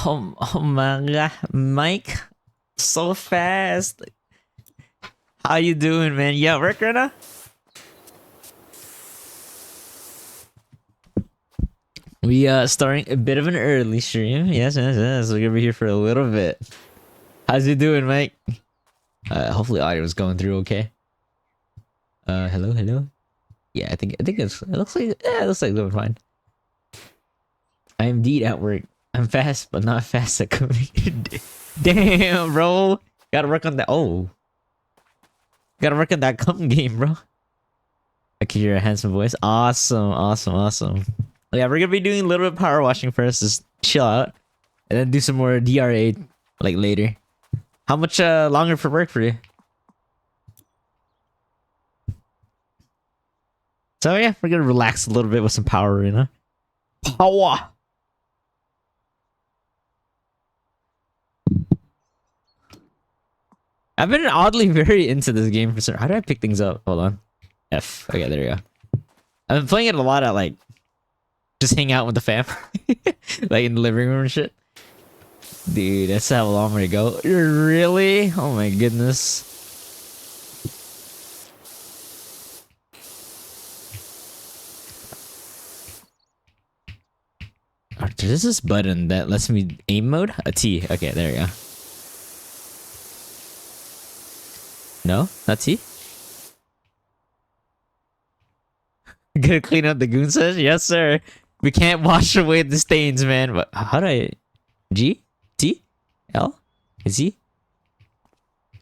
Oh my god, Mike, so fast. How you doing, man? You at work right now? We starting a bit of an early stream. Yes. We're gonna be here for a little bit. How's you doing, Mike? Hopefully audio is going through okay. Hello. Yeah, I think it looks like it's doing fine. I am indeed at work. I'm fast, but not fast at coding. Damn, bro. Gotta work on that. Oh, gotta work on that cum game, bro. I can hear a handsome voice. Awesome. Yeah, we're gonna be doing a little bit of power washing first. Just chill out, and then do some more DRA like later. How much longer for work for you? So yeah, we're gonna relax a little bit with some power, you know. Power. I've been oddly very into this game for some. How do I pick things up? Hold on. F. Okay, there you go. I've been playing it a lot at like just hang out with the fam, like in the living room and shit. Dude, that's how long way to go. Really? Oh my goodness. Oh, there's this button that lets me aim mode. A T. Okay, there you go. No, not T. Gonna clean up the goon sesh? Yes, sir. We can't wash away the stains, man. But how do I? G? T? L? Z?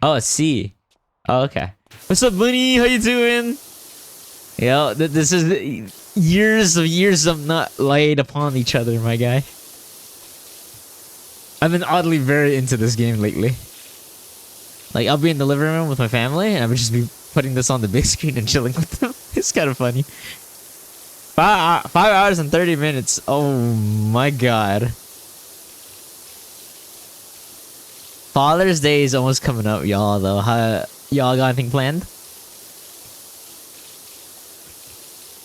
Oh, a C. Oh, okay. What's up, Bunny? How you doing? Yo, this is years of not laid upon each other, my guy. I've been oddly very into this game lately. Like, I'll be in the living room with my family, and I would just be putting this on the big screen and chilling with them. It's kind of funny. 5 hours and 30 minutes. Oh my god. Father's Day is almost coming up, y'all, though. Y'all got anything planned?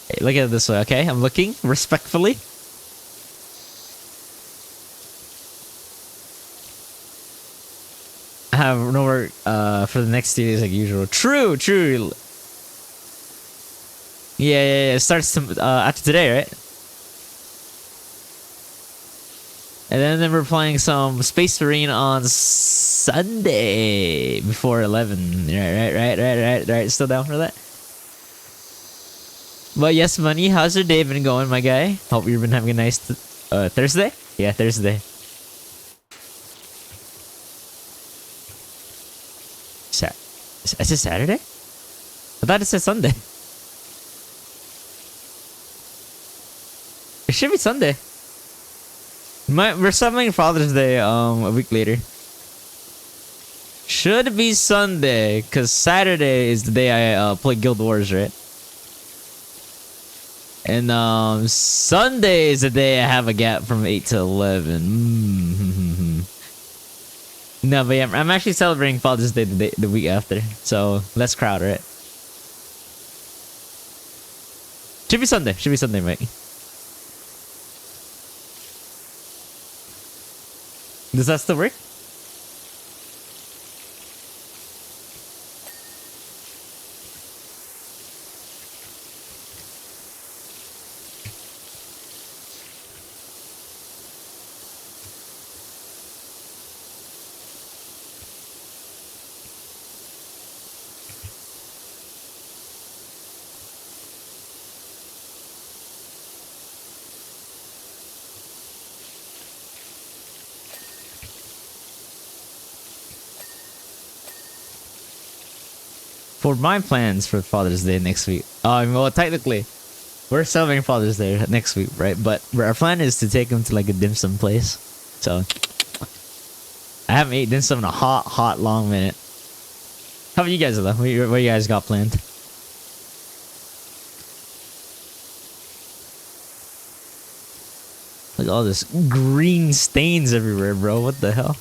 Hey, look at it this way, okay? I'm looking respectfully. I have no work for the next 2 days like usual. True. Yeah. It starts after today, right? And then we're playing some Space Marine on Sunday before 11. Right. Still down for that? But yes, Money, how's your day been going, my guy? Hope you've been having a nice Thursday? Yeah, Thursday. Is it Saturday? I thought it said Sunday. It should be Sunday. We're celebrating Father's Day a week later. Should be Sunday, because Saturday is the day I play Guild Wars, right? And Sunday is the day I have a gap from 8 to 11. No, but yeah, I'm actually celebrating Father's Day the week after. So, less crowd, right? Should be Sunday, mate. Does that still work? For my plans for Father's Day next week. Well, technically, we're celebrating Father's Day next week, right? But our plan is to take him to like a dim sum place. So, I haven't eaten dim sum in a hot, long minute. How about you guys, though? What you guys got planned? Like all this green stains everywhere, bro. What the hell?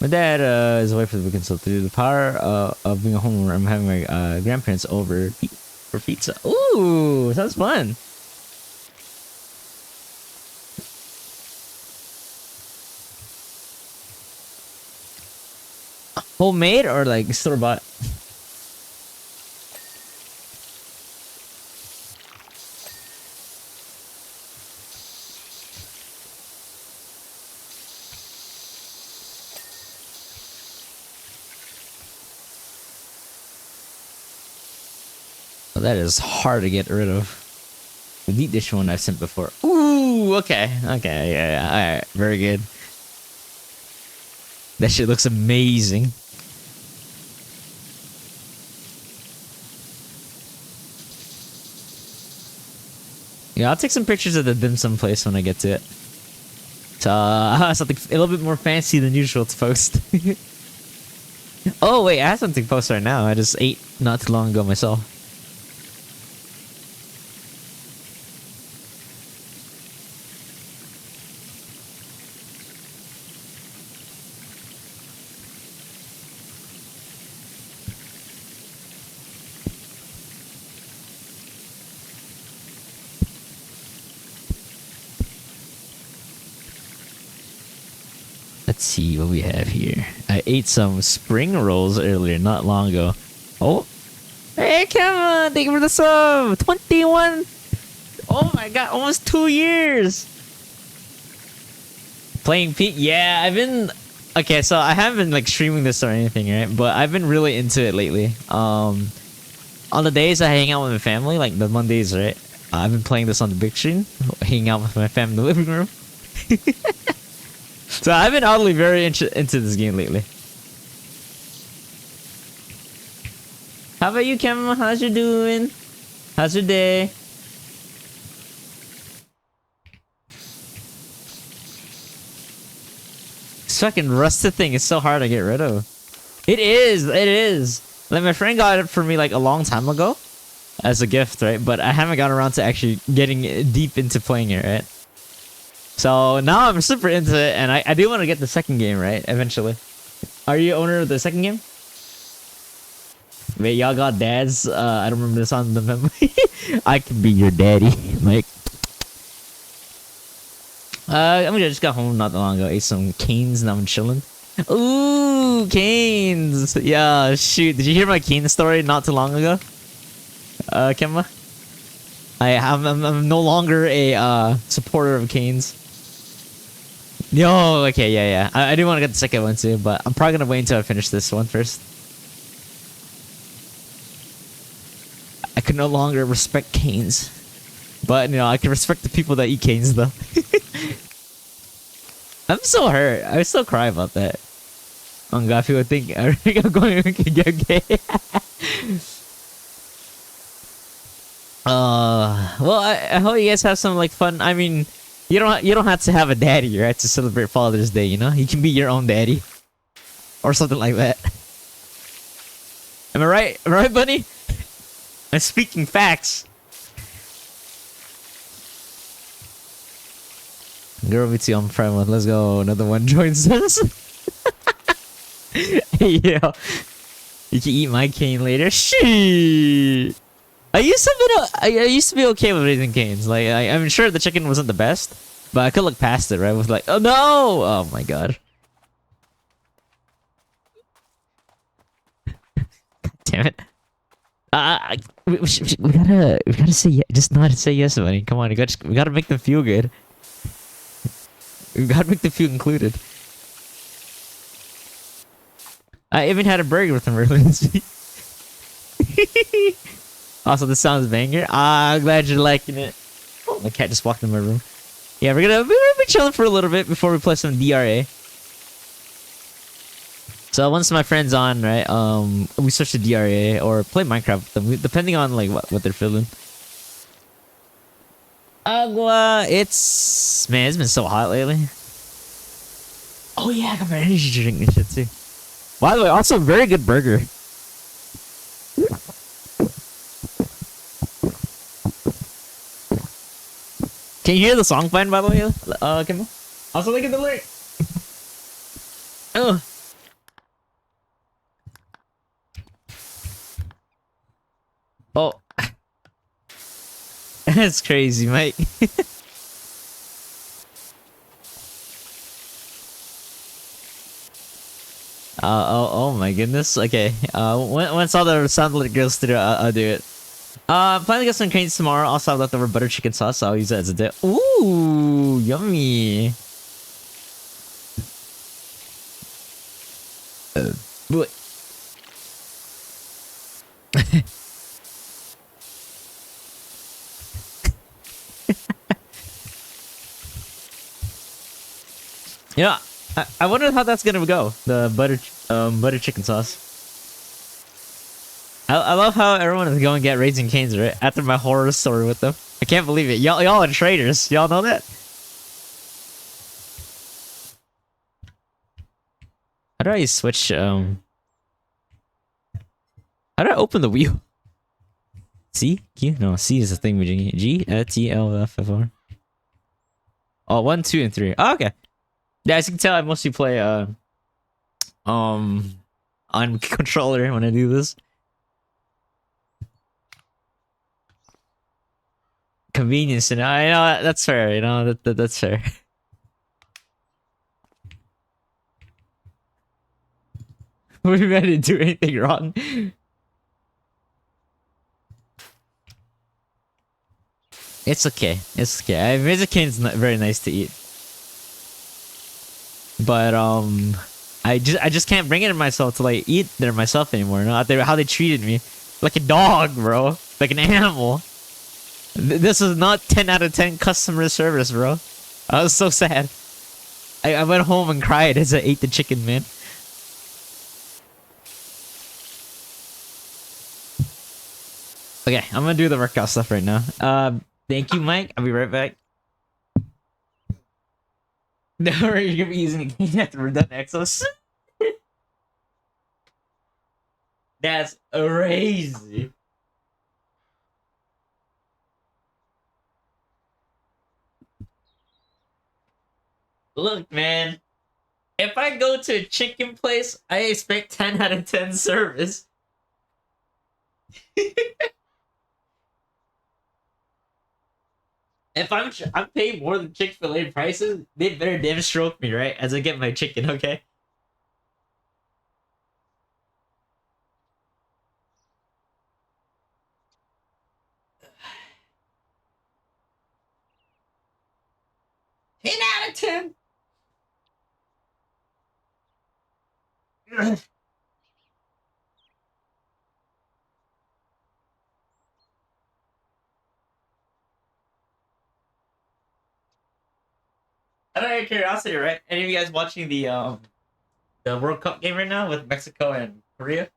My dad is away for the weekend, so through the power of being a homeowner, I'm having my grandparents over for pizza. Ooh, sounds fun. Homemade or like store bought? Well, that is hard to get rid of. The deep dish one I've sent before. Ooh, okay, okay, yeah, all right, very good. That shit looks amazing. Yeah, I'll take some pictures of the dim sum place when I get to it. Something a little bit more fancy than usual to post. Oh wait, I have something to post right now. I just ate not too long ago myself. Let's see what we have here. I ate some spring rolls earlier, not long ago. Oh, hey, come on, thank you for the sub. 21. Oh my god, almost 2 years. Playing Pete? Yeah, I've been. Okay, so I haven't been like streaming this or anything, right? But I've been really into it lately. On the days I hang out with my family, like the Mondays, right? I've been playing this on the big screen, hanging out with my family in the living room. So I've been oddly very into this game lately. How about you, Kim? How's you doing? How's your day? This fucking rusted thing is so hard to get rid of. It is. It is. Like my friend got it for me like a long time ago, as a gift, right? But I haven't got around to actually getting deep into playing it, right? So now I'm super into it, and I do want to get the second game, right? Eventually. Are you owner of the second game? Wait, y'all got dads? I don't remember this on the memo. I can be your daddy, Mike. I mean, I just got home not that long ago. Ate some canes, now I'm chilling. Ooh, canes! Yeah, shoot. Did you hear my cane story not too long ago? Kemba? I'm no longer a supporter of canes. Yo, okay, yeah. I do want to get the second one too, but I'm probably gonna wait until I finish this one first. I can no longer respect canes, but you know I can respect the people that eat canes though. I'm so hurt. I still cry about that. Oh god, people think I'm going to get gay. Well, I hope you guys have some like fun. I mean, you don't have to have a daddy, right, to celebrate Father's Day. You know, you can be your own daddy, or something like that. Am I right? Am I right, buddy? I'm speaking facts. Girl, me too. I'm friend one. Let's go. Another one joins us. Yeah, you can eat my cane later. Shit. I used to be okay with raising canes. Like I'm sure the chicken wasn't the best, but I could look past it, right? With like, oh no! Oh my god! Damn it! We gotta say just not say yes, buddy. Come on, we gotta make them feel good. We gotta make them feel included. I even had a burger with them earlier this week. Also, this sounds banger. I'm glad you're liking it. Oh, my cat just walked in my room. Yeah, we're gonna be chilling for a little bit before we play some DRA. So once my friend's on, right, we switch to DRA or play Minecraft with them, depending on like what they're feeling. Agua, it's been so hot lately. Oh yeah, I got my energy drink and shit too. By the way, also very good burger. Can you hear the song playing, by the way, Kimball? Also, look at the lyric. Oh. Oh. That's crazy, Mike. Oh my goodness. Okay. Once all the sunlit girls through, I'll do it. I'm planning to get some cranes tomorrow. Also, have leftover butter chicken sauce, so I'll use that as a dip. Ooh, yummy. But yeah, I wonder how that's gonna go. The butter chicken sauce. I love how everyone is going to get Raising Cane's right after my horror story with them. I can't believe it. Y'all are traitors. Y'all know that? How do I switch? How do I open the wheel? C? Q? No, C is the thing with G, T, L, F, F, R. Oh, 1, 2, and 3. Oh, okay. Yeah, as you can tell, I mostly play on controller when I do this. Convenience, and I know that's fair. You know that's fair. We didn't do anything wrong. It's okay. It's okay. Raising Cane's not very nice to eat, but I just can't bring it in myself to like eat there myself anymore. You know how they treated me like a dog, bro, like an animal. This is not 10 out of 10 customer service, bro. I was so sad. I went home and cried as I ate the chicken, man. Okay, I'm gonna do the workout stuff right now. Thank you, Mike. I'll be right back. No, you're gonna be using it again after we're done Exos. That's crazy. Look, man. If I go to a chicken place, I expect 10 out of 10 service. If I'm paying more than Chick-fil-A prices, they better damn stroke me, right? As I get my chicken, okay? Ten out of 10. Out of curiosity, right? Any of you guys watching the World Cup game right now with Mexico and Korea?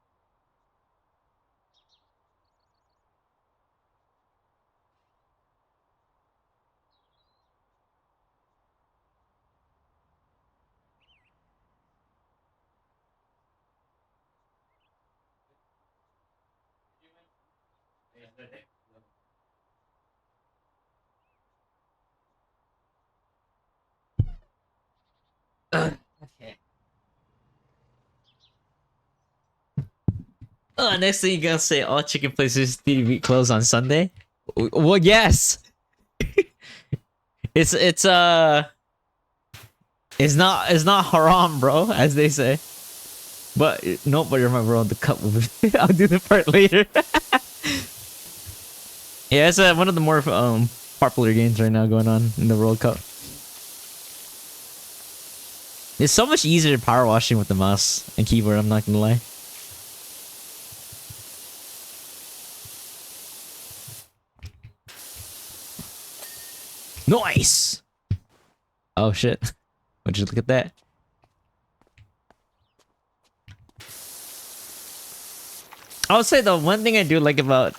Okay. Next thing you're gonna say all chicken places need to be closed on Sunday? Well, yes. It's not haram, bro, as they say. But nobody remember on the cup. I'll do the part later. Yeah, it's one of the more popular games right now going on in the World Cup. It's so much easier power washing with the mouse and keyboard, I'm not gonna lie. Nice! Oh shit. Would you look at that? I would say the one thing I do like about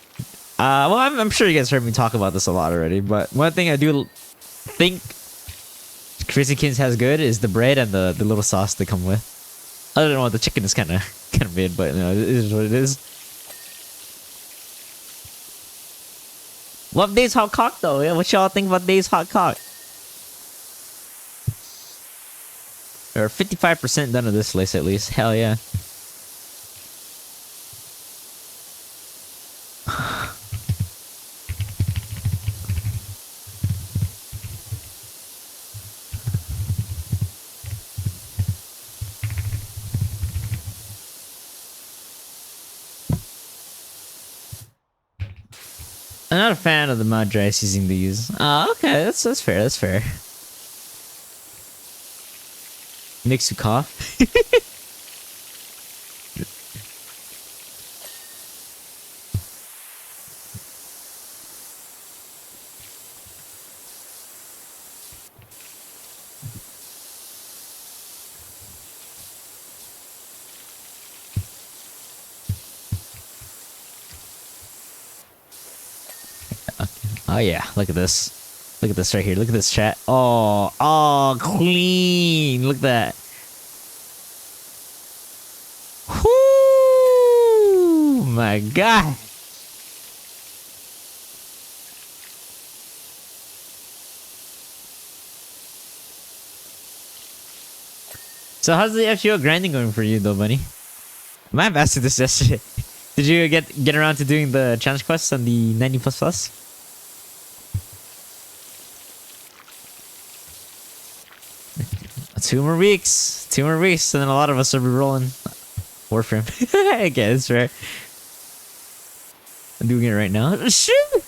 well, I'm sure you guys heard me talk about this a lot already, but one thing I do think Crazy Kings has good is the bread and the little sauce they come with. I don't know, the chicken is kind of mid, but you know, it is what it is. Love Dave's hot cock though. Yeah, what y'all think about Dave's hot cock? Or 55% done of this slice at least. Hell yeah. I'm not a fan of the mod drives using these. Okay, that's fair. That's fair. Makes you cough. Oh yeah, look at this. Look at this right here. Look at this chat. Oh, clean. Look at that. Whoo, my God. So how's the FGO grinding going for you though, buddy? I might have asked you this yesterday. Did you get around to doing the challenge quests on the 90++? 2 more weeks. 2 more weeks, and then a lot of us will be rolling Warframe. I guess, right? I'm doing it right now. Shoot!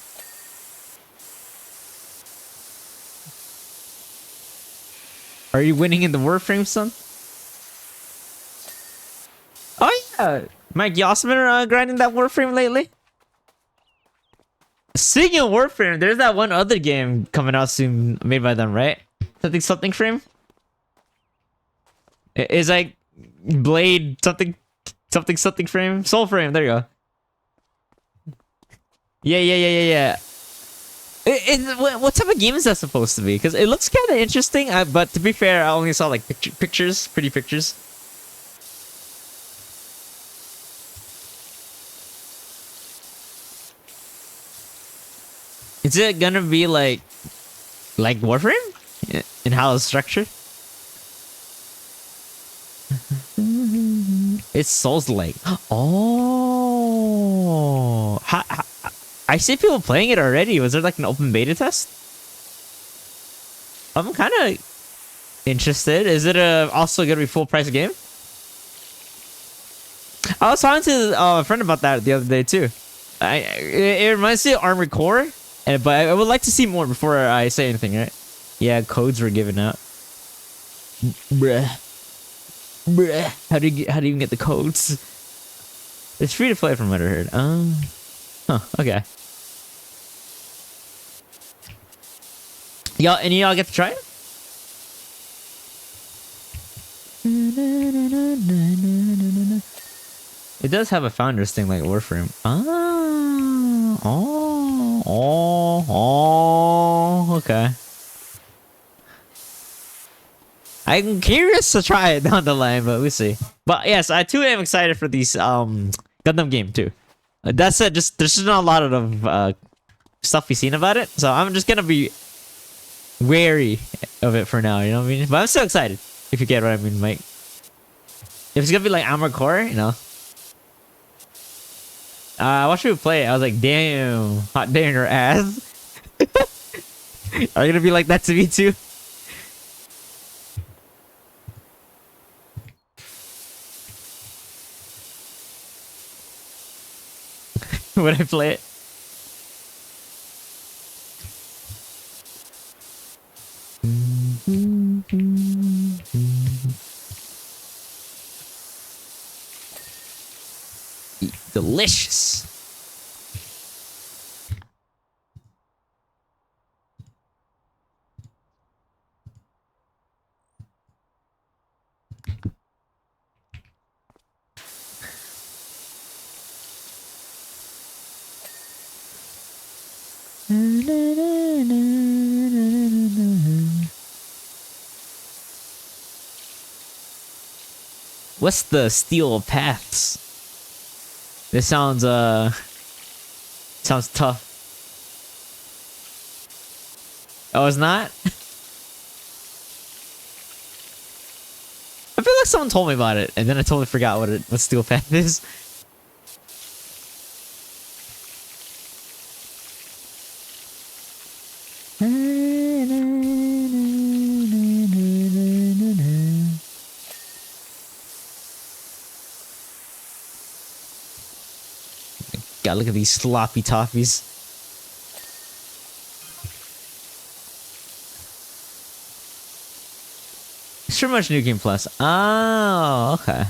Are you winning in the Warframe, son? Oh yeah! Mike, you also been grinding that Warframe lately? Speaking of Warframe, there's that one other game coming out soon made by them, right? Something frame? It's like Blade something frame? Soul frame, there you go. Yeah. What type of game is that supposed to be? Because it looks kind of interesting, but to be fair, I only saw like pictures, pretty pictures. Is it gonna be like Warframe? In how it's structured? It's Souls-like. Oh, I see people playing it already. Was there like an open beta test? I'm kind of interested. Is it also gonna be full price game? I was talking to a friend about that the other day too. It reminds me of Armored Core, but I would like to see more before I say anything, right? Yeah, codes were given out. Bruh. How do you even get the codes? It's free to play from what I heard. Huh, okay. Any of y'all get to try it? It does have a founders thing like Warframe. Okay. I'm curious to try it down the line, but we'll see. But yes, I too am excited for these Gundam game too. That's it. There's just not a lot of stuff we've seen about it, so I'm just gonna be wary of it for now. You know what I mean? But I'm still excited. If you get what I mean, Mike. If it's gonna be like Armored Core, you know. I watched people play it. I was like, damn, hot day in your ass. Are you gonna be like that to me too? When I play it. Delicious. What's the Steel Paths? This sounds tough. Oh, it's not? I feel like someone told me about it, and then I totally forgot what Steel Path is. God, look at these sloppy toffees. pretty much New Game Plus. Oh, okay.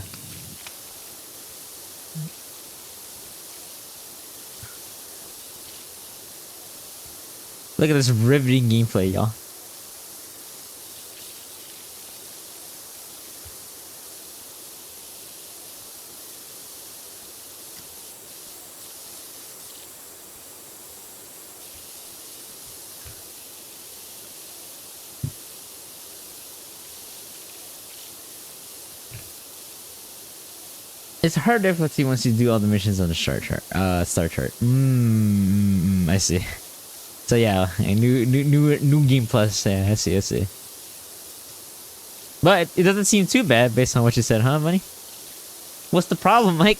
Look at this riveting gameplay, y'all. It's hard difficulty once you do all the missions on the star chart. Star chart. I see. So yeah, a new game plus. Yeah, I see. I see. But it doesn't seem too bad based on what you said, huh, buddy? What's the problem, Mike?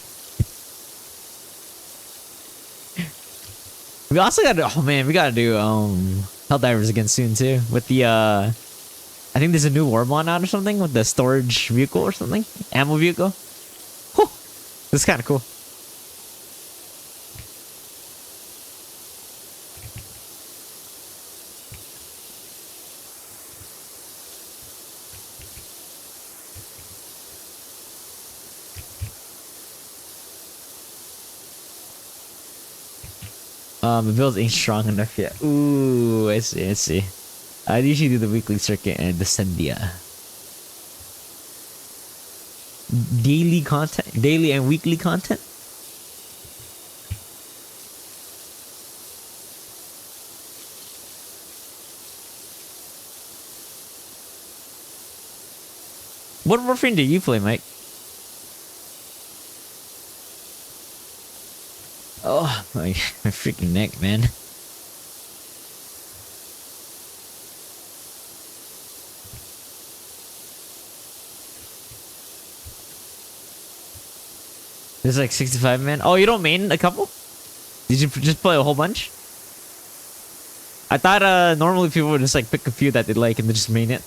We also gotta. Oh man, we gotta do Helldivers again soon too. With the I think there's a new war mod out or something with the storage vehicle or something, ammo vehicle. This is kind of cool. The build ain't strong enough yet. Ooh, I see, I see. I usually do the weekly circuit and Descendia. Daily content, daily and weekly content. What Warframe do you play, Mike? Oh, my freaking neck, man. There's like 65 men. Oh, you don't main a couple? Did you just play a whole bunch? I thought normally people would just like pick a few that they like and then just main it.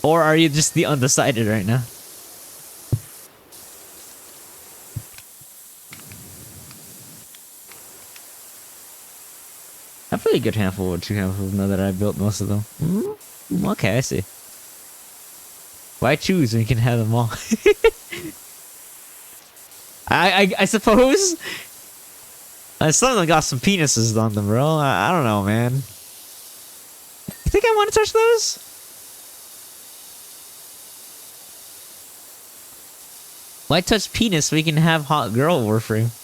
Or are you just the undecided right now? I play a good handful or two handfuls now that I built most of them. Okay, I see. Why choose when you can have them all? I suppose. Some of them got some penises on them, bro. I don't know, man. You think I want to touch those? Why touch penis when we can have hot girl Warframe?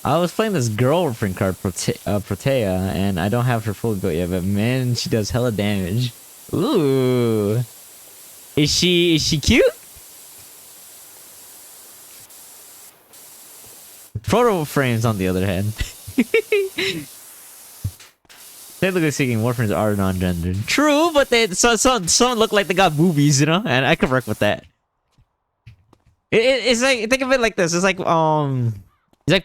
I was playing this girl Warframe card, Protea, and I don't have her full build yet, but man, she does hella damage. Ooh. Is she cute? Proto frames, on the other hand. Technically speaking, Warframes are non-gendered. True, but some look like they got boobies, you know, and I can work with that. It's like, think of it like this. It's like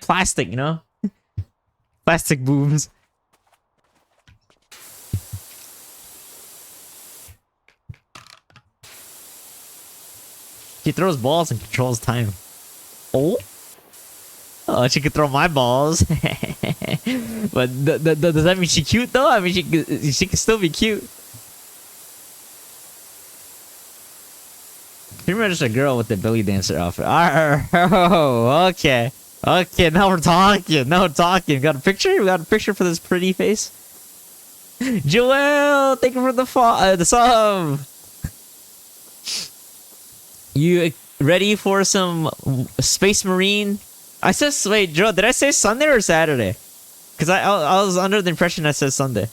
plastic, you know, plastic boobs. She throws balls and controls time. Oh. Oh, she could throw my balls. But does that mean she's cute though? I mean, she can still be cute. You're just a girl with the belly dancer outfit. Oh, okay. Okay, now we're talking. Now we're talking. Got a picture? We got a picture for this pretty face. Joel, thank you for the sub. You ready for some Space Marine? I said, wait, Joe, did I say Sunday or Saturday? Because I was under the impression I said Sunday.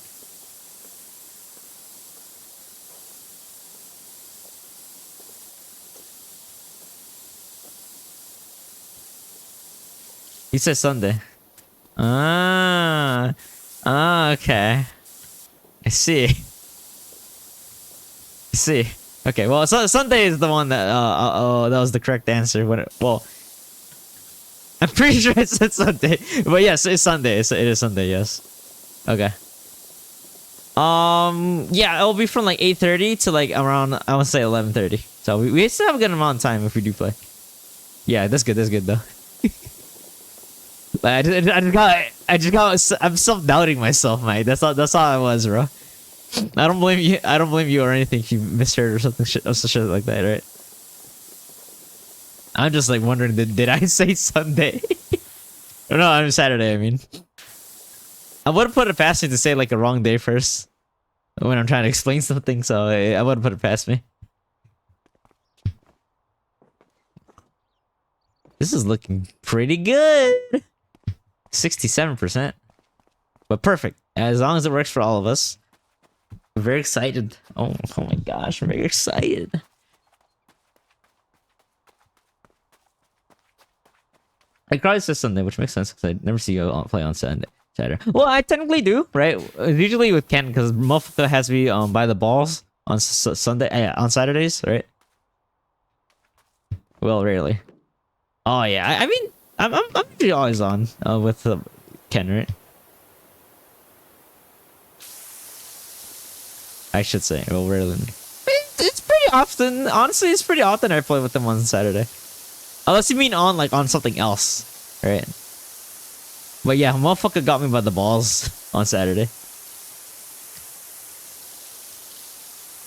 You said Sunday. Okay. I see. see. Okay, well, so Sunday is the one that that was the correct answer. Well, I'm pretty sure it said Sunday, but yes, it's Sunday. It is Sunday. Yes. Okay. Yeah, it'll be from like 8:30 to like around, I want to say 11:30. So we still have a good amount of time if we do play. Yeah, that's good. That's good though. Like, I'm self-doubting myself, mate. That's all I was, bro. I don't blame you. I don't blame you or anything if you misheard or something shit like that, right? I'm just like wondering, did I say Sunday? Or no, I'm Saturday. I mean, I would have put it past me to say like a wrong day first when I'm trying to explain something. So I would have put it past me. This is looking pretty good. 67%, but perfect. As long as it works for all of us. I'm very excited. Oh my gosh, I'm very excited. I probably said Sunday, which makes sense because I never see you play on Saturday. Well, I technically do, right? Usually with Ken, because motherfucker has me by the balls on Sunday, on Saturdays, right? Well, rarely. Oh yeah, I mean, I'm usually always on with Ken, right? I should say, well, rarely. It's pretty often. Honestly, it's pretty often I play with them on Saturday. Unless you mean on like on something else, right? But yeah, motherfucker got me by the balls on Saturday.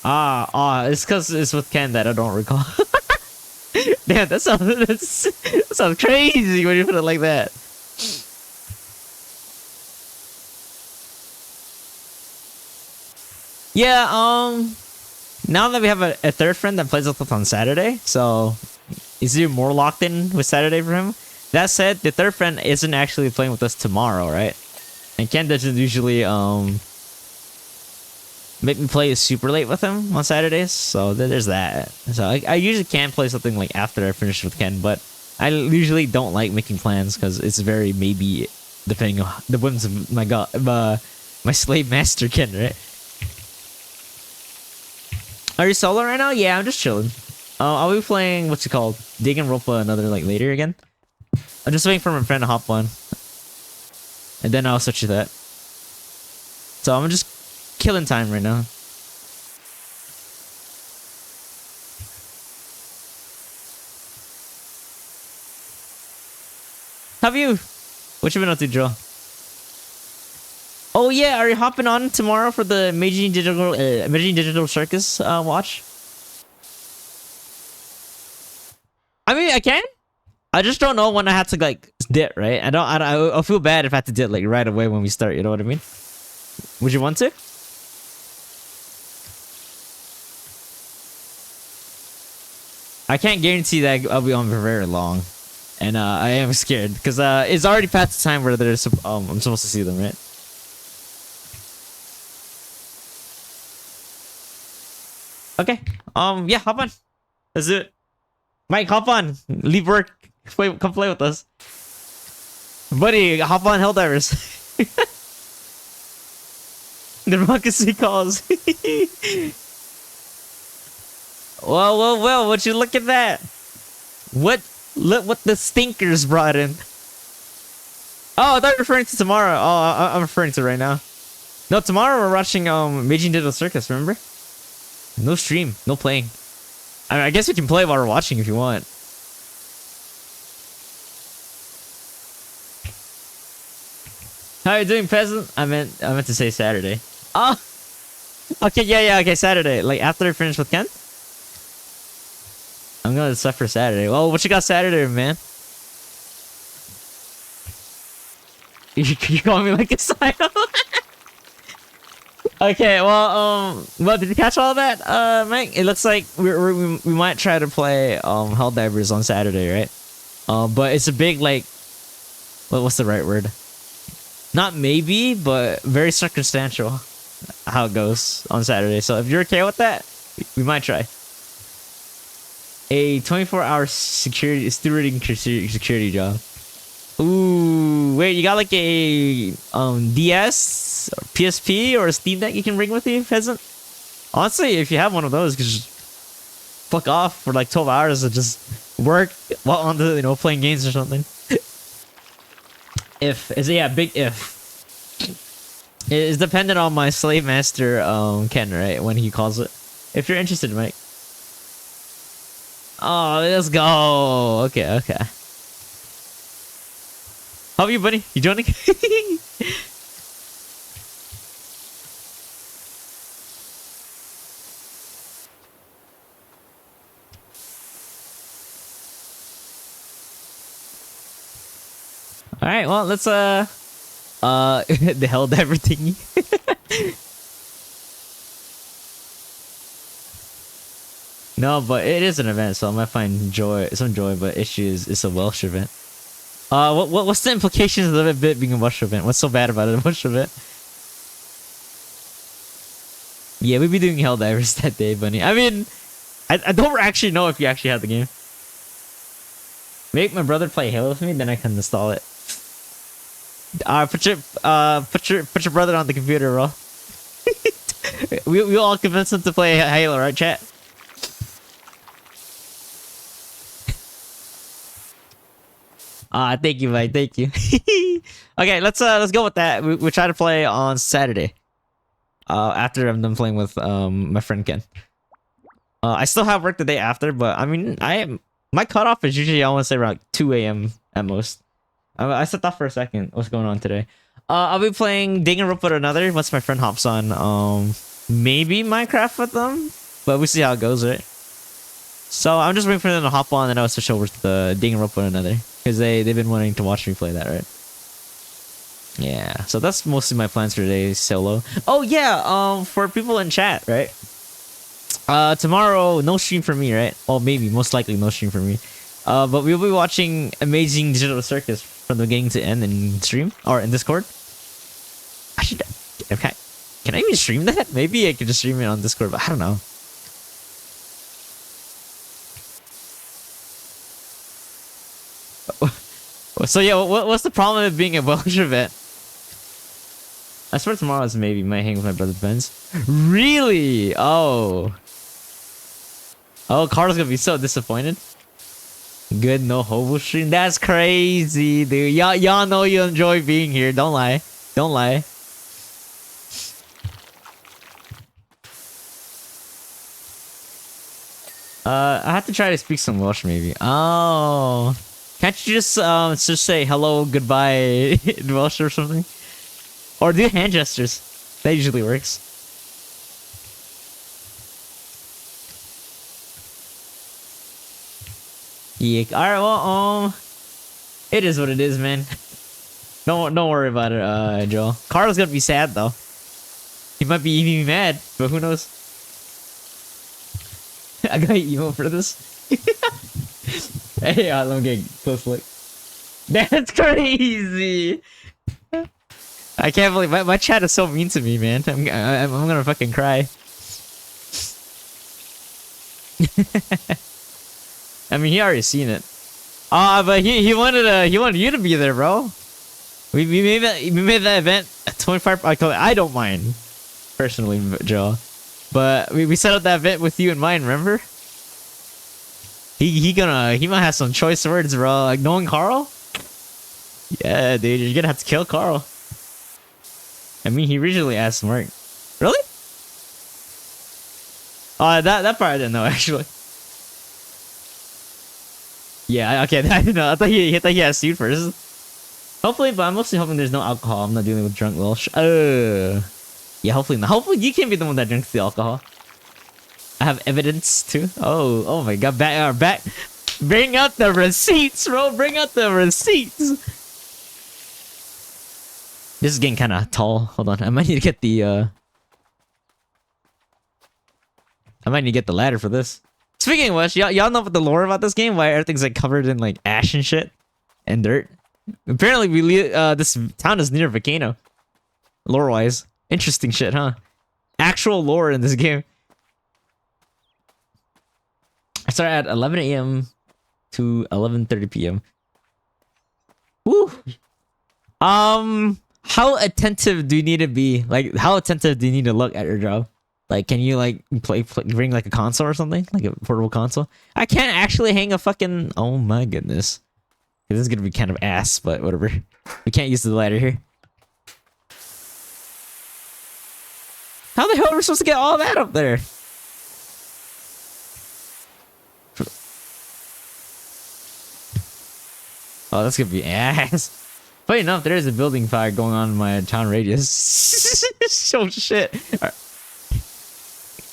It's because it's with Ken that I don't recall. Damn, that sounds crazy when you put it like that. Yeah, now that we have a third friend that plays with us on Saturday, so is he more locked in with Saturday for him? That said, the third friend isn't actually playing with us tomorrow, right? And Ken doesn't usually make me play super late with him on Saturdays, so there's that. So I usually can play something like after I finish with Ken, but I usually don't like making plans because it's very maybe depending on the whims of my slave master Ken, right? Are you solo right now? Yeah, I'm just chilling. I'll be playing what's it called? Dig and Ropa another like later again. I'm just waiting for my friend to hop on, and then I'll switch to that. So I'm just killing time right now. Have you? What you been up to, Joe? Oh yeah, are you hopping on tomorrow for the Imaging Digital Circus watch? I mean, I can. I just don't know when I have to like dip, right? I feel bad if I have to dip like right away when we start. You know what I mean? Would you want to? I can't guarantee that I'll be on for very long, and I am scared because it's already past the time where I'm supposed to see them, right? Okay. Yeah, hop on. Let's do it. Mike, hop on. Leave work. Come play with us. Buddy, hop on Helldivers. Democracy calls. Well, would you look at that? Look what the stinkers brought in. Oh, I thought you were referring to tomorrow. Oh, I'm referring to right now. No, tomorrow we're watching Imaging Digital Circus, remember? No stream, no playing. I mean, I guess we can play while we're watching if you want. How are you doing, peasant? I meant to say Saturday. Oh, okay, yeah, okay, Saturday. Like after I finish with Ken, I'm gonna set for Saturday. Well, what you got Saturday, man? You call me like a psycho? Okay, well, did you catch all that, Mike? It looks like we might try to play Helldivers on Saturday, right? But it's a big like, what's the right word? Not maybe, but very circumstantial how it goes on Saturday. So if you're okay with that, we might try. A 24-hour security job. Ooh, wait, you got like a DS, or PSP, or a Steam Deck you can bring with you, peasant? Honestly, if you have one of those, you can just fuck off for like 12 hours and just work while on the, playing games or something. If is yeah, big if. It is dependent on my slave master, Ken, right? When he calls it. If you're interested, Mike. Oh, let's go. Okay, okay. How are you, buddy? You joining? All right. Well, let's the hell diver thingy. No, but it is an event, so I might find some joy. But issue is it's a Welsh event. What's the implications of it being a Welsh event? What's so bad about it, a Welsh event? Yeah, we'd be doing Helldivers that day, Bunny. I mean, I don't actually know if you actually have the game. Make my brother play Halo with me, then I can install it. Put your brother on the computer, bro. we all convinced him to play Halo, right, chat? Thank you, mate. Thank you. Okay, let's go with that. We try to play on Saturday. After I'm done playing with my friend Ken. I still have work the day after, but I mean, my cutoff is usually I want to say around 2 a.m. at most. I stepped off for a second. What's going on today? I'll be playing Dig and Rope with another once my friend hops on. Maybe Minecraft with them, but we'll see how it goes, right? So I'm just waiting for them to hop on, and I'll switch over to the Dig and Rope with another because they've been wanting to watch me play that, right? Yeah. So that's mostly my plans for today. Solo. Oh yeah. For people in chat, right? Tomorrow no stream for me, right? Well, maybe most likely no stream for me. But we'll be watching Amazing Digital Circus from the beginning to end in stream or in Discord. I should. Okay. Can I even stream that? Maybe I could just stream it on Discord, but I don't know. So yeah, what's the problem with being a Welsh event? I swear tomorrow's maybe might hang with my brother Ben's. Really? Oh. Oh, Carl's gonna be so disappointed. Good no hobo stream. That's crazy, dude. Y'all know you enjoy being here. Don't lie. Don't lie. I have to try to speak some Welsh maybe. Oh. Can't you just say hello, goodbye in Welsh or something? Or do hand gestures. That usually works. Yeah. Alright, well, it is what it is, man. Don't worry about it, Joel. Carl's gonna be sad though. He might be even mad, but who knows? I got emo for this. Hey, let me get close look. That's crazy. I can't believe my chat is so mean to me, man. I'm gonna fucking cry. I mean, he already seen it. But he wanted you to be there, bro. We made that event at 25. I don't mind personally, Joe. But we set up that event with you in mind. Remember? He might have some choice words, bro. Like knowing Carl. Yeah, dude, you're gonna have to kill Carl. I mean, he originally asked Mark. Really? That part I didn't know actually. Yeah, okay, I didn't know. I thought he asked you first. Hopefully, but I'm mostly hoping there's no alcohol. I'm not dealing with drunk Welsh. Yeah, hopefully not. Hopefully you can't be the one that drinks the alcohol. I have evidence too. Oh my god, back. Bring out the receipts, bro. Bring out the receipts. This is getting kind of tall. Hold on, I might need to get the ladder for this. Speaking of which, y'all know what the lore about this game? Why everything's like covered in like ash and shit and dirt. Apparently, this town is near a volcano. Lore-wise, interesting shit, huh? Actual lore in this game. I started at 11 a.m. to 11:30 p.m. Woo. How attentive do you need to be? Like, how attentive do you need to look at your job? Like, can you like bring like a console or something, like a portable console? I can't actually hang a fucking. Oh my goodness, this is gonna be kind of ass, but whatever. We can't use the ladder here. How the hell are we supposed to get all that up there? Oh, that's gonna be ass. Funny enough, there is a building fire going on in my town radius. So shit.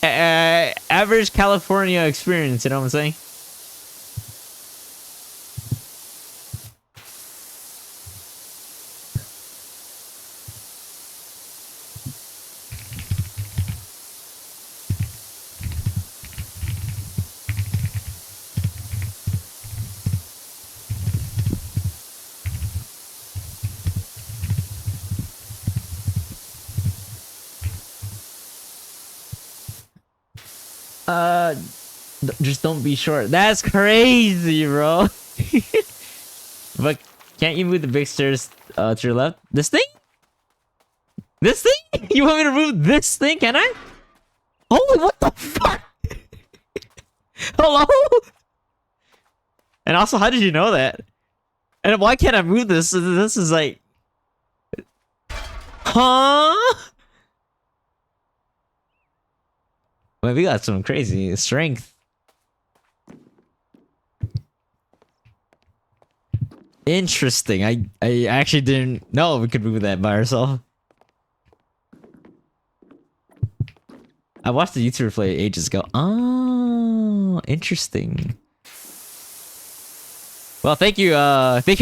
Average California experience, you know what I'm saying? Just don't be short. That's crazy, bro. But can't you move the big stairs to your left? This thing? This thing? You want me to move this thing? Can I? Holy, what the fuck? Hello? And also, how did you know that? And why can't I move this? This is like... Huh? Well, we got some crazy strength. Interesting. I actually didn't know we could move that by ourselves. I watched the YouTuber play ages ago. Oh, interesting. Well, thank you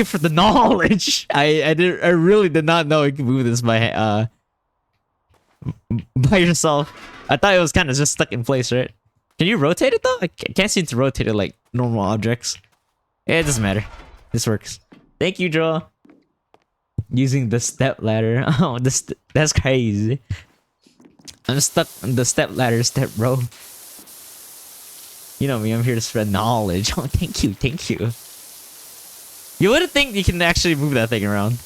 for the knowledge. I really did not know you could move this by yourself. I thought it was kind of just stuck in place, right? Can you rotate it though? I can't seem to rotate it like normal objects. Yeah, it doesn't matter. This works. Thank you, Joel. Using the step ladder. Oh, that's crazy. I'm stuck on the step ladder step, bro. You know me, I'm here to spread knowledge. Oh, thank you, thank you. You wouldn't think you can actually move that thing around.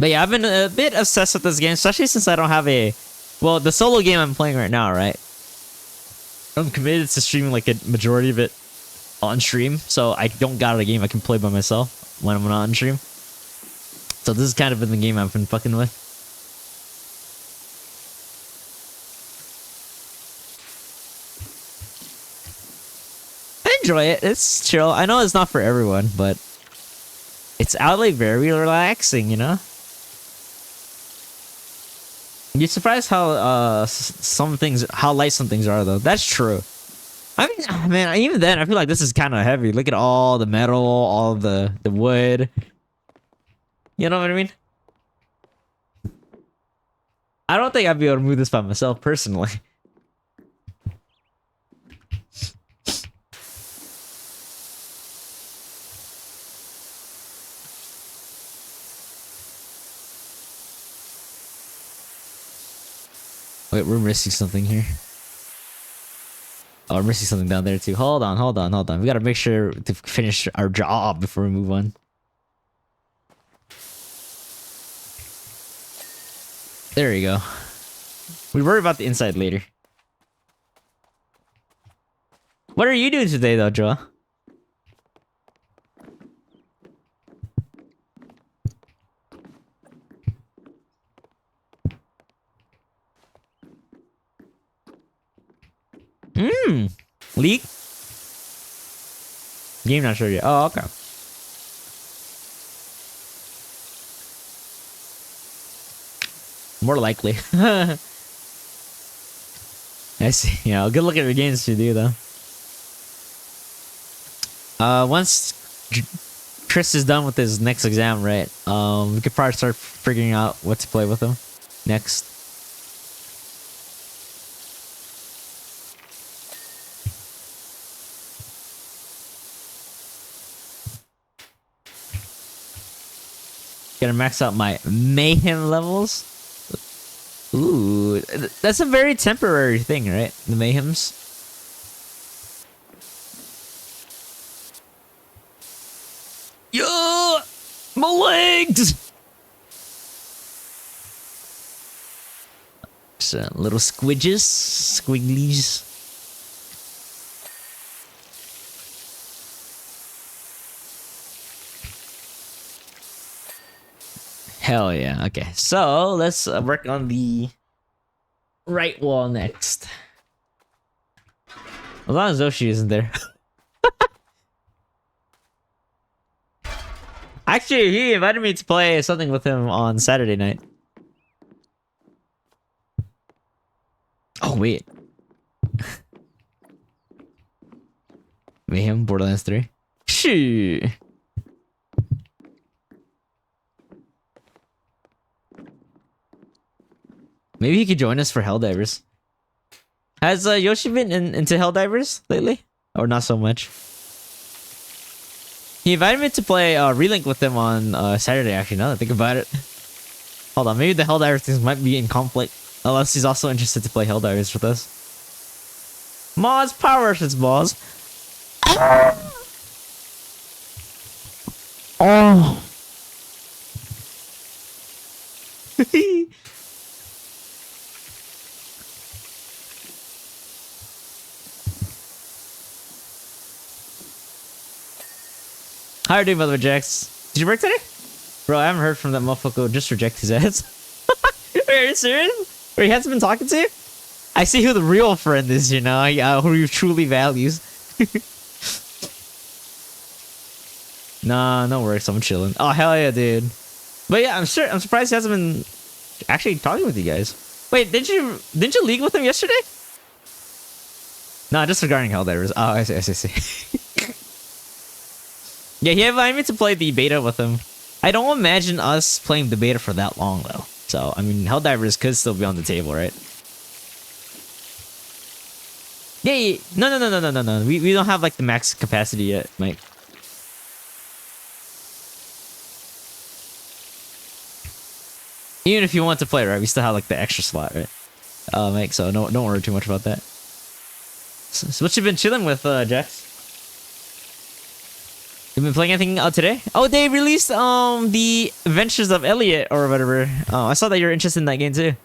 But yeah, I've been a bit obsessed with this game, especially since I don't have a... Well, the solo game I'm playing right now, right? I'm committed to streaming like a majority of it on stream, so I don't got a game I can play by myself when I'm not on stream. So this has kind of been the game I've been fucking with. I enjoy it. It's chill. I know it's not for everyone, but it's oddly very relaxing, you know? You're surprised how how light some things are, though. That's true. I mean, man, even then, I feel like this is kind of heavy. Look at all the metal, all the wood. You know what I mean? I don't think I'd be able to move this by myself, personally. Wait, we're missing something here. Oh, we're missing something down there too. Hold on. We gotta make sure to finish our job before we move on. There we go. We worry about the inside later. What are you doing today, though, Joa? Leak? Game not sure yet. Oh, okay. More likely. I see. Yeah, good look at your games to do though. Once Chris is done with his next exam, right? We could probably start figuring out what to play with him next. Gonna max out my mayhem levels. Ooh, that's a very temporary thing, right? The mayhems. Yo, my legs. So, little squidges, squigglies. Hell yeah. Okay, so let's work on the right wall next. As long as Zoshi isn't there. Actually, he invited me to play something with him on Saturday night. Oh, wait. Mayhem, Borderlands 3. Shoo. Maybe he could join us for Helldivers. Has Yoshi been into Helldivers lately? Or not so much? He invited me to play Relink with him on Saturday, actually, now that I think about it. Hold on, maybe the Helldivers things might be in conflict. Unless he's also interested to play Helldivers with us. Moz, power rushes, Moz. Oh. How are you doing, by the way, Jax? Did you work today? Bro, I haven't heard from that motherfucker. Just reject his ass. Wait, are you serious? Wait, he hasn't been talking to you? I see who the real friend is, you know? Who you truly values. Nah, no worries. I'm chilling. Oh, hell yeah, dude. But yeah, I'm surprised he hasn't been actually talking with you guys. Wait, didn't you league with him yesterday? Nah, just regarding Helldivers. Oh, I see. Yeah, he invited me to play the beta with him. I don't imagine us playing the beta for that long, though. So, I mean, Helldivers could still be on the table, right? Yeah. No. We don't have, like, the max capacity yet, Mike. Even if you want to play, right? We still have, like, the extra slot, right? Mike, so don't worry too much about that. So what you been chilling with, Jax? You been playing anything out today? Oh, they released the Adventures of Elliot or whatever. Oh, I saw that you're interested in that game too.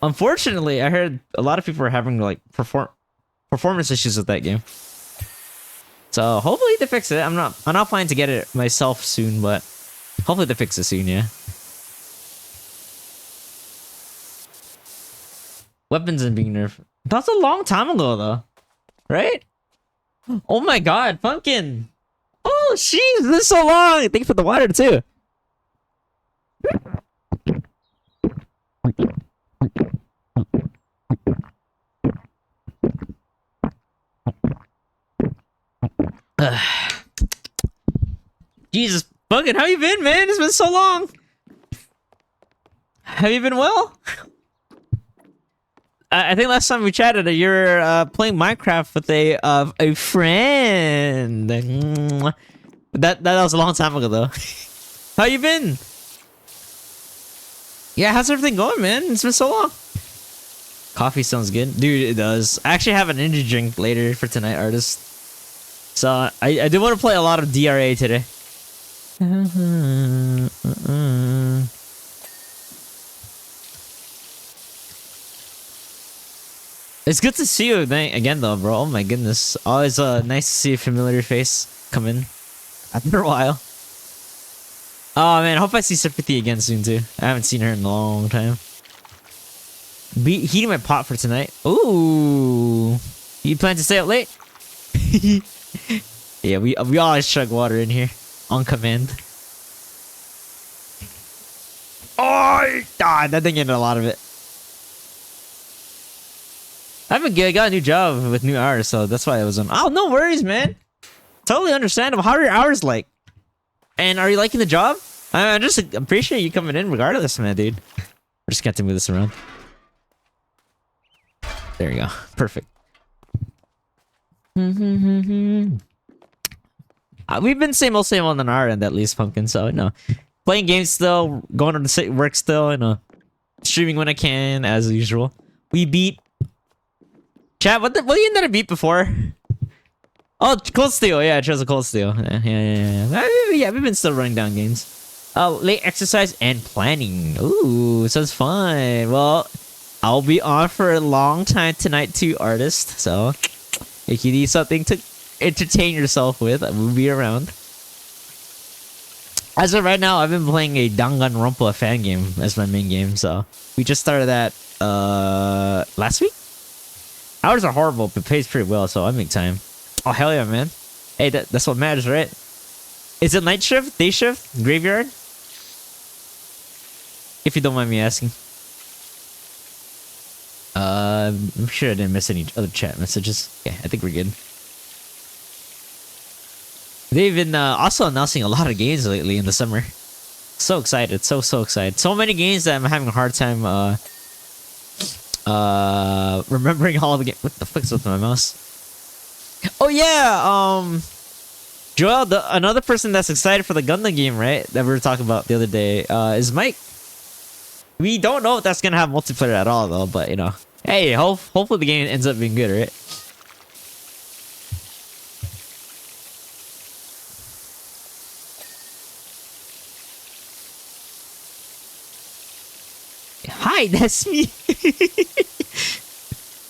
Unfortunately, I heard a lot of people are having like performance issues with that game. So hopefully they fix it. I'm not planning to get it myself soon, but hopefully they fix it soon. Yeah. Weapons and being nerfed. That's a long time ago though, right? Oh my god, Pumpkin! Oh, jeez, this is so long! Thank you for the water, too. Jesus, Pumpkin, how you been, man? It's been so long! Have you been well? I think last time we chatted, you were playing Minecraft with a friend. That was a long time ago, though. How you been? Yeah, how's everything going, man? It's been so long. Coffee sounds good, dude. It does. I actually have an energy drink later for tonight, artist. So I do want to play a lot of DRA today. It's good to see you again, though, bro. Oh my goodness. Always nice to see a familiar face come in after a while. Oh man, I hope I see Sympathy again soon too. I haven't seen her in a long time. Heating my pot for tonight. Ooh, you plan to stay up late? Yeah, we always chug water in here on command. Oh, God, that thing getting a lot of it. I got a new job with new hours, so that's why I was on. Oh, no worries, man. Totally understandable. How are your hours like? And are you liking the job? I just appreciate you coming in regardless, man, dude. We're just got to move this around. There you go. Perfect. We've been same old on our end, at least, Pumpkin, so, you know. Playing games still, going to work still, you know. Streaming when I can, as usual. We beat... Chat, what do you end up beat before? Oh, Cold Steel. Yeah, I chose a Cold Steel. Yeah. Yeah, we've been still running down games. Late exercise and planning. Ooh, sounds fun. Well, I'll be on for a long time tonight too, artist. So, if you need something to entertain yourself with, we'll be around. As of right now, I've been playing a Danganronpa fan game as my main game. So, we just started that last week. Hours are horrible, but pays pretty well, so I make time. Oh, hell yeah, man. Hey, that's what matters, right? Is it night shift, day shift, graveyard? If you don't mind me asking. I'm sure I didn't miss any other chat messages. Yeah, I think we're good. They've been also announcing a lot of games lately in the summer. So excited, so excited. So many games that I'm having a hard time remembering all the games. What the fuck's with my mouse? Oh yeah, Joel, another person that's excited for the Gundam game, right? That we were talking about the other day, is Mike. We don't know if that's gonna have multiplayer at all, though. But you know, hey, hopefully the game ends up being good, right? Hi, that's me.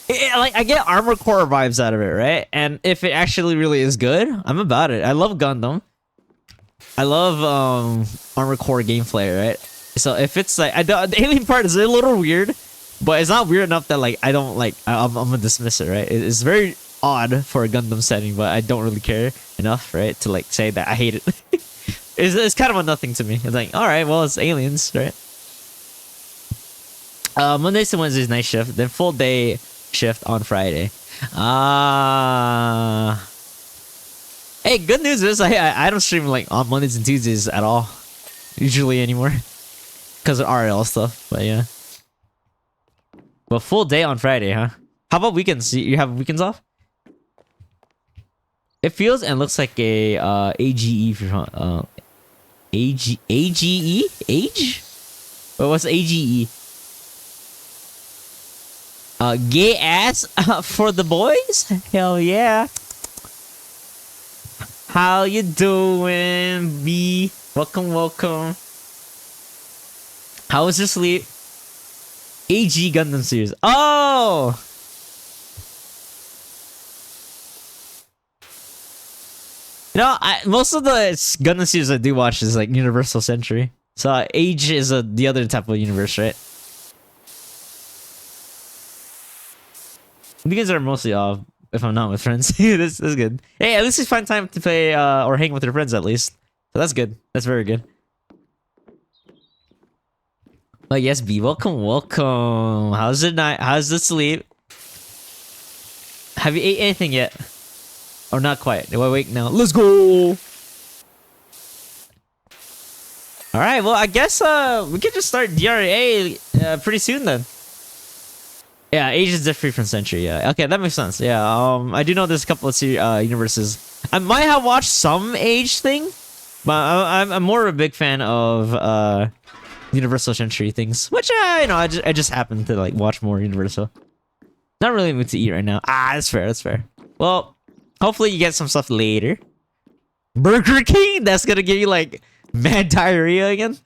Like I get Armored Core vibes out of it, right? And if it actually really is good, I'm about it. I love Gundam. I love Armored Core gameplay, right? So if it's like the alien part is a little weird, but it's not weird enough that like I don't like I'm gonna dismiss it, right? It's very odd for a Gundam setting, but I don't really care enough, right, to like say that I hate it. It's kind of a nothing to me. It's like, all right, well, it's aliens, right? Mondays to Wednesdays night shift, then full day shift on Friday. Hey, good news is I don't stream like on Mondays and Tuesdays at all, usually anymore, because of RL stuff. But yeah, but full day on Friday, huh? How about weekends? You have weekends off? It feels and looks like a AGE for AGE age. What was AGE? Gay ass for the boys? Hell yeah. How you doing, B? Welcome. How was your sleep? AG Gundam series. Oh! You know, most of the Gundam series I do watch is like Universal Century. So Age is the other type of universe, right? Weekends are mostly off if I'm not with friends. This is good. Hey, at least you find time to play or hang with your friends at least. So that's good. That's very good. Oh yes, B. Welcome. How's the night? How's the sleep? Have you ate anything yet? Or not quite? Do I wake now? Let's go. All right. Well, I guess we can just start DRA pretty soon then. Yeah, Age is different from Century. Yeah, okay, that makes sense. Yeah, I do know there's a couple of universes. I might have watched some Age thing, but I'm more of a big fan of Universal Century things, which you know, I just happen to like watch more Universal. Not really mood to eat right now. That's fair. That's fair. Well, hopefully you get some stuff later. Burger King, that's gonna give you like mad diarrhea again.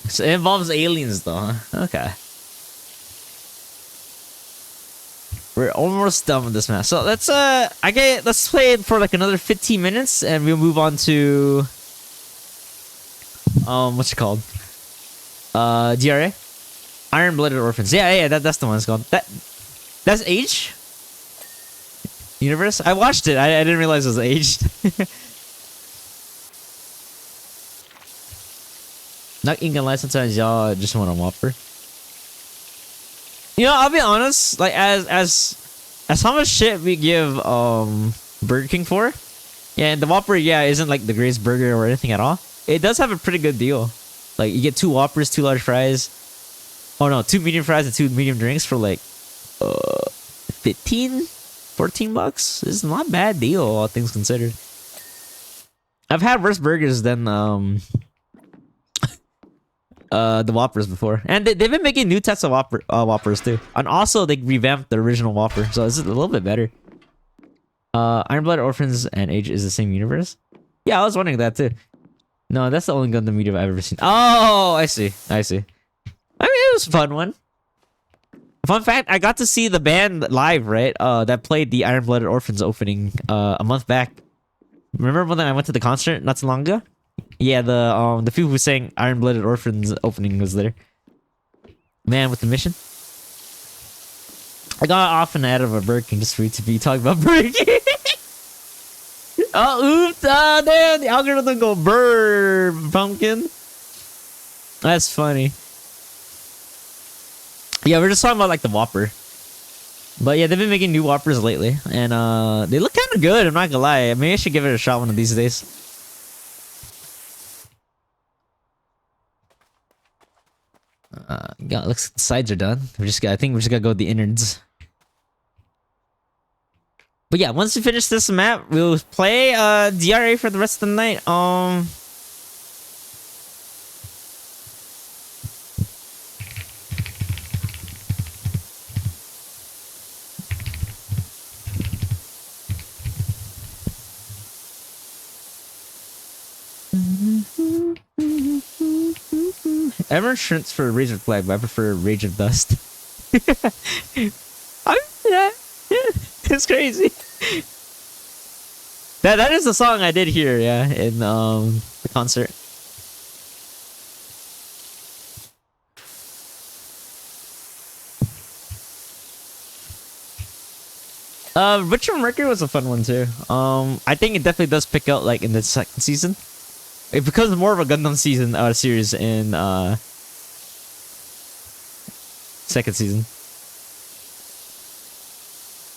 So it involves aliens though, huh? Okay. We're almost done with this map. So let's let's play it for like another 15 minutes and we'll move on to what's it called? DRA? Iron Blooded Orphans. Yeah, that's the one it's called. That's Age? Universe? I watched it. I didn't realize it was aged. Not gonna lie, sometimes y'all just want a Whopper. You know, I'll be honest, like as how much shit we give Burger King for, yeah, the Whopper, yeah, isn't like the greatest burger or anything at all. It does have a pretty good deal. Like you get 2 Whoppers, 2 large fries. Oh no, 2 medium fries and 2 medium drinks for like 15, 14 bucks. It's not a bad deal, all things considered. I've had worse burgers than the Whoppers before, and they've been making new types of Whoppers too, and also they revamped the original Whopper, so it's a little bit better. Iron-Blooded Orphans and Age is the same universe? Yeah, I was wondering that too. No, that's the only Gundam media I've ever seen. Oh, I see. I see. I mean, it was a fun one. Fun fact, I got to see the band live, right? That played the Iron-Blooded Orphans opening a month back. Remember when I went to the concert not so long ago? Yeah, the people who sang Iron-Blooded Orphans opening was there. Man with the mission. I got off and out of a Burger King just for you to be talking about Burger King. Oh, oops! Ah, damn! The algorithm go brr, pumpkin. That's funny. Yeah, we're just talking about like the Whopper. But yeah, they've been making new Whoppers lately, and they look kind of good. I'm not gonna lie. Maybe I should give it a shot one of these days. Yeah, looks like the sides are done. I think we just gotta go with the innards. But yeah, once we finish this map, we'll play DRA for the rest of the night. Everyone shrinks for Rage of Flag, but I prefer Rage of Dust. It's crazy. That is the song I did hear, yeah, in the concert. Richard Mercury was a fun one too. I think it definitely does pick out like in the second season. It becomes more of a Gundam season series in second season.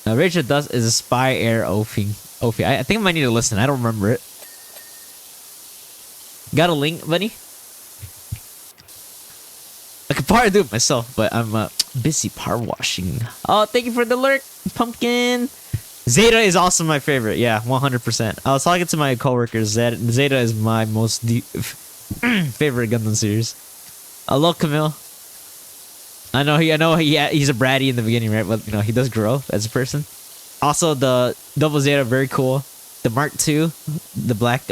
Rage of Dust is a Spy Air Ophi. I think I might need to listen. I don't remember it. Got a link, buddy? I could probably do it myself, but I'm busy power washing. Oh, thank you for the lurk, pumpkin. Zeta is also my favorite. Yeah, 100%. I was talking to my coworkers. Zeta is my most favorite Gundam series. I love Camille. I know he's a bratty in the beginning, right? But you know he does grow as a person. Also, the Double Zeta very cool. The Mark II, the black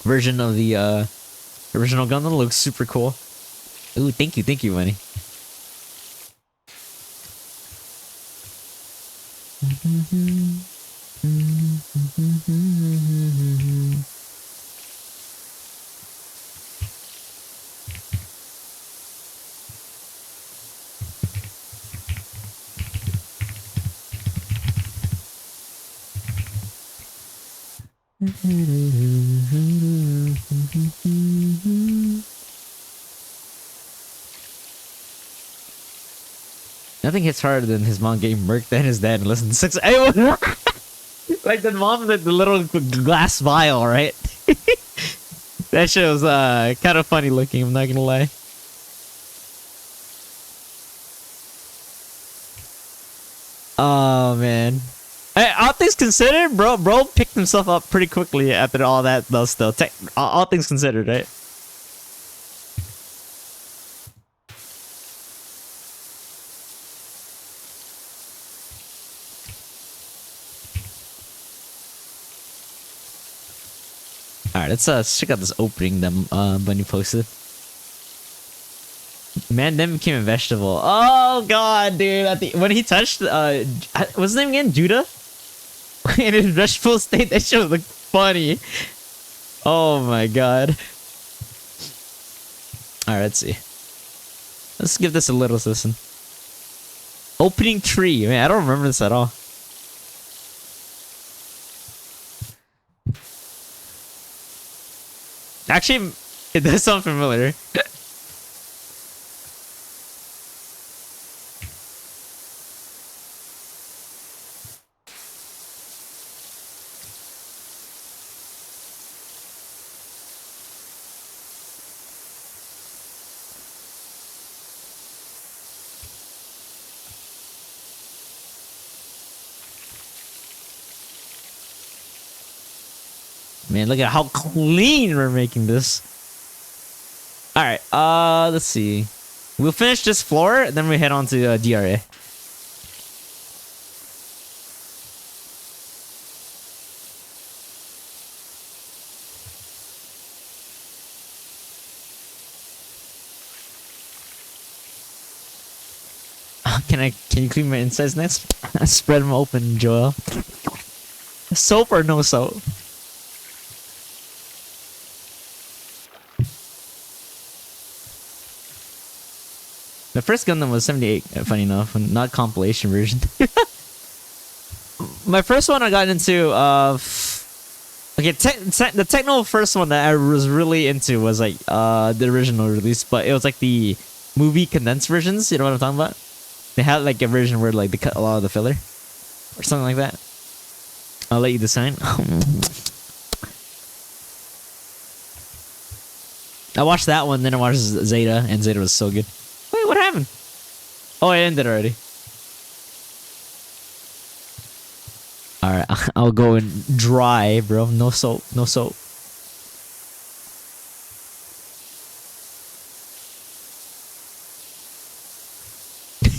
version of the original Gundam looks super cool. Ooh, thank you, money. Nothing hits harder than his mom getting murked than his dad and listen to 6 like the mom with the little glass vial, right? That shit was kind of funny looking, I'm not gonna lie. Oh man. All things considered, bro picked himself up pretty quickly after all that though still. All things considered, right? Alright, let's check out this opening that Bunny posted. Man then became a vegetable. Oh god, dude. When he touched what's his name again? Judah? In his vegetable state, that shit looked funny. Oh my god. Alright, let's see. Let's give this a little listen. Opening tree. Man, I don't remember this at all. Actually, it does sound familiar. Man, look at how clean we're making this. Alright, let's see. We'll finish this floor, then we head on to DRA. Can you clean my insides next? Spread them open, Joel. Soap or no soap? The first Gundam was 78, funny enough, not compilation version. My first one I got into, okay, the techno first one that I was really into was like the original release, but it was like the movie condensed versions. You know what I'm talking about? They had like a version where like they cut a lot of the filler or something like that. I'll let you decide. I watched that one, then I watched Zeta, and Zeta was so good. Wait, what happened? Oh, it ended already. Alright, I'll go and dry, bro. No soap, no soap.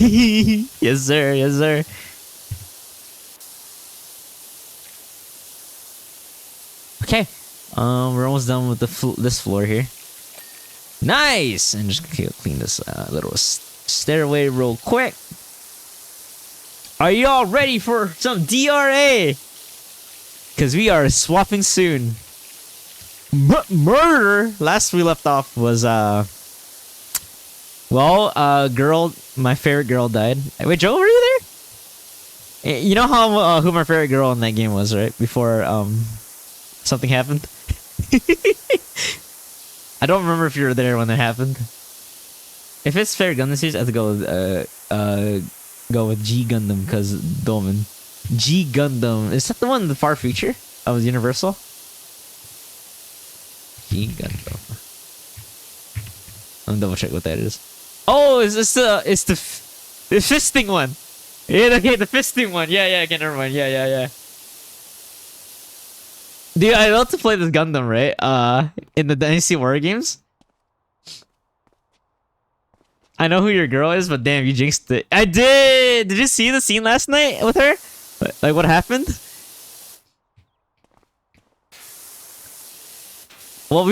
Yes, sir, yes, sir. Okay, we're almost done with this floor here. Nice! And just clean this little stairway real quick. Are you all ready for some DRA? Because we are swapping soon. Murder! Last we left off was, well, girl, my favorite girl died. Wait, Joe, were you there? You know how, who my favorite girl in that game was, right? Before, something happened? I don't remember if you were there when that happened. If it's fair Gundam series, I have to go with G Gundam because Dolmen. G Gundam, is that the one in the far future of Universal? G Gundam. I'm gonna double check what that is. Oh, is this the fisting one? Yeah, okay, the fisting one. Yeah, okay, never mind. Yeah. Dude, I love to play this Gundam, right? In the Dynasty War games. I know who your girl is, but damn, you jinxed it. I did! Did you see the scene last night with her? Like, what happened? Well,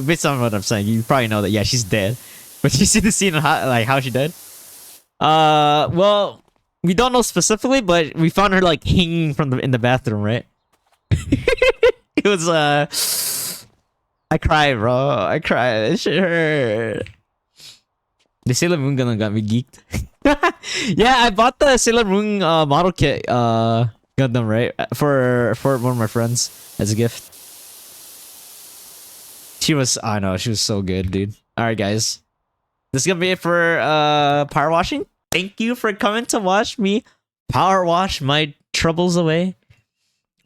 based on what I'm saying, you probably know that, yeah, she's dead. But you see the scene of how she died? Well, we don't know specifically, but we found her, like, hanging in the bathroom, right? It was, I cried, bro. I cried. That shit hurt. The Sailor Moon Gundam got me geeked. Yeah, I bought the Sailor Moon model kit Gundam, right? For one of my friends as a gift. She was, I know, she was so good, dude. Alright, guys. This is gonna be it for power washing. Thank you for coming to watch me power wash my troubles away.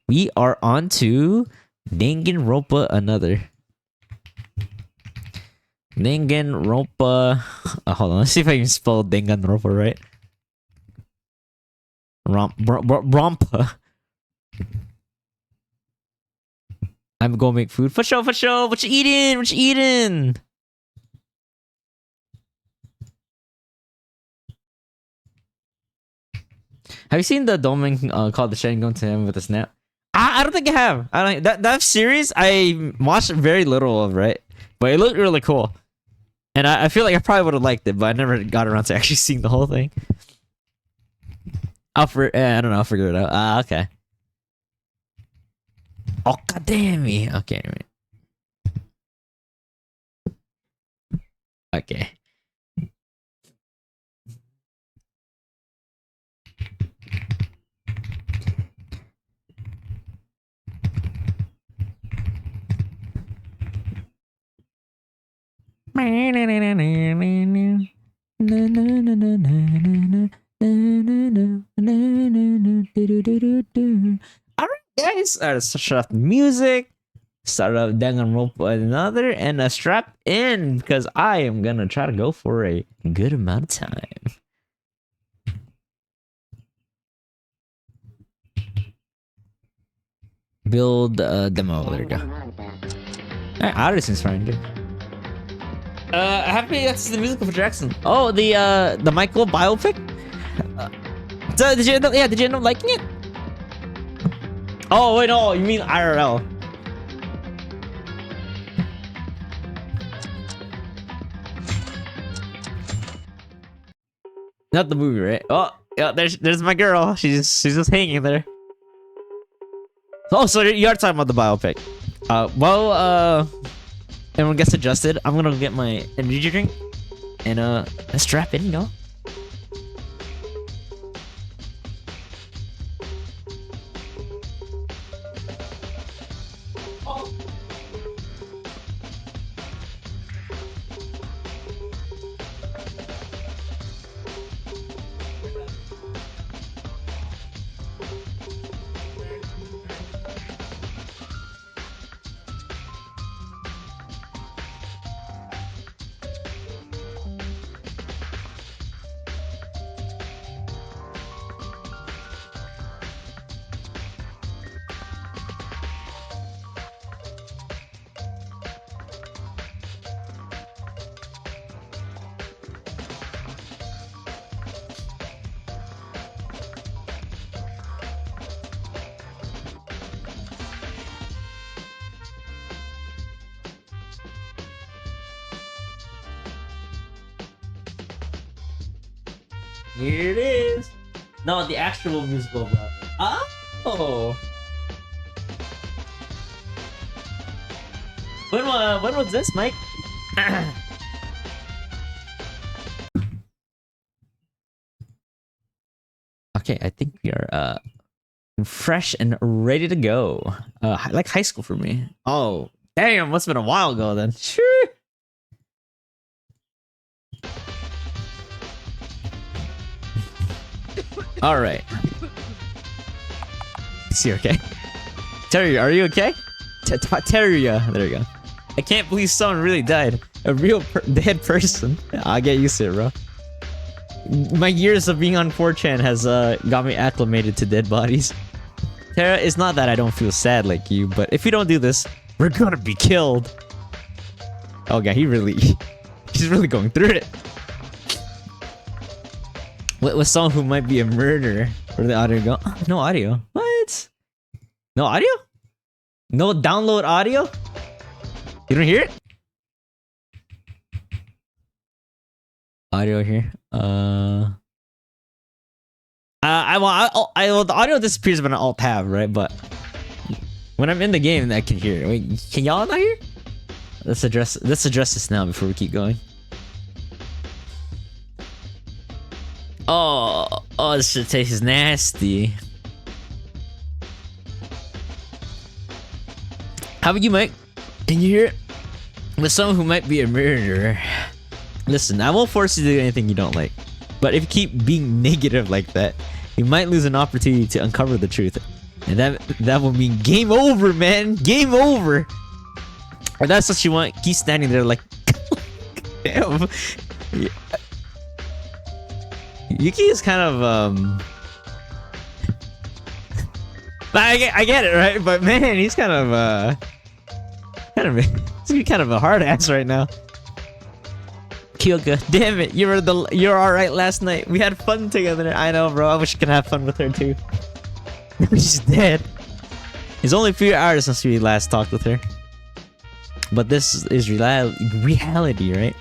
We are on to Danganronpa another. Danganronpa. Hold on, let's see if I can spell Danganronpa right. Rompa. I'm gonna make food. For sure. What you eating? What you eating? Have you seen the domain called the Sharingan to him with a snap? I don't think I have. I don't that series I watched very little of, right? But it looked really cool. And I feel like I probably would have liked it, but I never got around to actually seeing the whole thing. I don't know, I'll figure it out. Okay. Oh, god damn me. Okay, anyway. Okay. Alright, guys, let's shut off the music. Start up Danganronpa another and strap in because I am gonna try to go for a good amount of time. Build demo. There we go. Alright, Odyssey's fine, dude. I haven't yet to see the musical for Jackson. Oh, the Michael biopic. So did you end up liking it? Oh wait, no, you mean IRL? Not the movie, right? Oh, yeah, there's my girl. She's just hanging there. Oh, so you are talking about the biopic. Everyone gets adjusted. I'm gonna get my energy drink and let's strap in, y'all. Here it is. No, the actual musical blah. Oh. When was this, Mike? Okay, I think we are fresh and ready to go. Like high school for me. Oh, damn, must have been a while ago then. Sure. All right. Is he okay? Terry, are you okay? Terry, there you go. I can't believe someone really died. A real dead person. I'll get used to it, bro. My years of being on 4chan has got me acclimated to dead bodies. Tara, it's not that I don't feel sad like you, but if you don't do this, we're gonna be killed. Oh god, he's really going through it. With someone who might be a murderer. Where the audio go? Oh, no audio. What? No audio? No download audio? You don't hear it? Audio here. The audio disappears when I alt tab, right? But when I'm in the game, I can hear it. Wait, can y'all not hear? Let's address this now before we keep going. Oh, this shit tastes nasty. How about you, Mike? Can you hear it? With someone who might be a murderer. Listen, I won't force you to do anything you don't like. But if you keep being negative like that, you might lose an opportunity to uncover the truth. And that will mean game over, man. Game over. Or that's what you want. Keep standing there like... Damn. Yuki is kind of, I get it, right? But man, he's kind of a hard ass right now. Kyoka, damn it, you're alright last night. We had fun together. I know, bro. I wish I could have fun with her too. She's dead. It's only a few hours since we last talked with her. But this is reality, right?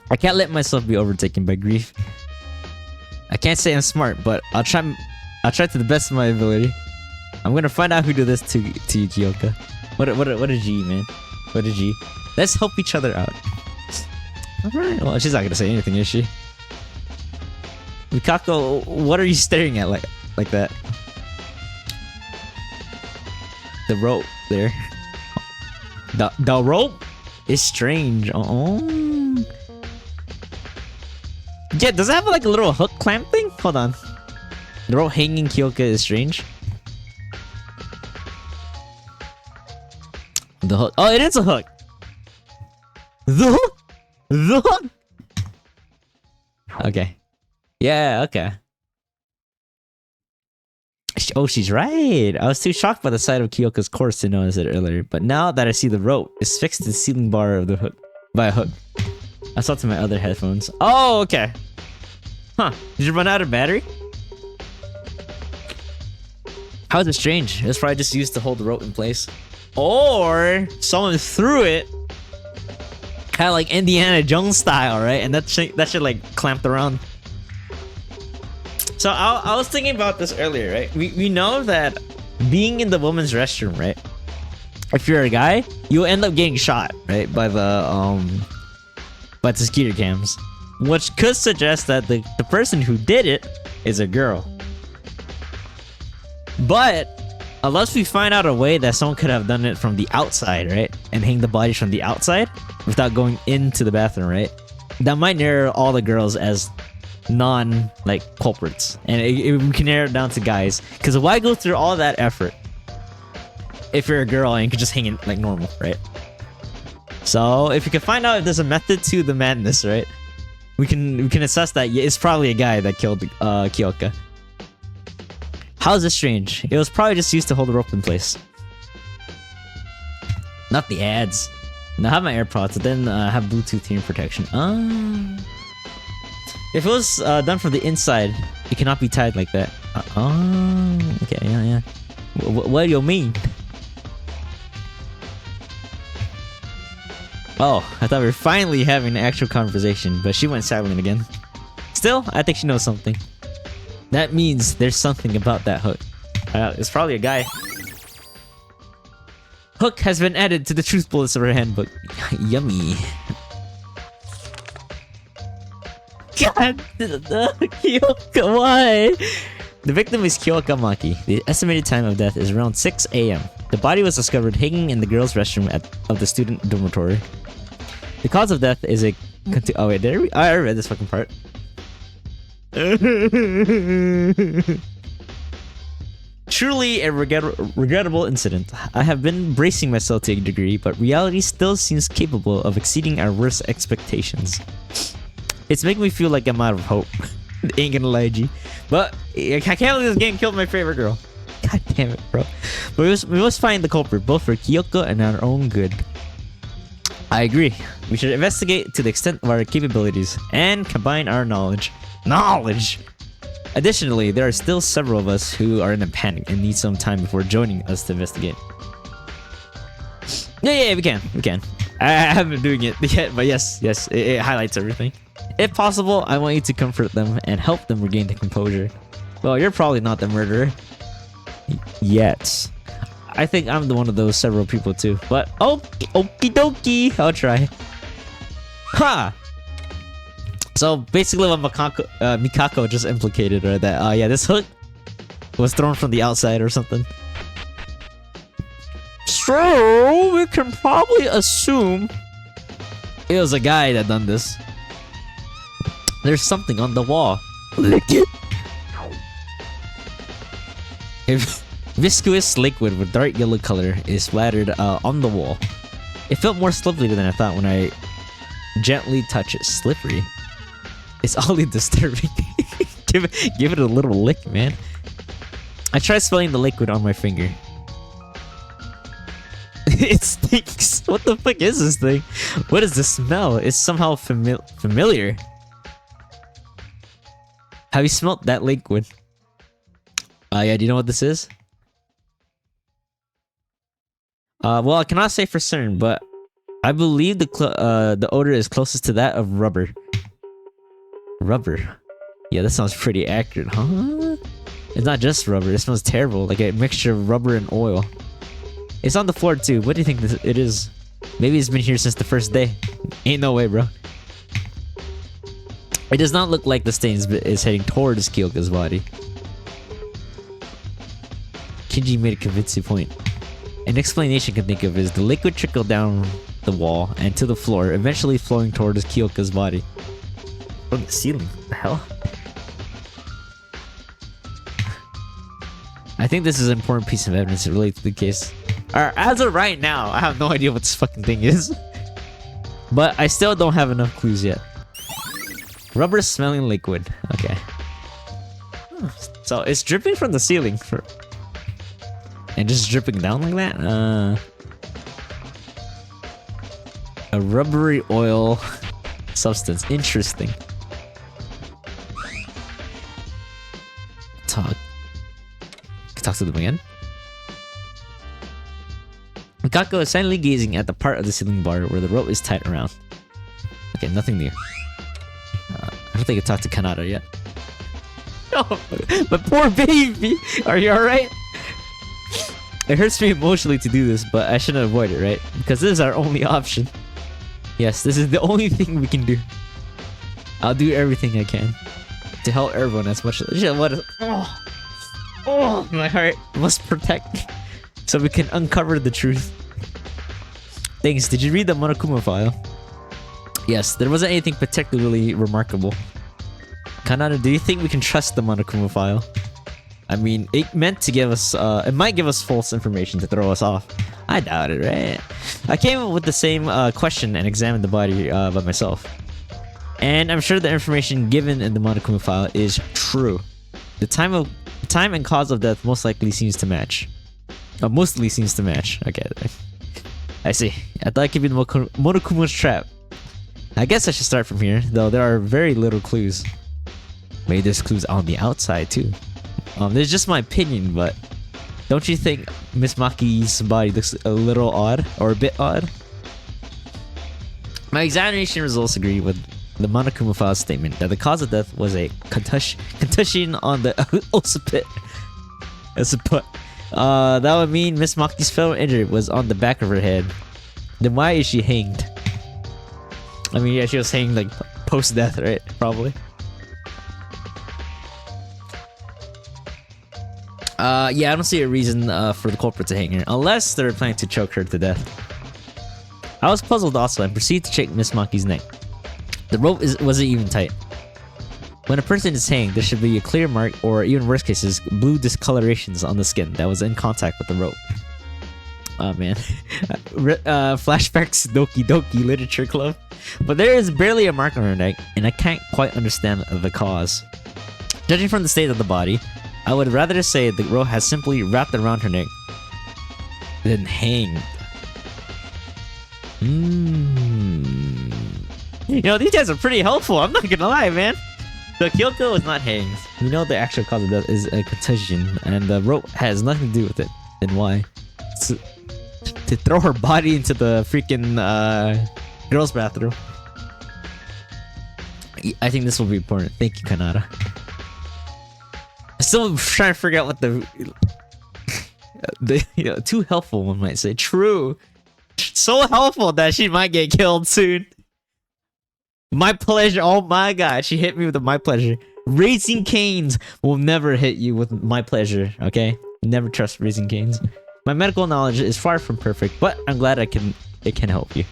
I can't let myself be overtaken by grief. I can't say I'm smart, but I'll try to the best of my ability. I'm gonna find out who did this to you, Kyoka. What a G, man. What a G. Let's help each other out. Alright, well, she's not gonna say anything, is she? Mikako, what are you staring at like that? The rope there. The rope is strange. Oh. Yeah, does it have like a little hook clamp thing? Hold on. The rope hanging Kyoka is strange. The hook. Oh, it is a hook. The hook. The hook. Okay. Yeah. Okay. Oh, she's right. I was too shocked by the sight of Kyoka's corpse to notice it earlier, but now that I see the rope is fixed to the ceiling bar of the hook by a hook. I saw to my other headphones. Oh, okay. Huh. Did you run out of battery? How is it strange? It's probably just used to hold the rope in place. Or someone threw it kind of like Indiana Jones style, right? And that shit like clamped around. So I was thinking about this earlier, right? We know that being in the women's restroom, right? If you're a guy, you'll end up getting shot, right? By the security cams. Which could suggest that the person who did it is a girl. But unless we find out a way that someone could have done it from the outside, right? And hang the bodies from the outside without going into the bathroom, right? That might narrow all the girls as non-like culprits. And we can narrow it down to guys. Because why go through all that effort if you're a girl and you can just hang it like normal, right? So if you can find out if there's a method to the madness, right? We can assess that it's probably a guy that killed Kyoka. How is this strange? It was probably just used to hold the rope in place. Not the ads. Now I have my AirPods, but then I have Bluetooth hearing protection. If it was done from the inside, it cannot be tied like that. Okay, yeah. What do you mean? Oh, I thought we were finally having an actual conversation, but she went silent again. Still, I think she knows something. That means there's something about that hook. It's probably a guy. Hook has been added to the truth bullets of her handbook. Yummy. God, Kyoka, why? The victim is Kyoka Maki. The estimated time of death is around 6 a.m. The body was discovered hanging in the girls' restroom of the student dormitory. The cause of death is a... Oh wait, I read this fucking part. Truly a regrettable incident. I have been bracing myself to a degree, but reality still seems capable of exceeding our worst expectations. It's making me feel like I'm out of hope. Ain't gonna lie, G. But I can't believe this game killed my favorite girl. God damn it, bro. But we must find the culprit, both for Kyoka and our own good. I agree. We should investigate to the extent of our capabilities and combine our knowledge. Additionally, there are still several of us who are in a panic and need some time before joining us to investigate. Yeah, we can. I haven't been doing it yet, but yes, it highlights everything. If possible, I want you to comfort them and help them regain their composure. Well, you're probably not the murderer. Yet. I think I'm the one of those several people too, but okie dokie, I'll try. Ha! So basically what Mikako just implicated, right, that yeah, this hook was thrown from the outside or something. So we can probably assume it was a guy that done this. There's something on the wall. Lick it. If viscous liquid with dark yellow color is splattered on the wall. It felt more slippery than I thought when I gently touched it. Slippery? It's oddly disturbing. give it a little lick, man. I tried smelling the liquid on my finger. It stinks. What the fuck is this thing? What is the smell? It's somehow familiar. Have you smelt that liquid? Yeah, do you know what this is? Well, I cannot say for certain, but I believe the odor is closest to that of rubber. Rubber? Yeah, that sounds pretty accurate, huh? It's not just rubber, it smells terrible, like a mixture of rubber and oil. It's on the floor too. What do you think it is? Maybe it's been here since the first day. Ain't no way, bro. It does not look like the stains is heading towards Kyoka's body. Kinji made a convincing point. An explanation I can think of is the liquid trickled down the wall and to the floor, eventually flowing towards Kyoka's body. From the ceiling? What the hell? I think this is an important piece of evidence related to the case. As of right now, I have no idea what this fucking thing is. But I still don't have enough clues yet. Rubber smelling liquid. Okay. So it's dripping from the ceiling and just dripping down like that? A rubbery oil substance. Interesting. Talk to them again. Mikako is silently gazing at the part of the ceiling bar where the rope is tied around. Okay, nothing new. I don't think I talked to Kanata yet. But poor baby! Are you alright? It hurts me emotionally to do this, but I shouldn't avoid it, right? Because this is our only option. Yes, this is the only thing we can do. I'll do everything I can to help everyone as much as... Oh, my heart must protect so we can uncover the truth. Thanks. Did you read the Monokuma file? Yes, there wasn't anything particularly remarkable. Kanata, do you think we can trust the Monokuma file? I mean, it meant to give us, it might give us false information to throw us off. I doubt it, right? I came up with the same question and examined the body by myself. And I'm sure the information given in the Monokuma file is true. The time and cause of death most likely seems to match. Mostly seems to match. Okay. I see. I thought I could be the Monokuma's trap. I guess I should start from here, though there are very little clues. Maybe there's clues on the outside too. This is just my opinion, but don't you think Miss Maki's body looks a little odd, or a bit odd? My examination results agree with the Monokuma file statement that the cause of death was a contusion on the occiput. That would mean Miss Maki's fatal injury was on the back of her head. Then why is she hanged? I mean, yeah, she was hanged like post-death, right? Probably. Yeah, I don't see a reason for the culprit to hang her, unless they're planning to choke her to death. I was puzzled also and proceeded to check Miss Maki's neck. The rope wasn't even tight. When a person is hanged, there should be a clear mark, or even worse cases, blue discolorations on the skin that was in contact with the rope. Oh man. Flashbacks to Doki Doki Literature Club. But there is barely a mark on her neck, and I can't quite understand the cause. Judging from the state of the body, I would rather say the rope has simply wrapped around her neck than hanged. You know, these guys are pretty helpful, I'm not gonna lie, man. So Kyoko was not hanged. We know the actual cause of death is a contusion, and the rope has nothing to do with it. Then why? To throw her body into the freaking girls' bathroom. I think this will be important. Thank you, Kanata. I'm still trying to figure out what the you know, too helpful, one might say. True. So helpful that she might get killed soon. My pleasure. Oh my god, she hit me with a my pleasure. Raising Canes will never hit you with my pleasure, okay? Never trust Raising Canes. My medical knowledge is far from perfect, but I'm glad it can help you.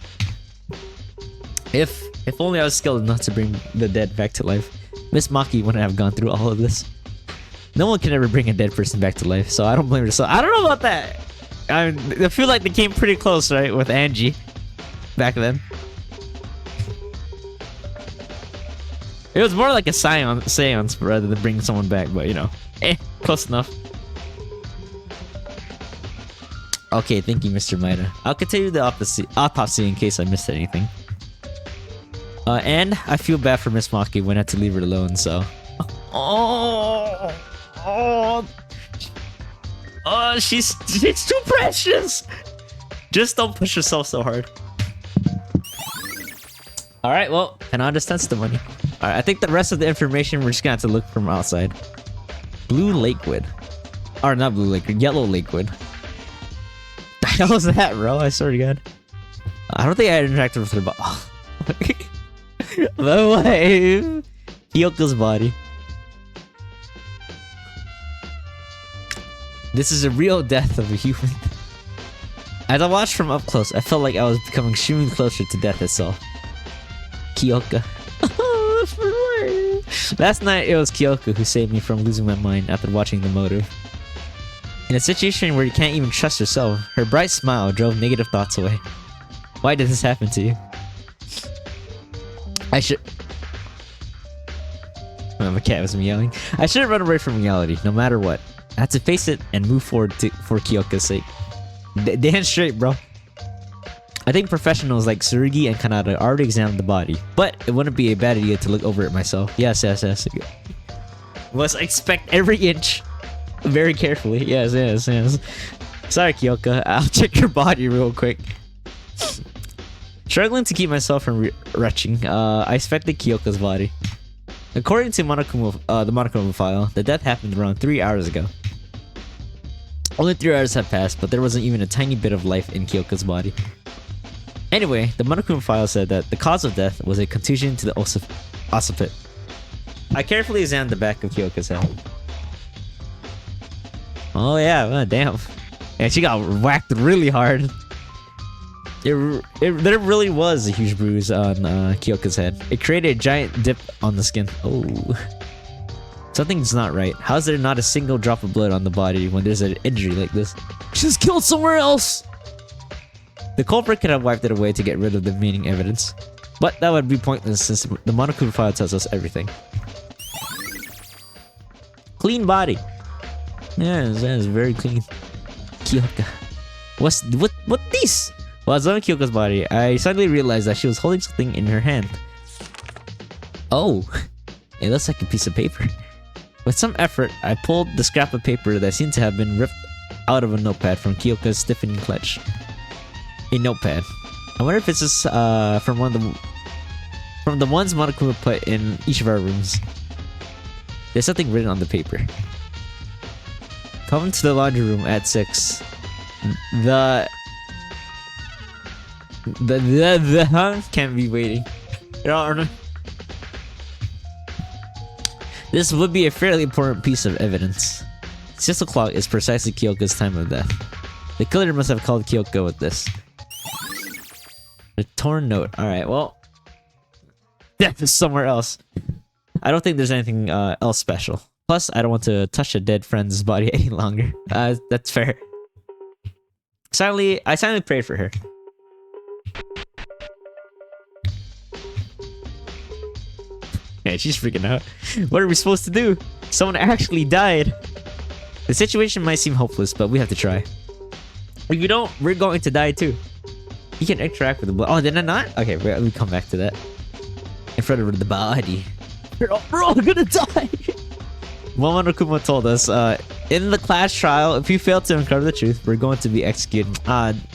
If only I was skilled enough to bring the dead back to life, Miss Maki wouldn't have gone through all of this. No one can ever bring a dead person back to life, so I don't blame her. So I don't know about that. I feel like they came pretty close, right, with Angie back then. It was more like a seance rather than bringing someone back, but you know, close enough. Okay, thank you, Mr. Maida. I'll continue the autopsy in case I missed anything. And I feel bad for Miss Maki when I had to leave her alone, so... she's too precious! Just don't push yourself so hard. Alright, well, Kanada's testimony. Alright, I think the rest of the information we're just gonna have to look from outside. Blue Lakewood. Or not Blue Lakewood, Yellow Lakewood. The hell was that, bro? I swear to God. I don't think I interacted with her, but... The way... Kyoko's body. This is a real death of a human. As I watched from up close, I felt like I was becoming extremely closer to death itself. Kyoko. Last night, it was Kyoko who saved me from losing my mind after watching the motive. In a situation where you can't even trust yourself, her bright smile drove negative thoughts away. Why did this happen to you? My cat was meowing. I shouldn't run away from reality, no matter what. I had to face it and move forward for Kyoko's sake. Damn straight, bro. I think professionals like Tsurugi and Kanata already examined the body, but it wouldn't be a bad idea to look over it myself. Yes. Must expect every inch very carefully. Yes. Sorry, Kyoko. I'll check your body real quick. Struggling to keep myself from retching, I inspected Kyoko's body. According to the Monokuma file, the death happened around 3 hours ago. Only 3 hours have passed, but there wasn't even a tiny bit of life in Kyoka's body. Anyway, the Monokuma file said that the cause of death was a contusion to the occiput. I carefully examined the back of Kyoka's head. Oh yeah, damn. Yeah, she got whacked really hard. There really was a huge bruise on Kyoka's head. It created a giant dip on the skin. Oh. Something's not right. How's there not a single drop of blood on the body when there's an injury like this? She's killed somewhere else! The culprit could have wiped it away to get rid of the remaining evidence. But that would be pointless since the Monokuma file tells us everything. Clean body. Yeah, that is very clean. Kyoka. What this? While I was on Kyoka's body, I suddenly realized that she was holding something in her hand. Oh, it looks like a piece of paper. With some effort, I pulled the scrap of paper that seemed to have been ripped out of a notepad from Kyoka's stiffening clutch. A notepad. I wonder if this is from the ones Monokuma put in each of our rooms. There's something written on the paper. Come to the laundry room at 6. The can't be waiting. This would be a fairly important piece of evidence. 6 o'clock is precisely Kyoka's time of death. The killer must have called Kyoko with this. A torn note. Alright, well. Death is somewhere else. I don't think there's anything else special. Plus, I don't want to touch a dead friend's body any longer. That's fair. I silently prayed for her. Yeah, she's freaking out. What are we supposed to do? Someone actually died. The situation might seem hopeless, but we have to try. If you don't, we're going to die too. You can interact with the blood. Oh, did I not? Okay, we come back to that. In front of the body. We're all gonna die. Monokuma told us, in the class trial, if you fail to uncover the truth, we're going to be executed.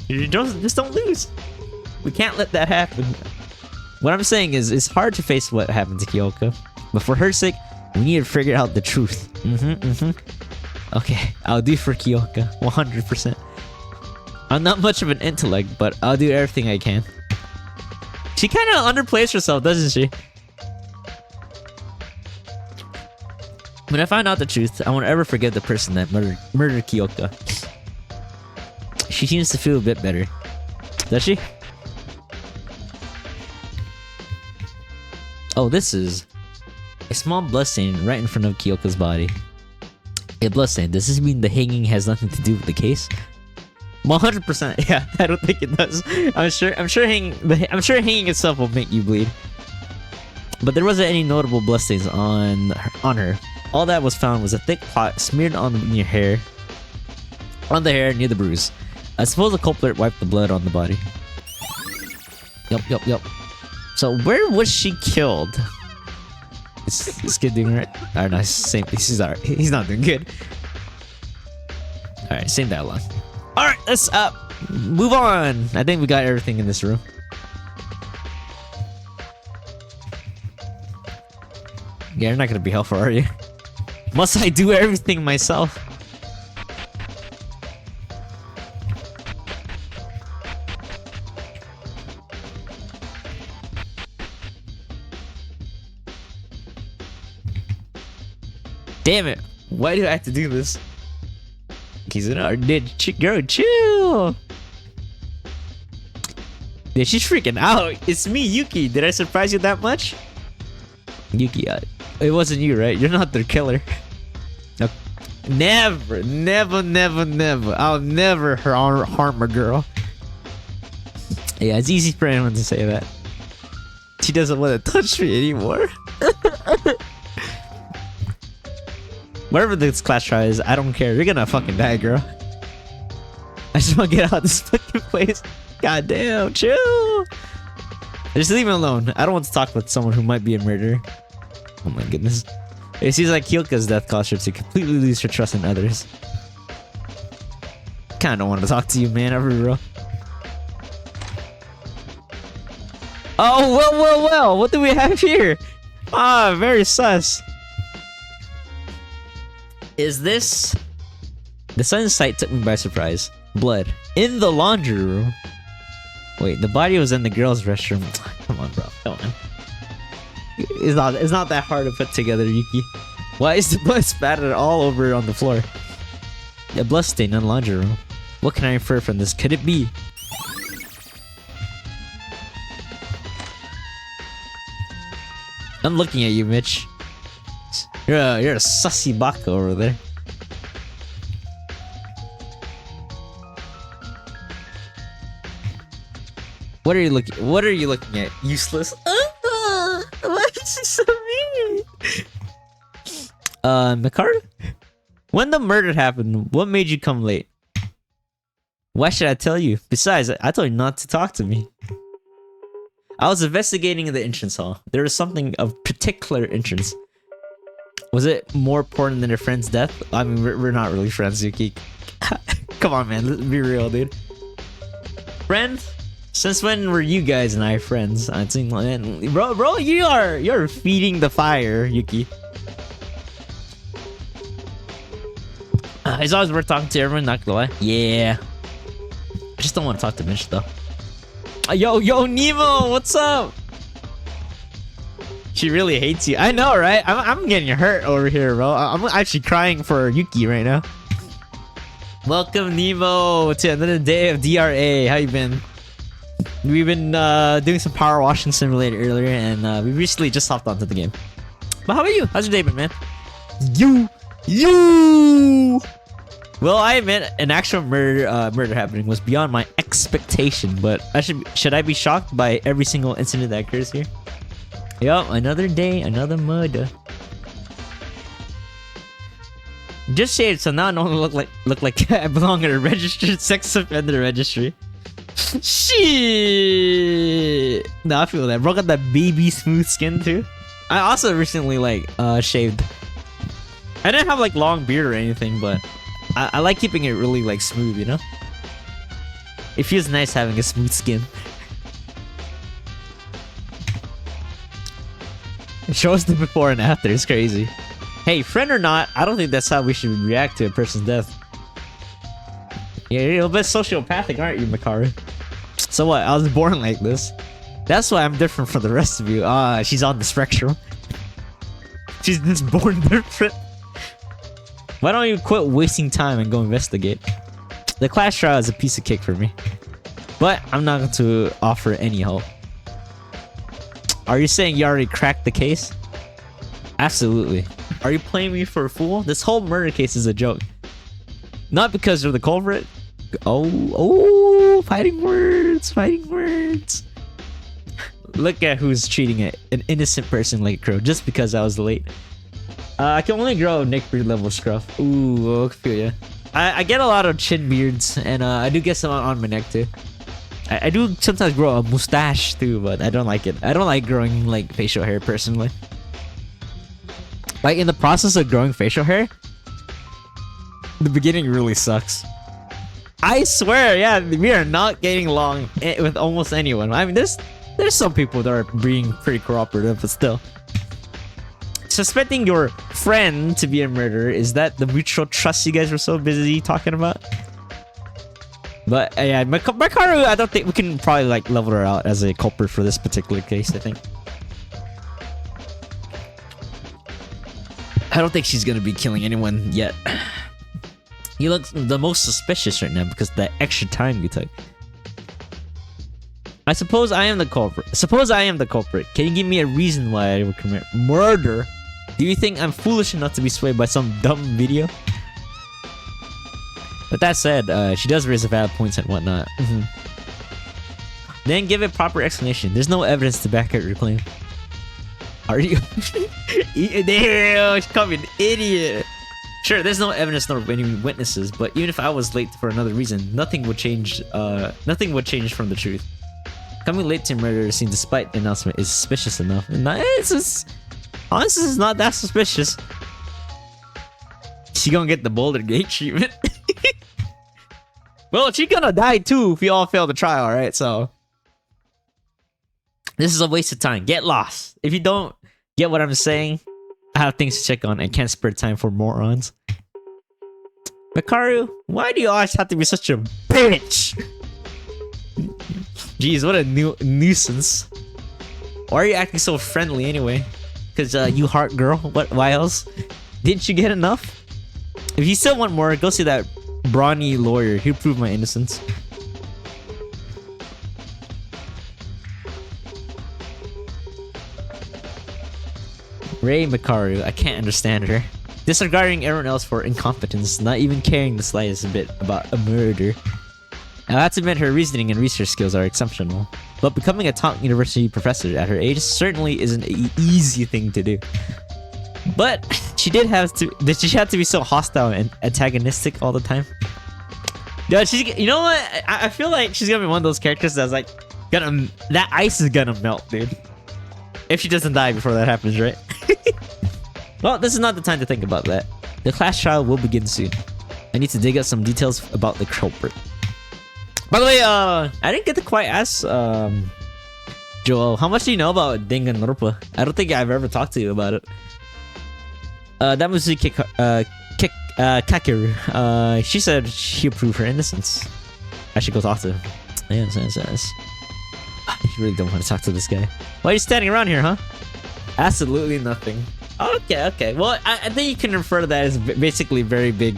Just don't lose. We can't let that happen. What I'm saying is, it's hard to face what happened to Kyoka, but for her sake, we need to figure out the truth. Okay, I'll do for Kyoka, 100%. I'm not much of an intellect, but I'll do everything I can. She kind of underplays herself, doesn't she? When I find out the truth, I won't ever forget the person that murdered Kyoka. She seems to feel a bit better. Does she? Oh, this is a small bloodstain right in front of Kyoka's body. A bloodstain. Does this mean the hanging has nothing to do with the case? 100%. Yeah, I don't think it does. I'm sure hanging itself will make you bleed. But there wasn't any notable bloodstains on her. All that was found was a thick clot smeared on the hair near the bruise. I suppose the culprit wiped the blood on the body. Yup. So where was she killed? Is this kid doing right? Alright, nice. Same. He's alright. He's not doing good. Alright, same dialogue. Alright, let's move on. I think we got everything in this room. Yeah, you're not gonna be helpful, are you? Must I do everything myself? Damn it! Why do I have to do this? He's in our girl, chill. Yeah, she's freaking out. It's me, Yuki. Did I surprise you that much? Yuki, it wasn't you, right? You're not the killer. No. Never. I'll never harm a girl. Yeah, it's easy for anyone to say that. She doesn't want to touch me anymore. Whatever this class try is, I don't care. You're gonna fucking die, girl. I just want to get out of this fucking place. God damn, chill. Just leave me alone. I don't want to talk with someone who might be a murderer. Oh my goodness. It seems like Kyoka's death caused her to completely lose her trust in others. Kinda don't want to talk to you, man. I'll be real. Oh, well. What do we have here? Ah, very sus. Is this... The sudden sight took me by surprise. Blood. In the laundry room. Wait, the body was in the girls' restroom. Come on, bro. Come on. It's not that hard to put together, Yuki. Why is the blood spattered all over on the floor? A blood stain in the laundry room. What can I infer from this? Could it be? I'm looking at you, Mitch. You're a sussy baka over there. What are you looking at? Useless. Why is he so mean? Mikard? When the murder happened, what made you come late? Why should I tell you? Besides, I told you not to talk to me. I was investigating the entrance hall. There was something of particular interest. Was it more important than your friend's death? I mean, we're not really friends, Yuki. Come on, man. Let's be real, dude. Friend? Since when were you guys and I friends? I think, bro, you're feeding the fire, Yuki. It's always worth talking to everyone, not gonna lie. Yeah. I just don't want to talk to Mitch though. Yo, Nemo, what's up? She really hates you. I know, right? I'm getting hurt over here, bro. I'm actually crying for Yuki right now. Welcome, Nemo, to another day of DRA. How you been? We've been doing some Powerwashing Simulator earlier, and we recently just hopped onto the game. But how about you? How's your day been, man? You. Well, I admit an actual murder happening was beyond my expectation, but should I be shocked by every single incident that occurs here? Yup, another day, another murder. Just shaved, so now I don't look like I belong in a registered sex offender registry. Shit. No, I feel that. Bro got that baby smooth skin too. I also recently shaved. I didn't have like long beard or anything, but I like keeping it really like smooth, you know? It feels nice having a smooth skin. It shows the before and after. It's crazy. Hey, friend or not, I don't think that's how we should react to a person's death. Yeah, you're a bit sociopathic, aren't you, Makara? So what? I was born like this. That's why I'm different from the rest of you. She's on the spectrum. She's just born different. Why don't you quit wasting time and go investigate? The class trial is a piece of cake for me. But I'm not going to offer any help. Are you saying you already cracked the case? Absolutely. Are you playing me for a fool? This whole murder case is a joke. Not because you're the culprit. Oh, fighting words. Look at who's treating an innocent person like a crow just because I was late. I can only grow a neck beard level scruff. Ooh, I feel ya. I get a lot of chin beards, and I do get some on my neck too. I do sometimes grow a mustache too, but I don't like it. I don't like growing like facial hair personally. Like in the process of growing facial hair, the beginning really sucks. I swear, yeah, we are not getting along with almost anyone. I mean, there's some people that are being pretty cooperative, but still. Suspecting your friend to be a murderer, is that the mutual trust you guys were so busy talking about? But yeah, Makaru, I don't think we can probably like level her out as a culprit for this particular case, I think. I don't think she's gonna be killing anyone yet. You look the most suspicious right now because of that extra time you took. I suppose I am the culprit. Can you give me a reason why I would commit murder? Do you think I'm foolish enough to be swayed by some dumb video? But that said, she does raise a valid points and whatnot. Then give a proper explanation. There's no evidence to back up your claim. Are you? Damn, she's called me an idiot. Sure, there's no evidence nor any witnesses, but even if I was late for another reason, nothing would change. Nothing would change from the truth. Coming late to a murder scene despite the announcement is suspicious enough. Honestly, it's not that suspicious. She gonna get the Boulder Gate treatment. Well, she gonna die too if we all fail the trial, right? So this is a waste of time. Get lost. If you don't Get what I'm saying? I have things to check on and can't spare time for morons. Makaru, why do you always have to be such a bitch? Jeez, what a nuisance. Why are you acting so friendly anyway? Because you heart girl? What? Why else? Didn't you get enough? If you still want more, go see that brawny lawyer. He'll prove my innocence. Ray Makaru, I can't understand her. Disregarding everyone else for incompetence, not even caring the slightest bit about a murder. I have to admit her reasoning and research skills are exceptional, but becoming a top university professor at her age certainly isn't an easy thing to do. But she did have to be so hostile and antagonistic all the time? Yeah, you know what? I feel like she's gonna be one of those characters that's like that ice is gonna melt, dude. If she doesn't die before that happens, right? Well, this is not the time to think about that. The class trial will begin soon. I need to dig out some details about the culprit. By the way, I didn't get to quite ask Joel, how much do you know about Danganronpa? I don't think I've ever talked to you about it. That was Kakeru. She said she'll prove her innocence. I should go talk to him. Yes. You really don't want to talk to this guy. Why are you standing around here, huh? Absolutely nothing. Okay. Well, I think you can refer to that as basically very big.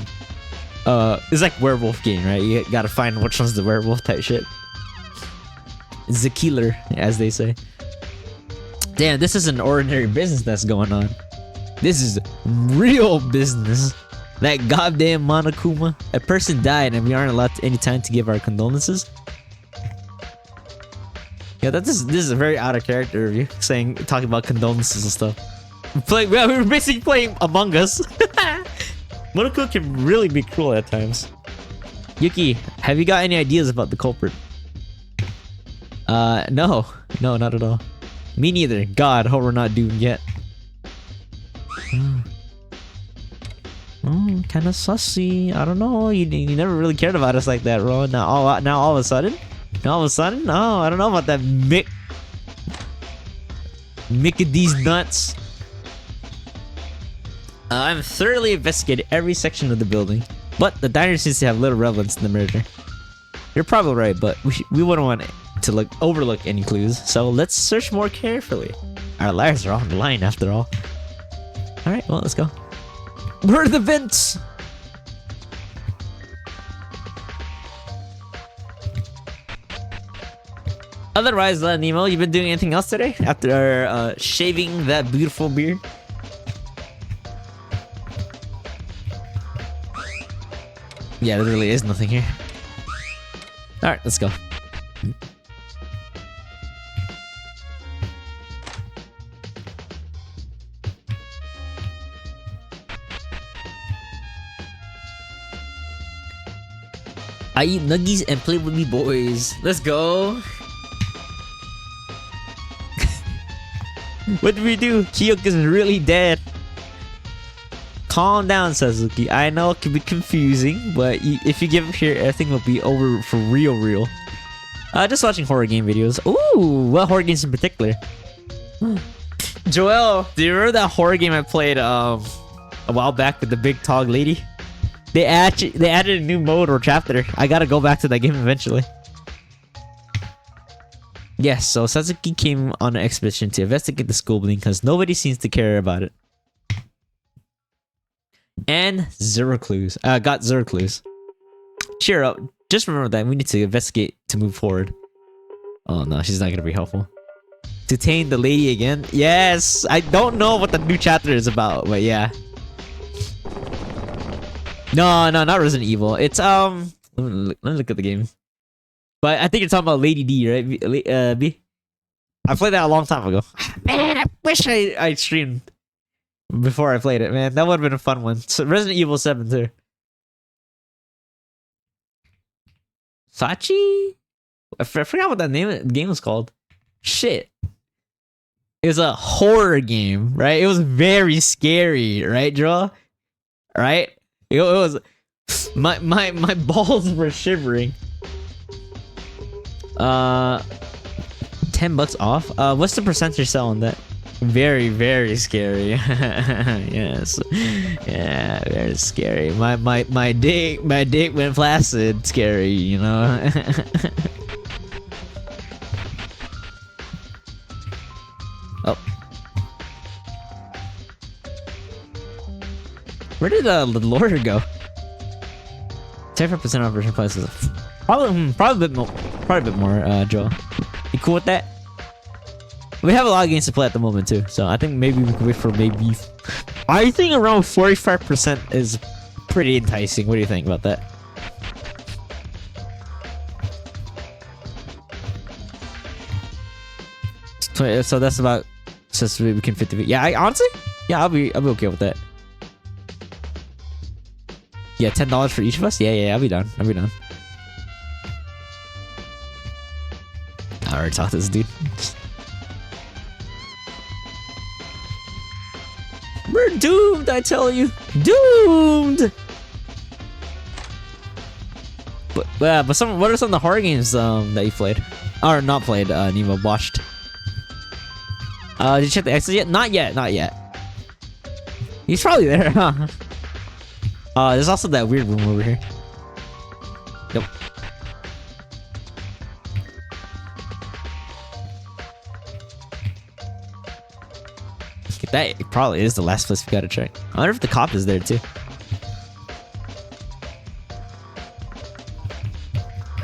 It's like werewolf game, right? You gotta find which one's the werewolf type shit. It's the killer, as they say. Damn, this is an ordinary business that's going on. This is real business. That goddamn Monokuma. A person died and we aren't allowed any time to give our condolences. Yeah, this is a very out of character of you talking about condolences and stuff. We're basically playing Among Us. Monokuma can really be cruel at times. Yuki, have you got any ideas about the culprit? No, not at all. Me neither. God, hope we're not doomed yet. Kind of sussy. I don't know. You never really cared about us like that, bro. Now all of a sudden? No, I don't know about that Mickey's nuts. I'm thoroughly investigated every section of the building, but the diner seems to have little relevance in the murder. You're probably right, but we wouldn't want to overlook any clues, so let's search more carefully. Our lives are on the line after all. Alright, well, let's go. Where are the vents? Otherwise, Nemo, you been doing anything else today after shaving that beautiful beard? Yeah, there really is nothing here. Alright, let's go. I eat nuggies and play with me boys. Let's go. What did we do? Kyoko's really dead. Calm down, Sasuke. I know it can be confusing, but if you give up here, everything will be over for real. Just watching horror game videos. Ooh, what horror games in particular? Joel, do you remember that horror game I played a while back with the big tall lady? They added a new mode or chapter. I gotta go back to that game eventually. Yes, so Sasuke came on an expedition to investigate the school building because nobody seems to care about it. And zero clues. Got zero clues. Cheer up. Just remember that we need to investigate to move forward. Oh no, she's not gonna be helpful. To tame the lady again? Yes! I don't know what the new chapter is about, but yeah. No, not Resident Evil. It's let me look at the game. But I think you're talking about Lady D, right? B? I played that a long time ago. Man, I wish I streamed before I played it, man. That would have been a fun one. So Resident Evil 7 too. Sachi? I forgot what that name of the game was called. Shit. It was a horror game, right? It was very scary, right, Joel? Right? It was my balls were shivering. $10 off. What's the percentage sell on that? Very, very scary. Yes. Yeah, very scary. My dick went flaccid. Scary, you know. Oh. Where did the lawyer go? 75% operation prices. Probably a bit more, Joel. You cool with that? We have a lot of games to play at the moment too, so I think maybe we can wait for maybe. I think around 45% is pretty enticing. What do you think about that? So that's about just we can 50. Yeah, honestly, yeah, I'll be okay with that. Yeah, $10 for each of us. Yeah, I'll be done. I already talked to this dude. We're doomed, I tell you. Doomed! But what are some of the horror games that you played? Or not played, Nemo watched. Did you check the exits yet? Not yet. He's probably there, huh? There's also that weird room over here. Yep. That probably is the last place we gotta check. I wonder if the cop is there too.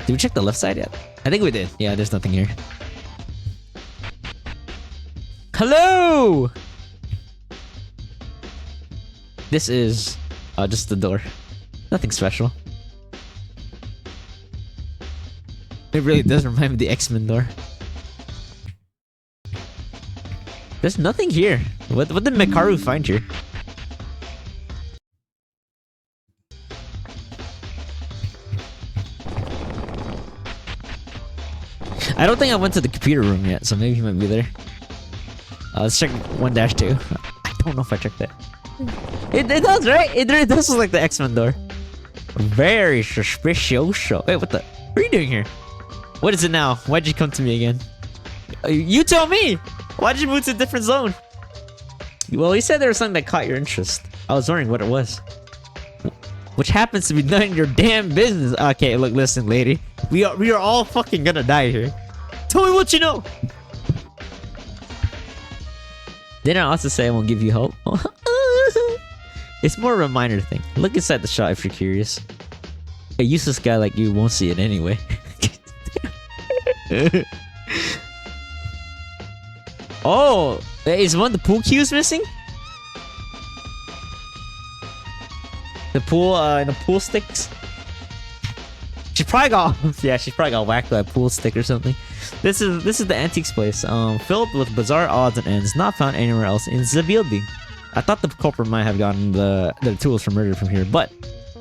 Did we check the left side yet? I think we did. Yeah, there's nothing here. Hello! This is just the door. Nothing special. It really does remind me of the X-Men door. There's nothing here. What did Mekaru find here? I don't think I went to the computer room yet, so maybe he might be there. Let's check 1-2. I don't know if I checked that. It does, right? It does look like the X-Men door. Very suspicious. Wait, what are you doing here? What is it now? Why'd you come to me again? You tell me! Why'd you move to a different zone? Well, you said there was something that caught your interest. I was wondering what it was. Which happens to be none of your damn business. Okay, look, listen, lady. We are all fucking gonna die here. Tell me what you know! Didn't I also say I won't give you hope? It's more of a minor thing. Look inside the shot if you're curious. A useless guy like you won't see it anyway. Oh, is one of the pool cues missing? The pool sticks. She probably got she probably got whacked by a pool stick or something. This is the antiques place, filled with bizarre odds and ends not found anywhere else in the building. I thought the culprit might have gotten the tools for murder from here, but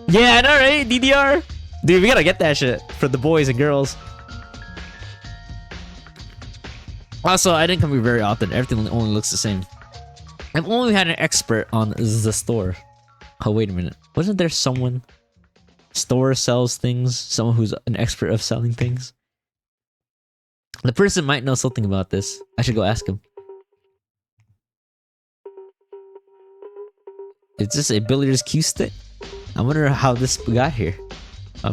yeah, I know, right? DDR, dude, we gotta get that shit for the boys and girls. Also, I didn't come here very often. Everything only looks the same. I've only had an expert on the store. Oh, wait a minute. Wasn't there someone? Store sells things? Someone who's an expert of selling things? The person might know something about this. I should go ask him. Is this a billiards cue stick? I wonder how this got here.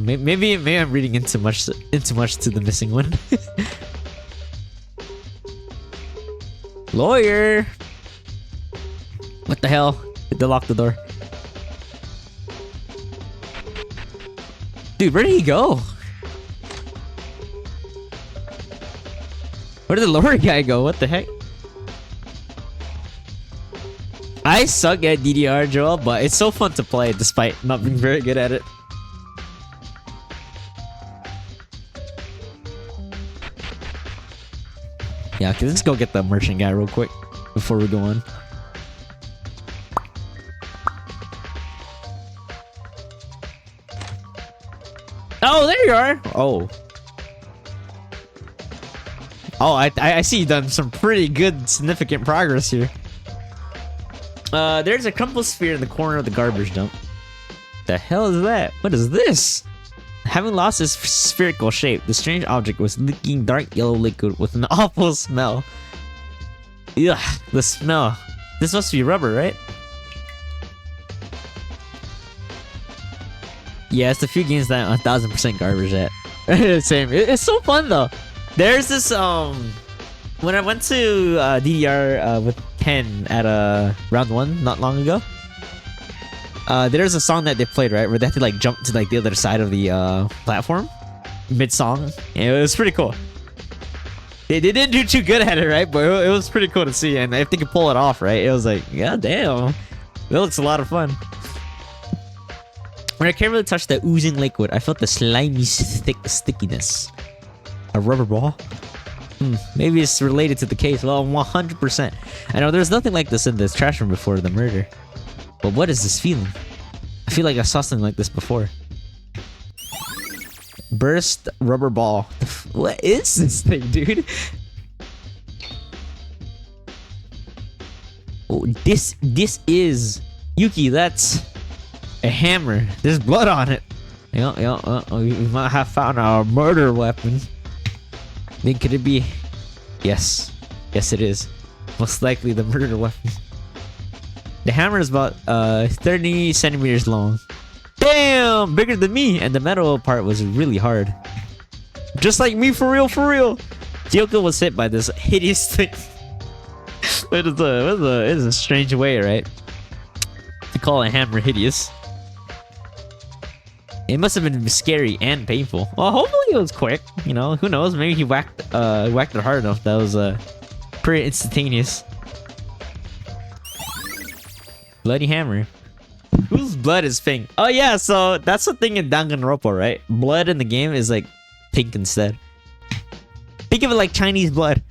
Maybe I'm reading into much to the missing one. Lawyer! What the hell? They locked the door. Dude, where did he go? Where did the lawyer guy go? What the heck? I suck at DDR, Joel, but it's so fun to play despite not being very good at it. Yeah, okay, let's go get the merchant guy real quick before we go on. Oh, there you are! Oh. Oh, I see you've done some pretty good, significant progress here. There's a crumpled sphere in the corner of the garbage dump. The hell is that? What is this? Having lost its spherical shape, the strange object was leaking dark yellow liquid with an awful smell. Ugh, the smell. This must be rubber, right? Yeah, it's a few games that 1000% garbage at. Same. It's so fun though. There's this when I went to DDR with Ken at round 1 not long ago. There's a song that they played, right, where they had to like jump to like the other side of the platform mid song. And it was pretty cool. They didn't do too good at it, right? But it was pretty cool to see, and if they could pull it off, right, it was like, yeah, damn, that looks a lot of fun. When I can't really touch the oozing liquid, I felt the slimy stickiness. A rubber ball? Maybe it's related to the case. Well, 100%. I know there's nothing like this in this trash room before the murder. But what is this feeling? I feel like I saw something like this before. Burst rubber ball. What is this thing, dude? Oh, this is Yuki. That's a hammer. There's blood on it. We might have found our murder weapon. Then could it be? Yes, it is. Most likely the murder weapon. The hammer is about 30 centimeters long. Damn, bigger than me, and the metal part was really hard. Just like me, for real, for real. Kyoko was hit by this hideous thing. It is a strange way, right? To call a hammer hideous. It must have been scary and painful. Well, hopefully it was quick. You know, who knows? Maybe he whacked it hard enough. That was pretty instantaneous. Bloody hammer. Whose blood is pink? Oh yeah, so that's the thing in Danganronpa, right? Blood in the game is like pink instead. Think of it like Chinese blood.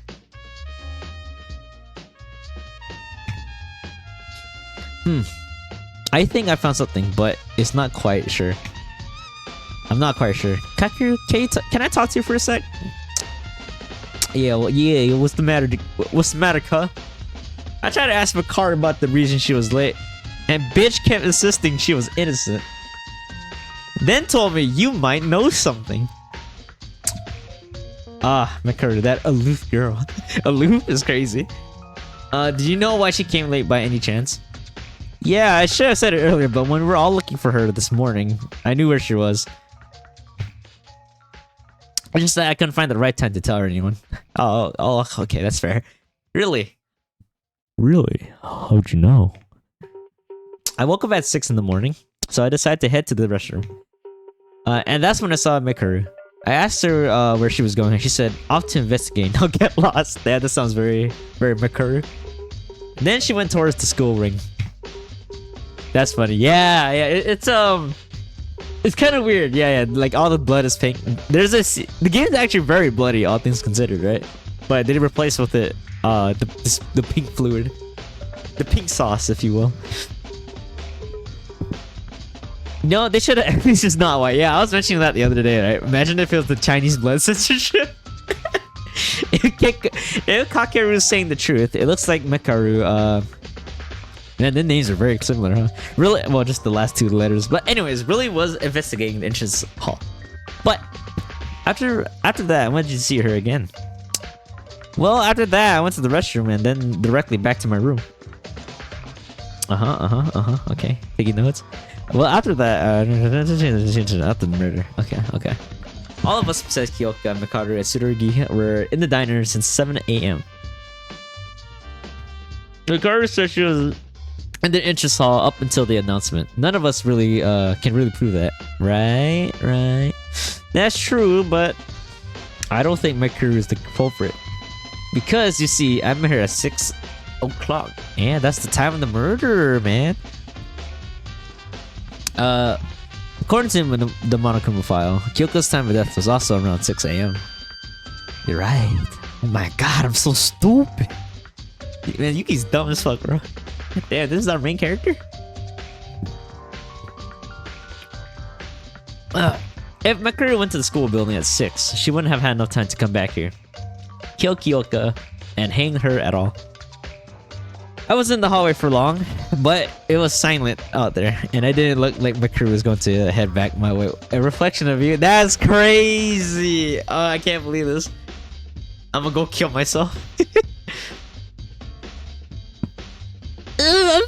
I think I found something, but it's not quite sure. I'm not quite sure. Kakeru, can I talk to you for a sec? Yeah, well, yeah, what's the matter? What's the matter, cuh? I tried to ask Makar about the reason she was late, and bitch kept insisting she was innocent. Then told me you might know something. Ah, Makar, that aloof girl. Aloof is crazy. Did you know why she came late by any chance? Yeah, I should have said it earlier, but when we were all looking for her this morning, I knew where she was. I just I couldn't find the right time to tell her anyone. Oh, okay, that's fair. Really? Really? How'd you know? I woke up at 6 in the morning, so I decided to head to the restroom. And that's when I saw Mikuru. I asked her where she was going, and she said, off to investigate, don't get lost. Yeah, that sounds very, very Mikuru. Then she went towards the school ring. That's funny. Yeah, it's kind of weird. Yeah, like all the blood is pink. There's the game is actually very bloody, all things considered, right? But they replaced with it the pink fluid, the pink sauce, if you will. No, they should have at least just not white. Yeah, I was mentioning that the other day, right? Imagine if it was the Chinese blood censorship. If Kakeru is saying the truth, it looks like Mekaru. Man, the names are very similar, huh? Really? Well, just the last two letters. But anyways, really was investigating the entrance hall. But after that, I went to see her again. Well, after that, I went to the restroom and then directly back to my room. Okay, taking notes. Well, after that, after the murder. Okay. All of us besides Kyoka, Mikaru, and Tsurugi were in the diner since 7 a.m. Mikaru said she was in the entrance hall up until the announcement. None of us really can really prove that. Right. That's true, but I don't think Mikaru is the culprit. Because, you see, I met her at 6 o'clock. Yeah, that's the time of the murder, man. According to the Monokuma file, Kyoko's time of death was also around 6 a.m. You're right. Oh my god, I'm so stupid. Man, Yuki's dumb as fuck, bro. Damn, this is our main character? If Makaru went to the school building at 6, she wouldn't have had enough time to come back here, kill Kyoka, and hang her at all. I was in the hallway for long, but it was silent out there, and I didn't look like Makaru was going to head back my way. A reflection of you? That's crazy! Oh, I can't believe this. I'm gonna go kill myself.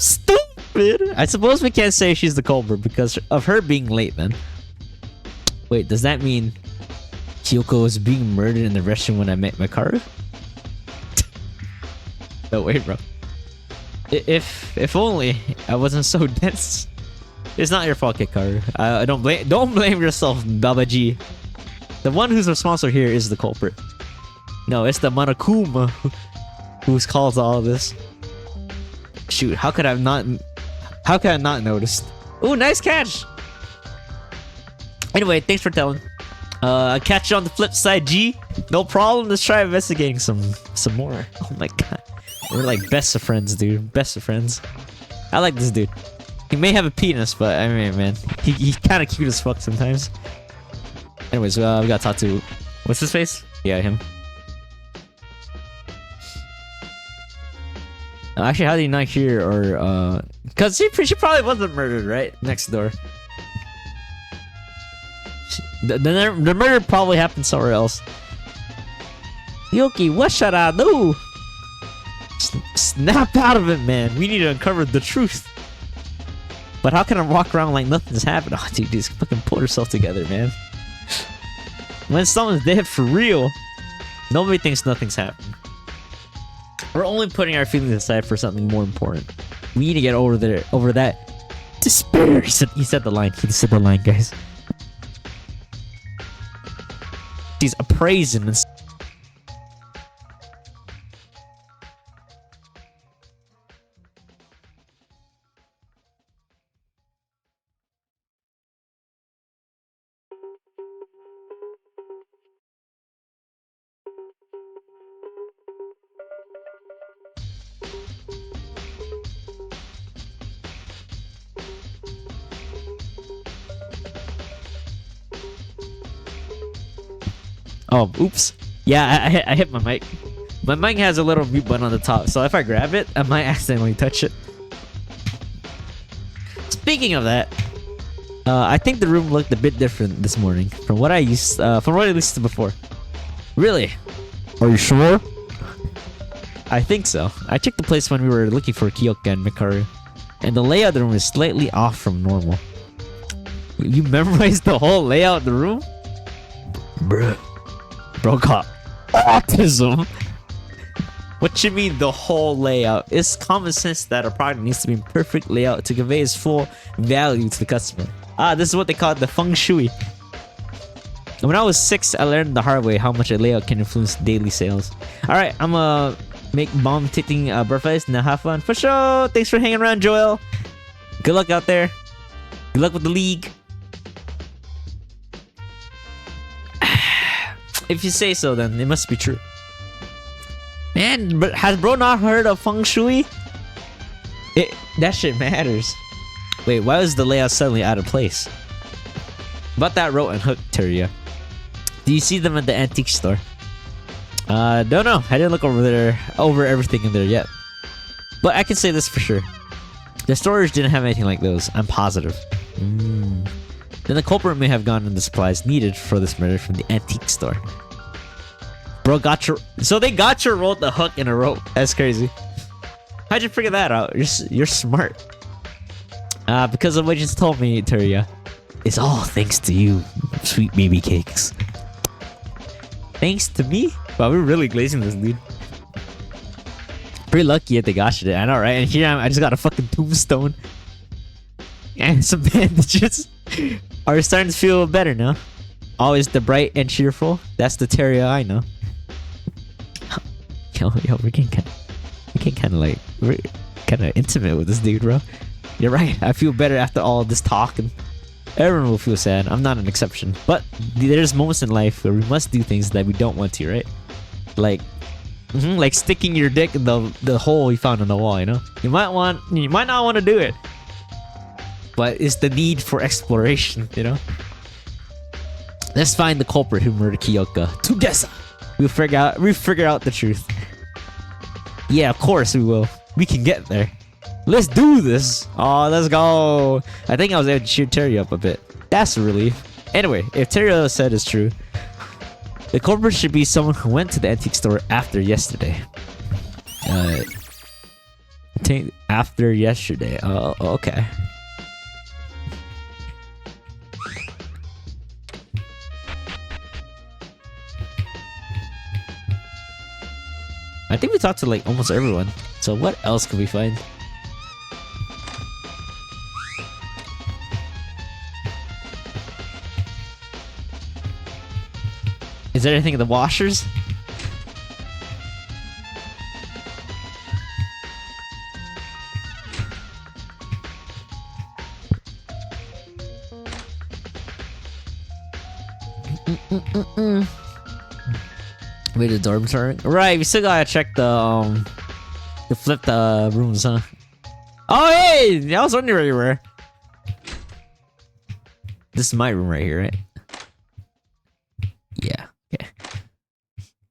stupid. I suppose we can't say she's the culprit because of her being late then. Wait, does that mean Kyoko was being murdered in the restaurant when I met Makaru? No, wait, bro. If only I wasn't so dense. It's not your fault, Hikaru. Don't blame yourself, Babaji. The one who's responsible here is the culprit. No, it's the Monokuma who's caused all of this. Shoot, how could I not noticed? Ooh, nice catch! Anyway, thanks for telling. I'll catch you on the flip side, G. No problem, let's try investigating some more. Oh my god. We're like best of friends, dude. Best of friends. I like this dude. He may have a penis, but I mean, man, he's kind of cute as fuck sometimes. Anyways, we gotta talk to... What's his face? Yeah, him. Actually, how did he not hear or because she probably wasn't murdered, right? Next door. The murder probably happened somewhere else. Yoki, what should I do? Snap out of it, man. We need to uncover the truth. But how can I walk around like nothing's happened? Oh, dude, just fucking pull yourself together, man. When someone's dead for real, nobody thinks nothing's happened. We're only putting our feelings aside for something more important. We need to get over that despair. He said the line. He said the line, guys. She's appraising and... Oh, oops. Yeah, I hit my mic. My mic has a little mute button on the top, so if I grab it, I might accidentally touch it. Speaking of that, I think the room looked a bit different this morning from what I used to before. Really? Are you sure? I think so. I checked the place when we were looking for Kyoka and Mikaru, and the layout of the room is slightly off from normal. You memorized the whole layout of the room? Bruh. Bro got autism. What you mean the whole layout? It's common sense that a product needs to be in perfect layout to convey its full value to the customer. Ah, this is what they call the feng shui. When I was 6, I learned the hard way how much a layout can influence daily sales. Alright, I'm gonna make bomb ticking birthdays. Now have fun. For sure. Thanks for hanging around, Joel. Good luck out there. Good luck with the league. If you say so, then it must be true. Man, has bro not heard of feng shui? That shit matters. Wait, why was the layout suddenly out of place? About that rope and hook, Teria. Do you see them at the antique store? Don't know. I didn't look over everything in there yet. But I can say this for sure. The storage didn't have anything like those. I'm positive. Then the culprit may have gone in the supplies needed for this murder from the antique store. Bro got your... So they got your rope, the hook, and a rope. That's crazy. How'd you figure that out? You're smart. Because of what you just told me, Teria. It's all thanks to you, sweet baby cakes. Thanks to me? Wow, we're really glazing this, dude. Pretty lucky that they got you there. I know, right? And here I just got a fucking tombstone. And some bandages. Are you starting to feel better now? Always the bright and cheerful. That's the Teria I know. Yo, we're getting kind of intimate with this dude, bro. You're right. I feel better after all this talk, and everyone will feel sad. I'm not an exception, but there's moments in life where we must do things that we don't want to, right? Like sticking your dick in the hole you found in the wall. You know, you might not want to do it, but it's the need for exploration. You know. Let's find the culprit who murdered Kyoka together. We'll figure out the truth. Yeah, of course we will. We can get there. Let's do this. Oh, let's go. I think I was able to cheer Terry up a bit. That's a relief. Anyway, if Terry said is true, the culprit should be someone who went to the antique store after yesterday. I After yesterday. Oh, okay. I think we talked to like almost everyone. So what else could we find? Is there anything in the washers? Wait, the dorms are right. We still gotta check the flip the rooms, huh? Oh, hey! I was wondering where you were. This is my room right here, right? Yeah. Okay.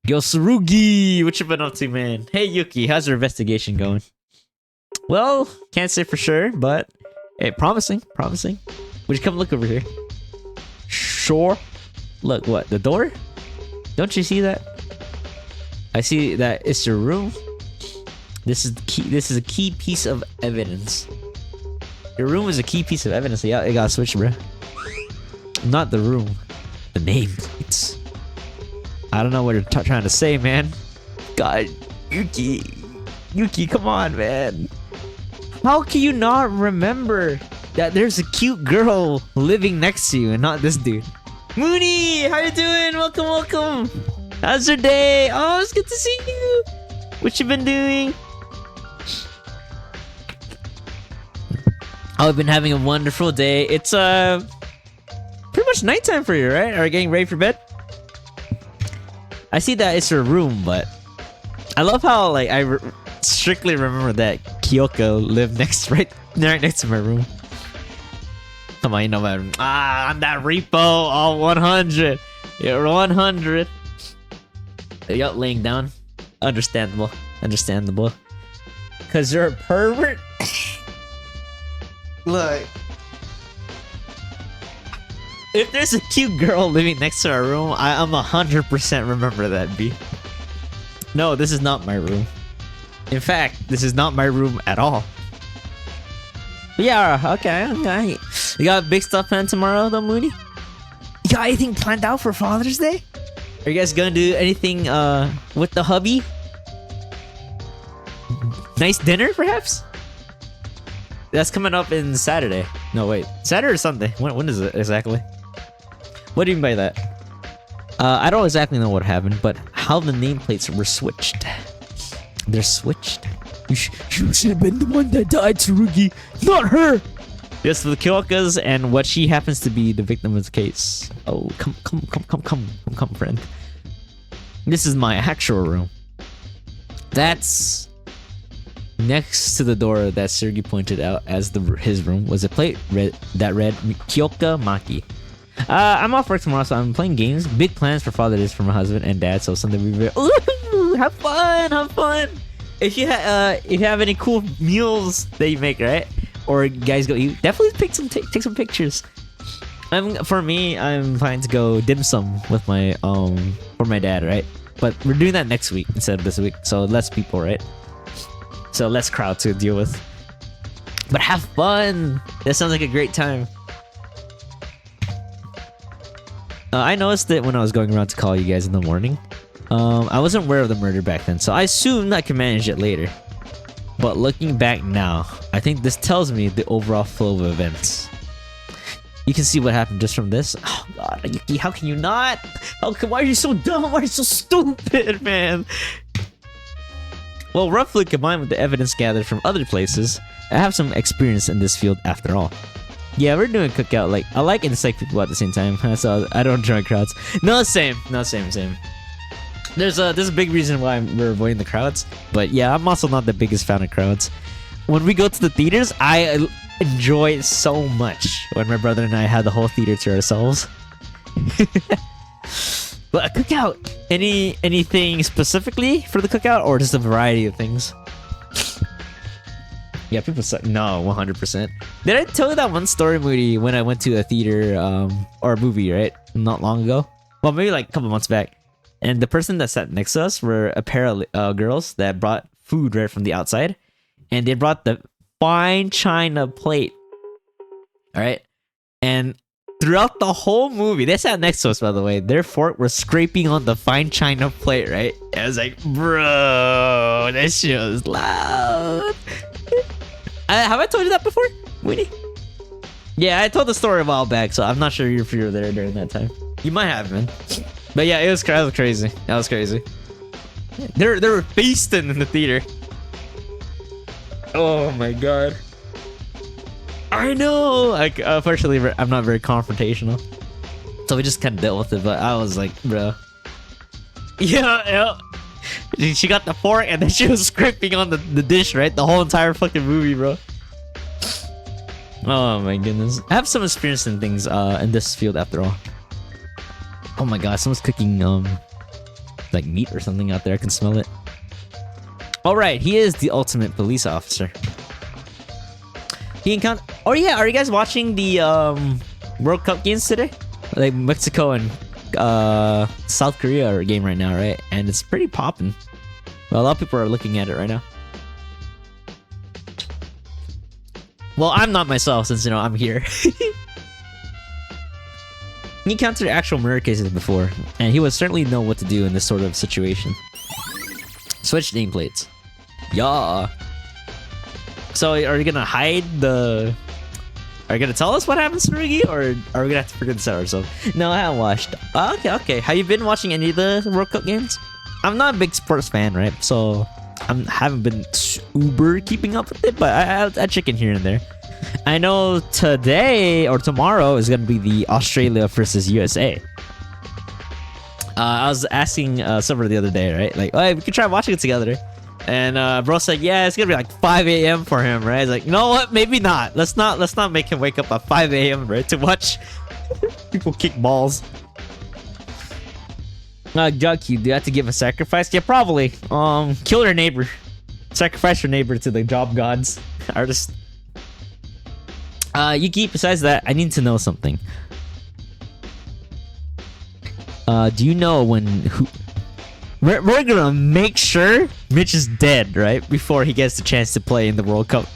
Yo, Sarugi, what you been up to, man? Hey, Yuki, how's your investigation going? Well, can't say for sure, but hey, promising, promising. Would you come look over here? Sure. Look, what? The door? Don't you see that? I see that it's your room. This is the key. This is a key piece of evidence. Your room is a key piece of evidence. Yeah, it got switched, bro. Not the room, the nameplates. I don't know what you're trying to say, man. God, Yuki, come on, man. How can you not remember that there's a cute girl living next to you and not this dude? Mooney, how you doing? Welcome, welcome. How's your day? Oh, it's good to see you. What you been doing? I've been having a wonderful day. It's pretty much nighttime for you, right? Are you getting ready for bed? I see that it's your room, but I love how like I strictly remember that Kyoko lived right next to my room. Come on, you know my room. Ah, I'm that repo. All 100. You're 100. Yup, laying down. Understandable. Understandable. Cause you're a pervert. Look. If there's a cute girl living next to our room, I'm 100% remember that, B. No, this is not my room. In fact, this is not my room at all. But yeah, okay. You got big stuff planned tomorrow, though, Mooney? You got anything planned out for Father's Day? Are you guys gonna do anything with the hubby? Nice dinner, perhaps? That's coming up in Saturday. No, wait. Saturday or Sunday? When is it exactly? What do you mean by that? I don't exactly know what happened, but how the nameplates were switched. They're switched. You should have been the one that died, Tsurugi, not her! Yes, for the Kyokas and what she happens to be the victim of the case. Oh, come, friend. This is my actual room. That's next to the door that Sergey pointed out as his room was a plate that read Kyoka Maki. I'm off work tomorrow, so I'm playing games. Big plans for Father's Day for my husband and dad, so Sunday we ooh, have fun. If you have any cool meals that you make, right? Or you guys go eat, definitely take some pictures. For me, I'm planning to go dim sum with my for my dad, right? But we're doing that next week instead of this week, so less people, right? So less crowd to deal with. But have fun. That sounds like a great time. I noticed that when I was going around to call you guys in the morning, I wasn't aware of the murder back then, so I assumed I could manage it later. But looking back now, I think this tells me the overall flow of events. You can see what happened just from this. Oh god, Yuki, how can you not? Why are you so dumb? Why are you so stupid, man? Well, roughly combined with the evidence gathered from other places, I have some experience in this field after all. Yeah, we're doing a cookout. Like, I like and dislike people at the same time, so I don't join crowds. No, same. There's a big reason why we're avoiding the crowds, but yeah, I'm also not the biggest fan of crowds. When we go to the theaters, I enjoy it so much when my brother and I had the whole theater to ourselves. But a cookout, anything specifically for the cookout, or just a variety of things? Yeah, people say no, 100%. Did I tell you that one story, Moody, when I went to a theater or a movie, right? Not long ago. Well, maybe like a couple months back. And the person that sat next to us were a pair of girls that brought food right from the outside. And they brought the fine china plate. All right, and throughout the whole movie, they sat next to us, by the way. Their fork was scraping on the fine china plate, right? I was like, bro, this shit was loud. Have I told you that before, Winnie? Yeah, I told the story a while back, so I'm not sure if you were there during that time. You might have been. But yeah, it was crazy. That was crazy. They were feasting in the theater. Oh my god. I know. Like, unfortunately, I'm not very confrontational, so we just kind of dealt with it. But I was like, bro, yeah. She got the fork, and then she was scraping on the dish, right? The whole entire fucking movie, bro. Oh my goodness. I have some experience in things in this field after all. Oh my god, someone's cooking like meat or something out there. I can smell it. All right, he is the ultimate police officer. He encountered. Oh yeah, are you guys watching the World Cup games today? Like Mexico and South Korea are a game right now, right? And it's pretty popping. Well, a lot of people are looking at it right now. Well, I'm not myself, since, you know, I'm here. He encountered actual murder cases before, and he would certainly know what to do in this sort of situation. Switch nameplates. Yeah. So, are you gonna hide the... Are you gonna tell us what happens to Rigi, or are we gonna have to figure this out ourselves? No, I haven't watched. Okay. Have you been watching any of the World Cup games? I'm not a big sports fan, right? So, I haven't been uber keeping up with it, but I check in here and there. I know today or tomorrow is gonna be the Australia versus USA. I was asking Silver the other day, right? Like, hey, we could try watching it together. And bro said, yeah, it's gonna be like 5 a.m. for him, right? He's like, you know what? Maybe not. Let's not make him wake up at 5 a.m. right to watch people kick balls. Junkie, do you have to give a sacrifice? Yeah, probably. Kill your neighbor. Sacrifice your neighbor to the job gods. Artist. Yuki, besides that, I need to know something. Do you know when we're gonna make sure Mitch is dead, right? Before he gets the chance to play in the World Cup.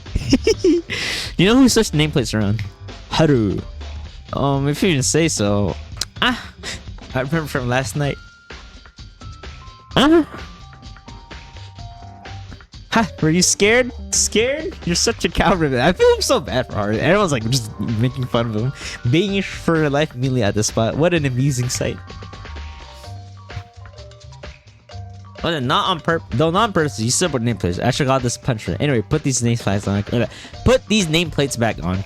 You know who switched nameplates around? Haru. If you didn't say so. I remember from last night. Were you scared? Scared? You're such a coward. I feel so bad for Haru. Everyone's like just making fun of him. Begging for her life immediately at the spot. What an amusing sight. Oh, not on purpose. Though not on purpose. You said what nameplates. I actually got this punch right. Anyway, put these nameplates on. Put these nameplates back on.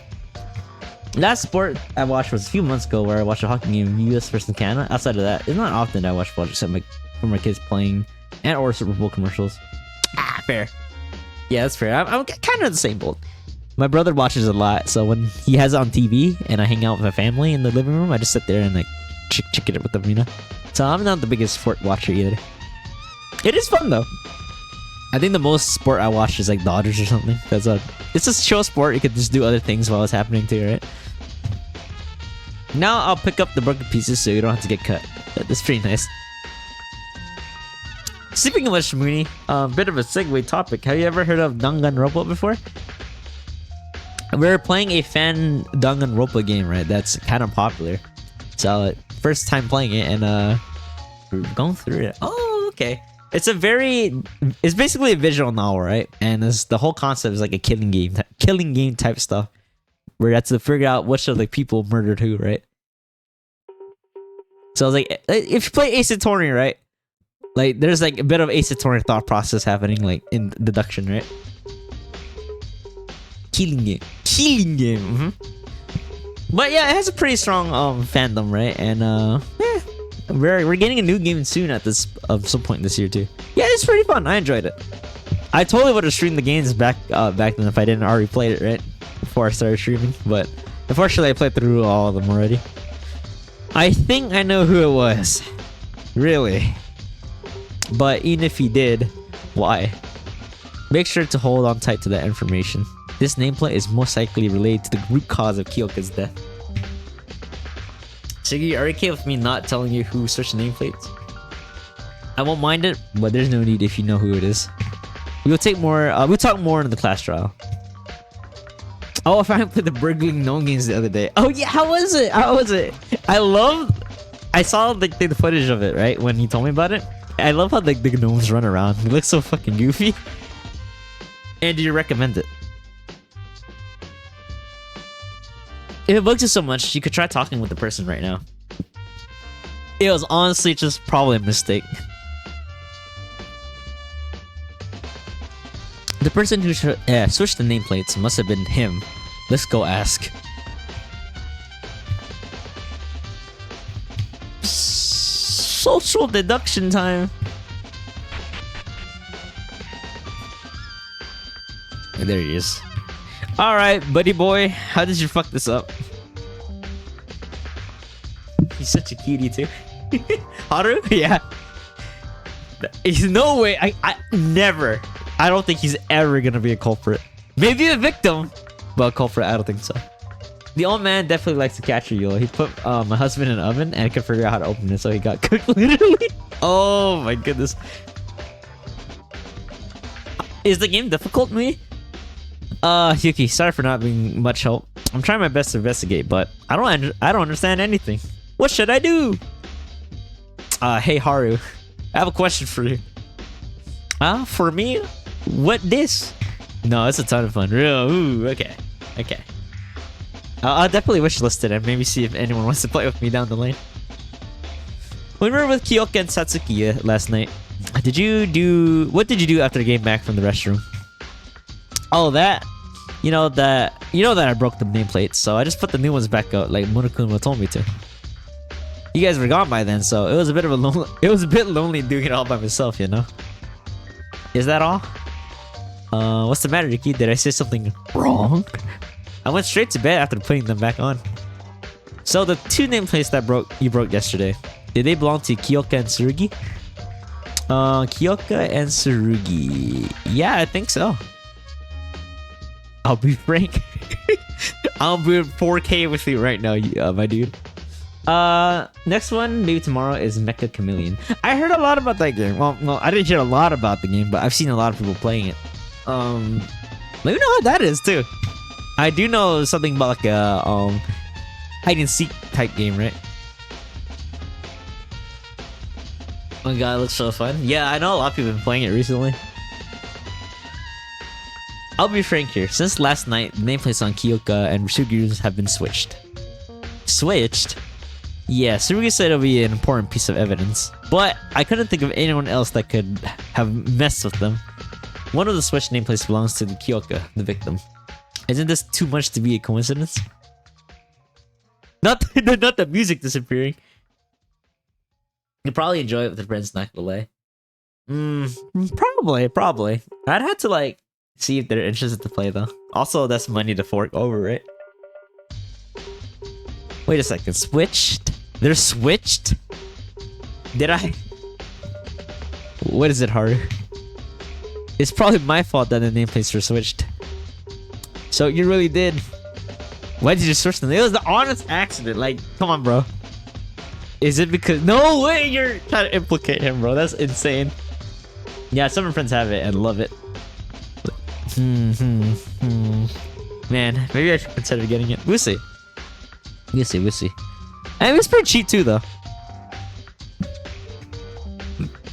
Last sport I watched was a few months ago, where I watched a hockey game, US versus Canada. Outside of that, it's not often that I watch football, except for my kids playing and or Super Bowl commercials. Fair. Yeah, that's fair. I'm kind of in the same boat. My brother watches a lot, so when he has it on TV and I hang out with my family in the living room, I just sit there and like chicken it with them, you know. So I'm not the biggest sport watcher either. It is fun though. I think the most sport I watch is like Dodgers or something. That's it's a show sport. You could just do other things while it's happening too, right? Now I'll pick up the broken pieces so you don't have to get cut. That's pretty nice. Speaking of which, Mooney, bit of a segue topic. Have you ever heard of Danganronpa before? We're playing a fan Danganronpa game, right? That's kind of popular. So first time playing it, and we're going through it. Oh, okay. It's basically a visual novel, right? And the whole concept is like a killing game type stuff, where you have to figure out which of the people murdered who, right? So it's like, if you play Ace Attorney, right? Like, there's like a bit of Ace Attorney thought process happening, like in deduction, right? Killing game. Mm-hmm. But yeah, it has a pretty strong fandom, right? And yeah, we're getting a new game soon at some point this year too. Yeah, it's pretty fun. I enjoyed it. I totally would have streamed the games back then if I didn't already play it, right? Before I started streaming, but unfortunately I played through all of them already. I think I know who it was. Really. But even if he did, why? Make sure to hold on tight to that information. This nameplate is most likely related to the root cause of Kyoka's death. Shiggy, are you okay with me not telling you who switched nameplates? I won't mind it, but there's no need if you know who it is. We'll talk more in the class trial. Oh, I finally played the burgling gnome games the other day. Oh yeah, how was it? How was it? I saw the footage of it, right? When you told me about it. I love how the gnomes run around. They look so fucking goofy. And do you recommend it? If it bugs you so much, you could try talking with the person right now. It was honestly just probably a mistake. The person who switched the nameplates must have been him. Let's go ask. Social deduction time. There he is. Alright, buddy boy. How did you fuck this up? He's such a cutie too. Haru? Yeah. There's no way. I never. I don't think he's ever gonna be a culprit. Maybe a victim, but a culprit, I don't think so. The old man definitely likes to catch a Yule. He put my husband in an oven and could figure out how to open it, so he got cooked literally. Oh my goodness. Is the game difficult, me? Yuki, sorry for not being much help. I'm trying my best to investigate, but I don't understand anything. What should I do? Hey Haru, I have a question for you. For me? What this? No, it's a ton of fun. Real. Ooh, okay. Okay. I'll definitely wishlist it and maybe see if anyone wants to play with me down the lane. When we were with Kyoka and Satsuki last night, what did you do after the game back from the restroom? Oh, that. You know that I broke the nameplates, so I just put the new ones back out like Monokuma told me to. You guys were gone by then, so it was a bit lonely doing it all by myself, you know? Is that all? What's the matter, Yuki? Did I say something wrong? I went straight to bed after putting them back on. So the two nameplates that you broke yesterday, did they belong to Kyoka and Tsurugi? Kyoka and Tsurugi. Yeah, I think so. I'll be frank. I'll be 4K with you right now, my dude. Next one, maybe tomorrow, is Mecha Chameleon. I heard a lot about that game. Well, I didn't hear a lot about the game, but I've seen a lot of people playing it. Let me know what that is too. I do know something about like a hide and seek type game, right? Oh my god, it looks so fun. Yeah, I know a lot of people have been playing it recently. I'll be frank here. Since last night, the nameplates on Kyoka and Tsurugi's have been switched. Switched? Yeah, Tsurugi said it'll be an important piece of evidence, but I couldn't think of anyone else that could have messed with them. One of the switched nameplates belongs to the Kyoka, the victim. Isn't this too much to be a coincidence? Not the music disappearing. You'll probably enjoy it with the friends not gonna lie. Probably. I'd have to like see if they're interested to play though. Also, that's money to fork over, right? Wait a second, switched? They're switched? Did I? What is it, Haru? It's probably my fault that the nameplates were switched. So you really did. Why did you switch them? It was the honest accident. Like, come on, bro. Is it because... No way you're trying to implicate him, bro. That's insane. Yeah, some of my friends have it and love it. Man, maybe I should consider getting it. We'll see. We'll see. And it's pretty cheap too, though.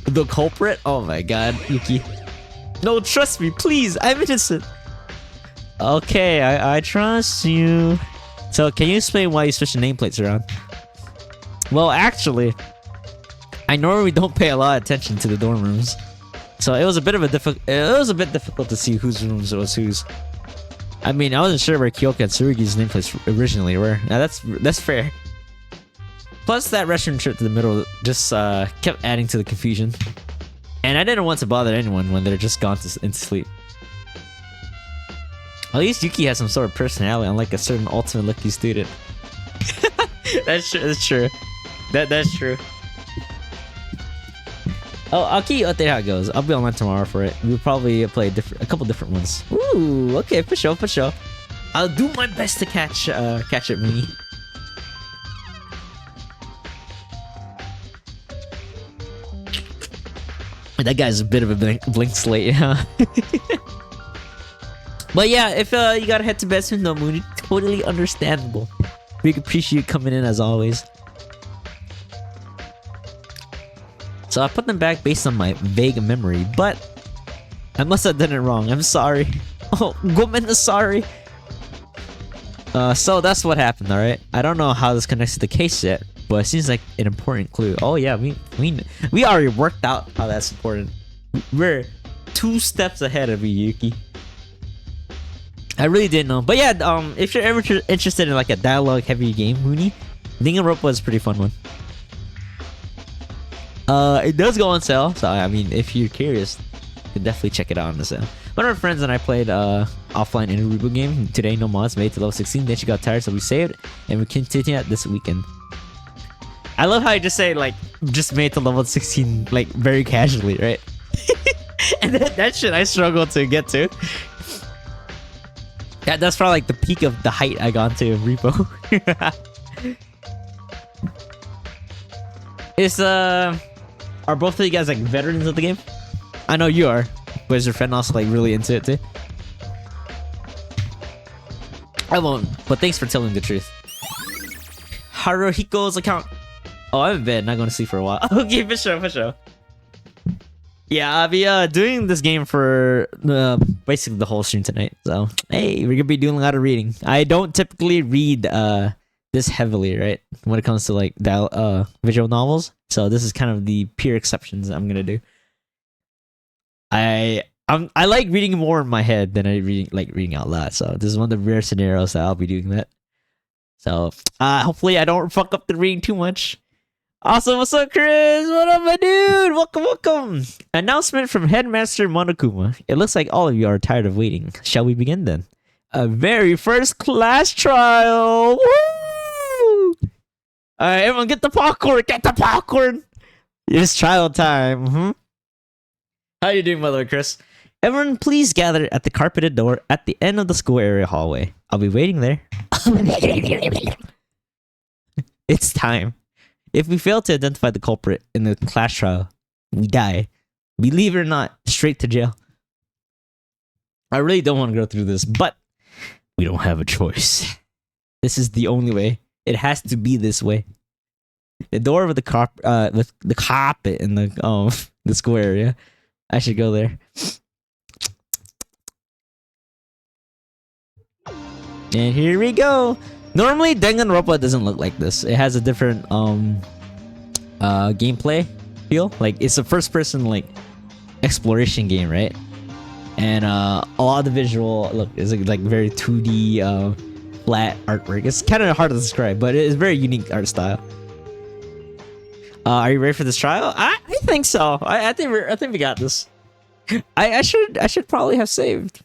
The culprit? Oh my god, Yuki. No, trust me, please. I'm innocent. Okay, I trust you. So, can you explain why you switched the nameplates around? Well, actually, I normally don't pay a lot of attention to the dorm rooms, so it was a bit difficult to see whose rooms was whose. I mean, I wasn't sure where Kyoka and Tsurugi's nameplates originally were. Now that's fair. Plus, that restroom trip to the middle just kept adding to the confusion, and I didn't want to bother anyone when they're just gone into sleep. At least Yuki has some sort of personality, unlike a certain ultimate lucky student. That's true. That's true. That's true. Oh, I'll keep you updated how it goes. I'll be online tomorrow for it. We'll probably play a couple different ones. Ooh, okay, for sure. I'll do my best to catch it, me. That guy's a bit of a blank slate, huh? But yeah, if you gotta head to bed soon, no Mooney, totally understandable. We appreciate you coming in as always. So I put them back based on my vague memory, but I must have done it wrong. I'm sorry. Oh, woman, sorry. So that's what happened, alright? I don't know how this connects to the case yet, but it seems like an important clue. Oh yeah, we already worked out how that's important. We're 2 steps ahead of you, Yuki. I really didn't know. But yeah, if you're ever interested in like a dialogue-heavy game, Mooney, Danganronpa is a pretty fun one. It does go on sale, so I mean, if you're curious, you can definitely check it out on the sale. One of our friends and I played offline in a reboot game today. No mods, made it to level 16. Then she got tired, so we saved, and we continue that this weekend. I love how you just say like just made it to level 16 like very casually, right? And that shit I struggle to get to. That's probably like the peak of the height I got to repo. Are both of you guys like veterans of the game? I know you are. But is your friend also like really into it too? I won't, but thanks for telling the truth. Haruhiko's account. Oh, I'm in bed, not going to sleep for a while. Okay, for sure, for sure. Yeah, I'll be doing this game for basically the whole stream tonight. So, hey, we're gonna be doing a lot of reading. I don't typically read this heavily, right? When it comes to like visual novels. So this is kind of the pure exceptions I'm gonna do. I like reading more in my head than I like reading out loud. So this is one of the rare scenarios that I'll be doing that. So hopefully I don't fuck up the reading too much. Awesome, what's up, Chris? What up, my dude? Welcome, welcome. Announcement from Headmaster Monokuma. It looks like all of you are tired of waiting. Shall we begin then? A very first class trial. Woo! Alright, everyone get the popcorn. Get the popcorn. It's trial time. How you doing, Mother Chris? Everyone, please gather at the carpeted door at the end of the school area hallway. I'll be waiting there. It's time. If we fail to identify the culprit in the class trial, we die. Believe it or not, straight to jail. I really don't want to go through this, but we don't have a choice. This is the only way. It has to be this way. The door with the carpet in the school area. I should go there. And here we go. Normally, Danganronpa doesn't look like this. It has a different gameplay feel. Like it's a first-person like exploration game, right? And a lot of the visual look is like very 2D flat artwork. It's kind of hard to describe, but it is very unique art style. Are you ready for this trial? I think so. I think we got this. I should probably have saved.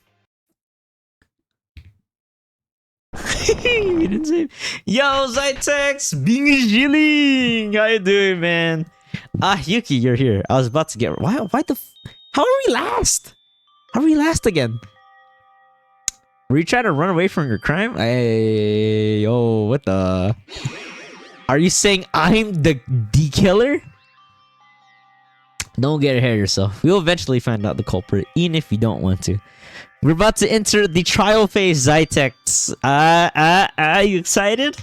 We didn't save. Yo, Zytex, being chilling. How you doing, man? Yuki, you're here. I was about to get. Why the? How are we last? How are we last again? Were you trying to run away from your crime? Yo, what the? Are you saying I'm the killer? Don't get ahead of yourself. We'll eventually find out the culprit, even if you don't want to. We're about to enter the trial phase, Zytex. Are you excited?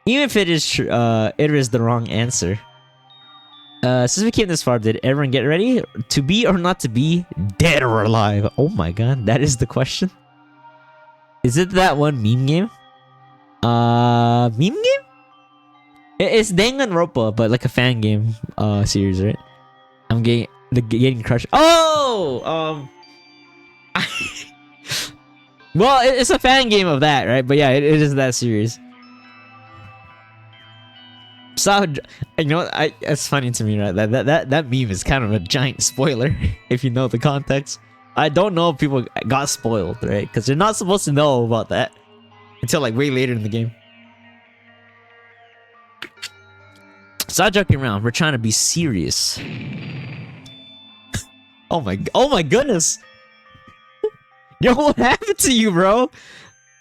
Even if it is the wrong answer. Since we came this far, did everyone get ready? To be or not to be, dead or alive? Oh my god, that is the question. Is it that one meme game? Meme game? It's Danganronpa, but like a fan game series, right? I'm getting crushed. Oh! Well, it's a fan game of that, right? But yeah, it is that series. So, you know what? It's funny to me, right? That meme is kind of a giant spoiler if you know the context. I don't know if people got spoiled, right? Because they're not supposed to know about that until like way later in the game. Stop joking around. We're trying to be serious. Oh my goodness. Yo, what happened to you, bro?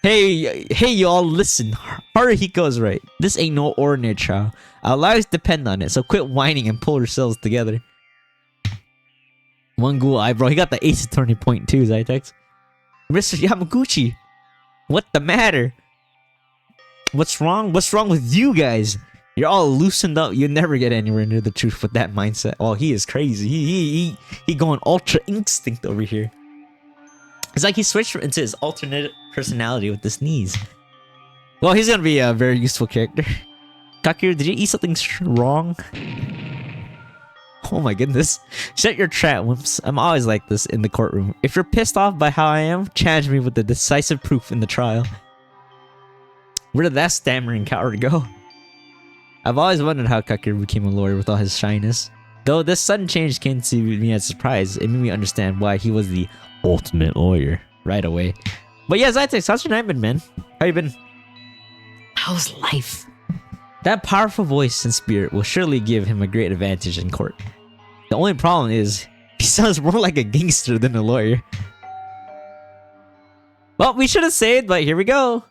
Hey, y'all, listen. Haruhiko's right. This ain't no ordinary trial. Our lives depend on it, so quit whining and pull yourselves together. One ghoul eye, bro. He got the ace attorney point too, Zytex. Mr. Yamaguchi, what the matter? What's wrong? What's wrong with you guys? You're all loosened up. You never get anywhere near the truth with that mindset. Oh, he is crazy. He going ultra instinct over here. It's like he switched into his alternate personality with the sneeze. Well, he's gonna be a very useful character. Kakiru, did you eat something wrong? Oh my goodness. Shut your trap, wimps. I'm always like this in the courtroom. If you're pissed off by how I am, challenge me with the decisive proof in the trial. Where did that stammering coward go? I've always wondered how Kakiru became a lawyer with all his shyness. Though this sudden change came to me as a surprise, it made me understand why he was the ultimate lawyer right away. But yeah, Zytex, how's your night been, man? How you been? How's life? That powerful voice and spirit will surely give him a great advantage in court. The only problem is, he sounds more like a gangster than a lawyer. Well, we should have saved, but here we go.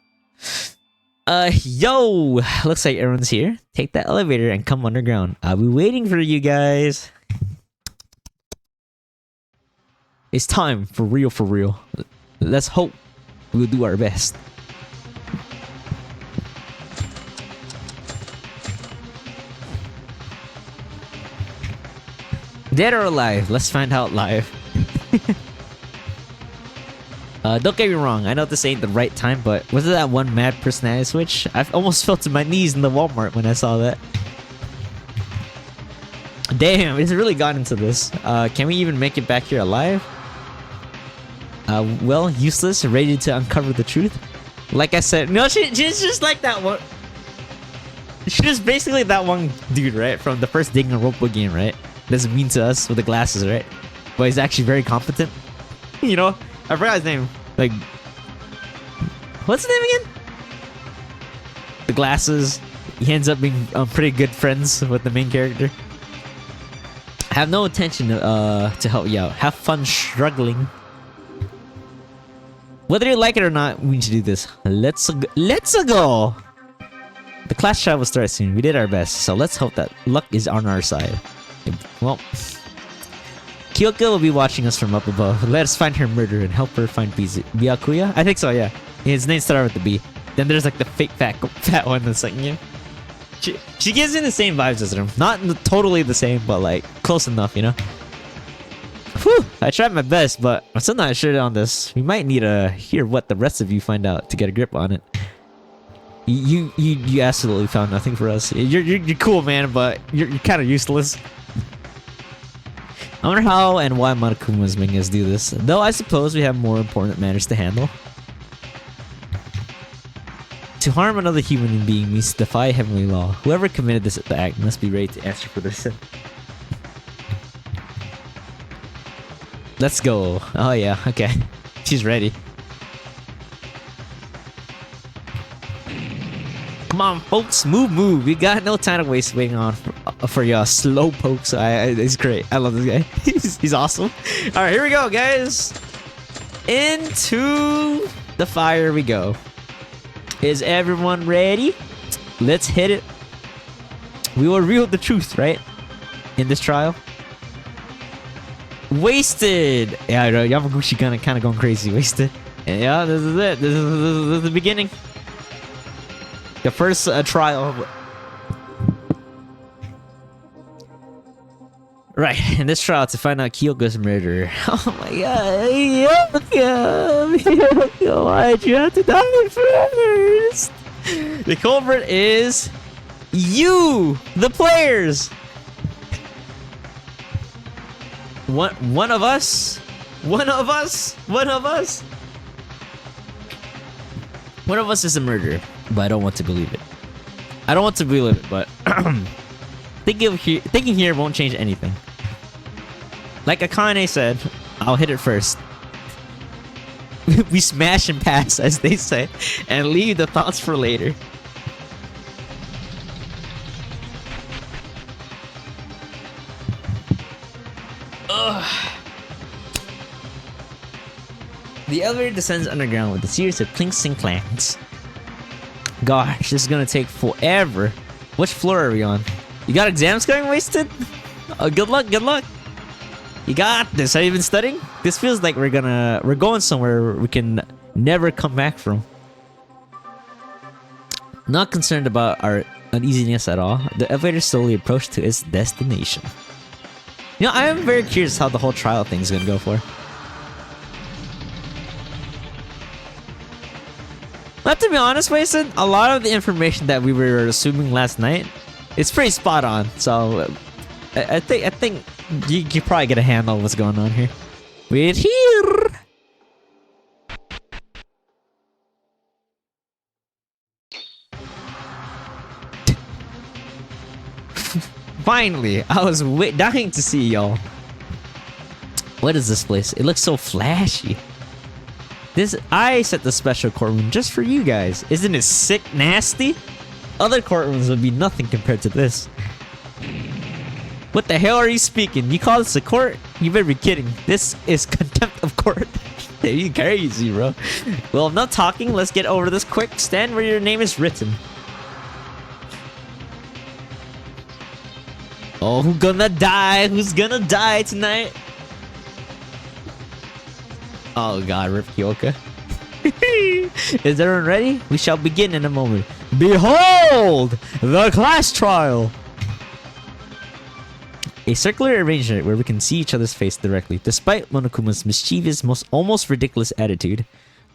Yo! Looks like everyone's here. Take that elevator and come underground. I'll be waiting for you guys. It's time for real. Let's hope we'll do our best. Dead or alive? Let's find out live. Don't get me wrong, I know this ain't the right time, but was it that one mad personality switch? I almost fell to my knees in the Walmart when I saw that. Damn, it's really got into this. Can we even make it back here alive? Well, useless, ready to uncover the truth. Like I said, no, she's just like that one. She's just basically that one dude, right? From the first Danganronpa game, right? Doesn't mean to us with the glasses, right? But he's actually very competent. You know? I forgot his name. Like, what's his name again? The glasses. He ends up being pretty good friends with the main character. I have no intention to help you out. Have fun struggling. Whether you like it or not, we need to do this. Let's go. The class trial will start soon. We did our best, so let's hope that luck is on our side. Well, Kyoko will be watching us from up above. Let us find her murderer and help her find Byakuya? I think so, yeah. His name started with the B. Then there's like the fake fat one that's like, yeah. She gives me the same vibes as him. Not totally the same, but like close enough, you know? Whew, I tried my best, but I'm still not sure on this. We might need to hear what the rest of you find out to get a grip on it. You absolutely found nothing for us. You're cool, man, but you're kind of useless. I wonder how and why Monokuma's making us do this. Though I suppose we have more important matters to handle. To harm another human being means to defy heavenly law. Whoever committed this act must be ready to answer for their sin. Let's go. Oh yeah, okay. She's ready. Come on, folks, move. We got no time to waste waiting on for y'all slow pokes. It's great. I love this guy. He's awesome. All right, here we go, guys. Into the fire we go. Is everyone ready? Let's hit it. We will reveal the truth, right? In this trial. Wasted. Yeah, Yamaguchi kind of going crazy. Wasted. And yeah, this is it. This is the beginning. The first trial. Right, in this trial to find out Kyoko's murderer. Oh my god, Kyoko, why'd you have to die first? The culprit is you, the players. One of us is a murderer. But I don't want to believe it. But thinking here won't change anything. Like Akane said, I'll hit it first. We smash and pass, as they say, and leave the thoughts for later. Ugh. The elevator descends underground with a series of clinks and clanks. Gosh, this is gonna take forever. Which floor are we on? You got exams going, Wasted? Good luck. You got this. Have you been studying? This feels like we're going somewhere we can never come back from. Not concerned about our uneasiness at all, the elevator slowly approached to its destination. You know, I am very curious how the whole trial thing is gonna go for. But to be honest, Mason, a lot of the information that we were assuming last night, it's pretty spot on. So I think you probably get a handle on what's going on here. We're here. Finally, I was dying to see y'all. What is this place? It looks so flashy. I set the special courtroom just for you guys. Isn't it sick nasty? Other courtrooms would be nothing compared to this. What the hell are you speaking? You call this a court? You better be kidding. This is contempt of court. You crazy, bro. Well, I'm not talking. Let's get over this quick. Stand where your name is written. Oh, who's gonna die? Who's gonna die tonight? Oh god, Rip Kyoka. Is everyone ready? We shall begin in a moment. Behold! The class trial! A circular arrangement where we can see each other's face directly. Despite Monokuma's mischievous, almost ridiculous attitude,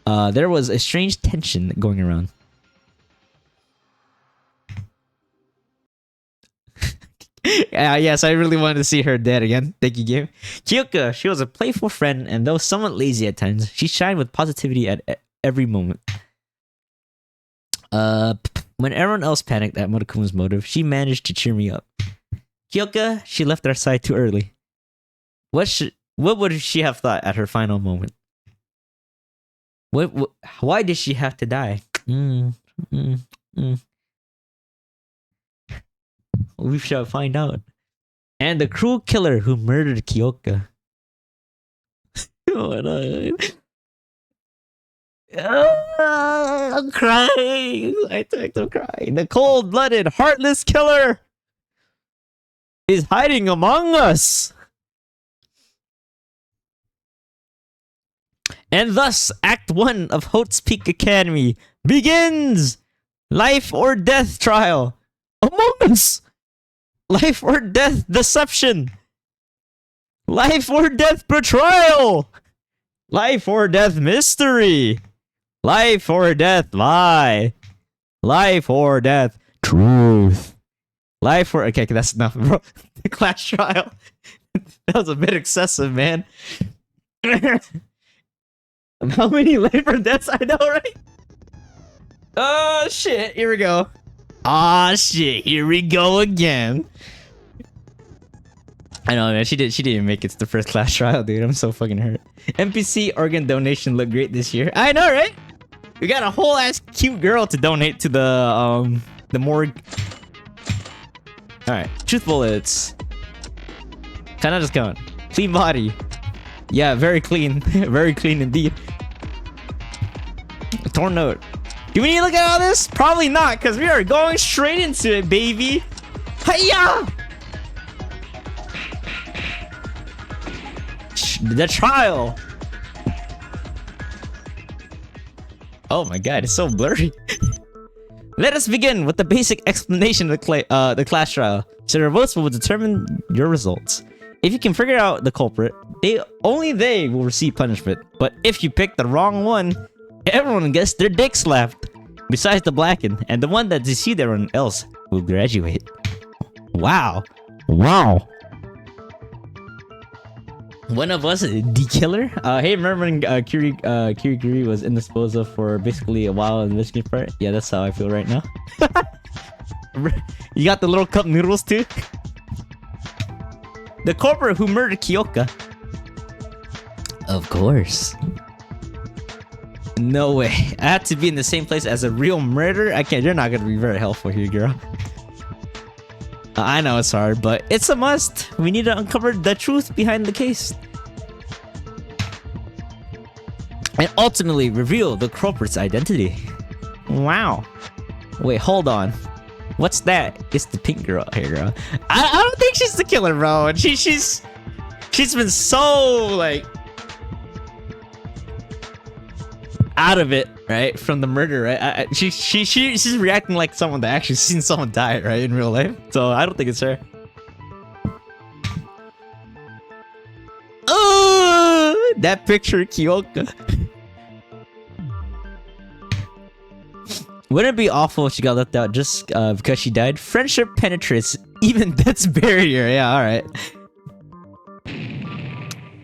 there was a strange tension going around. Yes, I really wanted to see her dead again. Thank you, game. Kyoka, she was a playful friend, and though somewhat lazy at times, she shined with positivity at every moment. When everyone else panicked at Monokuma's motive, she managed to cheer me up. Kyoka, she left our side too early. What would she have thought at her final moment? Why did she have to die? We shall find out. And the cruel killer who murdered Kyoka. Oh, no. I'm crying. I think I'm crying. The cold-blooded, heartless killer is hiding among us. And thus, Act 1 of Hote's Peak Academy begins! Life or death trial. Among us! Life or death deception! Life or death betrayal! Life or death mystery! Life or death lie! Life or death truth! Life or... Okay, that's enough, bro. The class trial. That was a bit excessive, man. How many life or deaths I know, right? Oh, shit. Here we go. Ah, shit, here we go again. I know, man, she didn't make it to the first class trial, dude. I'm so fucking hurt. NPC organ donation looked great this year. I know, right? We got a whole ass cute girl to donate to the morgue. Alright, truth bullets. Kinda just count. Clean body. Yeah, very clean. Very clean indeed. Torn note. Do we need to look at all this? Probably not, because we are going straight into it, baby. Hiya! The trial. Oh my god, it's so blurry. Let us begin with the basic explanation of the class trial. So your votes will determine your results. If you can figure out the culprit, only they will receive punishment. But if you pick the wrong one, everyone gets their dick slapped. Besides the blackened, and the one that deceived everyone else will graduate. Wow. Wow. One of us, the killer? Hey, remember when Kirigiri was indisposed of for basically a while in the Michigan part? Yeah, that's how I feel right now. You got the little cup noodles too? The culprit who murdered Kyoka. Of course. No way. I have to be in the same place as a real murderer? I can't. You're not gonna be very helpful here, girl. I know it's hard, but it's a must. We need to uncover the truth behind the case. And ultimately reveal the culprit's identity. Wow. Wait, hold on. What's that? It's the pink girl here, girl. I don't think she's the killer, bro. She's She's been so like out of it, right, from the murder, right? She's reacting like someone that actually seen someone die, right, in real life. So I don't think it's her. Oh, that picture, Kyoka. Wouldn't it be awful if she got left out just because she died? Friendship penetrates even death's barrier. Yeah, all right.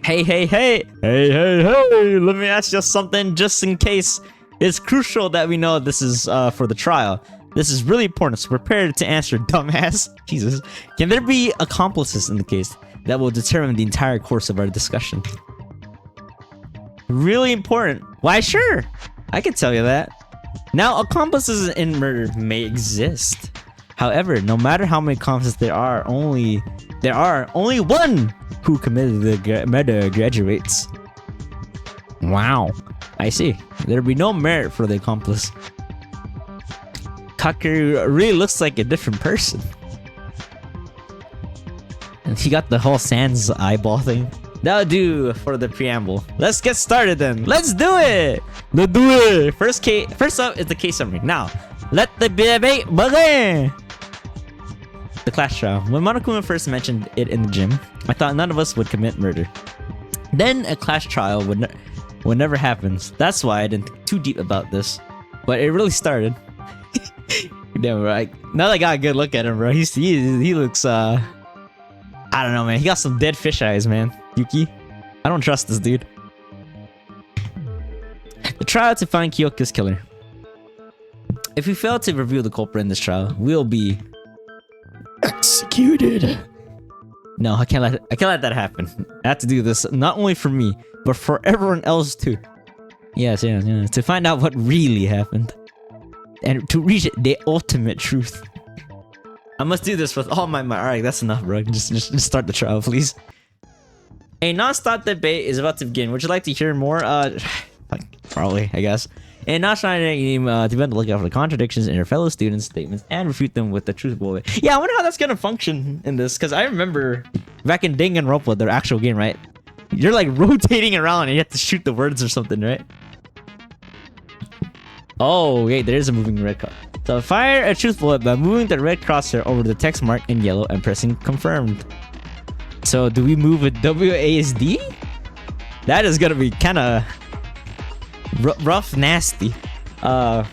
Hey, let me ask you something just in case. It's crucial that we know this is for the trial. This is really important, so prepare to answer, dumbass. Jesus. Can there be accomplices in the case that will determine the entire course of our discussion? Really important. Why, sure. I can tell you that. Now, accomplices in murder may exist. However, no matter how many accomplices there are only one who committed the murder graduates. Wow. I see. There'd be no merit for the accomplice. Kakeru really looks like a different person. And he got the whole Sans eyeball thing. That'll do for the preamble. Let's get started then. Let's do it! Let's do it! First up is the case summary. Now, let the debate begin! The class trial. When Monokuma first mentioned it in the gym, I thought none of us would commit murder. Then a class trial would never happen. That's why I didn't think too deep about this. But it really started. Damn, right. Now that I got a good look at him, bro. He looks I don't know, man. He got some dead fish eyes, man. Yuki. I don't trust this dude. The trial to find Kyoka's killer. If we fail to reveal the culprit in this trial, we'll be executed. No, I can't let that happen. I have to do this not only for me, but for everyone else too. Yes. To find out what really happened. And to reach the ultimate truth. I must do this with all my might. Alright, that's enough, bro. Just start the trial, please. A non-stop debate is about to begin. Would you like to hear more? Probably, I guess. And not trying to look out for the contradictions in your fellow students' statements and refute them with the truthful way. Yeah, I wonder how that's gonna function in this, because I remember back in Danganronpa, their actual game, right? You're like rotating around and you have to shoot the words or something, right? Oh, wait, there is a moving red cross. So fire a truth bullet by moving the red crosshair over the text mark in yellow and pressing confirmed. So do we move with WASD? That is gonna be kind of rough, nasty. A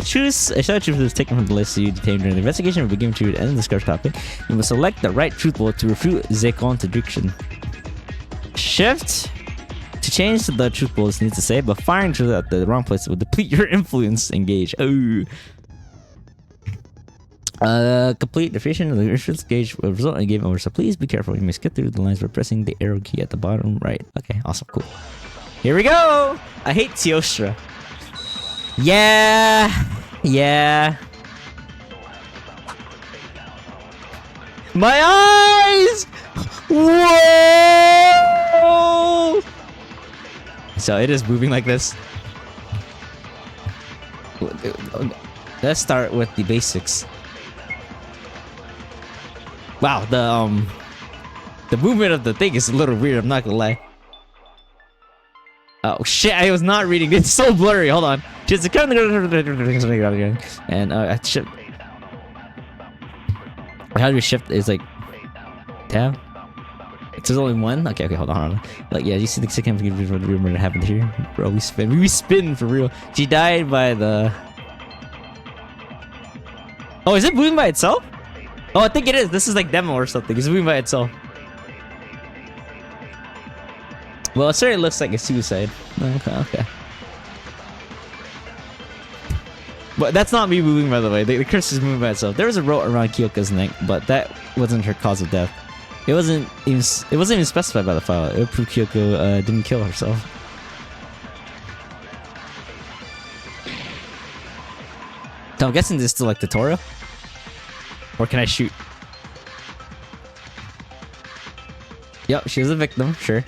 short truth is taken from the list you detained during the investigation will be given to you at the end of the discussion topic. You must select the right truth bullet to refute the contradiction. Shift to change the truth bullets needs to say, but firing truth at the wrong place will deplete your influence. Engage. Oh. Complete definition of the reference gauge will result in a game over, so please be careful. You may skip through the lines by pressing the arrow key at the bottom right. Okay, awesome, cool. Here we go! I hate Teostra. Yeah! My eyes! Whoa! So it is moving like this. Let's start with the basics. Wow, the movement of the thing is a little weird, I'm not gonna lie. Oh shit, I was not reading. It's so blurry. Hold on. Just and I shift. How do you shift? It's like tab. There's only one. Okay, hold on. Like, yeah, you see the second rumor that happened here, bro. We spin for real. She died by the. Oh, is it moving by itself? Oh, I think it is. This is like demo or something. It's moving by itself. Well, it certainly looks like a suicide. Okay. But that's not me moving, by the way. The curse is moving by itself. There was a rope around Kyoka's neck, but that wasn't her cause of death. It wasn't even specified by the file. It would prove Kyoko didn't kill herself. So I'm guessing this is still like tutorial? Or can I shoot? Yep, she was a victim, sure.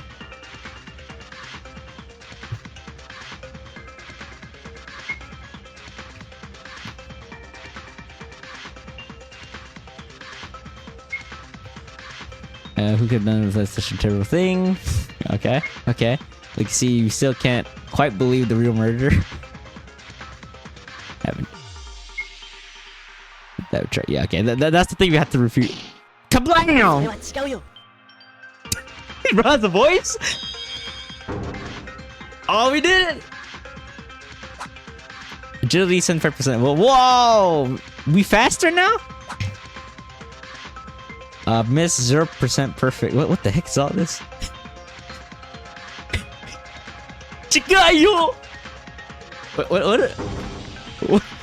who could have done such a terrible thing. Okay, okay. Like, see, you still can't quite believe the real murder. Haven't. Yeah, okay. That's the thing we have to refute. Kablam! Bro, has a voice? Oh, we did it! Agility 75%. Whoa! We faster now? Miss 0% perfect. What the heck is all this? Chicayo!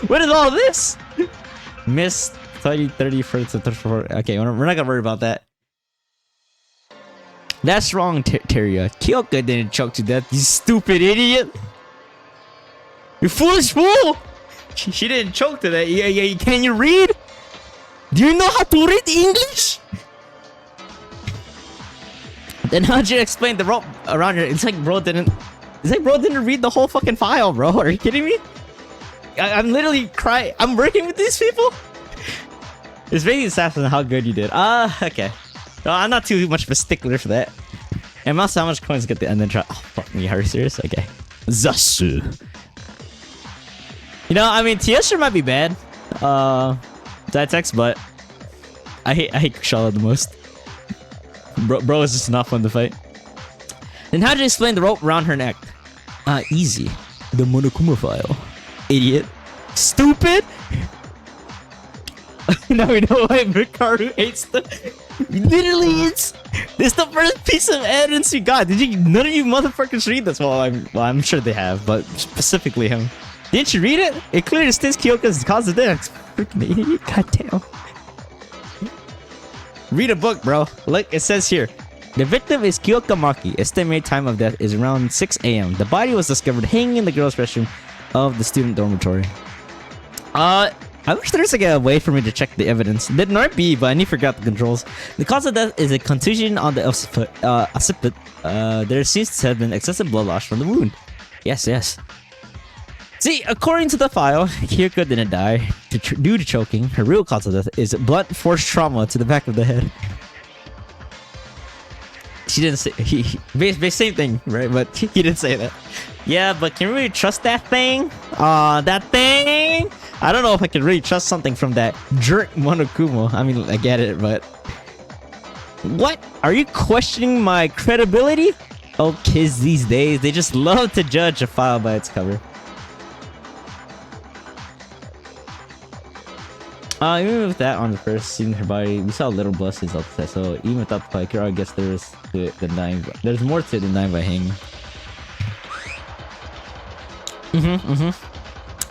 What is all this? Miss 30 for 34. Okay, we're not gonna worry about that. That's wrong, Teria. Kyoka didn't choke to death, you stupid idiot! You foolish fool! She didn't choke to that. Yeah, can you read? Do you know how to read English? Then how'd you explain the rope around her? It's like bro didn't read the whole fucking file, bro. Are you kidding me? I'm literally crying. I'm working with these people. It's really sad for how good you did. Okay. No, I'm not too much of a stickler for that. And also, how much coins get the end then try? Oh, fuck me. Are you serious? Okay. Zasu. You know, I mean, Tiesha might be bad. Ditex, but I hate Kushala the most. Bro is just not fun to fight. Then how'd you explain the rope around her neck? Easy. The Monokuma file. Idiot. Stupid! Now we know why Mikaru hates the... Literally, it's the first piece of evidence you got. None of you motherfuckers read this? Well, I'm sure they have, but specifically him. Didn't you read it? It clearly states Kyoka's cause of death. Freaking idiot. Goddamn. Read a book, bro. Look, it says here. The victim is Kyoka Maki. Estimated time of death is around 6 a.m. The body was discovered hanging in the girls' restroom of the student dormitory. I wish there was like a way for me to check the evidence. There might be, but I forgot the controls. The cause of death is a contusion on the occiput. There seems to have been excessive blood loss from the wound. Yes. See, according to the file, Kyoka didn't die due to choking. Her real cause of death is blunt force trauma to the back of the head. She didn't say same thing, right? But he didn't say that. Yeah, but can we really trust that thing? That thing? I don't know if I can really trust something from that jerk Monokuma. I mean, I get it, but what? Are you questioning my credibility? Oh, kids these days, they just love to judge a file by its cover. Even with that on the first seeing her body, we saw little blessings outside. So even without the fight, I guess there's there's more to it than dying by hanging.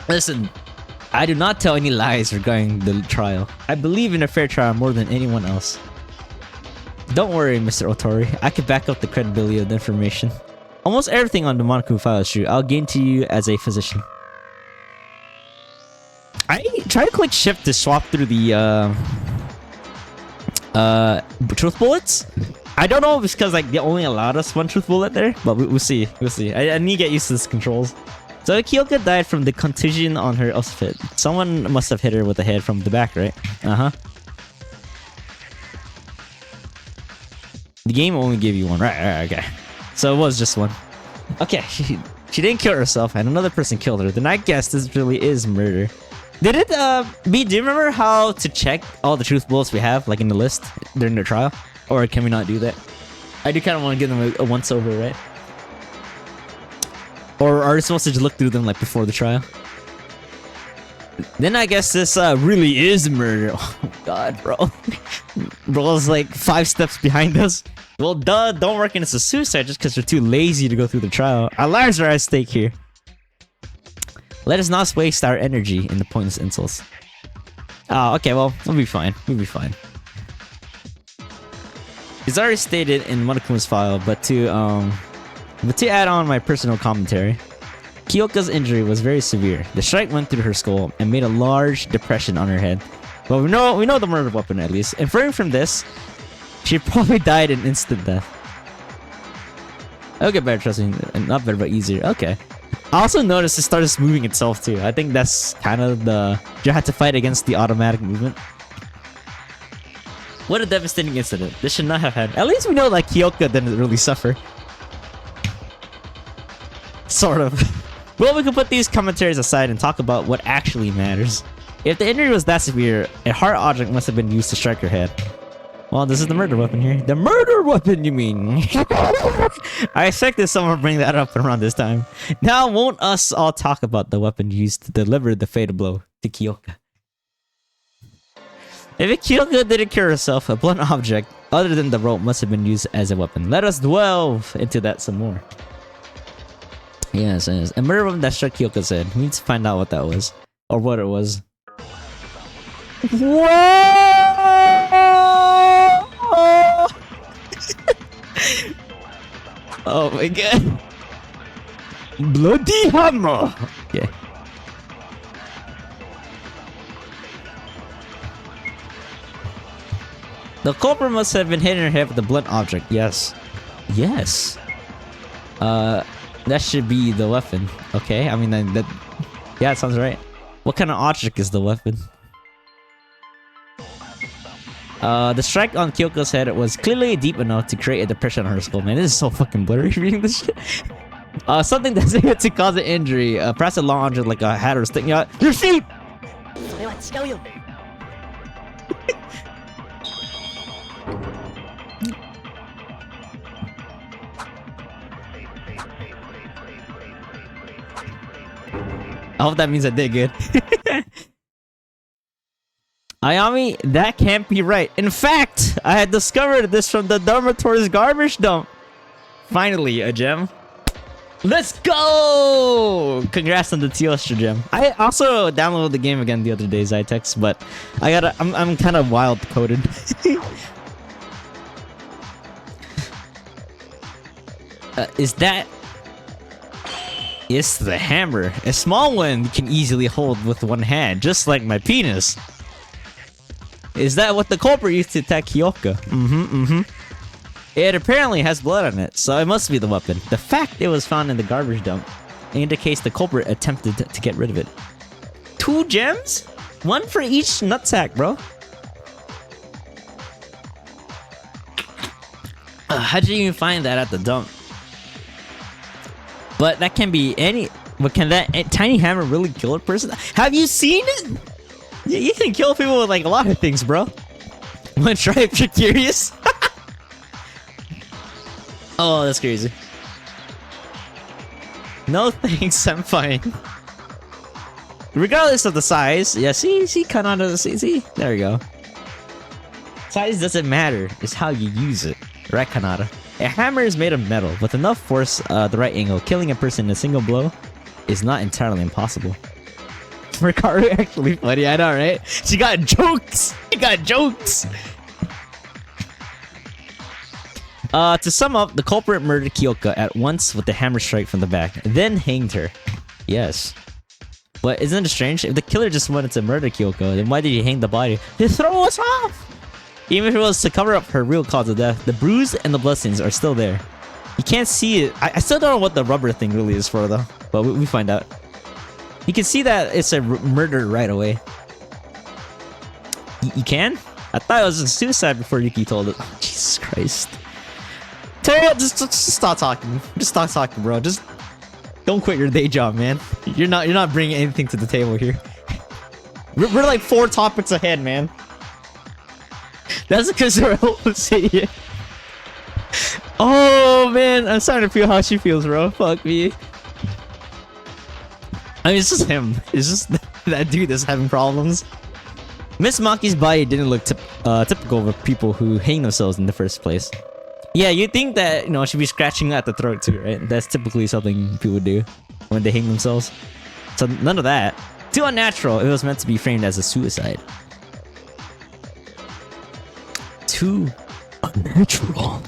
Listen, I do not tell any lies regarding the trial. I believe in a fair trial more than anyone else. Don't worry, Mr. Otori. I can back up the credibility of the information. Almost everything on the Monokuma file is true. I'll guarantee you as a physician. I try to click shift to swap through the truth bullets. I don't know if it's because like they only allowed us one truth bullet there, but we'll see. We'll see. I need to get used to this controls. So Kyoka died from the contusion on her occiput. Someone must have hit her with a head from the back, right? The game only gave you one, right? Okay. So it was just one. Okay, she didn't kill herself, and another person killed her. Then I guess this really is murder. Did it, B, do you remember how to check all the truth bullets we have, like in the list, during the trial? Or can we not do that? I do kind of want to give them a once-over, right? Or are we supposed to just look through them, like, before the trial? Then I guess this, really is murder. Oh, God, bro. Bro's, like, 5 steps behind us. Well, duh, don't reckon it's a suicide just because they're too lazy to go through the trial. Our lives are at stake here. Let us not waste our energy in the pointless insults. Oh, okay, well, we'll be fine. We'll be fine. It's already stated in Monokuma's file, but to add on my personal commentary, Kyoka's injury was very severe. The strike went through her skull and made a large depression on her head. But we know the murder weapon at least. Inferring from this, she probably died an instant death. It'll get better, trust me. Not better, but easier. Okay. I also noticed it started moving itself too. I think that's kind of you had to fight against the automatic movement. What a devastating incident. This should not have happened. At least we know that Kyoka didn't really suffer. Sort of. Well, we can put these commentaries aside and talk about what actually matters. If the injury was that severe, a hard object must have been used to strike her head. Well, this is the murder weapon here. The murder weapon, you mean? I expected someone to bring that up around this time. Now, won't us all talk about the weapon used to deliver the fatal blow to Kyoka? If Kyoka didn't kill herself, a blunt object other than the rope must have been used as a weapon. Let us delve into that some more. Yes, yes. A murder weapon that struck Kyoka's head. We need to find out what that was. Or what it was. Whoa! Oh my god. Bloody hammer! Yeah. The culprit must have been hitting her head with a blunt object. Yes. Yes. That should be the weapon. Okay, I mean, that... Yeah, it sounds right. What kind of object is the weapon? The strike on Kyoko's head was clearly deep enough to create a depression on her skull. Man, this is so fucking blurry reading this shit. Something that's able to cause an injury. Perhaps a long object like a hat or sticking out your feet! I hope that means I did good. Ayami, that can't be right. In fact, I had discovered this from the dormitory's garbage dump. Finally, a gem. Let's go! Congrats on the Teostra gem. I also downloaded the game again the other day, Zytex, but I'm kind of wild coded. Is that... It's the hammer. A small one can easily hold with one hand, just like my penis. Is that what the culprit used to attack Kyoka? It apparently has blood on it, so it must be the weapon. The fact it was found in the garbage dump indicates the culprit attempted to get rid of it. 2 gems? 1 for each nutsack, bro. How'd you even find that at the dump? But that can be any... But can that tiny hammer really kill a person? Have you seen it? You can kill people with like a lot of things, bro. Wanna try if you're curious? Oh, that's crazy. No thanks, I'm fine. Regardless of the size, yeah, see, Kanata, see, there we go. Size doesn't matter, it's how you use it, right, Kanata? A hammer is made of metal, with enough force, the right angle, killing a person in a single blow is not entirely impossible. Ricardo actually funny, I know, right? She got jokes! She got jokes! To sum up, the culprit murdered Kyoka at once with the hammer strike from the back, then hanged her. Yes. But isn't it strange? If the killer just wanted to murder Kyoko, then why did he hang the body? To throw us off! Even if it was to cover up her real cause of death, the bruise and the bloodstains are still there. You can't see it. I still don't know what the rubber thing really is for, though. But we find out. You can see that it's a murder right away. You can? I thought it was a suicide before Yuki told it. Oh, Jesus Christ. Tell you what, just stop talking. Just stop talking, bro. Just don't quit your day job, man. You're not bringing anything to the table here. We're like 4 topics ahead, man. That's because they're OC. Oh man, I'm starting to feel how she feels, bro. Fuck me. I mean, it's just him. It's just that dude that's having problems. Miss Maki's body didn't look typical of people who hang themselves in the first place. Yeah, you'd think that, you know, she'd be scratching at the throat too, right? That's typically something people do when they hang themselves. So none of that. Too unnatural. It was meant to be framed as a suicide. Too unnatural.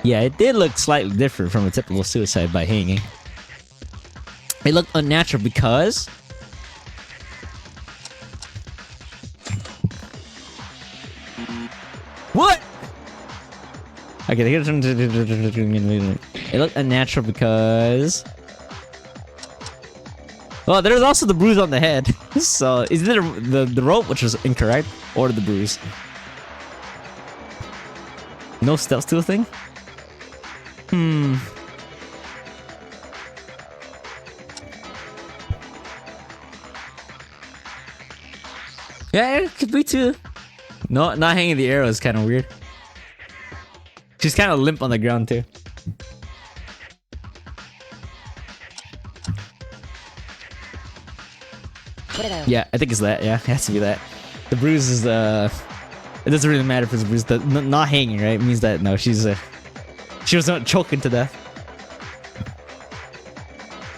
Yeah, it did look slightly different from a typical suicide by hanging. It looked unnatural because... What? Okay, it looked unnatural because... Well, there's also the bruise on the head. So, is it the rope, which was incorrect, or the bruise? No stealth steal thing? Yeah, it could be too. No, not hanging the arrow is kind of weird. She's kind of limp on the ground too. Yeah, I think it's that. Yeah, it has to be that. The bruise is it doesn't really matter if it's a bruise. Not hanging, right? It means that no, she was not choking to death.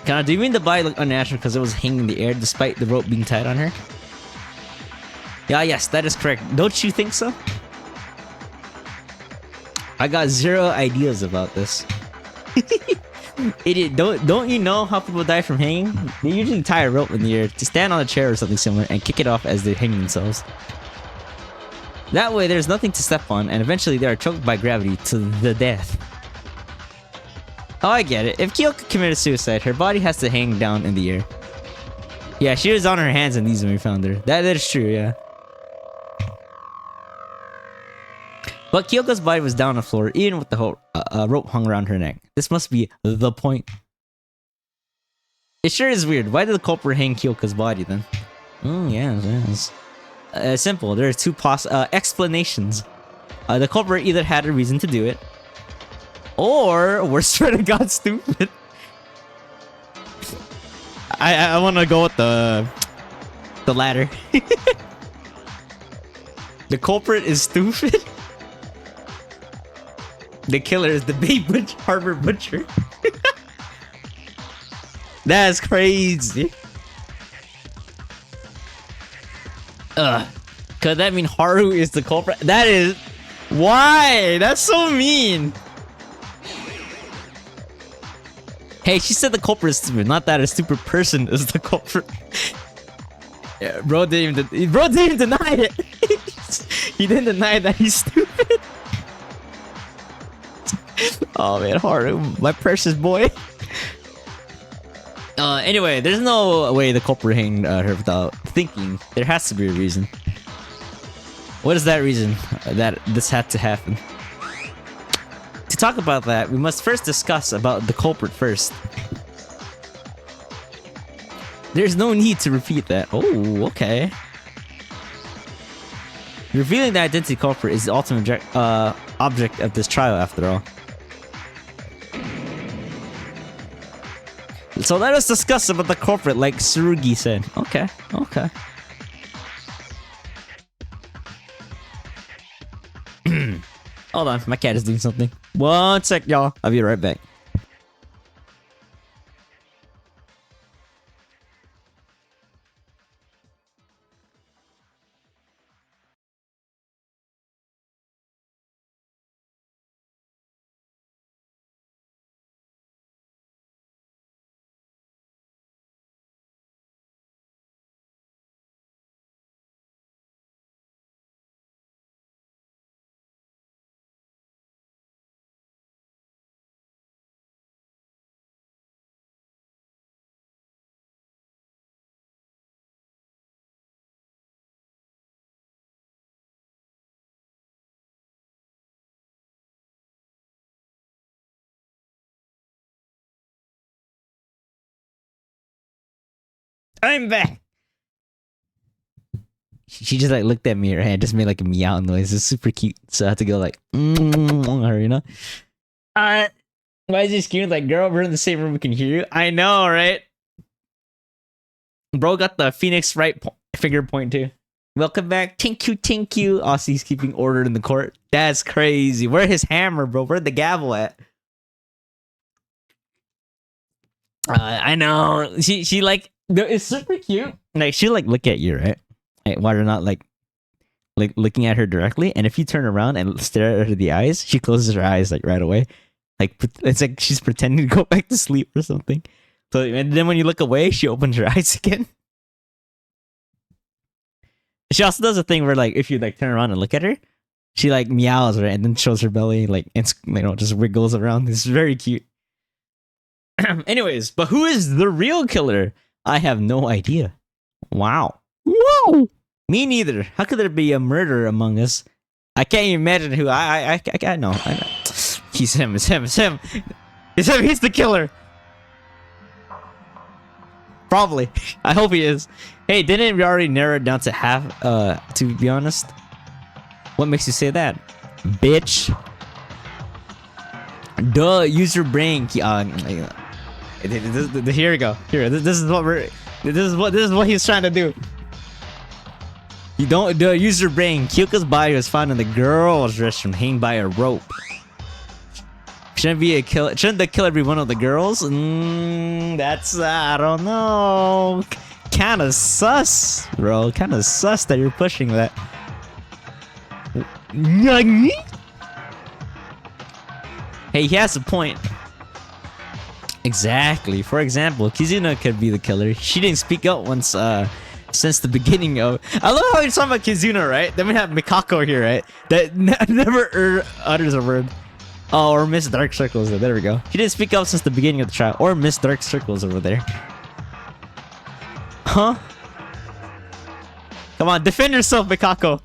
Kind of. Do you mean the body looked unnatural because it was hanging in the air despite the rope being tied on her? Yeah, yes, that is correct. Don't you think so? I got zero ideas about this. Idiot, don't you know how people die from hanging? They usually tie a rope in the air to stand on a chair or something similar and kick it off as they're hanging themselves. That way there's nothing to step on and eventually they are choked by gravity to the death. Oh, I get it. If Kyoko committed suicide, her body has to hang down in the air. Yeah, she was on her hands and knees when we found her. That is true, yeah. But Kyoko's body was down on the floor, even with the whole rope hung around her neck. This must be the point. It sure is weird. Why did the culprit hang Kyoko's body then? Oh, yes. Simple. There are two explanations. The culprit either had a reason to do it, or we're swear to God stupid. I want to go with the latter. The culprit is stupid. The killer is the Bay Harbor Butcher. That's crazy. Could that mean Haru is the culprit? That is... Why? That's so mean. Hey, she said the culprit is stupid, not that a stupid person is the culprit. Yeah, bro didn't even deny it. He didn't deny that he's stupid. Oh man, Haru, my precious boy. Anyway, there's no way the culprit hanged her without thinking. There has to be a reason. What is that reason that this had to happen? To talk about that, we must first discuss about the culprit first. There's no need to repeat that. Oh, okay. Revealing the identity culprit is the ultimate object of this trial, after all. So let us discuss about the culprit, like Tsurugi said. Okay. Hold on, my cat is doing something. One sec, y'all. I'll be right back. I'm back. She just like looked at me, right? And just made like a meow noise. It's super cute. So I had to go like, her, you know? Why is he screaming like, girl, we're in the same room, we can hear you? I know, right? Bro got the Phoenix right finger point too. Welcome back. Thank you. Aussie's keeping order in the court. That's crazy. Where his hammer, bro? Where'd the gavel at? I know. She like, it's super cute. Like, she'll like look at you, right? Like, while you're not like looking at her directly. And if you turn around and stare at her in the eyes, she closes her eyes like right away. Like, it's like she's pretending to go back to sleep or something. So, and then when you look away, she opens her eyes again. She also does a thing where like, if you like turn around and look at her, she like meows, right? And then shows her belly, like, and, you know, just wiggles around. It's very cute. Anyways, but who is the real killer? I have no idea. Wow. Whoa! Me neither. How could there be a murder among us? I can't even imagine who. I know. I know. He's him. It's him. It's him. It's him. He's the killer. Probably. I hope he is. Hey, didn't we already narrow it down to half? To be honest, what makes you say that, bitch? Duh. Use your brain. Here we go. Here. This is what we're. This is what he's trying to do. You don't use your brain. Kyoko's body was found in the girls' restroom, hanging by a rope. Shouldn't the killer be one of the girls? That's I don't know. Kind of sus, bro. Kind of sus that you're pushing that. Hey, he has a point. Exactly. For example, Kizuna could be the killer. She didn't speak up once. Since the beginning of. I love how you're talking about Kizuna, right? Then we have Mikako here, right? That never utters a word. Oh, or Miss Dark Circles. There we go. She didn't speak up since the beginning of the trial. Or Miss Dark Circles over there. Huh? Come on, defend yourself, Mikako.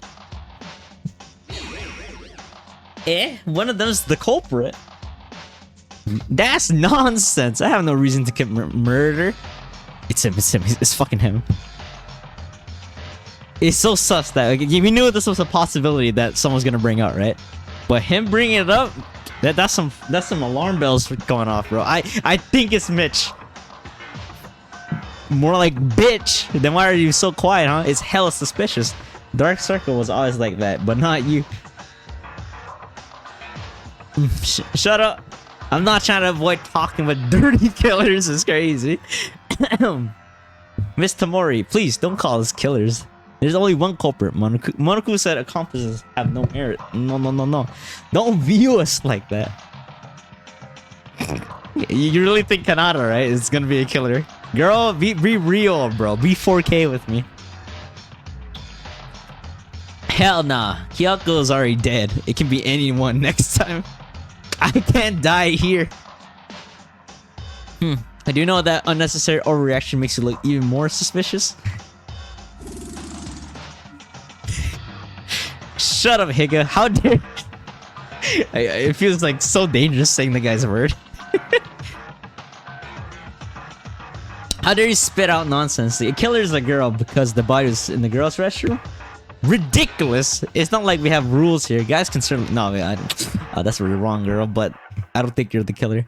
One of them's the culprit. That's nonsense. I have no reason to commit murder. It's him. It's him. It's fucking him. It's so sus that like, we knew this was a possibility that someone's gonna bring up, right? But him bringing it up, that's some alarm bells going off, bro. I think it's Mitch. More like bitch. Then why are you so quiet, huh? It's hella suspicious. Dark Circle was always like that, but not you. Shut up. I'm not trying to avoid talking, but dirty killers is crazy. Miss Tamori, please don't call us killers. There's only one culprit, Monoku. Monoku said accomplices have no merit. No. Don't view us like that. You really think Kanata, right? Is gonna be a killer? Girl, be real, bro. Be 4K with me. Hell nah. Kyoko's already dead. It can be anyone next time. I can't die here. I do know that unnecessary overreaction makes you look even more suspicious. Shut up, Higa. How dare... It feels like so dangerous saying the guy's word. How dare you spit out nonsense? The killer's a girl because the body was in the girl's restroom? Ridiculous. It's not like we have rules here. Guys can certainly... No, that's where you're wrong, girl, but I don't think you're the killer.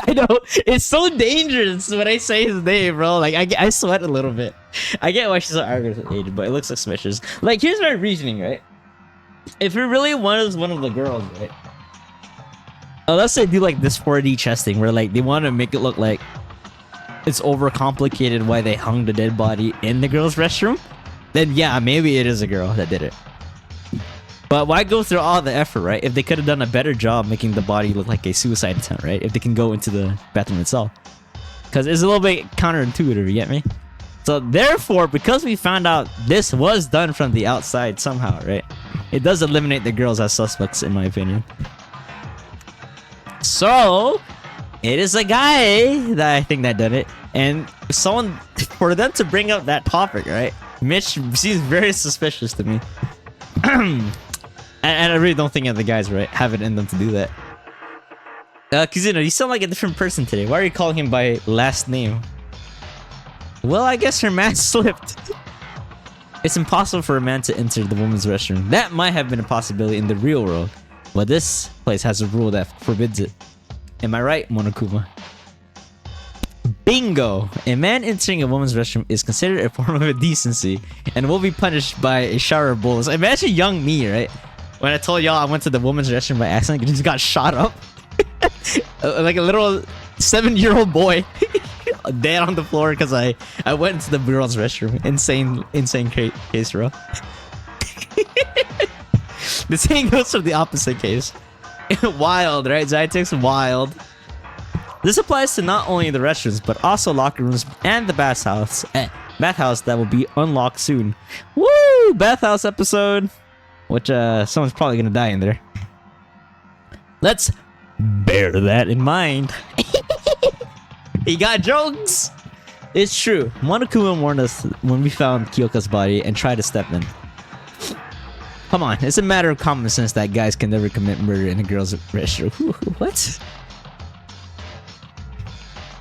I know. It's so dangerous when I say his name, bro. Like, I sweat a little bit. I get why she's so arguing with Aiden, but it looks suspicious. Like, here's my reasoning, right? If it really was one of the girls, right? Unless they do, like, this 4D testing where, like, they want to make it look like it's overcomplicated why they hung the dead body in the girl's restroom, then yeah, maybe it is a girl that did it. But why go through all the effort, right? If they could have done a better job making the body look like a suicide attempt, right? If they can go into the bathroom itself. Because it's a little bit counterintuitive, you get me? So therefore, because we found out this was done from the outside somehow, right? It does eliminate the girls as suspects, in my opinion. So, it is a guy that I think that did it. And someone, for them to bring up that topic, right? Mitch seems very suspicious to me. And I really don't think the guys right have it in them to do that. Kizuna, you sound like a different person today. Why are you calling him by last name? Well, I guess her mask slipped. It's impossible for a man to enter the woman's restroom. That might have been a possibility in the real world, but this place has a rule that forbids it. Am I right, Monokuma? Bingo! A man entering a woman's restroom is considered a form of indecency and will be punished by a shower of bullets. Imagine young me, right? When I told y'all I went to the woman's restroom by accident, and just got shot up. Like a little 7-year-old boy. Dead on the floor because I went into the girl's restroom. Insane case, bro. The same goes for the opposite case. Wild, right? Zytex wild. This applies to not only the restrooms, but also locker rooms and the bathhouse. Bathhouse that will be unlocked soon. Woo! Bathhouse episode. Which, someone's probably gonna die in there. Let's bear that in mind. He got jokes! It's true. Monokuma warned us when we found Kyoka's body and tried to step in. Come on, it's a matter of common sense that guys can never commit murder in a girl's restroom. What?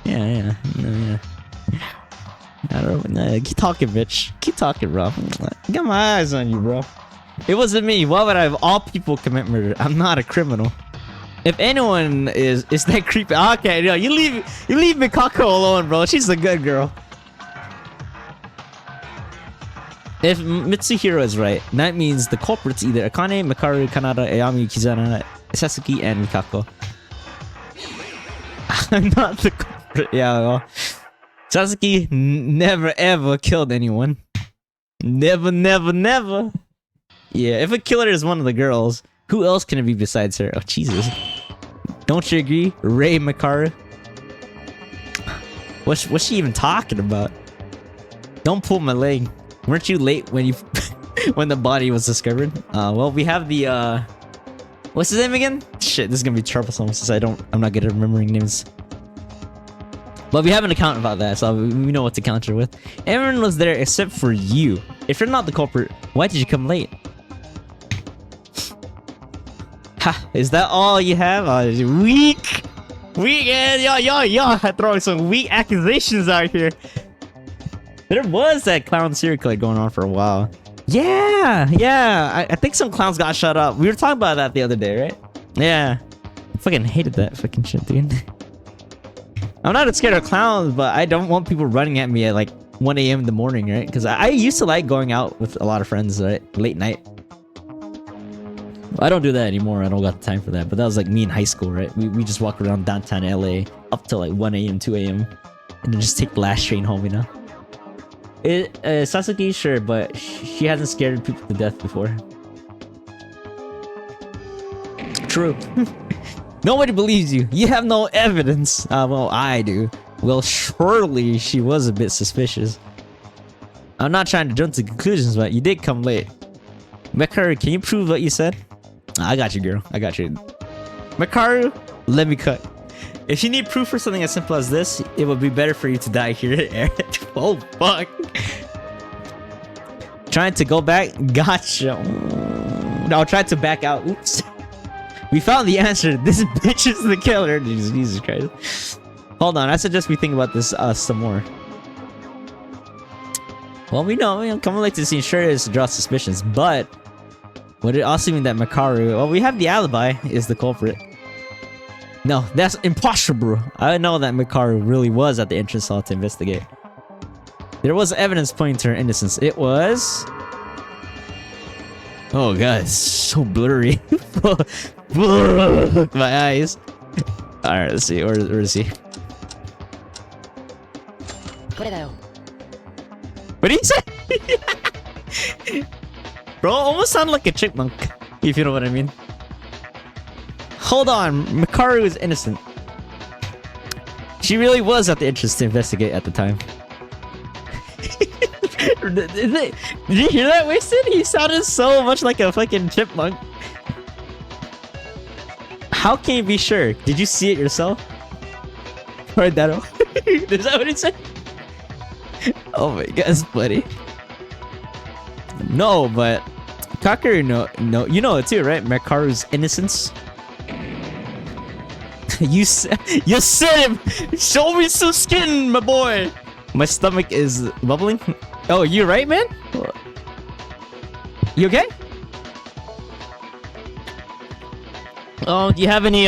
Yeah. I don't know. Keep talking, bitch. Keep talking, bro. I got my eyes on you, bro. It wasn't me. Why would I have all people commit murder? I'm not a criminal. If anyone is that creepy. Okay, no, you leave Mikako alone, bro. She's a good girl. If Mitsuhiro is right, that means the culprits either Akane, Makaru, Kanada, Ayami, Kizuna, Sasuke, and Mikako. I'm not the culprit. Yeah, well, Sasuke never ever killed anyone. Never. Yeah, if a killer is one of the girls, who else can it be besides her? Oh, Jesus. Don't you agree? Rei Makaru? What's she even talking about? Don't pull my leg. Weren't you late when you when the body was discovered? Well, we have the what's his name again? Shit, this is gonna be troublesome since I'm not good at remembering names. But we have an account about that, so we know what to counter with. Everyone was there except for you. If you're not the culprit, why did you come late? Ha! Is that all you have? Weak, y'all throwing some weak accusations out here. There was that clown serial killer going on for a while. Yeah. I think some clowns got shut up. We were talking about that the other day, right? Yeah. I fucking hated that fucking shit, dude. I'm not scared of clowns, but I don't want people running at me at like 1 a.m. in the morning, right? Because I used to like going out with a lot of friends, right? Late night. Well, I don't do that anymore. I don't got the time for that. But that was like me in high school, right? We just walk around downtown LA up to like 1 a.m., 2 a.m. and then just take the last train home, you know? Sasuke, sure, but she hasn't scared people to death before. True. Nobody believes you. You have no evidence. Well, I do. Well, surely she was a bit suspicious. I'm not trying to jump to conclusions, but you did come late. Makaru, can you prove what you said? I got you, girl. I got you. Makaru, let me cut. If you need proof for something as simple as this, it would be better for you to die here. Oh, fuck. Trying to go back? Gotcha. No, try to back out. Oops. We found the answer. This bitch is the killer. Jesus Christ. Hold on. I suggest we think about this some more. Well, we know coming late to the scene sure is to draw suspicions, but would it also mean that Makaru, well, we have the alibi, is the culprit? No, that's impossible. I know that Makaru really was at the entrance hall to investigate. There was evidence pointing to her innocence. It was... Oh god, it's so blurry. Fuck my eyes. Alright, let's see. Where is he? What did he say? Bro, almost sounded like a chipmunk, if you know what I mean. Hold on, Makaru is innocent. She really was at the entrance to investigate at the time. Did you hear that, Wasted? He sounded so much like a fucking chipmunk. How can you be sure? Did you see it yourself? Heard that? Is that what it said? Oh my god, it's buddy. No, but Kakeru, no, you know it too, right? Makaru's innocence. You said him. Show me some skin, my boy. My stomach is bubbling. Oh, you right, man? You okay? Oh, do you have any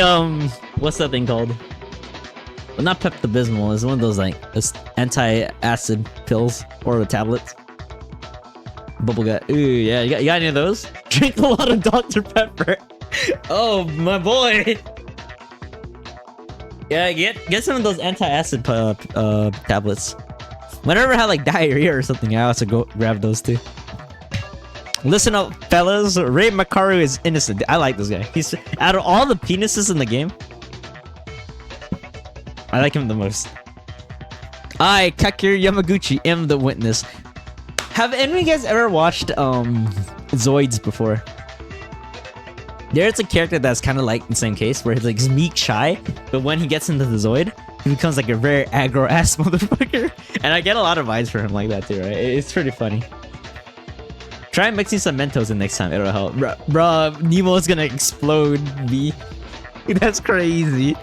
what's that thing called? Well, not Pepto-Bismol. It's one of those like anti-acid pills or tablets. Bubble gut. Ooh, yeah. You got any of those? Drink a lot of Dr. Pepper. Oh, my boy. Yeah, get some of those anti-acid tablets. Whenever I had like diarrhea or something, I also go grab those too. Listen up, fellas. Rei Makaru is innocent. I like this guy. He's out of all the penises in the game, I like him the most. I, Kakir Yamaguchi, am the witness. Have any of you guys ever watched Zoids before? There's a character that's kind of like the same case, where he's like meek shy, but when he gets into the Zoid, he becomes like a very aggro ass motherfucker. And I get a lot of vibes from him like that too, right? It's pretty funny. Try mixing some Mentos in next time, it'll help. Bruh, Nemo's gonna explode, B. That's crazy.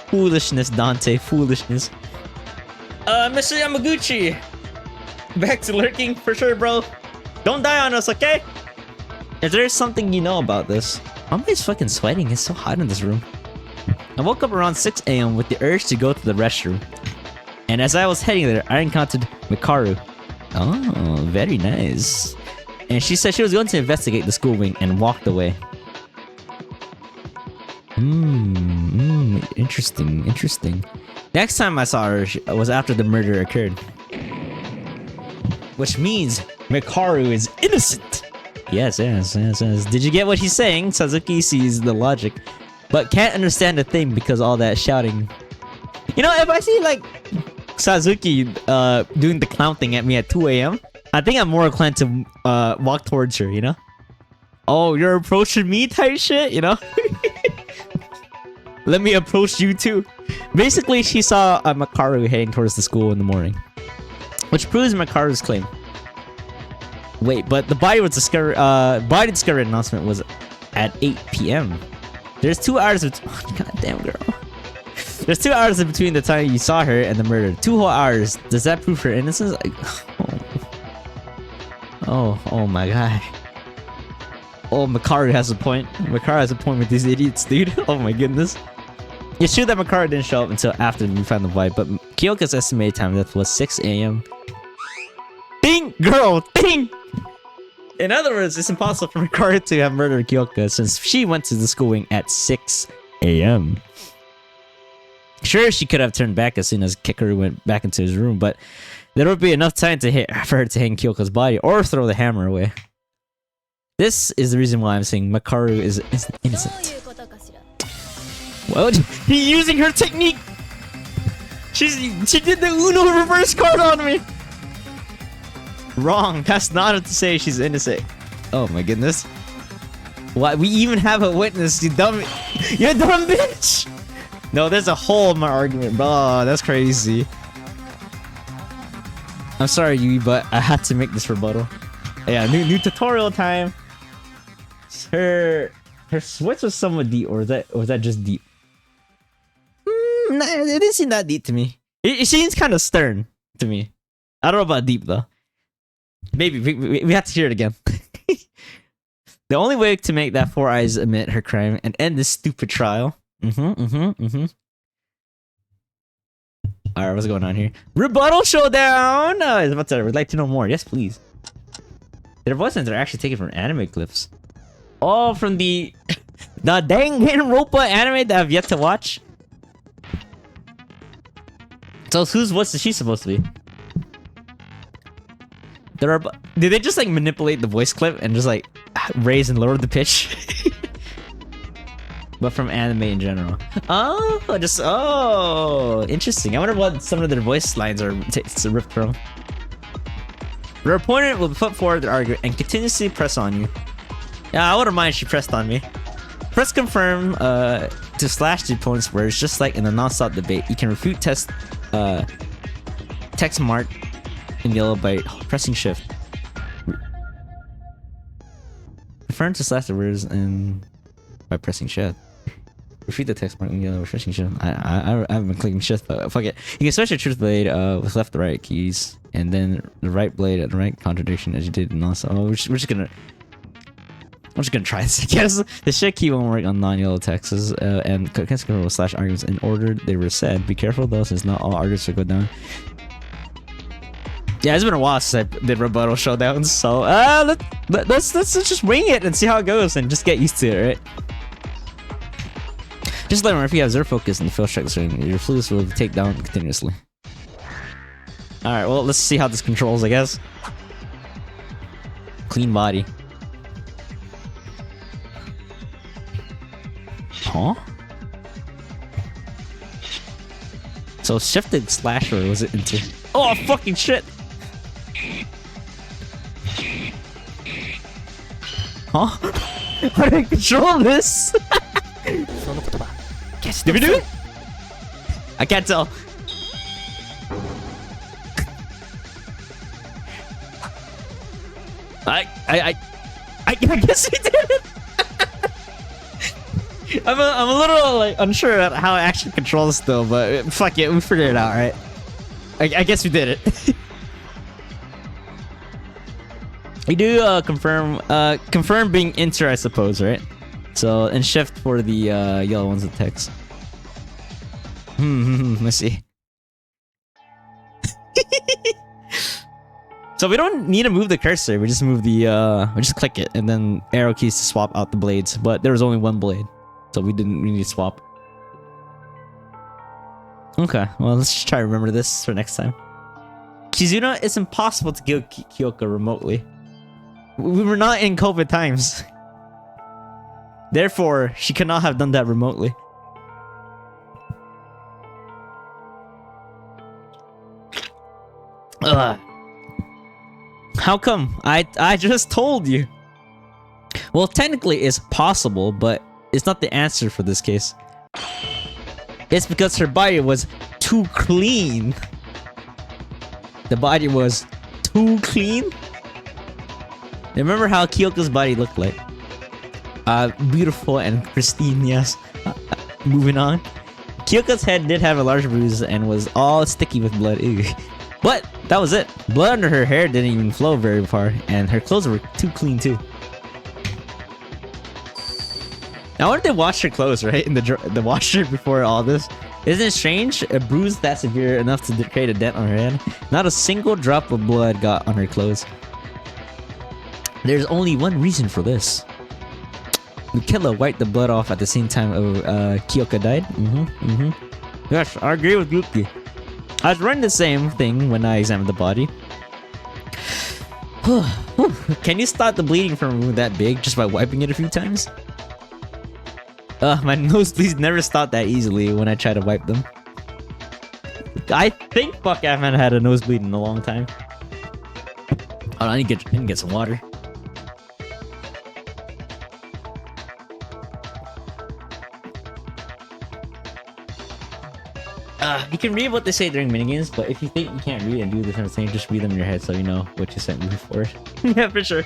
Foolishness, Dante, foolishness. Mr. Yamaguchi! Back to lurking for sure, bro. Don't die on us, okay? Is there something you know about this? Everybody's fucking sweating, it's so hot in this room. I woke up around 6 AM with the urge to go to the restroom. And as I was heading there, I encountered Mikaru. Oh, very nice. And she said she was going to investigate the school wing and walked away. Interesting, interesting. Next time I saw her was after the murder occurred. Which means Mikaru is innocent! Yes. Did you get what he's saying? Sasuke sees the logic, but can't understand a thing because all that shouting. You know, if I see like Sasuke doing the clown thing at me at 2 AM, I think I'm more inclined to walk towards her, you know? Oh, you're approaching me type shit, you know? Let me approach you too. Basically, she saw Mikaru heading towards the school in the morning, which proves Mikaru's claim. Wait, but the body discovery announcement was at 8 PM. There's 2 hours of goddamn girl. There's 2 hours in between the time you saw her and the murder. 2 whole hours. Does that prove her innocence? Oh my god. Oh, Mikaru has a point. Mikaru has a point with these idiots, dude. Oh my goodness. It's true that Mikaru didn't show up until after we found the body, but Kyoka's estimated time of death was 6 AM. Ding! Girl! Ding! In other words, it's impossible for Mikaru to have murdered Kyoka since she went to the school wing at 6 AM. Sure, she could have turned back as soon as Kikaru went back into his room, but there would be enough time for her to hang Kyoka's body or throw the hammer away. This is the reason why I'm saying Mikaru is innocent. What? He's using her technique! She did the Uno reverse card on me! Wrong, that's not to say she's innocent. Oh my goodness. What? We even have a witness, you dumb bitch! No, there's a hole in my argument, bro. That's crazy. I'm sorry, Yui, but I had to make this rebuttal. Yeah, new tutorial time. Her switch was somewhat deep, or was that just deep? Nah, it didn't seem that deep to me. It seems kind of stern to me. I don't know about deep though. Maybe we have to hear it again. The only way to make that Four Eyes admit her crime and end this stupid trial. Alright, what's going on here? Rebuttal showdown! I would like to know more. Yes, please. Their voices are actually taken from anime clips. Oh, from the Danganronpa anime that I've yet to watch. So whose voice is she supposed to be? Did they just like manipulate the voice clip and just like raise and lower the pitch? But from anime in general. Oh, interesting. I wonder what some of their voice lines are ripped from. Your opponent will put forward their argument and continuously press on you. Yeah, I wouldn't mind if she pressed on me. Press confirm to slash the opponent's words, just like in a non-stop debate. You can refute text mark in yellow by pressing shift. Confirm to slash the words and by pressing shift. Refute the text mark in yellow by pressing shift. I haven't been clicking shift, but fuck it. You can switch your truth blade with left and right keys, and then the right blade at the right contradiction as you did in non-stop. Oh, we're just gonna try this, I guess. The shift key won't work on non-yellow texts, and control slash arguments in order they were said. Be careful though, since not all arguments will go down. Yeah, it's been a while since I did rebuttal showdowns, so let's just wing it and see how it goes and just get used to it, right? Just remember, if you have zero focus and the field strikes, your fluids will take down continuously. Alright, well, let's see how this controls, I guess. Clean body. Huh? So shifted slasher was it into? Oh fucking shit! Huh? How do I control this? Did we do it? I can't tell. I guess we did it. I'm a little like unsure about how it actually controls still, but fuck it, we figured it out, right? I guess we did it. We do confirm being enter, I suppose, right? So and shift for the yellow ones with text. Let's see. So we don't need to move the cursor. We just move the we just click it and then arrow keys to swap out the blades. But there was only one blade, so we need to swap. Okay, well let's just try to remember this for next time. Kizuna, it's impossible to kill Kyoka remotely. We were not in COVID times. Therefore, she could not have done that remotely. Ugh. How come? I just told you. Well, technically it's possible, but it's not the answer for this case. It's because her body was too clean. The body was too clean. Remember how Kyoko's body looked like? Beautiful and pristine, yes. Moving on. Kyoko's head did have a large bruise and was all sticky with blood. Ew. But that was it. Blood under her hair didn't even flow very far, and her clothes were too clean too. I wonder if they washed her clothes, right? In the washer before all this. Isn't it strange? A bruise that severe enough to create a dent on her head. Not a single drop of blood got on her clothes. There's only one reason for this. The killer wiped the blood off at the same time Kyoka died. Yes, I agree with Yuki. I was running the same thing when I examined the body. Can you stop the bleeding from a wound that big just by wiping it a few times? My nosebleeds never stop that easily when I try to wipe them. I think fuck I haven't had a nosebleed in a long time. Oh, I need to get some water. You can read what they say during minigames, but if you think you can't read and do the same thing, just read them in your head so you know what you sent me before. Yeah, for sure.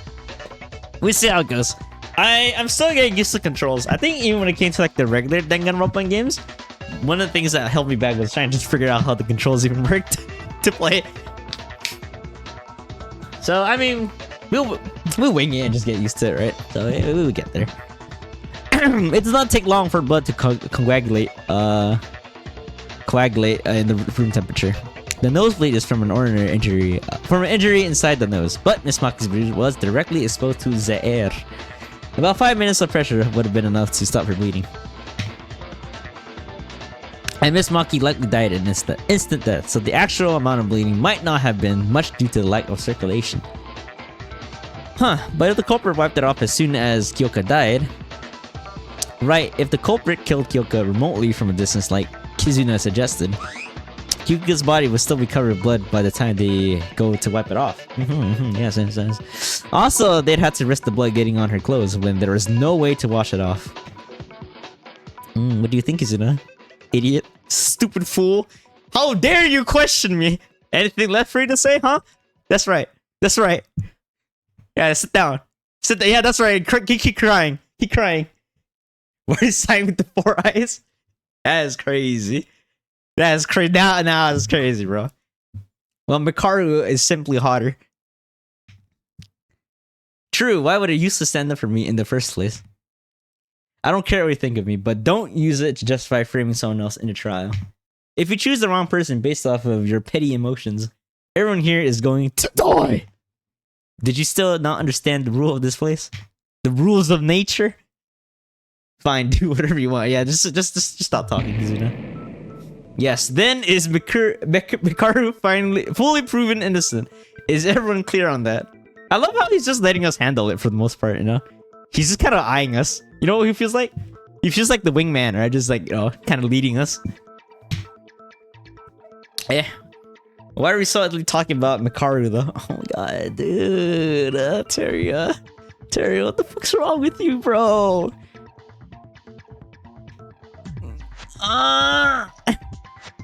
We'll see how it goes. I'm still getting used to controls. I think even when it came to like the regular Danganronpa games, one of the things that held me back was trying to just figure out how the controls even worked to play. So I mean, we'll wing it and just get used to it, right? So we'll get there. It does not take long for blood to coagulate in the room temperature. The nosebleed is from an ordinary injury, inside the nose, but Miss Maki's bruise was directly exposed to the air. About 5 minutes of pressure would have been enough to stop her bleeding. And Miss Maki likely died in instant death, so the actual amount of bleeding might not have been much due to the lack of circulation. But if the culprit wiped it off as soon as Kyoka died... Right, if the culprit killed Kyoka remotely from a distance like Kizuna suggested, Kyoka's body would still be covered with blood by the time they go to wipe it off. Yes. Also, they'd have to risk the blood getting on her clothes when there was no way to wash it off. What do you think, Kizuna? Idiot. Stupid fool. How dare you question me? Anything left for you to say, huh? That's right. That's right. Yeah, sit down. Sit down. Yeah, that's right. Keep crying. Keep crying. What is sign with the 4 eyes? That is crazy. That is crazy. Now it's crazy, bro. Well, Mikaru is simply hotter. True, why would it useless stand up for me in the first place? I don't care what you think of me, but don't use it to justify framing someone else in a trial. If you choose the wrong person based off of your petty emotions, everyone here is going to die. Did you still not understand the rule of this place? The rules of nature? Fine, do whatever you want. Yeah, just stop talking, Kizuna. Yes, then is Mikaru finally fully proven innocent? Is everyone clear on that? I love how he's just letting us handle it for the most part, you know? He's just kind of eyeing us. You know what he feels like? He feels like the wingman, right? Just like, you know, kind of leading us. Yeah. Why are we so talking about Mikaru though? Oh my god, dude. Terry, what the fuck's wrong with you, bro?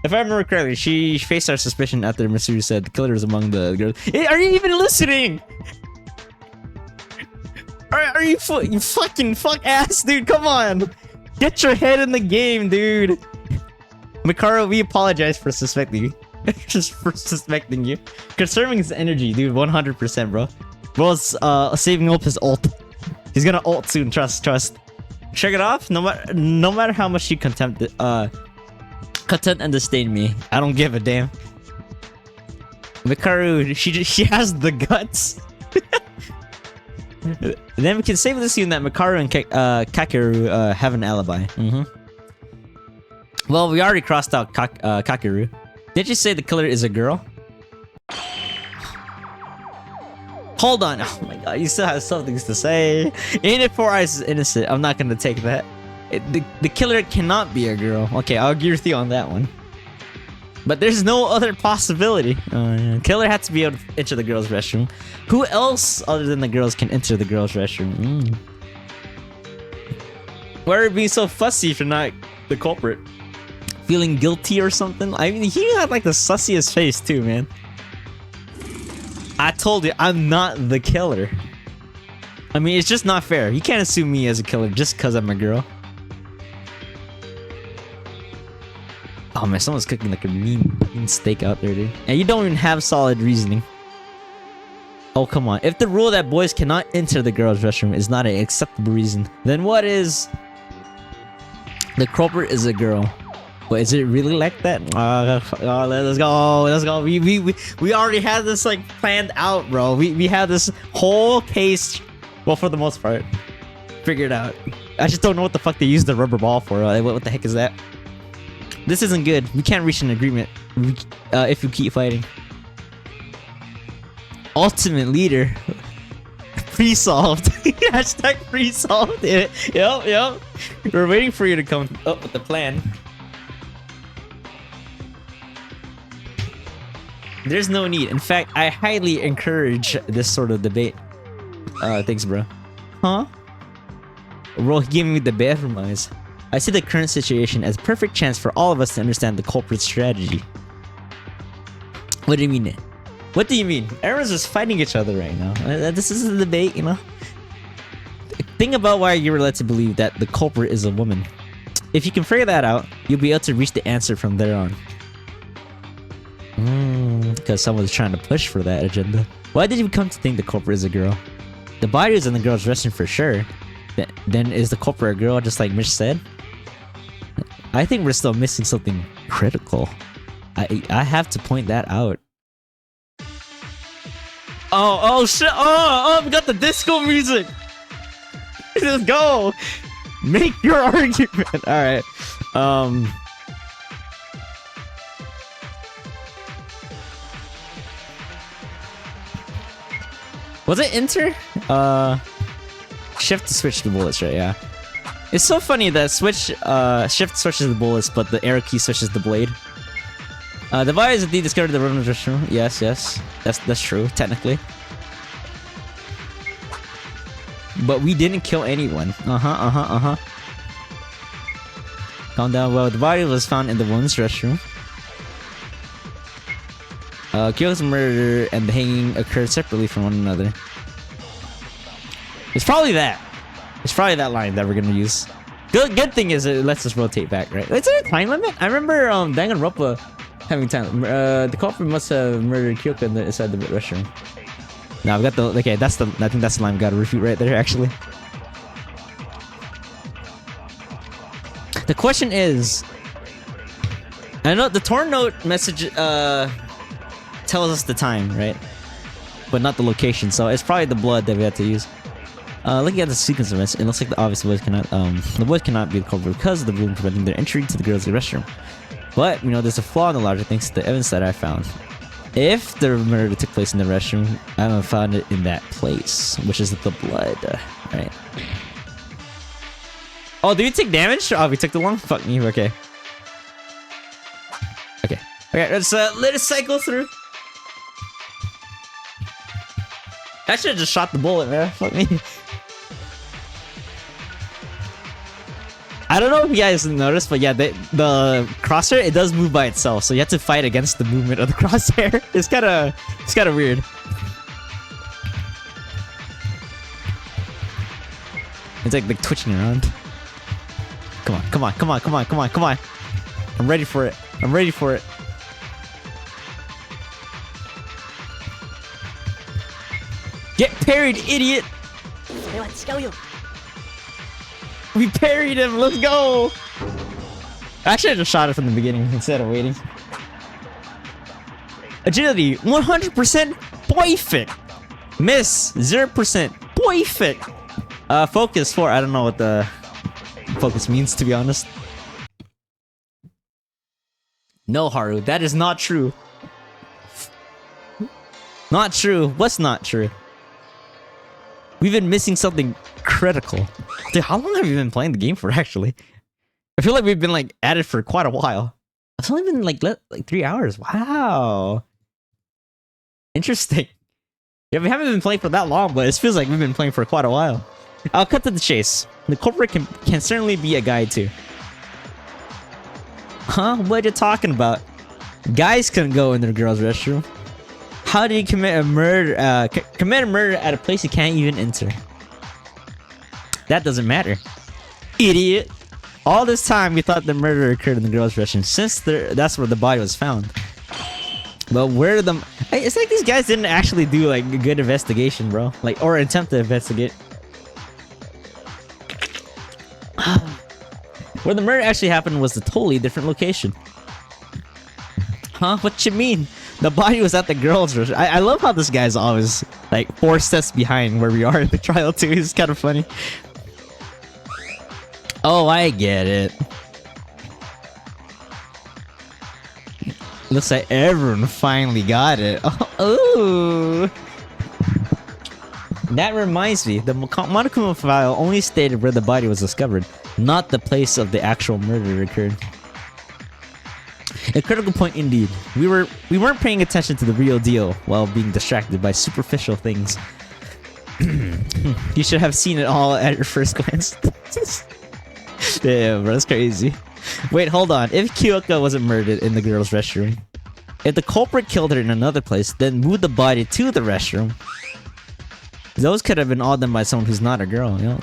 If I remember correctly, she faced our suspicion after Matsuri said the killer was among the girls. Hey, are you even listening? Are you you fucking fuck ass, dude? Come on, get your head in the game, dude. Mikaro, we apologize for suspecting you. Just for suspecting you. Conserving his energy, dude. 100%, bro. Bro's saving up his ult. He's gonna ult soon. Trust. Check it off. No matter how much she contempt and disdain me, I don't give a damn. Mikaru, she has the guts. Then we can safely assume that Mikaru and Kakeru have an alibi. Well, we already crossed out Kakeru. Did you say the killer is a girl? Hold on. Oh my god, you still have some things to say. Ain't it 4 eyes is innocent. I'm not gonna take that. The killer cannot be a girl. Okay, I'll agree with you on that one. But there's no other possibility. Killer had to be able to enter the girls' restroom. Who else other than the girls can enter the girls' restroom? Why are you being so fussy if you're not the culprit? Feeling guilty or something? I mean, he had like the sussiest face too, man. I told you, I'm not the killer. I mean, it's just not fair. You can't assume me as a killer just because I'm a girl. Oh man, someone's cooking like a mean steak out there, dude. And you don't even have solid reasoning. Oh, come on. If the rule that boys cannot enter the girls' restroom is not an acceptable reason, then what is? The culprit is a girl. But is it really like that? Let's go. We already had this like planned out, bro. We had this whole case, well, for the most part, figured out. I just don't know what the fuck they used the rubber ball for. What the heck is that? This isn't good. We can't reach an agreement if we keep fighting. Ultimate leader. Pre-solved. Hashtag pre-solved. Yep. We're waiting for you to come up with the plan. There's no need. In fact, I highly encourage this sort of debate. Thanks, bro. Huh? Bro, he gave me the bathroom eyes. I see the current situation as a perfect chance for all of us to understand the culprit's strategy. What do you mean? What do you mean? Everyone's just fighting each other right now. This is a debate, you know? Think about why you were led to believe that the culprit is a woman. If you can figure that out, you'll be able to reach the answer from there on. Because someone's trying to push for that agenda. Why did you come to think the culprit is a girl? The body is in the girl's restroom for sure. Then is the culprit a girl, just like Mitch said? I think we're still missing something critical. I have to point that out. Oh shit! Oh, we got the disco music. Let's go. Make your argument. All right. Was it enter? Shift to switch the bullets, right? Yeah. It's so funny that shift switches the bullets, but the arrow key switches the blade. The body is indeed discovered in the room. Yes. That's true, technically. But we didn't kill anyone. Calm down. Well, the body was found in the woman's restroom. Kills, murder, and the hanging occurred separately from one another. It's probably that. It's probably that line that we're gonna use. Good thing is it lets us rotate back, right? Is there a time limit? I remember Danganronpa having time. The culprit must have murdered Kyoko inside the restroom. Now we got the okay. I think that's the line we got to refute right there. Actually, the question is, I know the torn note message tells us the time, right? But not the location. So it's probably the blood that we had to use. Looking at the sequence of events, it looks like the obvious boys cannot be the culprit because of the room preventing their entry to the girls' restroom. But there's a flaw in the logic thanks to the evidence that I found. If the murder took place in the restroom, I haven't found it in that place, which is the blood, right? Oh, did we take damage? Oh, we took the long. Fuck me. Okay. Let's let it cycle through. I should have just shot the bullet, man. Fuck me. I don't know if you guys noticed, but yeah, the crosshair, it does move by itself, so you have to fight against the movement of the crosshair. It's kind of weird. It's like twitching around. Come on, come on, come on, come on, come on, come on. I'm ready for it. I'm ready for it. Get parried, idiot! We parried him, let's go! I should have just shot it from the beginning instead of waiting. Agility, 100% perfect! Miss, 0% perfect! Focus 4, I don't know what the focus means, to be honest. No, Haru, that is not true. Not true. What's not true? We've been missing something critical. Dude, how long have you been playing the game for, actually? I feel like we've been, like, at it for quite a while. It's only been, like 3 hours. Wow. Interesting. Yeah, we haven't been playing for that long, but it feels like we've been playing for quite a while. I'll cut to the chase. The culprit can certainly be a guy, too. Huh? What are you talking about? Guys couldn't go in their girls' restroom. How do you commit a murder? Commit a murder at a place you can't even enter. That doesn't matter, idiot. All this time we thought the murder occurred in the girls' restroom, since that's where the body was found. But where the? It's like these guys didn't actually do like a good investigation, bro. Like, or attempt to investigate. Where the murder actually happened was a totally different location. Huh? What you mean? The body was at the girls' restroom. I love how this guy's always like 4 steps behind where we are in the trial too. It's kind of funny. Oh, I get it. Looks like everyone finally got it. Oh, that reminds me. The Monokuma file only stated where the body was discovered, not the place of the actual murder occurred. A critical point indeed. We weren't paying attention to the real deal while being distracted by superficial things. You should have seen it all at your first glance. Damn, bro, that's crazy. Wait, hold on. If Kyoko wasn't murdered in the girls' restroom, if the culprit killed her in another place, then moved the body to the restroom, those could have been all done by someone who's not a girl. Yeah.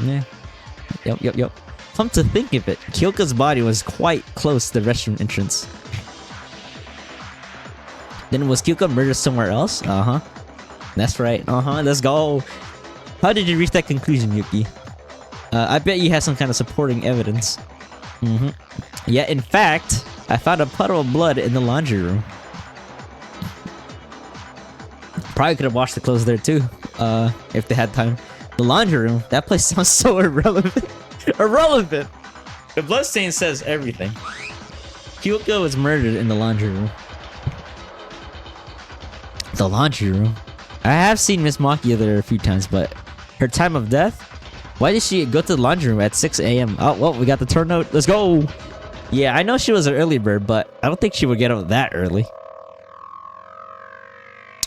Yep. Come to think of it, Kyoko's body was quite close to the restroom entrance. Then was Kyoko murdered somewhere else? Uh-huh. That's right. Uh-huh. Let's go. How did you reach that conclusion, Yuki? I bet you have some kind of supporting evidence. Yeah, in fact, I found a puddle of blood in the laundry room. Probably could have washed the clothes there too, if they had time. The laundry room? That place sounds so irrelevant. Irrelevant! The bloodstain says everything. Kyoko was murdered in the laundry room. The laundry room? I have seen Miss Maki there a few times, but her time of death? Why did she go to the laundry room at 6 a.m? Oh, well, we got the turnout. Let's go! Yeah, I know she was an early bird, but I don't think she would get up that early.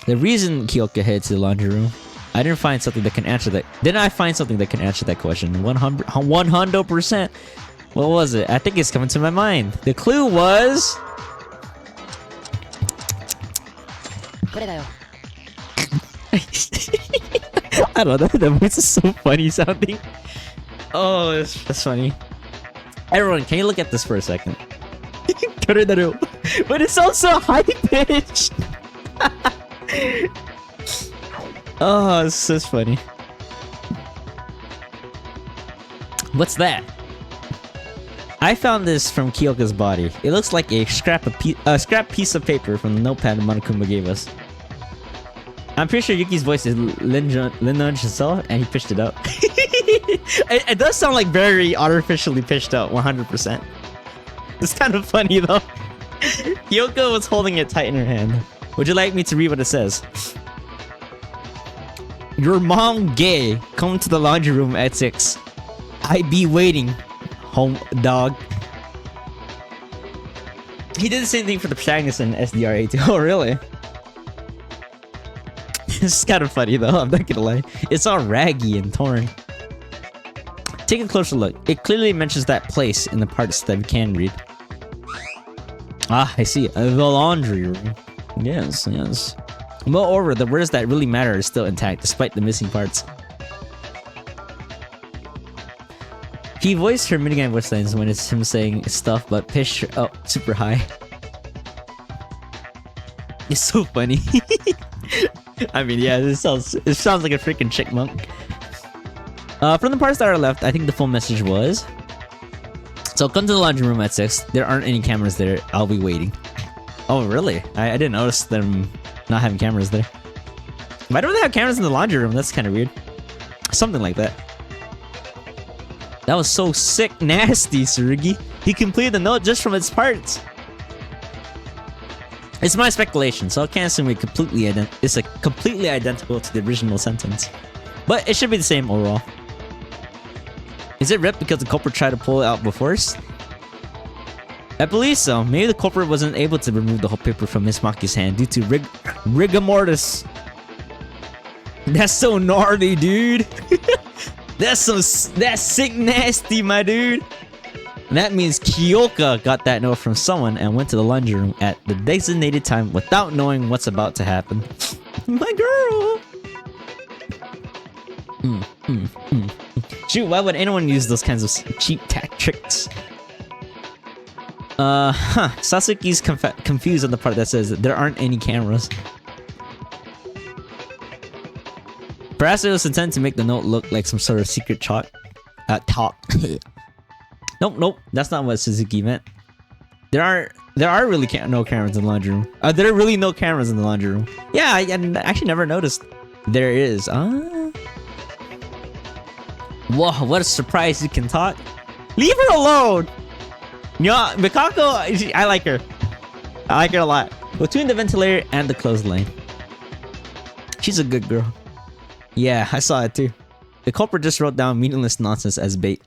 The reason Kyoko headed to the laundry room, I didn't find something that can answer that. Didn't I find something that can answer that question? 100%. What was it? I think it's coming to my mind. The clue was... I don't know, that voice is so funny sounding. Oh, that's funny. Everyone, can you look at this for a second? But it sounds so high-pitched! Oh, it's so funny. What's that? I found this from Kyoko's body. It looks like a scrap piece of paper from the notepad Monokuma gave us. I'm pretty sure Yuki's voice is Lindon himself, and he pitched it up. It does sound like very artificially pitched out, 100%. It's kind of funny though. Kyoko was holding it tight in her hand. Would you like me to read what it says? Your mom gay. Come to the laundry room at 6. I be waiting. Home dog. He did the same thing for the protagonist in SDRA too. Oh really? It's kind of funny though, I'm not gonna lie. It's all raggy and torn. Take a closer look. It clearly mentions that place in the parts that we can read. Ah, I see. The laundry room. Yes, yes. Moreover, the words that really matter are still intact, despite the missing parts. He voiced her minigun voice lines when it's him saying stuff, but pitched up super high. It's so funny. I mean, yeah, it sounds like a freaking chickmunk. From the parts that are left, I think the full message was... So come to the laundry room at 6. There aren't any cameras there. I'll be waiting. Oh, really? I didn't notice them not having cameras there. Why don't they have cameras in the laundry room? That's kind of weird. Something like that. That was so sick nasty, Tsurugi. He completed the note just from its parts. It's my speculation, so I can't assume it's completely identical to the original sentence. But it should be the same overall. Is it ripped because the culprit tried to pull it out before us? I believe so. Maybe the culprit wasn't able to remove the whole paper from Miss Maki's hand due to rigor mortis. That's so gnarly, dude. That's sick nasty, my dude. And that means Kyoka got that note from someone and went to the laundry room at the designated time without knowing what's about to happen. My girl. Shoot, why would anyone use those kinds of cheap tricks? Sasuke's confused on the part that says there aren't any cameras. Perhaps it was intended to make the note look like some sort of secret talk. Nope, that's not what Suzuki meant. There are really no cameras in the laundry room. There are really no cameras in the laundry room. Yeah, I actually never noticed. There is. Whoa, what a surprise you can talk. Leave her alone! Yeah, Mikako, I like her. I like her a lot. Between the ventilator and the clothesline. She's a good girl. Yeah, I saw it too. The culprit just wrote down meaningless nonsense as bait.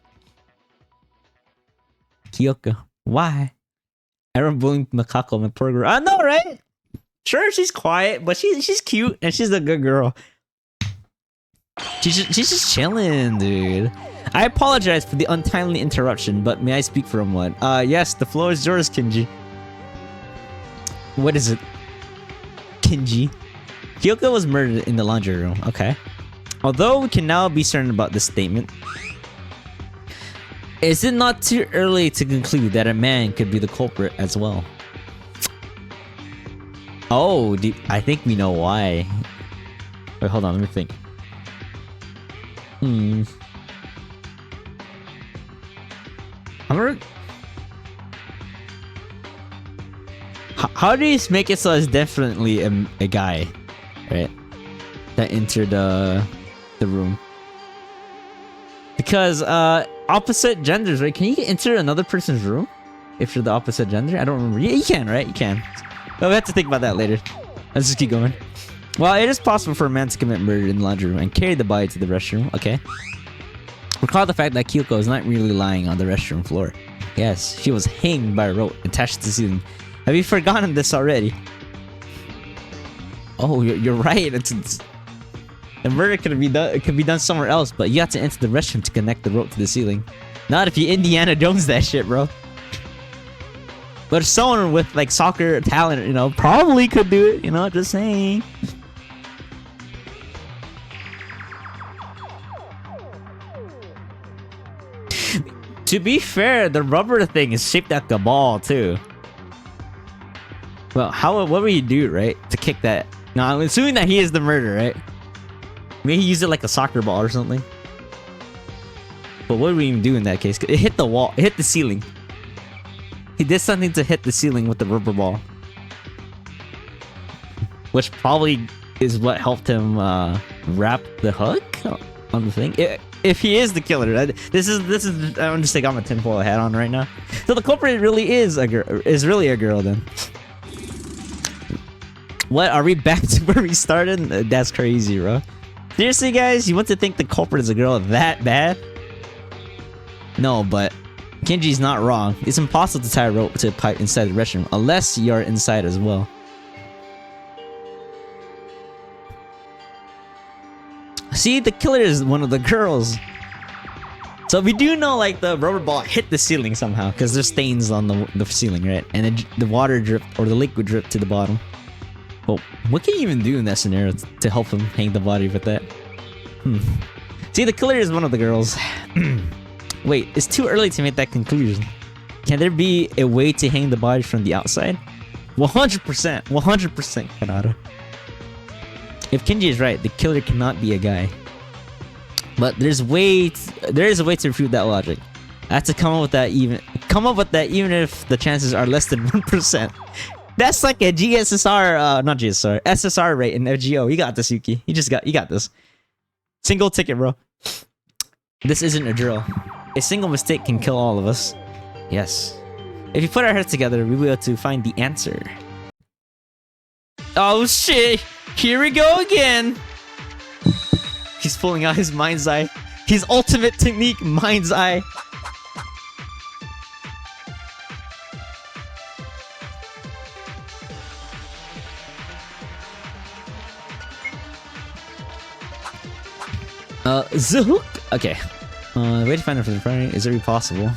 Kyoko, why? Everyone bullying Mikako, my poor girl. I know, right? Sure, she's quiet, but she's cute and she's a good girl. She's just chilling, dude. I apologize for the untimely interruption, but may I speak for a moment? Yes, the floor is yours, Kinji. What is it? Kinji. Kyoko was murdered in the laundry room. Okay. Although we can now be certain about this statement, is it not too early to conclude that a man could be the culprit as well? Oh, I think we know why. Wait, hold on, let me think. How do you make it so it's definitely a guy, right? That entered the room. Because opposite genders, right? Can you enter another person's room if you're the opposite gender? I don't remember. Yeah, you can, right? You can. But we have to think about that later. Let's just keep going. Well, it is possible for a man to commit murder in the laundry room and carry the body to the restroom. Okay. Recall the fact that Kyoko is not really lying on the restroom floor. Yes, she was hanged by a rope attached to the ceiling. Have you forgotten this already? Oh, you're right. The murder could be done. It could be done somewhere else, but you have to enter the restroom to connect the rope to the ceiling. Not if you Indiana Jones that shit, bro. But if someone with like soccer talent, you know, probably could do it. You know, just saying. To be fair, the rubber thing is shaped like a ball too. Well, what would you do, right, to kick that? Now, I'm assuming that he is the murderer, right? Maybe he used it like a soccer ball or something. But what do we even do in that case? It hit the wall. It hit the ceiling. He did something to hit the ceiling with the rubber ball. Which probably is what helped him wrap the hook on the thing. If he is the killer, this is. I'm just like, I'm a tinfoil hat on right now. So the culprit really is a girl. Is really a girl then. What, are we back to where we started? That's crazy, bro. Seriously, guys, you want to think the culprit is a girl that bad? No, but Kenji's not wrong. It's impossible to tie a rope to a pipe inside the restroom unless you're inside as well. See, the killer is one of the girls. So we do know like the rubber ball hit the ceiling somehow because there's stains on the ceiling, right? And then the water dripped or the liquid dripped to the bottom. Well, what can you even do in that scenario to help him hang the body with that? See, the killer is one of the girls. Wait, it's too early to make that conclusion. Can there be a way to hang the body from the outside? 100%, 100% Kanata. If Kenji is right, the killer cannot be a guy. But there is a way to refute that logic. I have to come up with that even if the chances are less than 1%. That's like a GSSR, not GSSR, SSR rate in FGO. You got this, Yuki. You got this. Single ticket, bro. This isn't a drill. A single mistake can kill all of us. Yes. If you put our heads together, we'll be able to find the answer. Oh shit! Here we go again! He's pulling out his mind's eye. His ultimate technique, mind's eye. Zook. Okay. The way to find it from the front is very possible.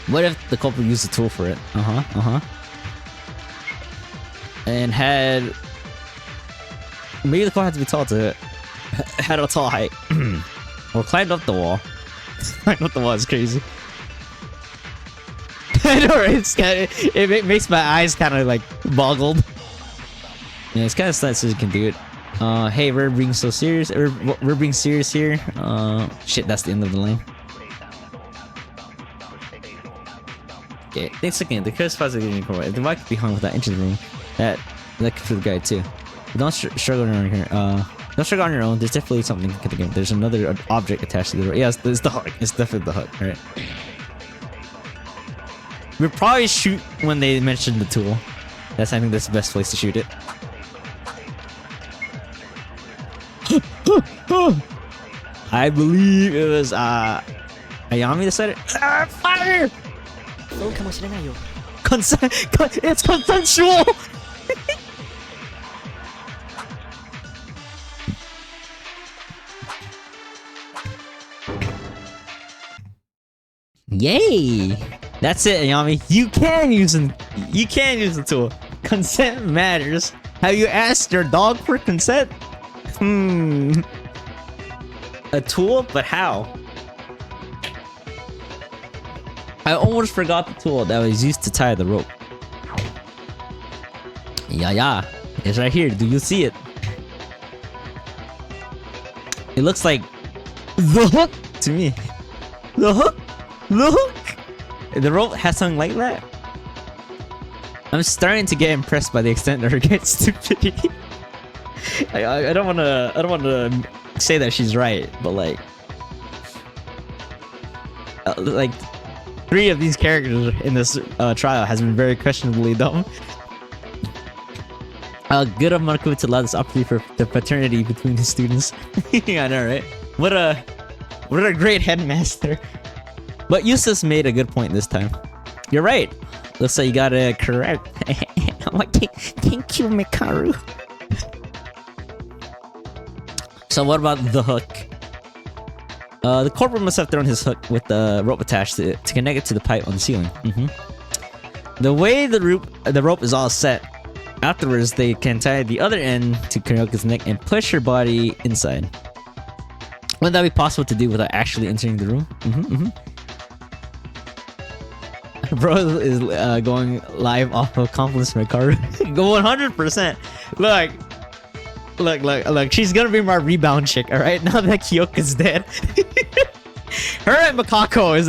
What if the culprit used a tool for it? And had... Maybe the culprit had to be tall to... Had a tall height. Or climbed up the wall. Climbed up the wall is crazy. I know, right? It makes my eyes kind of like boggled. Yeah, it's kind of sad so you can do it. Hey, we're being so serious. We're being serious here. Shit, that's the end of the lane. Okay, thanks again. The curse files are getting correct. The mic could be hung without entering the room. That could for the guy too. But don't struggle on your don't struggle on your own. There's definitely something to the game. There's another object attached to the door. Yeah, it's the hook. It's definitely the hook, right? We'll probably shoot when they mention the tool. I think that's the best place to shoot it. I believe it was Ayami that said it. Fire! It's consensual! Yay! That's it, Ayami. You can use the tool. Consent matters. Have you asked your dog for consent? A tool? But how? I almost forgot the tool that was used to tie the rope. Yeah. It's right here. Do you see it? It looks like the hook to me. The hook? The hook? The rope has something like that? I'm starting to get impressed by the extent of her stupidity. I don't wanna say that she's right, but like 3 of these characters in this trial has been very questionably dumb. Good of Marco to allow this opportunity for the fraternity between the students. I know, right? What a great headmaster. But Eustace made a good point this time. You're right. Looks like you got it correct. Thank you, Mikaru. So what about the hook? The corporal must have thrown his hook with the rope attached to it to connect it to the pipe on the ceiling. The way the rope is all set, afterwards they can tie the other end to Kurioka's neck and push her body inside. Wouldn't that be possible to do without actually entering the room? Bro is going live off of compliments from Mikaru. Go 100%. Look, she's gonna be my rebound chick, alright? Now that Kyoka's dead. Her and Makako is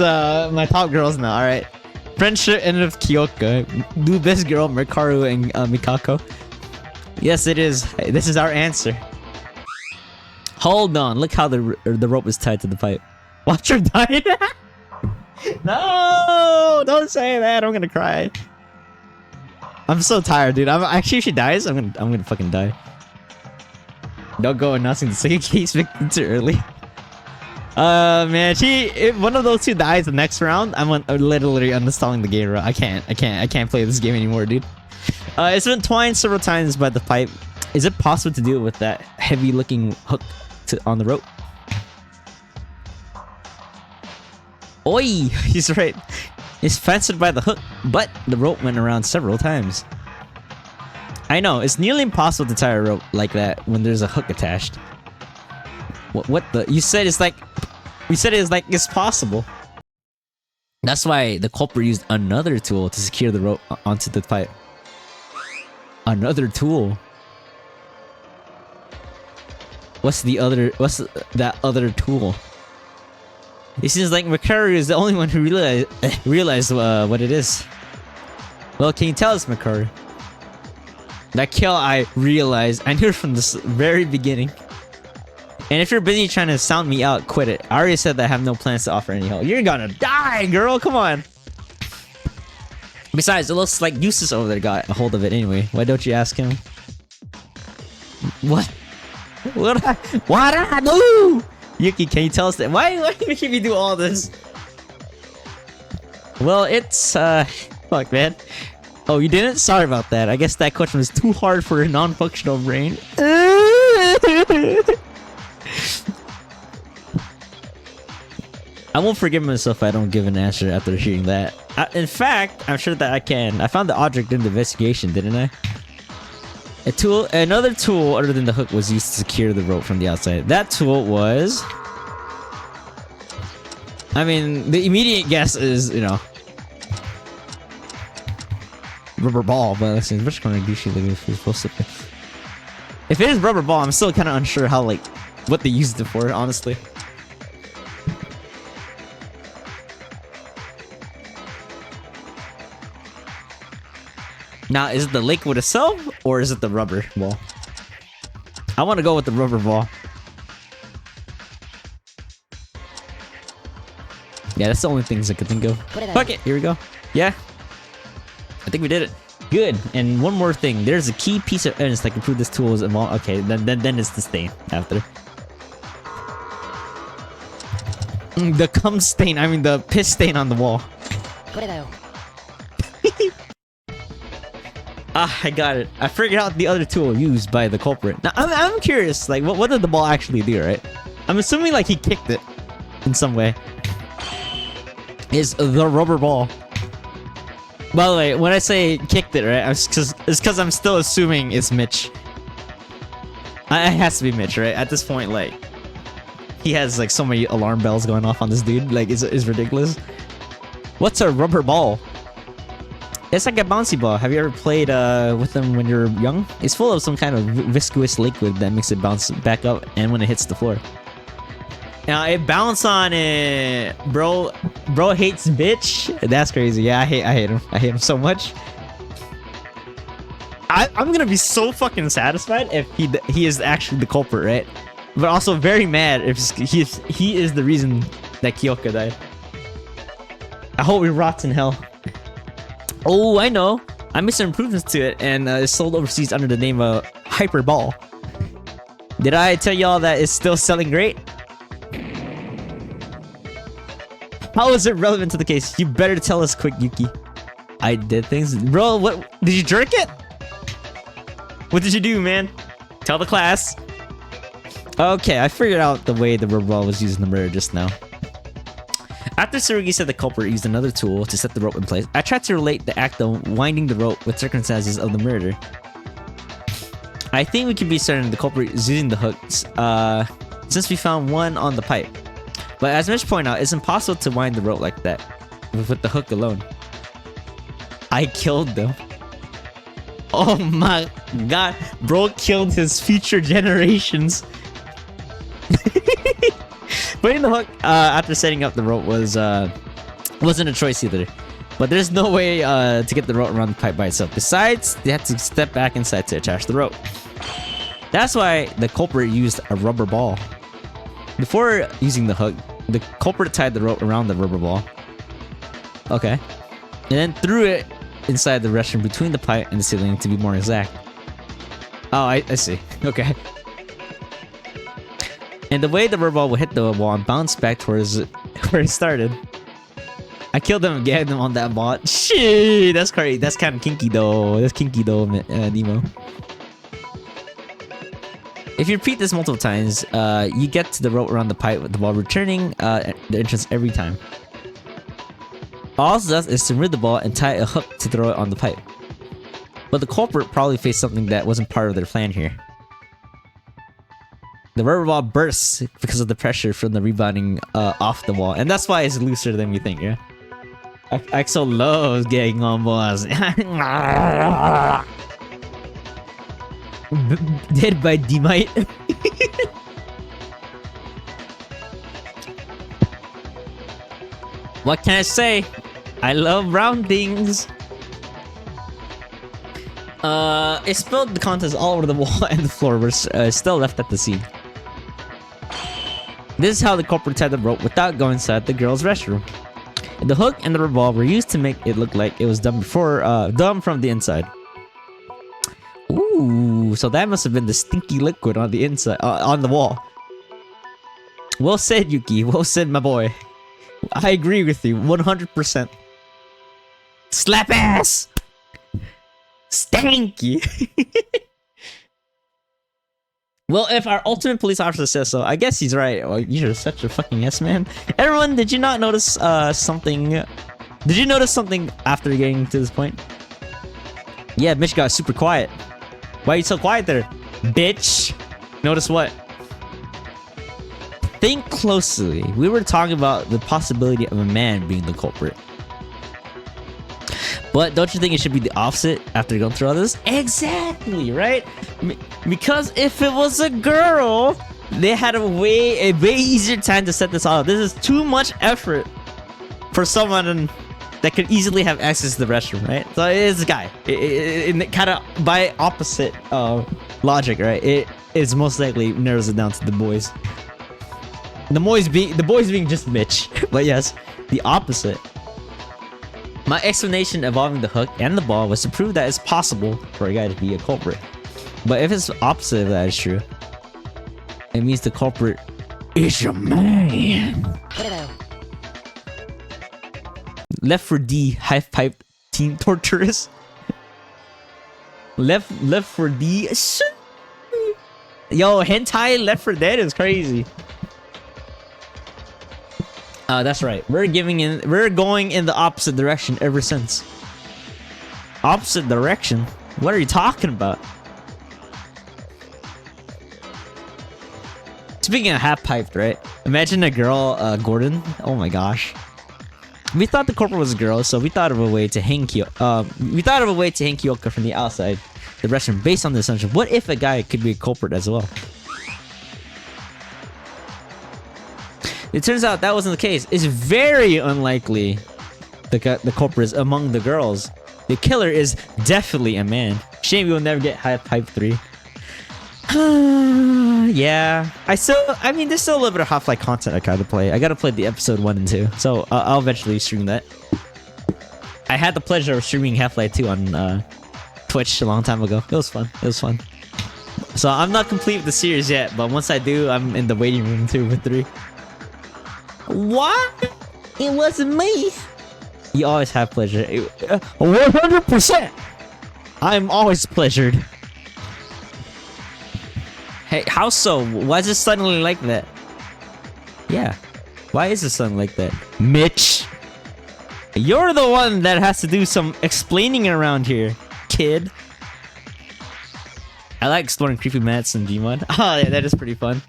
my top girls now, alright? Friendship ended with Kyoka. New best girl, Mikaru and Mikako. Yes, it is. Hey, this is our answer. Hold on, look how the rope is tied to the pipe. Watch her die. No! Don't say that, I'm gonna cry. I'm so tired, dude. Actually, if she dies, I'm gonna fucking die. Don't go announcing the second case victim too early. Man, if one of those two dies the next round, I'm literally uninstalling the game, bro. I can't play this game anymore, dude. It's been twined several times by the pipe. Is it possible to do it with that heavy-looking hook on the rope? Oi! He's right. It's fastened by the hook, but the rope went around several times. I know, it's nearly impossible to tie a rope like that when there's a hook attached. What the? You said it's like... We said it's like it's possible. That's why the culprit used another tool to secure the rope onto the pipe. Another tool? What's that other tool? It seems like McCurry is the only one who realized what it is. Well, can you tell us, McCurry? That kill I realized. I knew it from the very beginning. And if you're busy trying to sound me out, quit it. I already said that I have no plans to offer any help. You're gonna die, girl. Come on. Besides, it looks like Eustace over there got a hold of it anyway. Why don't you ask him? What? What I do? Yuki, can you tell us that? Why are you making me do all this? Well, it's fuck, man. Oh, you didn't? Sorry about that. I guess that question was too hard for a non-functional brain. I won't forgive myself if I don't give an answer after hearing that. In fact, I'm sure that I can. I found the object in the investigation, didn't I? Another tool other than the hook was used to secure the rope from the outside. That tool was... I mean, the immediate guess is, you know... rubber ball, but let's see, which kind of douchey like if it's supposed to be. If it is rubber ball, I'm still kind of unsure how, like, what they used it for, honestly. Now, is it the liquid itself, or is it the rubber ball? I want to go with the rubber ball. Yeah, that's the only things I could think of. Fuck it, here we go. Yeah. I think we did it. Good. And one more thing. There's a key piece of evidence that can prove this tool is involved. Okay, then it's the stain after. The cum stain. I mean the piss stain on the wall. Ah, I got it. I figured out the other tool used by the culprit. Now, I'm curious. Like, what did the ball actually do, right? I'm assuming like he kicked it in some way. Is the rubber ball. By the way, when I say kicked it, right, it's because I'm still assuming it's Mitch. It has to be Mitch, right? At this point, like, he has like so many alarm bells going off on this dude. Like, it's ridiculous. What's a rubber ball? It's like a bouncy ball. Have you ever played with them when you're young? It's full of some kind of viscous liquid that makes it bounce back up, and when it hits the floor. Now it bounced on it, bro. Bro hates bitch. That's crazy. Yeah, I hate him. I hate him so much. I'm gonna be so fucking satisfied if he is actually the culprit, right? But also very mad if he is the reason that Kyoka died. I hope he rots in hell. Oh, I know. I made some improvements to it, and it's sold overseas under the name of Hyper Ball. Did I tell y'all that it's still selling great? How is it relevant to the case? You better tell us quick, Yuki. I did things. Bro, what? Did you jerk it? What did you do, man? Tell the class. Okay, I figured out the way the rubber ball was used in the murder just now. After Tsurugi said the culprit used another tool to set the rope in place, I tried to relate the act of winding the rope with circumstances of the murder. I think we can be certain the culprit is using the hooks, since we found one on the pipe. But as Mitch pointed out, it's impossible to wind the rope like that with the hook alone. I killed them. Oh my god, bro killed his future generations. Putting the hook after setting up the rope wasn't a choice either. But there's no way to get the rope around the pipe by itself. Besides, they had to step back inside to attach the rope. That's why the culprit used a rubber ball. Before using the hook, the culprit tied the rope around the rubber ball. Okay. And then threw it inside the restroom between the pipe and the ceiling, to be more exact. Oh, I see. Okay. And the way the rubber ball would hit the wall and bounce back towards where it started. I killed him and gagged him on that ball. Shit, that's crazy. That's kind of kinky though. That's kinky though, Nemo. If you repeat this multiple times, you get to the rope around the pipe while returning the entrance every time. All it does is to remove the ball and tie a hook to throw it on the pipe. But the culprit probably faced something that wasn't part of their plan here. The rubber ball bursts because of the pressure from the rebounding off the wall, and that's why it's looser than we think, yeah? Axel loves getting on balls. Dead by Demite. What can I say? I love round things. It spilled the contents all over the wall and the floor, were still left at the scene. This is how the culprit tied the rope without going inside the girl's restroom. The hook and the revolver were used to make it look like it was done before, done from the inside. Ooh, so that must have been the stinky liquid on the inside, on the wall. Well said, Yuki. Well said, my boy. I agree with you, 100%. Slap ass! Stanky! Well, if our ultimate police officer says so, I guess he's right. Oh, you're such a fucking yes man. Everyone, did you not notice something? Did you notice something after getting to this point? Yeah, Mitch got super quiet. Why are you so quiet there, bitch? Notice what? Think closely. We were talking about the possibility of a man being the culprit. But don't you think it should be the opposite after going through all this? Exactly, right? Because if it was a girl, they had a way easier time to set this all up. This is too much effort for someone that could easily have access to the restroom, right? So it is a guy. It kind of by opposite logic, right? It is most likely narrows it down to the boys. The boys being just Mitch, but yes, the opposite. My explanation involving the hook and the ball was to prove that it's possible for a guy to be a culprit. But if it's opposite of that is true, it means the culprit is a man. Left for D, half pipe teen torturous. Left for D. Yo, hentai Left for Dead is crazy. That's right. We're going in the opposite direction ever since. Opposite direction? What are you talking about? Speaking of half-piped, right? Imagine a girl, Gordon. Oh my gosh. We thought the corporate was a girl, so we thought of a way to hang Kyoka from the outside the restroom based on the assumption. What if a guy could be a culprit as well? It turns out that wasn't the case. It's very unlikely the culprit is among the girls. The killer is definitely a man. Shame we will never get Half-Pipe 3. Yeah. I mean, there's still a little bit of Half-Life content I gotta play. I gotta play the episode 1 and 2. So I'll eventually stream that. I had the pleasure of streaming Half-Life 2 on Twitch a long time ago. It was fun. It was fun. So I'm not complete with the series yet, but once I do, I'm in the waiting room too with 3. What? It wasn't me. You always have pleasure. 100%. I'm always pleasured. Hey, how so? Why is it suddenly like that? Yeah. Why is it suddenly like that? Mitch. You're the one that has to do some explaining around here, kid. I like exploring creepy mats in Gmod. Oh, yeah, that is pretty fun.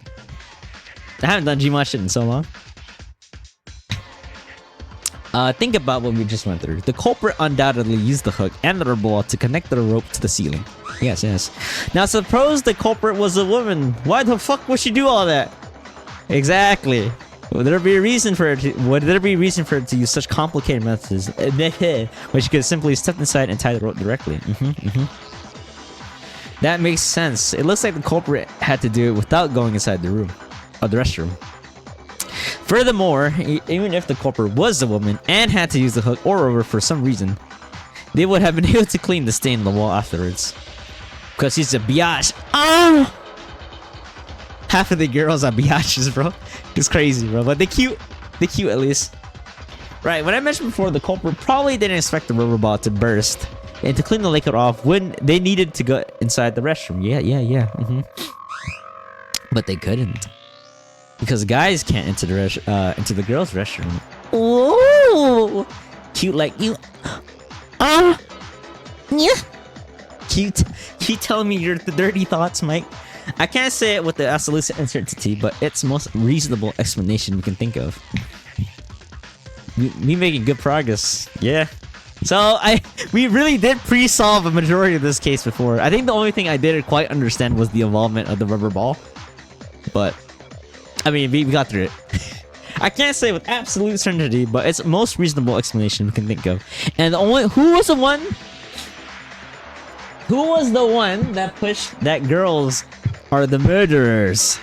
I haven't done Gmod shit in so long. Think about what we just went through. The culprit undoubtedly used the hook and the rubber ball to connect the rope to the ceiling. Yes, yes. Now suppose the culprit was a woman. Why the fuck would she do all that? Exactly. Would there be a reason for her to use such complicated methods when she could simply step inside and tie the rope directly? That makes sense. It looks like the culprit had to do it without going inside the room, or the restroom. Furthermore, even if the culprit was a woman and had to use the hook or rubber for some reason, they would have been able to clean the stain on the wall afterwards. Because she's a biatch. Oh! Half of the girls are biatches, bro. It's crazy, bro. But they're cute. They're cute, at least. Right, when I mentioned before, the culprit probably didn't expect the rubber ball to burst and to clean the liquid off when they needed to go inside the restroom. Yeah. But they couldn't. Because guys can't into the girls' restroom. Ooh! Cute like you. Yeah. Cute. Keep telling me your dirty thoughts, Mike. I can't say it with the absolute uncertainty, but it's the most reasonable explanation we can think of. Me making good progress. Yeah. So we really did pre-solve a majority of this case before. I think the only thing I didn't quite understand was the involvement of the rubber ball. But I mean, we got through it. I can't say with absolute certainty, but it's the most reasonable explanation we can think of. And who was the one that pushed that girls are the murderers?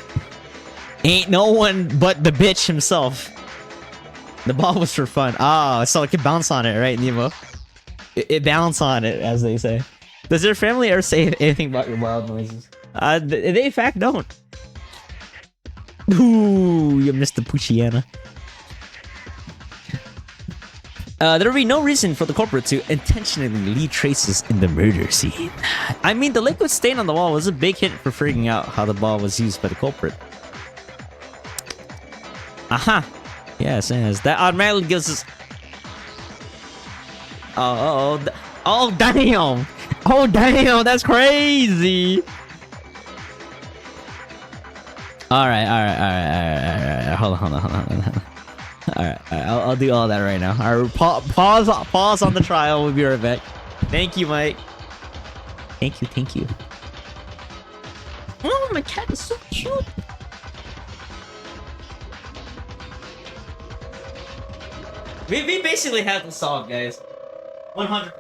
Ain't no one but the bitch himself. The ball was for fun. Ah, so it could bounce on it, right, Nemo? It bounced on it, as they say. Does your family ever say anything about your wild noises? They in fact don't. Ooh, you missed the Puchiana. There would be no reason for the culprit to intentionally leave traces in the murder scene. I mean, the liquid stain on the wall was a big hit for figuring out how the ball was used by the culprit. Aha! Yes, that automatically gives us... Oh, damn! Oh, damn, that's crazy! Alright. Hold on. Alright, I'll do all that right now. Alright, pause on the trial. We'll be right back. Thank you, Mike. Thank you. Oh, my cat is so cute. We basically have to solve, guys. 100%.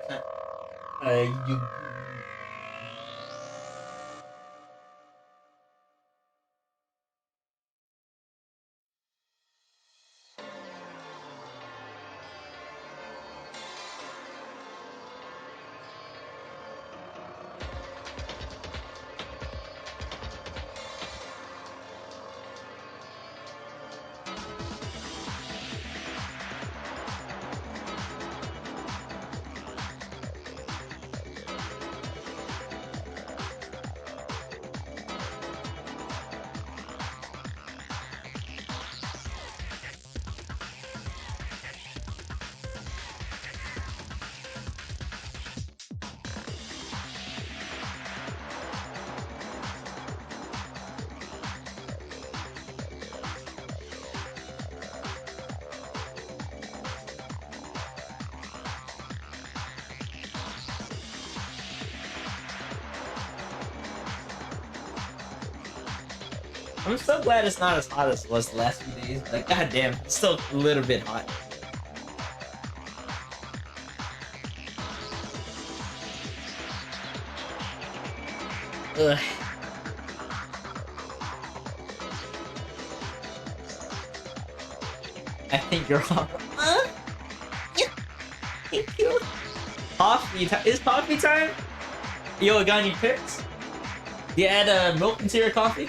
I'm so glad it's not as hot as it was the last few days. Like, goddamn, it's still a little bit hot. Ugh. I think you're off. Yeah. Thank you. Coffee time? Is coffee time? Yo, got any picks? Do you add milk into your coffee?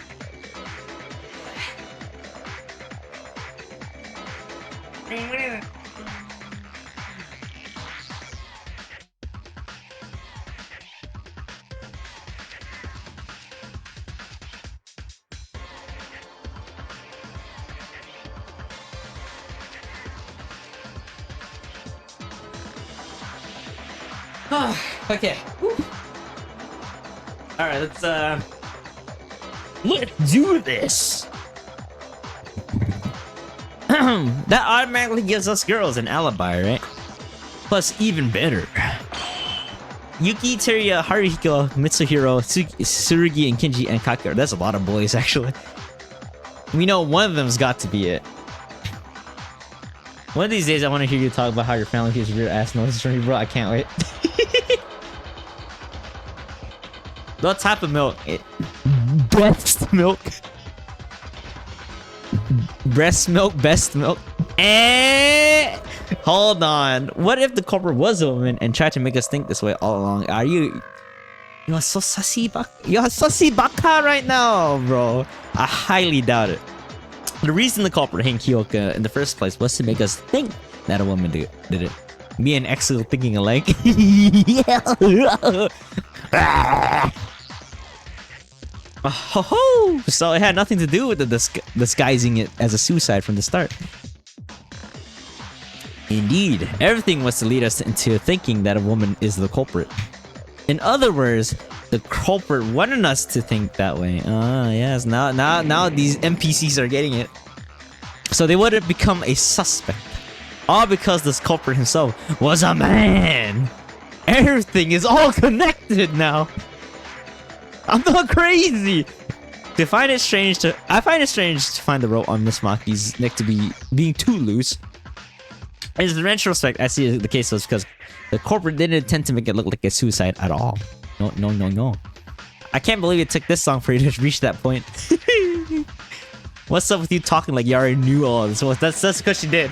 Okay. Alright, let's do this. That automatically gives us girls an alibi, right? Plus, even better, Yuki, Teruya, Haruhiko, Mitsuhiro, Tsurugi, and Kinji, and Kakura. That's a lot of boys, actually. We know one of them's got to be it. One of these days, I want to hear you talk about how your family hears weird ass noises from you, bro. I can't wait. What type of milk? Breast milk. Breast milk, best milk. Hold on. What if the culprit was a woman and tried to make us think this way all along? Are you... You're so sussy baka right now, bro. I highly doubt it. The reason the culprit hanged Kyoka in the first place was to make us think that a woman did it. Me and Exo thinking alike. Oh, so it had nothing to do with the disguising it as a suicide from the start. Indeed, everything was to lead us into thinking that a woman is the culprit. In other words, the culprit wanted us to think that way. Ah, yes. Now these NPCs are getting it. So they would have become a suspect. All because this culprit himself was a man. Everything is all connected now. I'm not crazy. I find it strange to find the rope on Miss Maki's neck to be being too loose. In retrospect, I see the case was because the corporate didn't intend to make it look like a suicide at all. No. I can't believe it took this long for you to reach that point. What's up with you talking like you already knew all this? Well, that's because she did.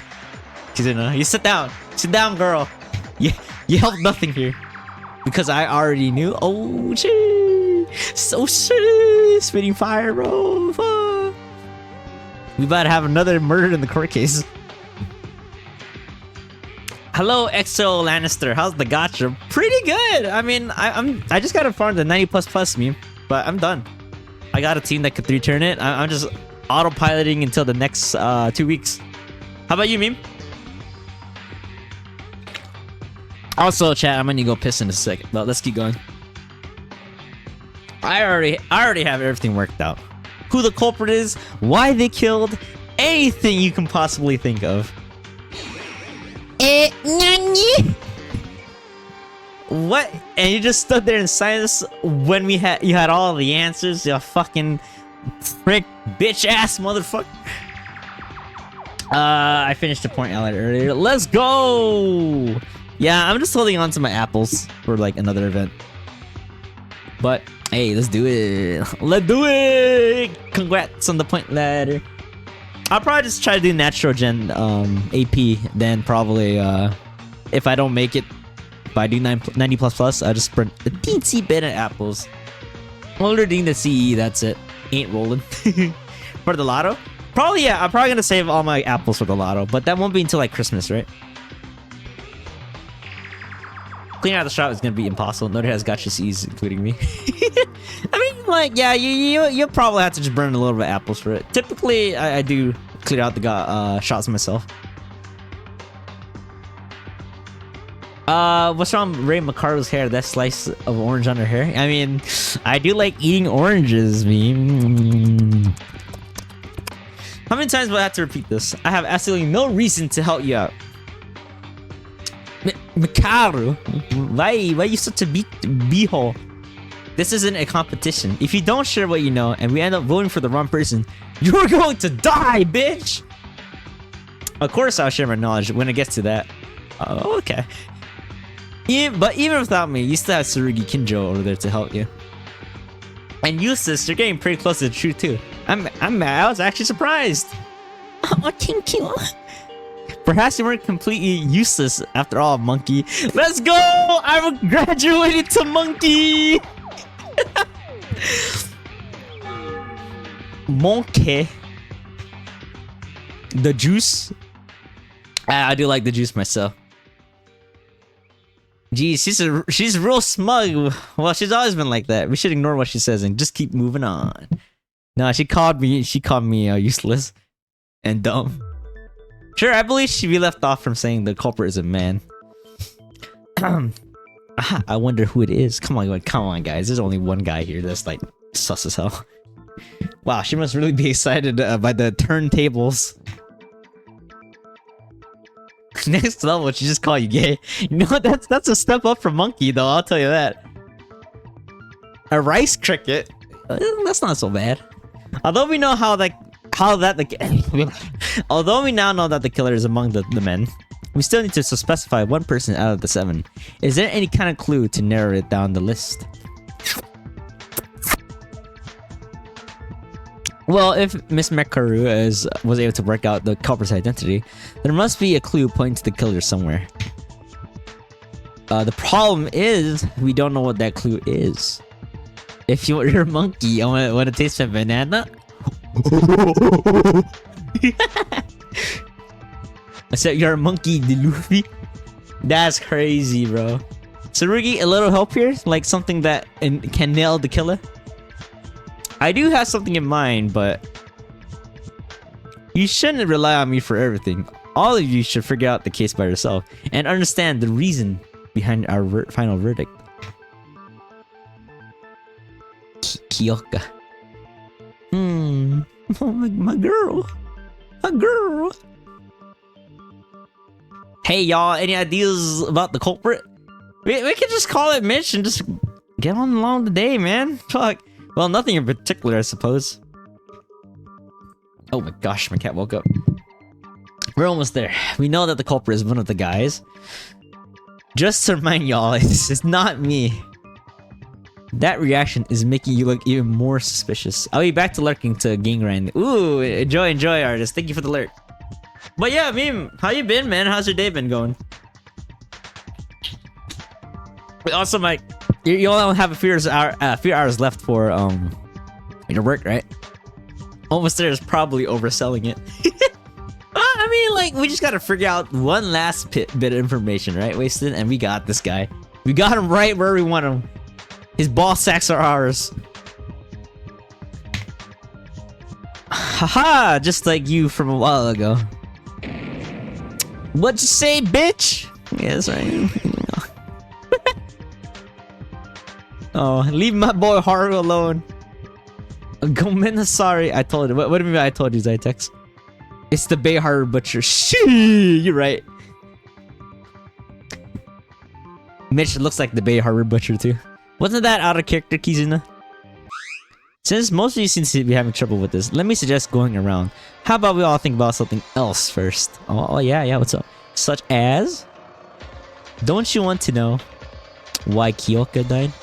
She didn't know. You sit down. Sit down, girl. You helped nothing here. Because I already knew. Oh, shit. So shit. Spitting fire, bro. Fuck. We about to have another murder in the court case. Hello, Exo Lannister. How's the gacha? Pretty good. I mean, I just gotta farm the 90++ meme, but I'm done. I got a team that could 3-turn it. I'm just autopiloting until the next 2 weeks. How about you, meme? Also, chat, I'm gonna go piss in a second, but let's keep going. I already have everything worked out. Who the culprit is, why they killed, anything you can possibly think of. Nani? What? And you just stood there in silence when you had all the answers, you fucking prick bitch ass motherfucker. I finished the point outlet earlier. Let's go! Yeah, I'm just holding on to my apples for like another event. But hey, let's do it. Let's do it! Congrats on the point ladder. I'll probably just try to do natural gen AP, then probably if I don't make it, if I do 90++, I'll just sprint a teensy bit of apples. Holding the CE, that's it. Ain't rolling. For the lotto? Probably, yeah, I'm probably gonna save all my apples for the lotto, but that won't be until like Christmas, right? Cleaning out the shop is gonna be impossible. Nobody has gacha C's, including me. I mean, like, yeah, you'll probably have to just burn a little bit of apples for it. Typically, I do clear out the shots myself. What's wrong with Ray Macaro's hair? That slice of orange on her hair? I mean, I do like eating oranges, me. How many times will I have to repeat this? I have absolutely no reason to help you out. Makaru, why you such a beehole? This isn't a competition. If you don't share what you know and we end up voting for the wrong person, you're going to die, bitch! Of course I'll share my knowledge when it gets to that. Oh, okay. But even without me, you still have Tsurugi Kinjo over there to help you. And you, sis, you're getting pretty close to the truth too. I was actually surprised. Oh, thank you. Perhaps you weren't completely useless after all, monkey. Let's go! I'm graduated to monkey! Monkey. The juice? I do like the juice myself. Geez, she's real smug. Well, she's always been like that. We should ignore what she says and just keep moving on. No, she called me useless and dumb. Sure, I believe she'd be left off from saying the culprit is a man. I wonder who it is. Come on, guys. There's only one guy here that's like sus as hell. Wow, she must really be excited by the turntables. Next level, she just called you gay. You know, that's a step up from monkey, though. I'll tell you that. A rice cricket. That's not so bad. Although we know although we now know that the killer is among the men, we still need to specify one person out of the 7. Is there any kind of clue to narrow it down the list? Well, if Miss Mekaru was able to work out the culprit's identity, there must be a clue pointing to the killer somewhere. The problem is, we don't know what that clue is. If you're a monkey, I want to taste a banana. I said you're a monkey, the Luffy. That's crazy, bro. Tsurugi, a little help here? Like something that can nail the killer? I do have something in mind, but you shouldn't rely on me for everything. All of you should figure out the case by yourself and understand the reason behind our final verdict. Kyoka. Oh, my girl. My girl. Hey, y'all, any ideas about the culprit? We could just call it Mitch and just get on along the day, man. Fuck. Well, nothing in particular, I suppose. Oh my gosh, my cat woke up. We're almost there. We know that the culprit is one of the guys. Just to remind y'all, it's not me. That reaction is making you look even more suspicious. I'll be back to lurking to gang grind. Ooh, enjoy, artist. Thank you for the lurk. But yeah, Meme, how you been, man? How's your day been going? Also, Mike, you only have a few hours left for your work, right? Almost there is probably overselling it. I mean, like, we just gotta figure out one last bit of information, right, Wasted? And we got this guy. We got him right where we want him. His ball sacks are ours. Haha, just like you from a while ago. What'd you say, bitch? Yeah, that's right. Oh, leave my boy Haru alone. Gomena, sorry. I told you. What do you mean I told you, Zytex? It's the Bay Haru Butcher. Shee, you're right. Mitch looks like the Bay Haru Butcher too. Wasn't that out of character, Kizuna? Since most of you seem to be having trouble with this, let me suggest going around. How about we all think about something else first? Oh yeah, what's up? Such as? Don't you want to know why Kyoka died?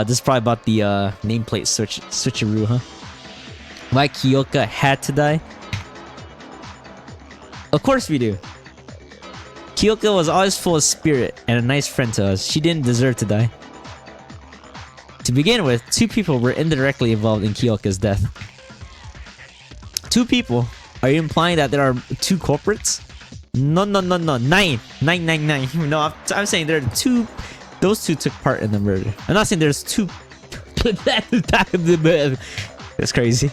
This is probably about the nameplate switcheroo, huh? Why Kyoka had to die? Of course we do. Kyoka was always full of spirit and a nice friend to us. She didn't deserve to die. To begin with, 2 people were indirectly involved in Kyoka's death. 2 people? Are you implying that there are 2 culprits? No. 9. No, I'm saying there are 2. Those 2 took part in the murder. I'm not saying there's 2. That's crazy.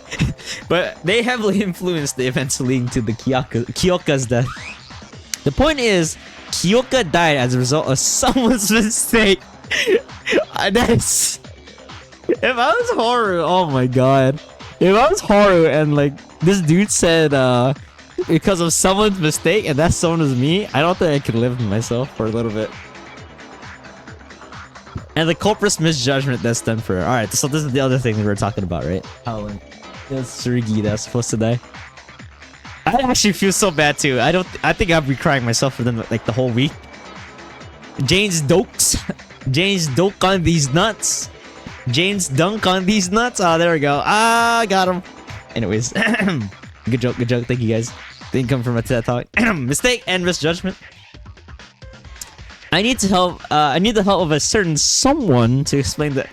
But they heavily influenced the events leading to the Kyoka's death. The point is, Kyoka died as a result of someone's mistake. That's... If I was Haru, oh my god. If I was Haru and like this dude said because of someone's mistake and that someone was me, I don't think I could live with myself for a little bit. And the culprit's misjudgment that's done for her. Alright, so this is the other thing that we were talking about, right? How it was Tsurugi that's supposed to die. I actually feel so bad too. I think I'll be crying myself for them like the whole week. Jane's dokes. Jane's doke on these nuts. Jane's dunk on these nuts. Oh, there we go. Ah, got him. Anyways, good joke. Thank you guys. Didn't come from a TED talk. Mistake and misjudgment. I need to help. I need the help of a certain someone to explain that.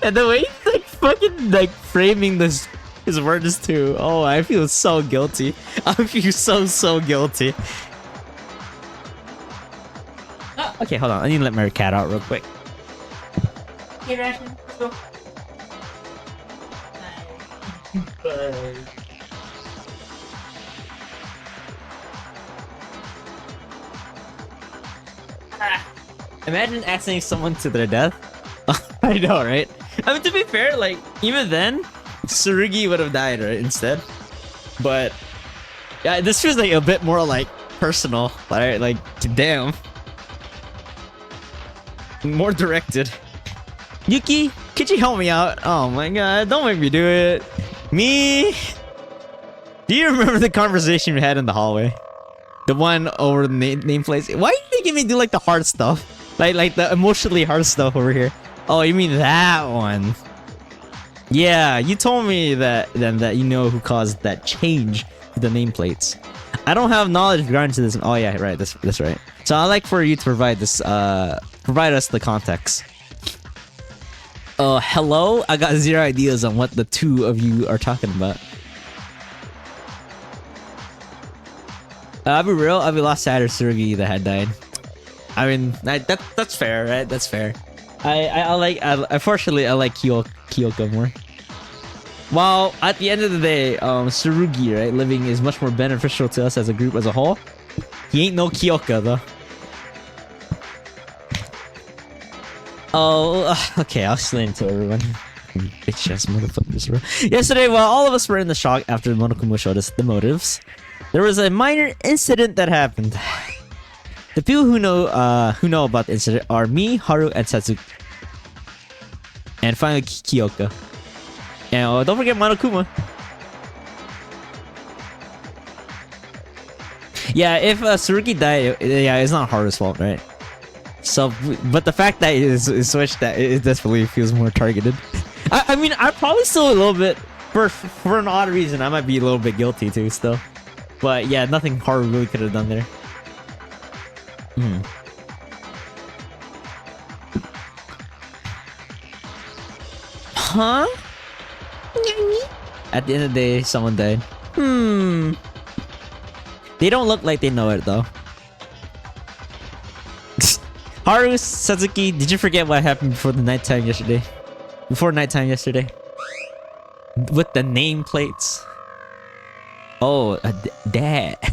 And the way he's like fucking like framing this his words too. Oh, I feel so guilty. I feel so guilty. Oh, okay, hold on. I need to let my cat out real quick. Okay, Ration, let's go. Imagine asking someone to their death. I know, right? I mean, to be fair, like, even then, Tsurugi would have died, right, instead. But, yeah, this feels like a bit more, like, personal, right? Like, damn. More directed. Yuki, could you help me out? Oh my god, don't make me do it. Me? Do you remember the conversation we had in the hallway? The one over the nameplates? Why are you making me do like the hard stuff? Like the emotionally hard stuff over here. Oh, you mean that one? Yeah, you told me that you know who caused that change to the nameplates. I don't have knowledge regarding to this. Oh yeah, right. That's right. So I'd like for you to provide this. Provide us the context. Hello? I got 0 ideas on what the 2 of you are talking about. I'll be real, I'll be lost sad or Tsurugi that had died. I mean, that's fair, right? That's fair. Unfortunately, I like Kyoka more. While at the end of the day, Tsurugi, right, living is much more beneficial to us as a group as a whole. He ain't no Kyoka though. Oh, okay, I'll explain it to everyone. Bitch ass motherfuckers, bro. Yesterday, while all of us were in the shock after Monokuma showed us the motives, there was a minor incident that happened. The people who know about the incident are me, Haru, and Satsuki. And finally, Kyoka. And don't forget Monokuma. Yeah, if Tsurugi died, yeah, it's not Haru's fault, right? So, but the fact that it is switched, that it definitely feels more targeted. I mean, I probably still a little bit, for an odd reason, I might be a little bit guilty too still. But yeah, nothing Haru really could have done there. Huh? At the end of the day, someone died. They don't look like they know it though. Haru, Satsuki, did you forget what happened before nighttime yesterday? With the nameplates. Oh, that.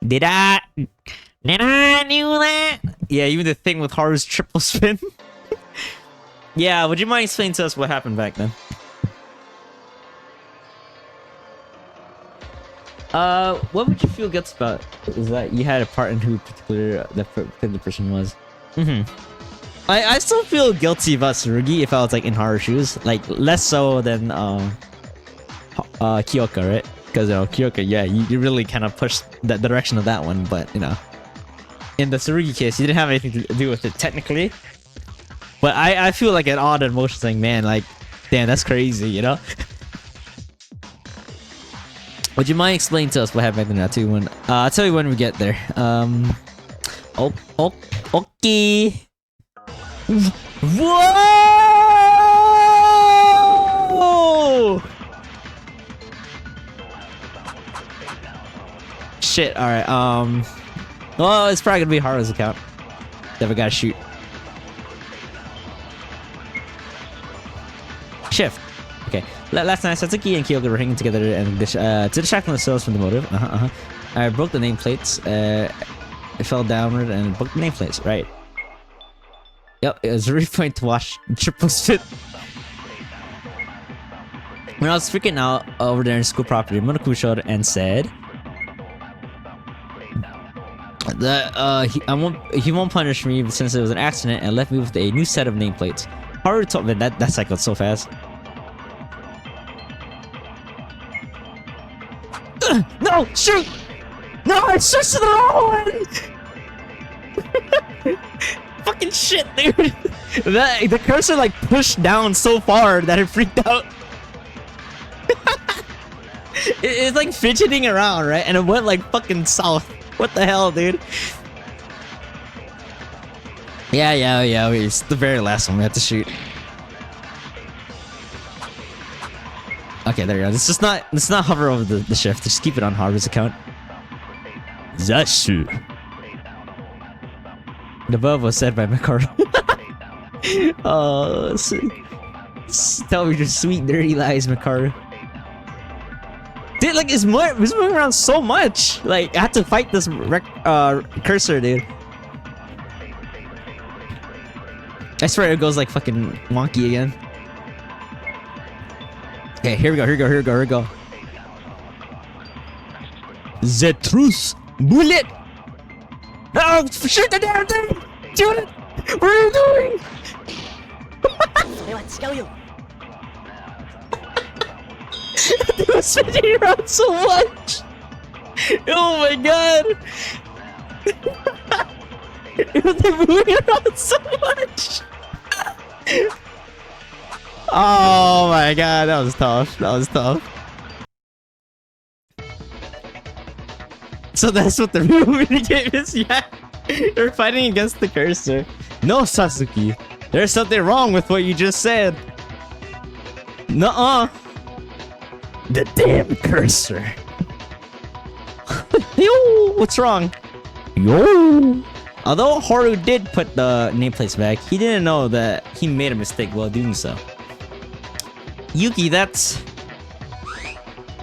Did I knew that? Yeah, even the thing with Haru's triple spin. Yeah, would you mind explaining to us what happened back then? What would you feel guts about? Is that you had a part in who particular the person was? I still feel guilty about Tsurugi if I was like in Haru's shoes, like less so than Kyoka, right? Because Kyoka, yeah, you really kind of pushed the direction of that one, but you know, in the Tsurugi case, you didn't have anything to do with it technically. But I feel like an odd emotion saying, man, like, damn, that's crazy, you know? Would you mind explaining to us what happened in that too? When I'll tell you when we get there. Okay. Whoa! Shit. All right. Well, it's probably gonna be Haru's account. Never gotta shoot. Shift. Okay. Last night, Satsuki and Kyoka were hanging together and to distract themselves from the motive. I broke the nameplates. It fell downward and broke the nameplates. Right. Yep. It was a really point to watch triple spin. When I was freaking out over there in school property, Monokuma showed and said that he won't punish me since it was an accident and left me with a new set of nameplates. Haru told me that cycled so fast. No! Shoot! No! I switched to the wrong one! Fucking shit, dude! The cursor like pushed down so far that it freaked out. It's like fidgeting around, right? And it went like fucking south. What the hell, dude? Yeah. It's the very last one we have to shoot. Okay, there you go. Let's not hover over the shift. Just keep it on Haru's account. Zashu. The above was said by Mikaro. Oh, tell me your sweet dirty lies, Mikaro. Dude, like it's moving around so much. Like I had to fight this cursor, dude. I swear it goes like fucking wonky again. Okay, here we go. Zetrus bullet. No, shoot the damn thing! Shoot it! What are you doing? They were spinning around so much. Oh my god! They're moving around so much. Oh my god, that was tough. So that's what the real minigame is, yeah? They're fighting against the cursor. No, Sasuke. There's something wrong with what you just said. Nuh-uh. The damn cursor. Yo, what's wrong? Yo. Although Haru did put the nameplates back, he didn't know that he made a mistake while doing so. Yuki, that's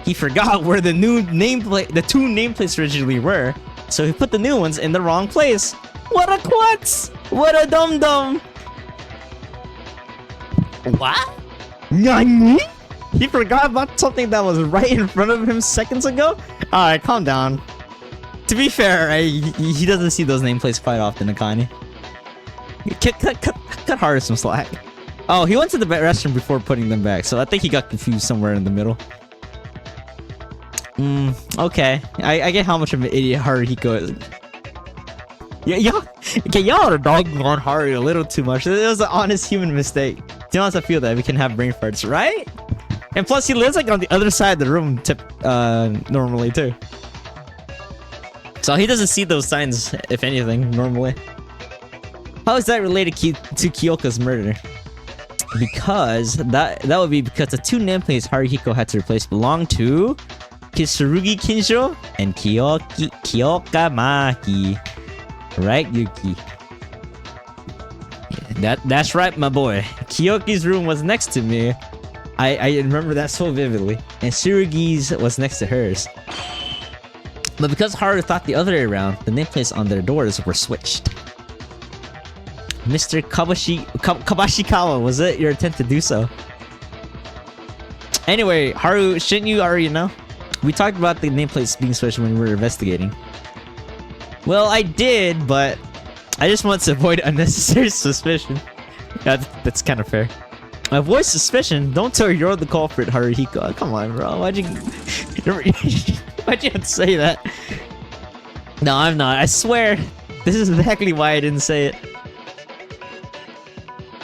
he forgot where the two nameplates originally were, so he put the new ones in the wrong place. What a klutz! What a dum-dum! What? Nani? He forgot about something that was right in front of him seconds ago? Alright, calm down. To be fair, right, he doesn't see those nameplates quite often, Akane. Cut Haru some slack. Oh, he went to the restroom before putting them back, so I think he got confused somewhere in the middle. Okay. I get how much of an idiot Haruhiko is. Yeah, y'all are dogging on Haru a little too much. It was an honest human mistake. Do you know how I feel that we can have brain farts, right? And plus, he lives like on the other side of the room, normally too. So he doesn't see those signs, if anything, normally. How is that related to Kyoka's murder? Because that would be because the two nameplates Haruhiko had to replace belong to Kisurugi Kinjo and Kyoka Maki. Right, Yuki? That's right, my boy. Kyoki's room was next to me. I remember that so vividly. And Tsurugi's was next to hers. But because Haru thought the other way around, the nameplates on their doors were switched. Mr. Kabashikawa, was it your intent to do so? Anyway, Haru, shouldn't you already know? We talked about the nameplates being switched when we were investigating. Well, I did, but I just want to avoid unnecessary suspicion. Yeah, that's kind of fair. Avoid suspicion? Don't tell her you're the culprit, Haruhiko. Come on, bro. Why'd you have to say that? No, I'm not. I swear. This is exactly why I didn't say it.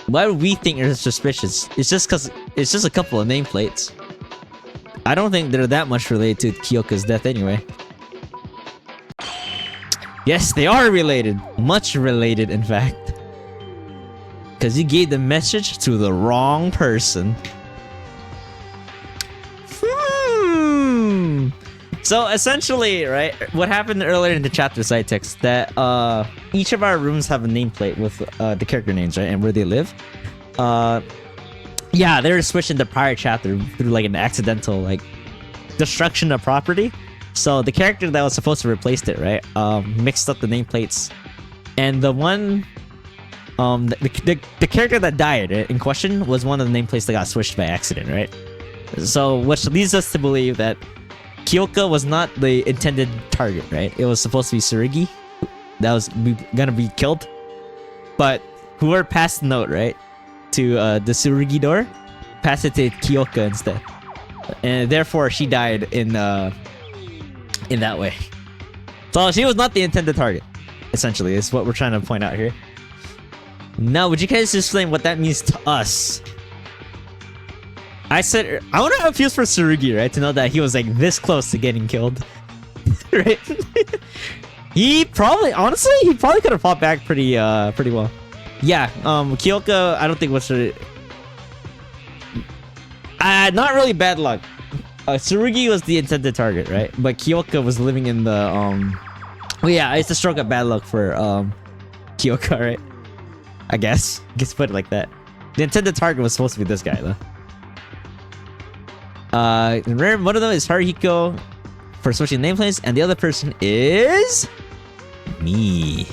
Why would we think you're suspicious? It's just because it's just a couple of nameplates. I don't think they're that much related to Kyoka's death anyway. Yes, they are related. Much related, in fact. Because you gave the message to the wrong person. So essentially, right, what happened earlier in the chapter side text, that each of our rooms have a nameplate with the character names, right, and where they live. Yeah, they were switching the prior chapter through like an accidental like destruction of property. So the character that was supposed to replace it, right, mixed up the nameplates, and the one, the character that died in question was one of the nameplates that got switched by accident, right? So which leads us to believe that Kyoka was not the intended target, right? It was supposed to be Tsurugi that was gonna be killed, but whoever passed the note, right, to the Tsurugi door, passed it to Kyoka instead, and therefore she died in that way. So she was not the intended target, essentially, is what we're trying to point out here. Now, would you guys explain what that means to us? I said, I wonder how it feels for Tsurugi, right? To know that he was like this close to getting killed. Right? He probably, honestly, he probably could have fought back pretty well. Yeah, Kyoka, I don't think was not really bad luck. Tsurugi was the intended target, right? But Kyoka was living in the well, yeah, it's a stroke of bad luck for Kyoka, right? I guess put it like that. The intended target was supposed to be this guy, though. Remember, one of them is Haruhiko for switching nameplates, and the other person is me.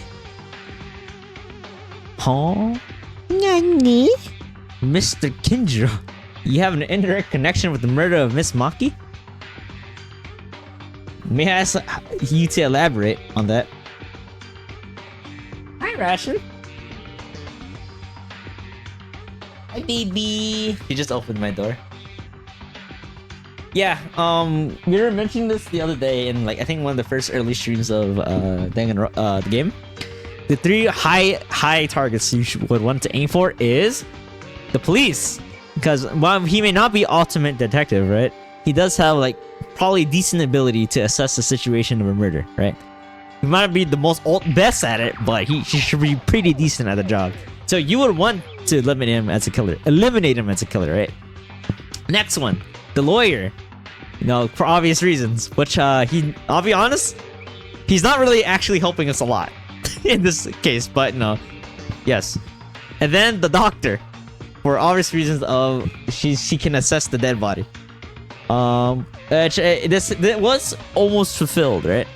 Huh? Nani? Mr. Kinjo, you have an indirect connection with the murder of Miss Maki? May I ask you to elaborate on that? Hi, Ration. Hi, baby. He just opened my door. Yeah, we were mentioning this the other day in, like, I think one of the first early streams of the game. The three high targets you would want to aim for is the police, because while he may not be ultimate detective, right, he does have like probably decent ability to assess the situation of a murder, right? He might not be the most best at it, but he should be pretty decent at the job. So you would want to eliminate him as a killer, right? Next one, the lawyer. You know, for obvious reasons, which I'll be honest, he's not really actually helping us a lot in this case, but no, yes. And then the doctor, for obvious reasons of she can assess the dead body. This was almost fulfilled, right?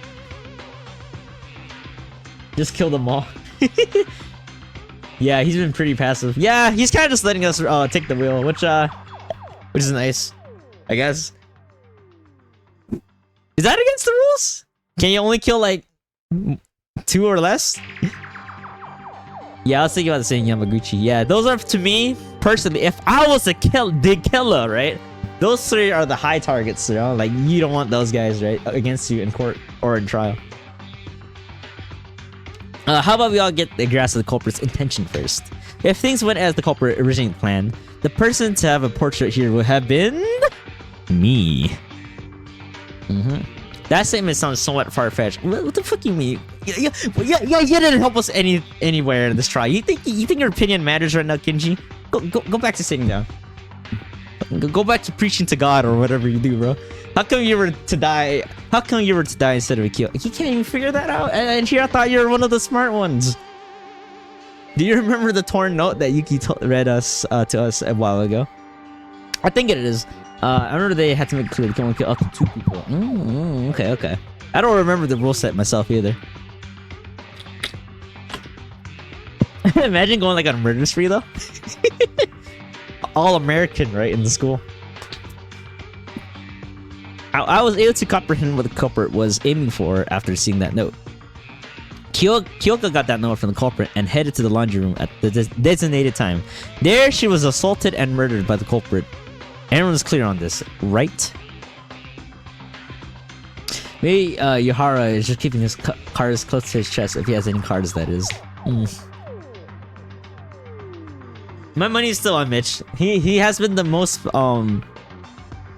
Just kill them all. Yeah, he's been pretty passive. Yeah, he's kind of just letting us take the wheel, which is nice, I guess. Is that against the rules? Can you only kill like 2 or less? Yeah, I was thinking about the same Yamaguchi. Yeah, those are, to me personally, if I was the killer, right? Those 3 are the high targets, you know? Like, you don't want those guys, right? Against you in court or in trial. How about we all get the grasp of the culprit's intention first? If things went as the culprit originally planned, the person to have a portrait here would have been... me. That statement sounds somewhat far-fetched. What the fuck you mean? Yeah, you didn't help us anywhere in this trial. You think your opinion matters right now, Kenji? Go back to sitting down. Go back to preaching to God or whatever you do, bro. How come you were to die? How come you were to die instead of Akio? You can't even figure that out. And here I thought you were one of the smart ones. Do you remember the torn note that Yuki read to us a while ago? I think it is. I remember they had to make it clear they can only kill up to 2 people. Okay. I don't remember the rule set myself either. Imagine going like on a murder spree though. All American, right, in the school. I was able to comprehend what the culprit was aiming for after seeing that note. Kyoko got that note from the culprit and headed to the laundry room at the designated time. There, she was assaulted and murdered by the culprit. Everyone's clear on this, right? Maybe Yohara is just keeping his cards close to his chest if he has any cards, that is. My money is still on Mitch. He has been the most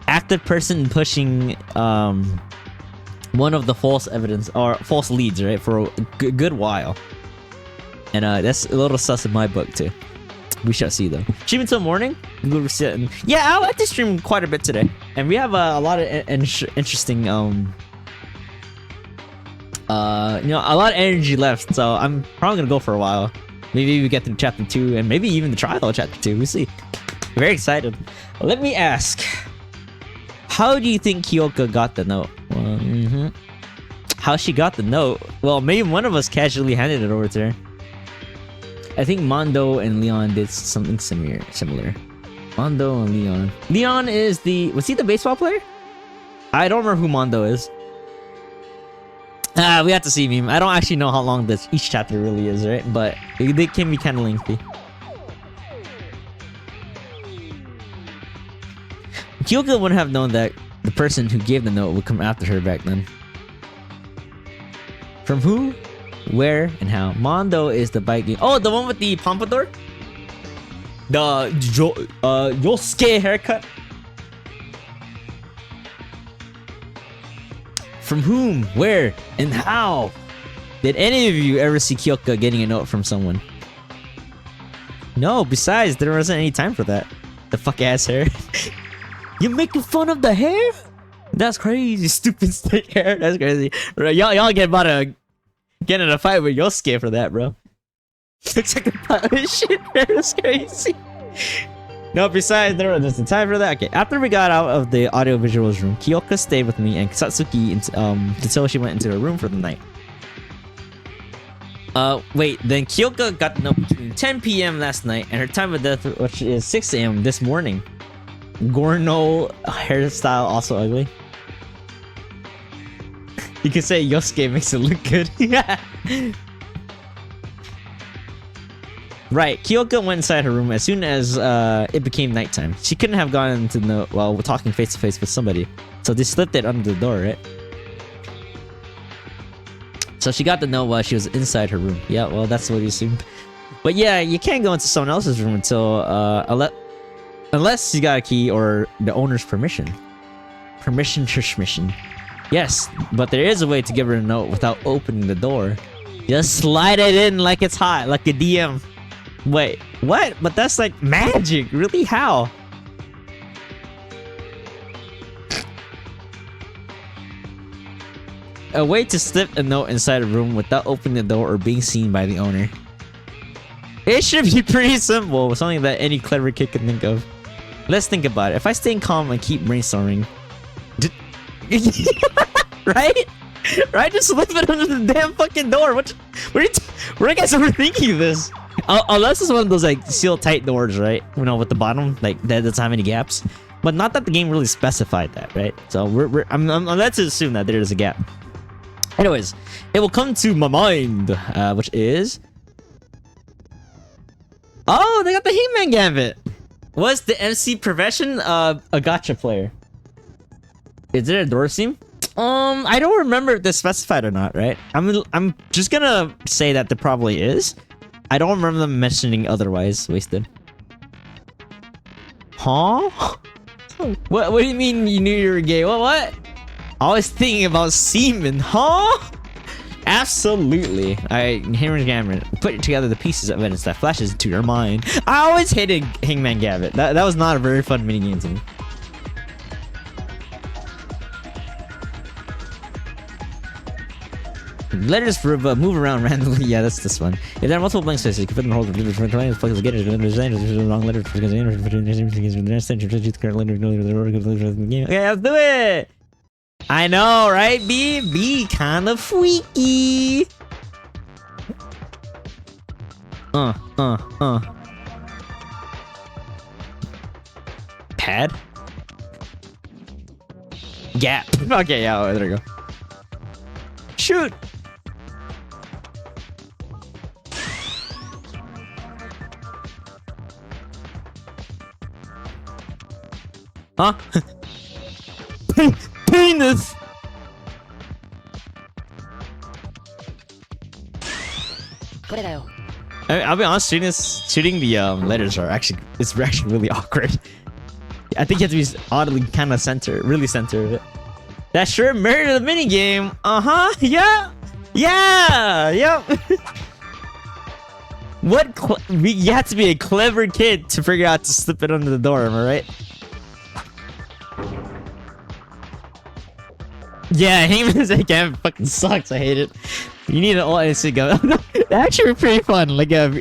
active person pushing one of the false evidence or false leads, right, for a good while. And that's a little sus in my book too. We shall see though. Stream until morning. Yeah, I like to stream quite a bit today, and we have a lot of interesting a lot of energy left. So I'm probably gonna go for a while. Maybe we get through chapter 2 and maybe even the trial of chapter 2. We'll see. Very excited. Let me ask, how do you think Kyoko got the note? How she got the note? Well, maybe one of us casually handed it over to her. I think Mondo and Leon did something similar. Mondo and Leon. Leon is was he the baseball player? I don't remember who Mondo is. We have to see meme. I don't actually know how long each chapter really is, right? But they can be kind of lengthy. Kyoko wouldn't have known that the person who gave the note would come after her back then. From who, where, and how? Mondo is the bike game. Oh, the one with the pompadour? The Yosuke haircut? From whom, where, and how? Did any of you ever see Kyoko getting a note from someone? No, besides, there wasn't any time for that. The fuck ass hair. You making fun of the hair? That's crazy, stupid stick hair. That's crazy. Y'all get about to get in a fight with Yosuke for that, bro. Looks like a pile of shit. That's crazy. No, besides, there wasn't time for that. Okay, after we got out of the audio visuals room, Kyoko stayed with me and Satsuki until she went into her room for the night. Wait, then Kyoko got the note between 10 p.m. last night and her time of death, which is 6 a.m. this morning. Gorno hairstyle also ugly. You could say Yosuke makes it look good. Yeah. Right, Kyoko went inside her room as soon as it became nighttime. She couldn't have gone into the note while we're talking face to face with somebody, so they slipped it under the door, right? So she got the note while she was inside her room. Yeah, well, that's what we assumed. But yeah, you can't go into someone else's room until unless you got a key or the owner's permission. Permission. Yes, but there is a way to give her a note without opening the door. Just slide it in like it's hot, like a DM. Wait, what? But that's like magic. Really? How? A way to slip a note inside a room without opening the door or being seen by the owner. It should be pretty simple. Something that any clever kid can think of. Let's think about it. If I stay calm and keep brainstorming, Right? Right? Just slip it under the damn fucking door. What are you guys overthinking this? Unless it's one of those like sealed tight doors, right? You know, with the bottom, like that doesn't have any gaps. But not that the game really specified that, right? So I'm let's assume that there is a gap. Anyways, it will come to my mind, which is... Oh, they got the Hangman Gambit! Was the MC profession a gacha player? Is it a door seam? I don't remember if this specified or not, right? I'm just gonna say that there probably is. I don't remember them mentioning otherwise. Wasted. Huh? What do you mean you knew you were gay? What? I was thinking about semen, huh? Absolutely. Hangman Gambit. Put together the pieces of evidence that flashes into your mind. I always hated Hangman Gambit. That was not a very fun minigame to me. Letters move around randomly. Yeah, that's this one. If there are multiple blank spaces, you can put them in hold of different lines, plug the getters, long letter for the okay, let's do it! I know, right? Be kind of freaky. Pad? Gap. Okay, yeah, there we go. Shoot! Huh? Penis! I'll be honest, shooting the letters it's actually really awkward. I think you have to be oddly kind of really center it. That sure murdered the minigame. Yeah. Yep. You have to be a clever kid to figure out to slip it under the door, am I right? Yeah, Hangman's game fucking sucks. I hate it. You need an all instant gun. That actually was pretty fun. Like that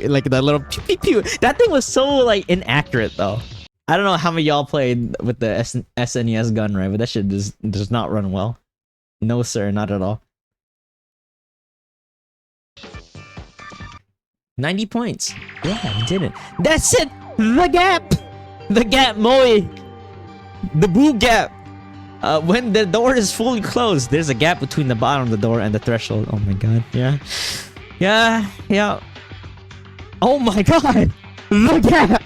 little pew pew pew. That thing was so like inaccurate though. I don't know how many y'all played with the SNES gun, right? But that shit does not run well. No sir, not at all. 90 points. Yeah, we did it. That's it. The gap. The gap, Moe. The boo gap. When the door is fully closed, there's a gap between the bottom of the door and the threshold. Oh my god. Yeah. Oh my god. The gap.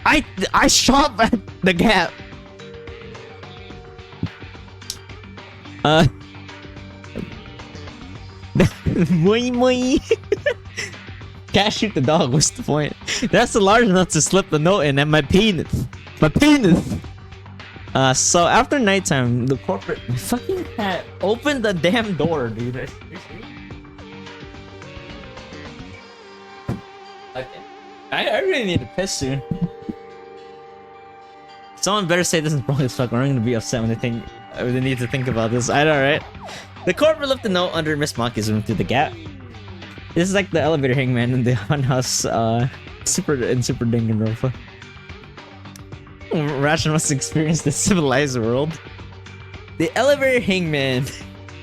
I shot at the gap. Moi. Can't shoot the dog. What's the point? That's large enough to slip the note in, and my penis. So after nighttime, the corporate fucking cat opened the damn door, dude. Okay. I really need to piss soon. Someone better say this is wrong as fuck, or I'm gonna be upset when they need to think about this. I know, right? The corporate left the note under Miss Monkey's room through the gap. This is like the elevator hangman in the funhouse, Super Danganronpa. Ration must experience the civilized world. The elevator hangman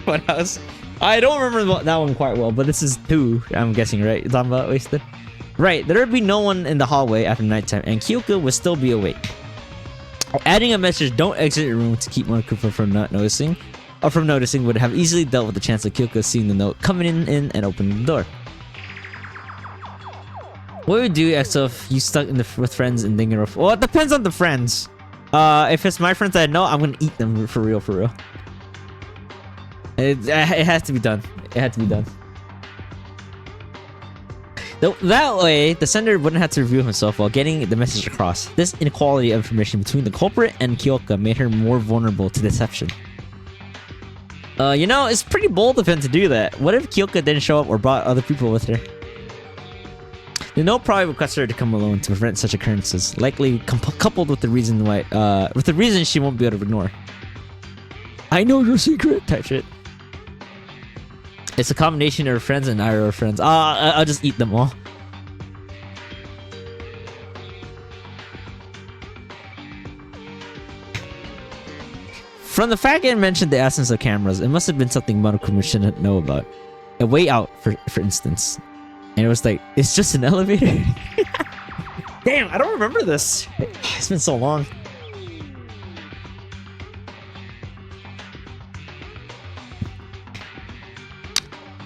funhouse. I don't remember that one quite well, but this is 2, I'm guessing, right? You're talking about Wasted? Right, there would be no one in the hallway after nighttime, and Kyoka would still be awake. Adding a message, don't exit your room, to keep Monokupa from not noticing, or from noticing, would have easily dealt with the chance of Kyoka seeing the note coming in and opening the door. What would you do if you stuck with friends in Danganronpa? Well, it depends on the friends. If it's my friends that I know, I'm gonna eat them for real. It has to be done. It had to be done. That way, the sender wouldn't have to reveal himself while getting the message across. This inequality of information between the culprit and Kyoka made her more vulnerable to deception. You know, it's pretty bold of him to do that. What if Kyoka didn't show up or brought other people with her? The note probably requests her to come alone to prevent such occurrences, likely coupled with the reason she won't be able to ignore. I know your secret type shit. It's a combination of her friends and our friends. I'll just eat them all. From the fact it mentioned the absence of cameras, it must have been something Monokuma shouldn't know about. A way out, for instance. And it was like, it's just an elevator? Damn, I don't remember this. It's been so long.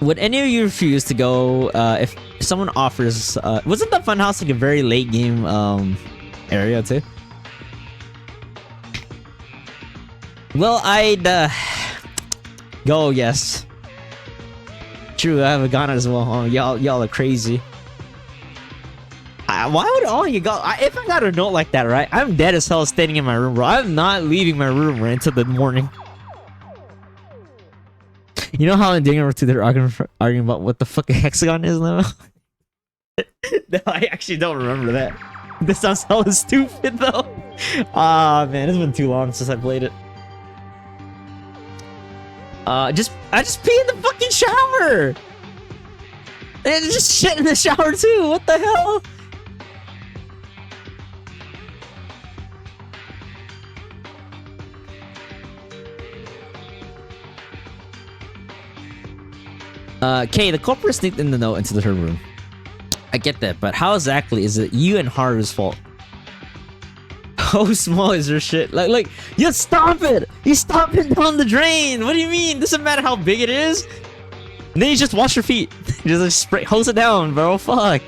Would any of you refuse to go if someone offers... wasn't the funhouse like a very late game area too? Well, I'd go, yes. True, I haven't gone as well. Oh, y'all are crazy. Why would all you go? If I got a note like that, right? I'm dead as hell standing in my room, bro. I'm not leaving my room right until the morning. You know how in Dinger 2 they're arguing about what the fuck a hexagon is now? No, I actually don't remember that. This sounds hella stupid though. Ah man, it's been too long since I played it. I just pee in the fucking shower! And just shit in the shower too, what the hell? Kay, the culprit sneaked in the note into her room. I get that, but how exactly is it you and Haru's fault? How small is your shit? Like, you stop it! You stop it down the drain! What do you mean? Doesn't matter how big it is? And then you just wash your feet. You just like, spray, hose it down, bro. Fuck.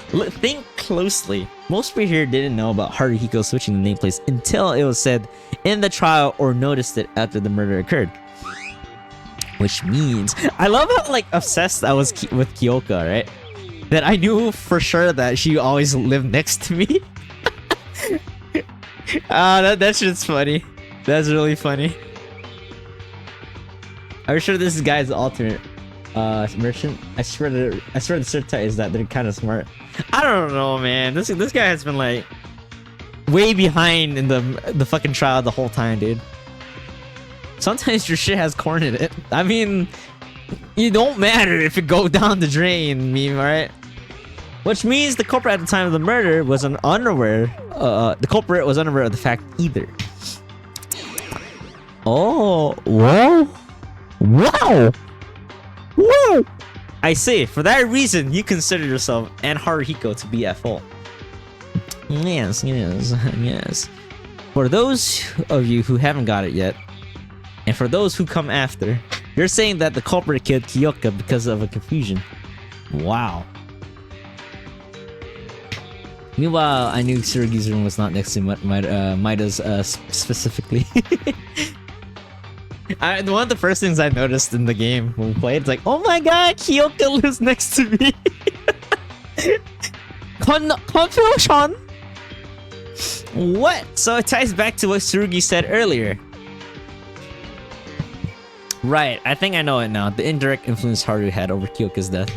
Think closely. Most people here didn't know about Haruhiko switching the nameplates until it was said in the trial or noticed it after the murder occurred. Which means... I love how, like, obsessed I was with Kyoka, right? That I knew for sure that she always lived next to me. That shit's funny. That's really funny. Are you sure this guy's the alternate merchant? I swear the certai is that they're kind of smart. I don't know, man. This guy has been like way behind in the fucking trial the whole time, dude. Sometimes your shit has corn in it. I mean, it don't matter if it go down the drain, meme, right? Which means the culprit at the time of the murder was unaware. The culprit was unaware of the fact either. Oh, whoa, wow, whoa! I see. For that reason, you consider yourself and Haruhiko to be at fault. Yes, yes, yes. For those of you who haven't got it yet, and for those who come after, you're saying that the culprit killed Kyoka because of a confusion. Wow. Meanwhile, I knew Tsurugi's room was not next to Maida's specifically. One of the first things I noticed in the game when we played, it's like, oh my god, Kyoka lives next to me! Confusion! What? So it ties back to what Tsurugi said earlier. Right, I think I know it now. The indirect influence Haru had over Kyoka's death.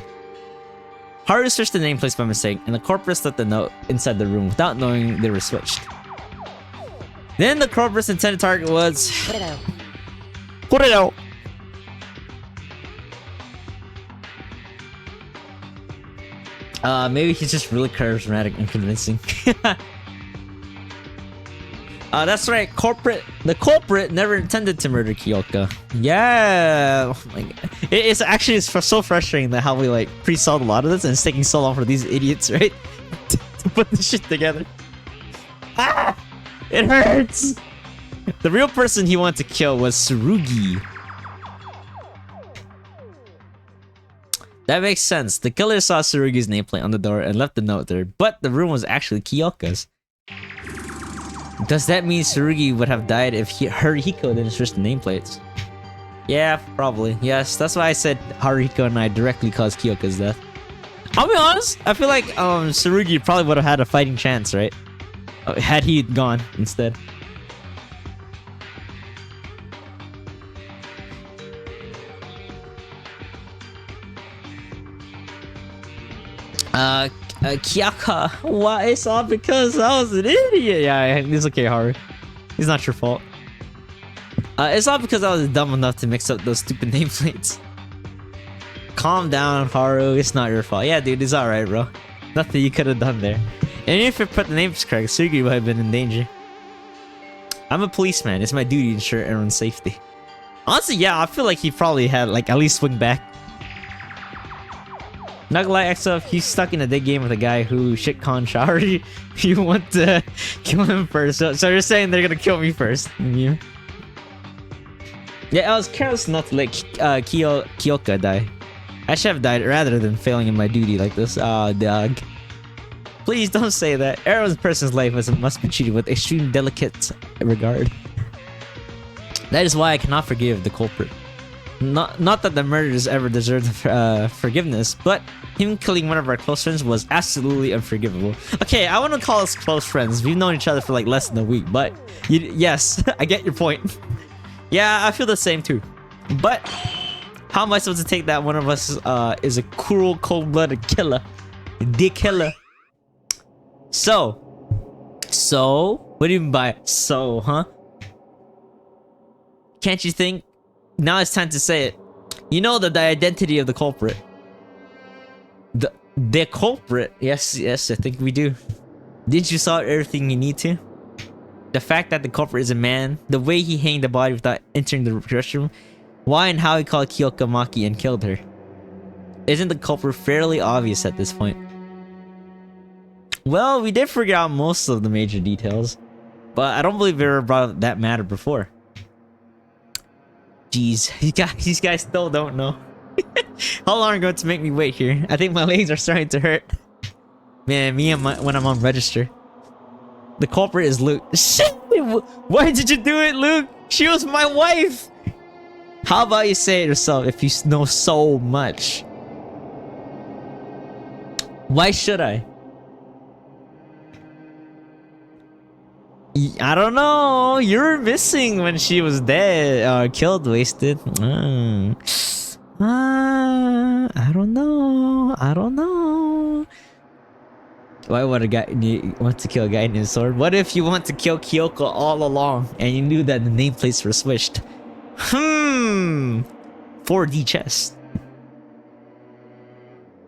Haru searched the nameplates by mistake, and the corporate left the note inside the room without knowing they were switched. Then the corporate's intended target was... Put it out! Maybe he's just really charismatic and convincing. That's right, the culprit never intended to murder Kyoka. Yeah, oh my god. It's actually so frustrating that how we like pre-solved a lot of this and it's taking so long for these idiots, right? to put this shit together. Ah! It hurts! The real person he wanted to kill was Tsurugi. That makes sense. The killer saw Tsurugi's nameplate on the door and left the note there, but the room was actually Kyoka's. Does that mean Tsurugi would have died if Haruhiko didn't switch the nameplates? Yeah, probably. Yes, that's why I said Haruhiko and I directly caused Kyoka's death. I'll be honest, I feel like Tsurugi probably would have had a fighting chance, right? Had he gone instead. Kyaka, why? It's all because I was an idiot. Yeah, it's okay, Haru. It's not your fault. It's all because I was dumb enough to mix up those stupid nameplates. Calm down, Haru. It's not your fault. Yeah, dude, it's alright, bro. Nothing you could have done there. And if you put the names correct, Tsurugi would have been in danger. I'm a policeman. It's my duty to ensure everyone's safety. Honestly, yeah, I feel like he probably had like at least swing back. Not gonna lie, XF, he's stuck in a dead game with a guy who shit con Shari. You want to kill him first. So you're saying they're gonna kill me first. Yeah. Yeah, I was careless not to let Kyoka die. I should have died rather than failing in my duty like this. Ah, dog. Please don't say that. Everyone's person's life must be treated with extreme delicate regard. That is why I cannot forgive the culprit. Not that the murders ever deserved forgiveness, but him killing one of our close friends was absolutely unforgivable. Okay, I want to call us close friends. We've known each other for like less than a week, but yes, I get your point. Yeah, I feel the same too. But how am I supposed to take that one of us is a cruel, cold-blooded killer? Dick killer. So, what do you mean by so, huh? Can't you think? Now it's time to say it. You know the identity of the culprit. The culprit? Yes, I think we do. Did you saw everything you need to? The fact that the culprit is a man, the way he hanged the body without entering the restroom, why and how he called Kyoka Maki and killed her. Isn't the culprit fairly obvious at this point? Well, we did figure out most of the major details, but I don't believe we ever brought up that matter before. Jeez, these guys still don't know. How long are you going to make me wait here? I think my legs are starting to hurt. Man, when I'm on register. The culprit is Luke. Shit! Why did you do it, Luke? She was my wife! How about you say it yourself if you know so much? Why should I? I don't know. You were missing when she was dead, killed, wasted. I don't know. Why would a guy want to kill a guy in his sword? What if you want to kill Kyoko all along and you knew that the nameplates were switched? 4D chess.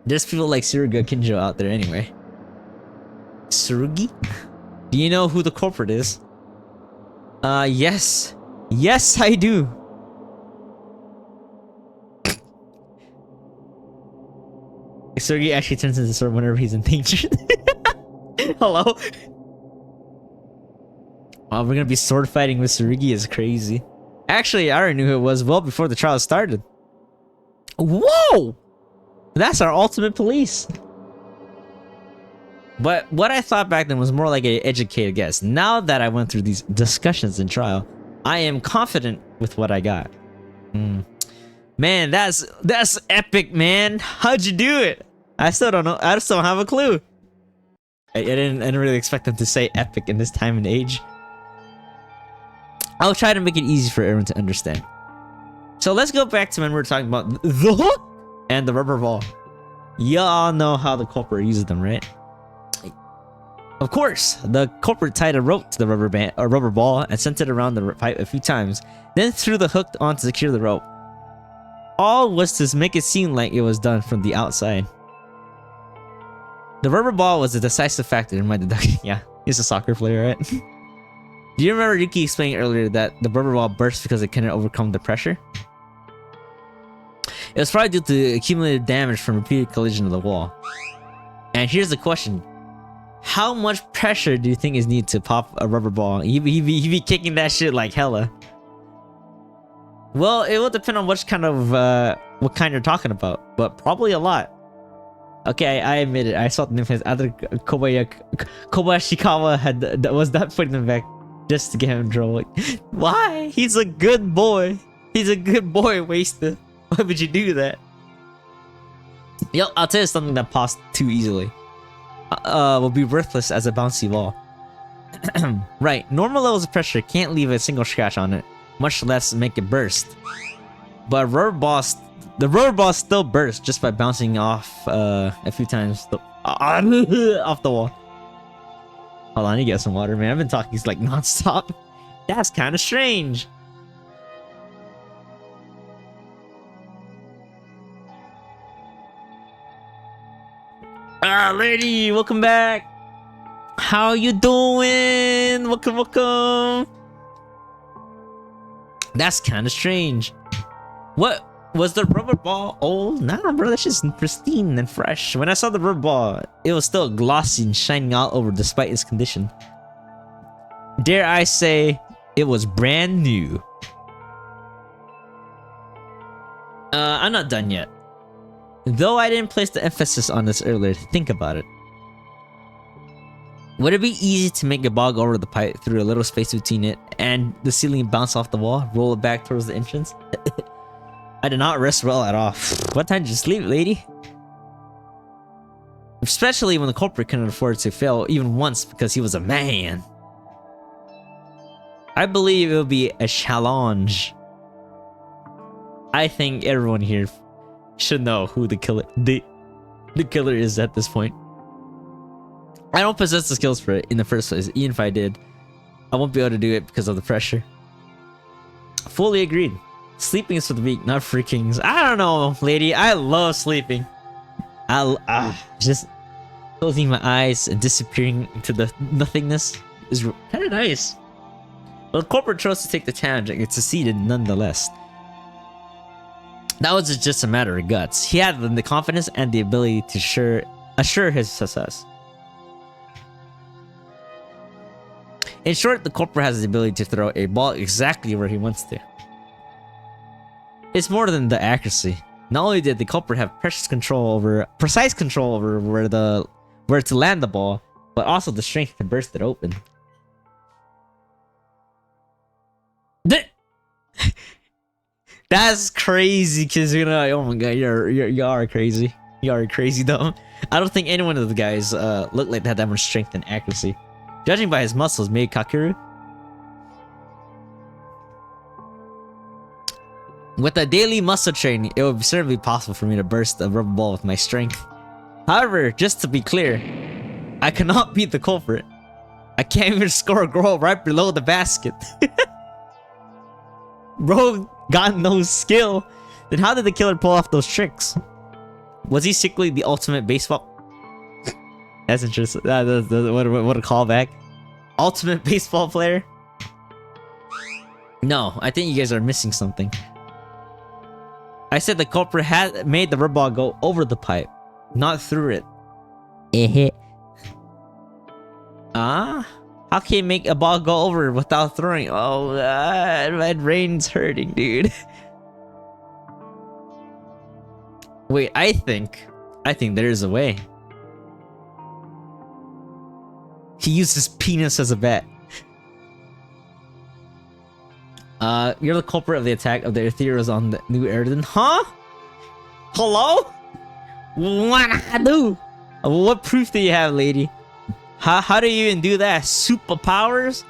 There's people like Suruga Kinjo out there anyway. Surugi? Do you know who the culprit is? Yes. Yes, I do. Surugi actually turns into sword whenever he's in danger. Hello? Wow, we're gonna be sword fighting with Surugi is crazy. Actually, I already knew who it was well before the trial started. Whoa! That's our ultimate police. But what I thought back then was more like an educated guess. Now that I went through these discussions in trial, I am confident with what I got. Man, that's epic, man. How'd you do it? I still don't know. I just don't have a clue. I didn't really expect them to say epic in this time and age. I'll try to make it easy for everyone to understand. So let's go back to when we were talking about the hook and the rubber ball. Y'all know how the culprit uses them, right? Of course, the culprit tied a rope to the rubber ball and sent it around the pipe a few times, then threw the hook on to secure the rope. All was to make it seem like it was done from the outside. The rubber ball was a decisive factor in my deduction. Yeah, he's a soccer player, right? Do you remember Yuki explaining earlier that the rubber ball burst because it couldn't overcome the pressure? It was probably due to accumulated damage from repeated collision of the wall. And here's the question. How much pressure do you think is needed to pop a rubber ball? He be kicking that shit like hella. Well, it will depend on what kind you're talking about, but probably a lot. Okay, I admit it. I saw the name of his other Kobayashikawa was not putting them back just to get him in trouble. Like, why? He's a good boy. He's a good boy, Wasted. Why would you do that? Yo, I'll tell you something that passed too easily. Will be worthless as a bouncy ball. Right, normal levels of pressure can't leave a single scratch on it, much less make it burst. But the rubber ball still bursts just by bouncing off a few times off the wall. Hold on, I need to get some water, man. I've been talking like non-stop. That's kind of strange. Lady, welcome back. How you doing? Welcome. That's kind of strange. What? Was the rubber ball old? Nah, bro, that's just pristine and fresh. When I saw the rubber ball, it was still glossy and shining all over despite its condition. Dare I say, it was brand new. I'm not done yet. Though I didn't place the emphasis on this earlier, think about it. Would it be easy to make a ball go over the pipe through a little space between it and the ceiling, bounce off the wall, roll it back towards the entrance? I did not rest well at all. What time did you sleep, lady? Especially when the culprit couldn't afford to fail even once because he was a man. I believe it will be a challenge. I think everyone here should know who the killer is at this point. I don't possess the skills for it in the first place. Even if I did, I won't be able to do it because of the pressure. Fully agreed. Sleeping is for the weak, not for kings. I don't know, lady. I love sleeping. Just closing my eyes and disappearing into the nothingness is kind of nice. But the corporate chose to take the challenge and it succeeded nonetheless. That was just a matter of guts. He had the confidence and the ability to assure his success. In short, the corporate has the ability to throw a ball exactly where he wants to. It's more than the accuracy. Not only did the culprit have precise control over where to land the ball, but also the strength to burst it open. That's crazy, because you know, oh my god, you are crazy. You are crazy though. I don't think any one of the guys looked like they had that much strength and accuracy. Judging by his muscles, maybe Kakeru. With a daily muscle training, it would certainly be possible for me to burst a rubber ball with my strength. However, just to be clear, I cannot beat the culprit. I can't even score a goal right below the basket. Bro got no skill. Then how did the killer pull off those tricks? Was he secretly the ultimate baseball? That's interesting. What a callback. Ultimate baseball player? No, I think you guys are missing something. I said the culprit had made the rubber ball go over the pipe, not through it. How can you make a ball go over without throwing? Oh, my brain's hurting, dude. Wait, I think there's a way. He used his penis as a bat. You're the culprit of the attack of the ethereals on the New Erden. Huh? Hello? What I do? What proof do you have, lady? How do you even do that? Superpowers?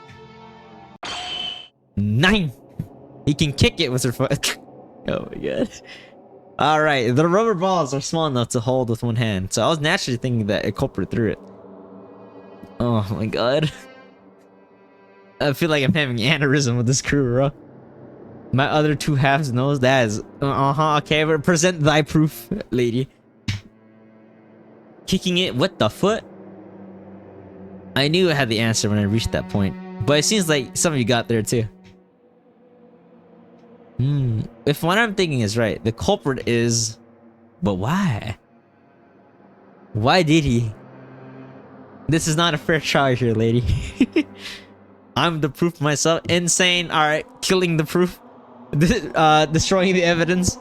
9. He can kick it with her foot. Oh my god. Alright, the rubber balls are small enough to hold with one hand, so I was naturally thinking that a culprit threw it. Oh my god. I feel like I'm having an aneurysm with this crew, bro. My other two halves knows that is... okay, present thy proof, lady. Kicking it with the foot? I knew I had the answer when I reached that point, but it seems like some of you got there too. If what I'm thinking is right, the culprit is... But why? Why did he? This is not a fair trial here, lady. I'm the proof myself. Insane. Alright, killing the proof. Destroying the evidence.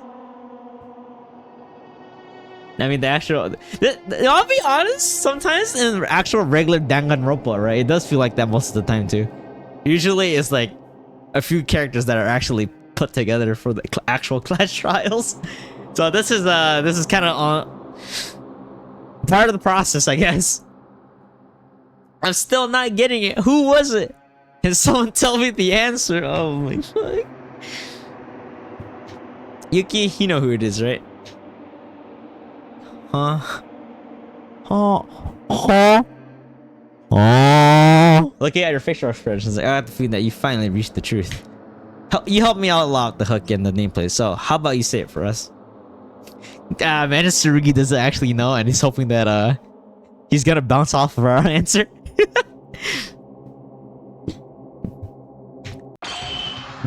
I mean, the actual... I'll be honest, sometimes in actual regular Danganronpa, right? It does feel like that most of the time, too. Usually, it's like a few characters that are actually put together for the actual class trials. So this is kind of part of the process, I guess. I'm still not getting it. Who was it? Can someone tell me the answer? Oh my fuck. Yuki, you know who it is, right? Huh? Looking at your facial expressions, I got the feeling that you finally reached the truth. You helped me unlock the hook and the nameplate, so how about you say it for us? Man, Tsurugi doesn't actually know, and he's hoping that he's gonna bounce off of our answer.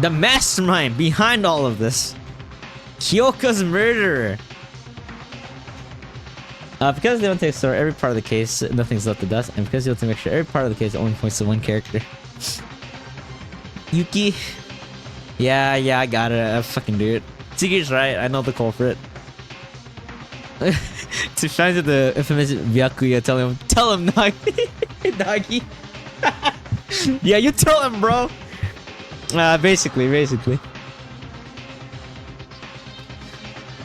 The mastermind behind all of this. Kyoka's murderer. Because they want to explore every part of the case, nothing's left to dust, and because they want to make sure every part of the case only points to one character. Yuki. Yeah, I got it. I fucking do it. Tsuki's right. I know the culprit. To shine to the infamous Byakuya, tell him, Nagi. Nagi. Yeah, you tell him, bro. Basically.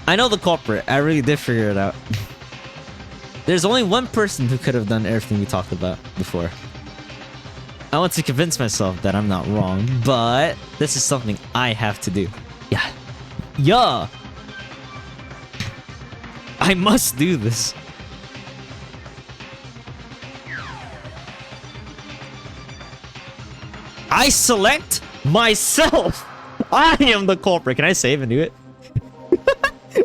I know the culprit. I really did figure it out. There's only one person who could have done everything we talked about before. I want to convince myself that I'm not wrong, but this is something I have to do. Yeah. I must do this. I select myself. I am the culprit. Can I save and do it?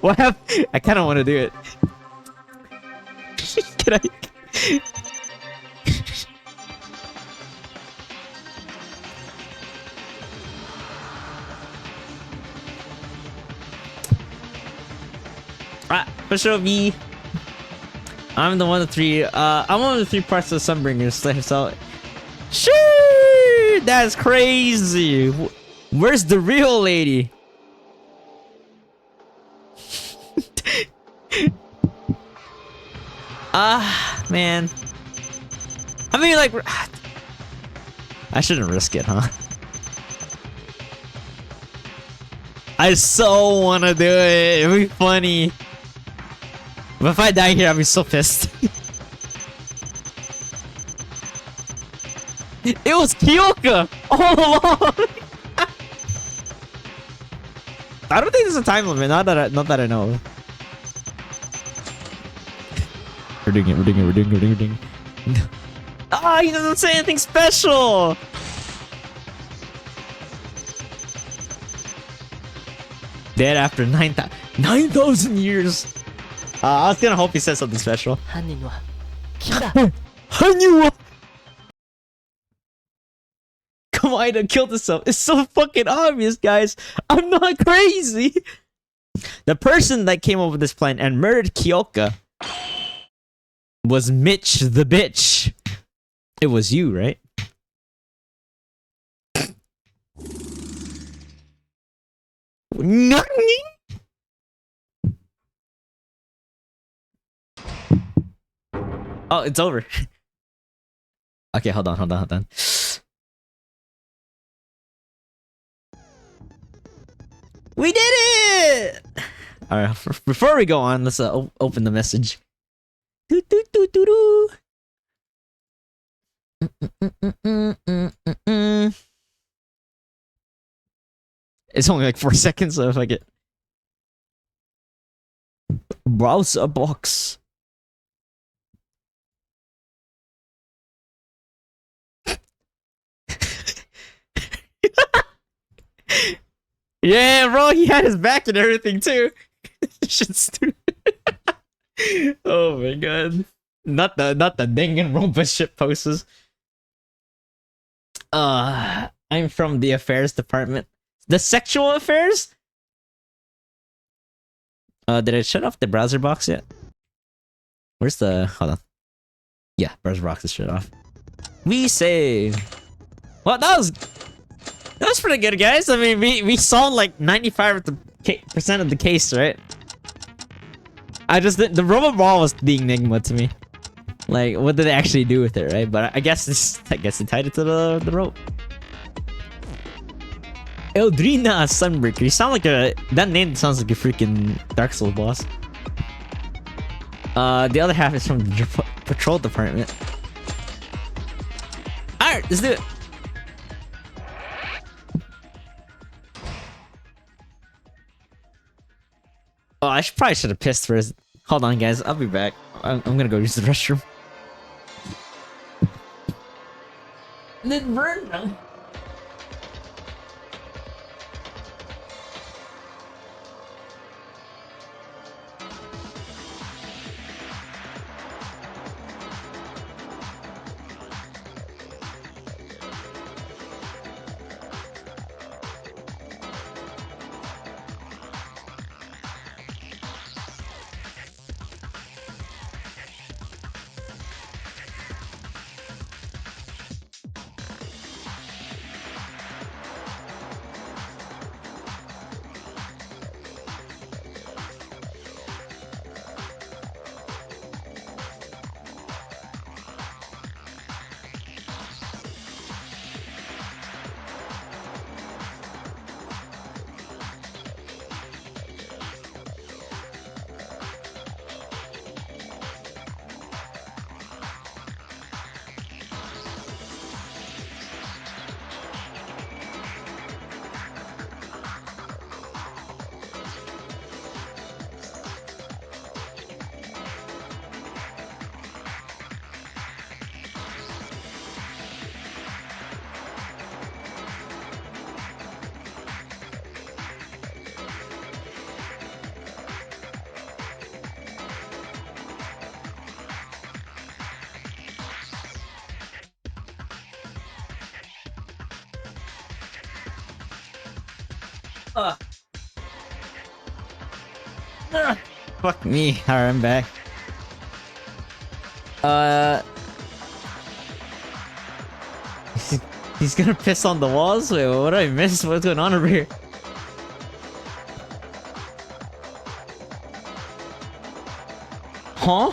What happened? I kind of want to do it. Can I? For sure, me. I'm the one of the three. I'm one of the three parts of the Sunbringers. So, sure, that's crazy. Where's the real lady? Man. I mean, like, I shouldn't risk it, huh? I so wanna do it. It'd be funny. But if I die here, I'll be so pissed. It was Kyoka all along. I don't think there's a time limit. Not that I know. We're doing it. Ah, he doesn't say anything special. Dead after 9,000 years. I was gonna hope he said something special. Kawaii killed himself. It's so fucking obvious, guys. I'm not crazy. The person that came up with this plan and murdered Kyoka was Mitch the bitch. It was you, right? Nani? Oh, it's over. Okay, hold on. We did it! Alright, before we go on, let's open the message. It's only like 4 seconds, so if I get... Browse a box. Yeah, bro, he had his back and everything too. Shit's stupid. Oh my god. Not the Danganronpa shit posters. I'm from the affairs department. The sexual affairs? Did I shut off the browser box yet? Where's the... Hold on. Yeah, browser box is shut off. We save. Well, that was pretty good, guys. I mean, we solved like 95% of the case, right? The rubber ball was the enigma to me. Like, what did they actually do with it, right? But I guess they tied it to the rope. Eldrina Sunbreaker. You sound like that name sounds like a freaking Dark Souls boss. The other half is from the patrol department. Alright, let's do it. Oh, I probably should have pissed first. Hold on, guys. I'll be back. I'm gonna go use the restroom. Then burn them. Uh, Fuck me. Alright, I'm back. He's gonna piss on the walls? Wait, what did I miss? What's going on over here? Huh?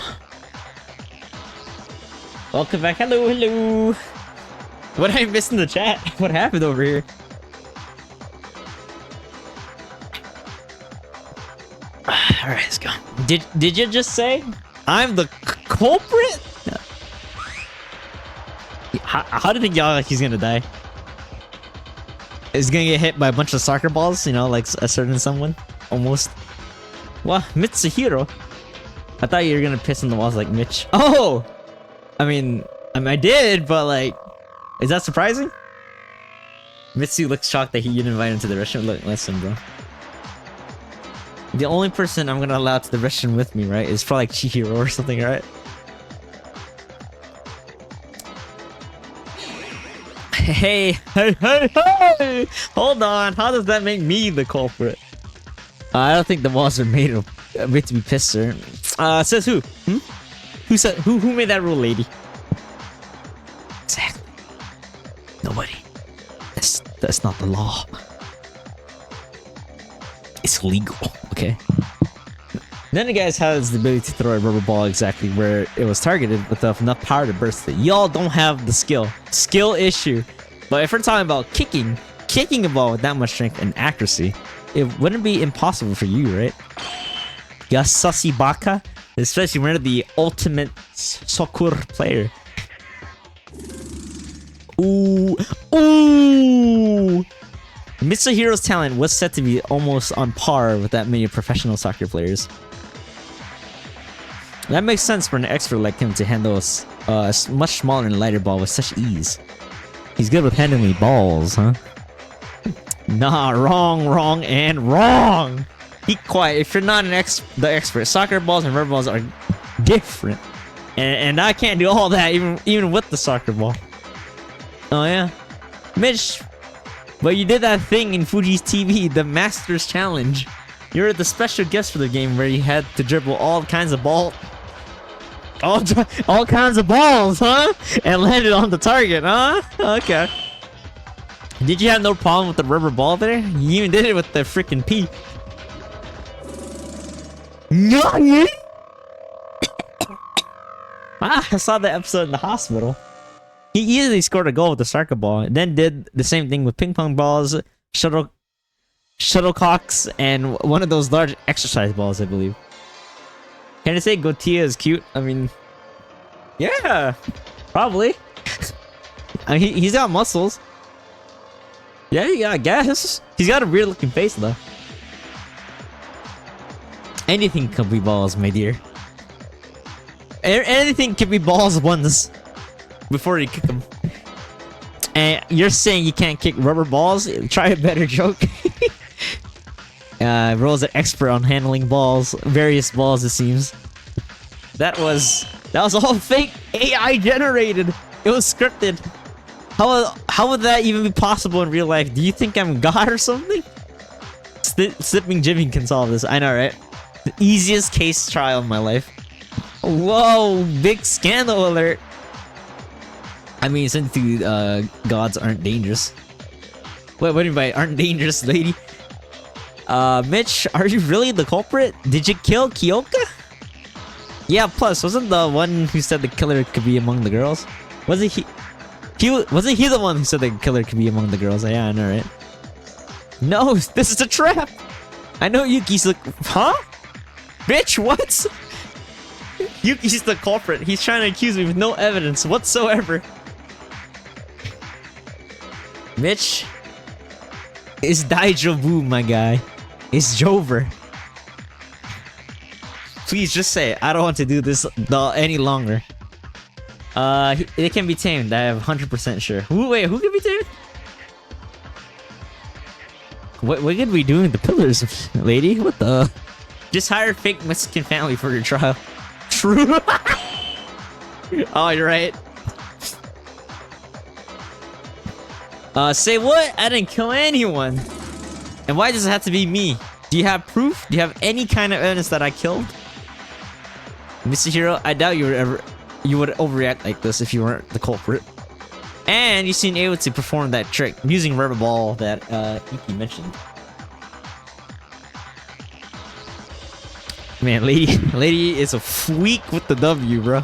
Welcome back. Hello, hello. What did I miss in the chat? What happened over here? Alright, let's go. Did you just say I'm the culprit? How do you think y'all he's gonna die? He's gonna get hit by a bunch of soccer balls, you know, like a certain someone? Almost. Well, Mitsuhiro. I thought you were gonna piss on the walls like Mitch. Oh! I did, but like, is that surprising? Mitsu looks shocked that he didn't invite him to the restaurant. Look, listen, bro. The only person I'm gonna allow to the restaurant with me, right, is probably like Chihiro or something, right? Hey, hey, hey, hey! Hold on, how does that make me the culprit? I don't think the walls are made to be pissed, sir. Says who? Hmm? Who said who made that rule, lady? Exactly. Nobody. That's not the law. It's legal, okay? None of you guys has the ability to throw a rubber ball exactly where it was targeted with enough power to burst it. Y'all don't have the skill. Skill issue. But if we're talking about kicking a ball with that much strength and accuracy, it wouldn't be impossible for you, right? Yasushi Baka, especially when you're the ultimate soccer player. Ooh, ooh! Mitsuhiro's talent was said to be almost on par with that many professional soccer players. That makes sense for an expert like him to handle a much smaller and lighter ball with such ease. He's good with handling balls, huh? Nah, wrong, and wrong! Keep quiet. If you're not the expert, soccer balls and rubber balls are different. And I can't do all that even with the soccer ball. Oh yeah? Mitch, but you did that thing in Fuji's TV, the Masters Challenge. You were the special guest for the game where you had to dribble all kinds of balls. All kinds of balls, huh? And land it on the target, huh? Okay. Did you have no problem with the rubber ball there? You even did it with the freaking pee. I saw the episode in the hospital. He easily scored a goal with the soccer ball, and then did the same thing with ping pong balls, shuttlecocks, and one of those large exercise balls, I believe. Can I say Gotia is cute? I mean, yeah, probably. I mean, he's got muscles. Yeah, I guess. He's got a weird looking face, though. Anything can be balls, my dear. Anything can be balls once before you kick them. And you're saying you can't kick rubber balls? Try a better joke. Roll's an expert on handling balls, various balls it seems. That was all fake AI generated. It was scripted. How would that even be possible in real life? Do you think I'm God or something? Slipping Jimmy can solve this. I know, right? The easiest case trial in my life. Whoa, big scandal alert. I mean, since the gods aren't dangerous. Wait, what do you mean by aren't dangerous, lady? Mitch, are you really the culprit? Did you kill Kyoka? Yeah, plus, wasn't the one who said the killer could be among the girls? Wasn't he the one who said the killer could be among the girls? Yeah, I know, right? No, this is a trap! I know Yuki's the... Huh? Bitch, what? Yuki's the culprit. He's trying to accuse me with no evidence whatsoever. Mitch, it's Daijobu, my guy. It's Jover. Please just say it. I don't want to do this any longer. It can be tamed. I am 100% sure. Wait, who can be tamed? What could we do with the pillars, lady? What the? Just hire a fake Mexican family for your trial. True. Oh, you're right. Say what? I didn't kill anyone. And why does it have to be me? Do you have proof? Do you have any kind of evidence that I killed? Mr. Hero, I doubt you would overreact like this if you weren't the culprit. And you seem able to perform that trick using rubber ball that Iki mentioned. Man, lady is a freak with the W, bro.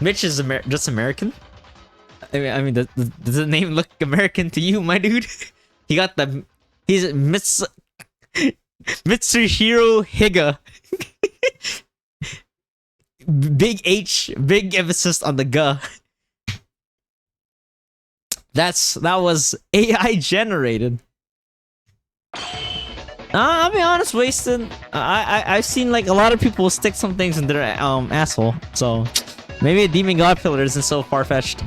Mitch is just American. I mean, does the name look American to you, my dude? He's Mitsuhiro Higa. Big H, big emphasis on the G. That was AI generated. I'll be honest, Wasted. I've seen like a lot of people stick some things in their asshole. So maybe a demon god pillar isn't so far-fetched.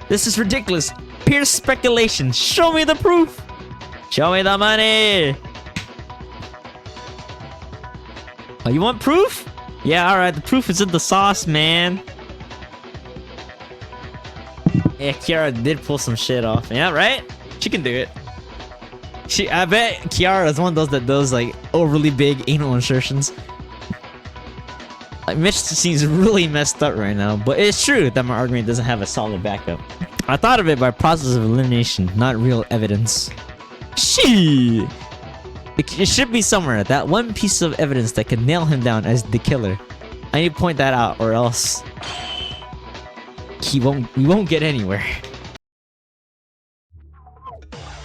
This is ridiculous. Pure speculation. Show me the proof. Show me the money. Oh, you want proof? Yeah, alright. The proof is in the sauce, man. Yeah, Kiara did pull some shit off. Yeah, right? She can do it. I bet Kiara is one of those that does like overly big anal insertions. Like Mitch seems really messed up right now, but it's true that my argument doesn't have a solid backup. I thought of it by process of elimination, not real evidence. She. It should be somewhere, that one piece of evidence that can nail him down as the killer. I need to point that out, or else we won't get anywhere.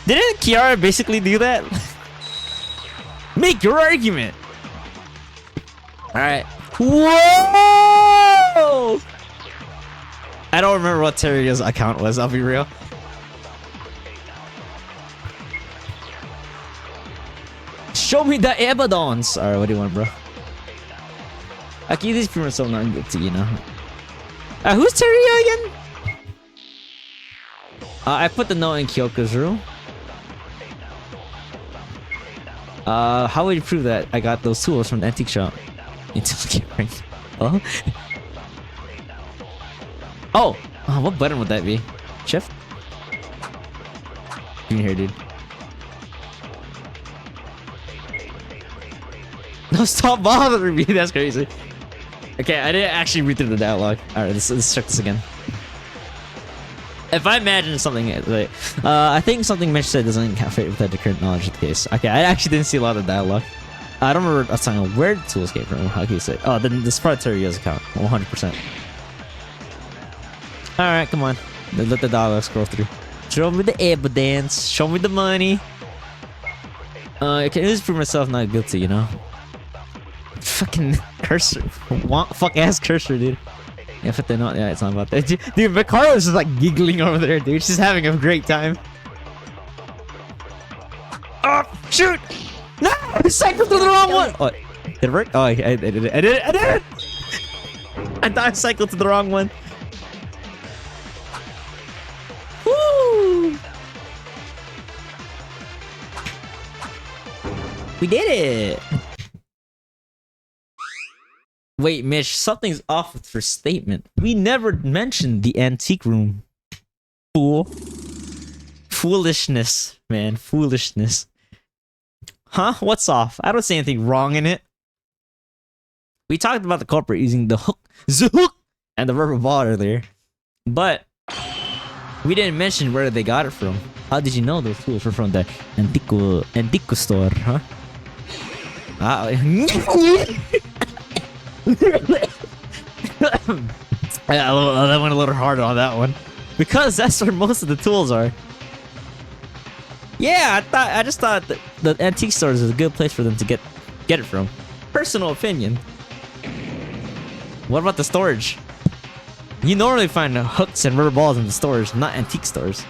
Didn't Kiara basically do that? Make your argument. All right. Whoa! I don't remember what Terrier's account was. I'll be real. Show me the evidence. All right, what do you want, bro? I keep these pretty much so not guilty, you know. Who's Terrier again? I put the note in Kyoko's room. How would you prove that I got those tools from the antique shop? Oh? Oh! What button would that be? Shift? Give me here, dude. No, stop bothering me. That's crazy. Okay, I didn't actually read through the dialogue. Alright, let's check this again. If I imagine something like, I think something Mitch said doesn't fit with the current knowledge of the case. Okay, I actually didn't see a lot of dialogue. I don't remember us talking about where the tools came from. How can you say? Oh, then this part of Terrier's account, 100%. All right, come on. Let the dialogue scroll through. Show me the evidence. Show me the money. I can just prove myself not guilty, you know. Fucking cursor, fuck ass cursor, dude. Yeah, but they're not. Yeah, it's not about that. Dude, Makara's just like giggling over there, dude. She's having a great time. Oh, shoot! No! I cycled to the wrong one! Oh, did it work? Oh, I did it. I did it! I did it! I thought I cycled to the wrong one. Woo! We did it! Wait, Mitch, something's off with your statement. We never mentioned the antique room. Fool. Foolishness, man. Foolishness. Huh? What's off? I don't see anything wrong in it. We talked about the culprit using the hook, and the rubber ball earlier. But we didn't mention where they got it from. How did you know those tools were from the antico store, huh? I went a little harder on that one. Because that's where most of the tools are. Yeah, I just thought that the antique stores is a good place for them to get it from. Personal opinion. What about the storage? You normally find hooks and rubber balls in the stores, not antique stores.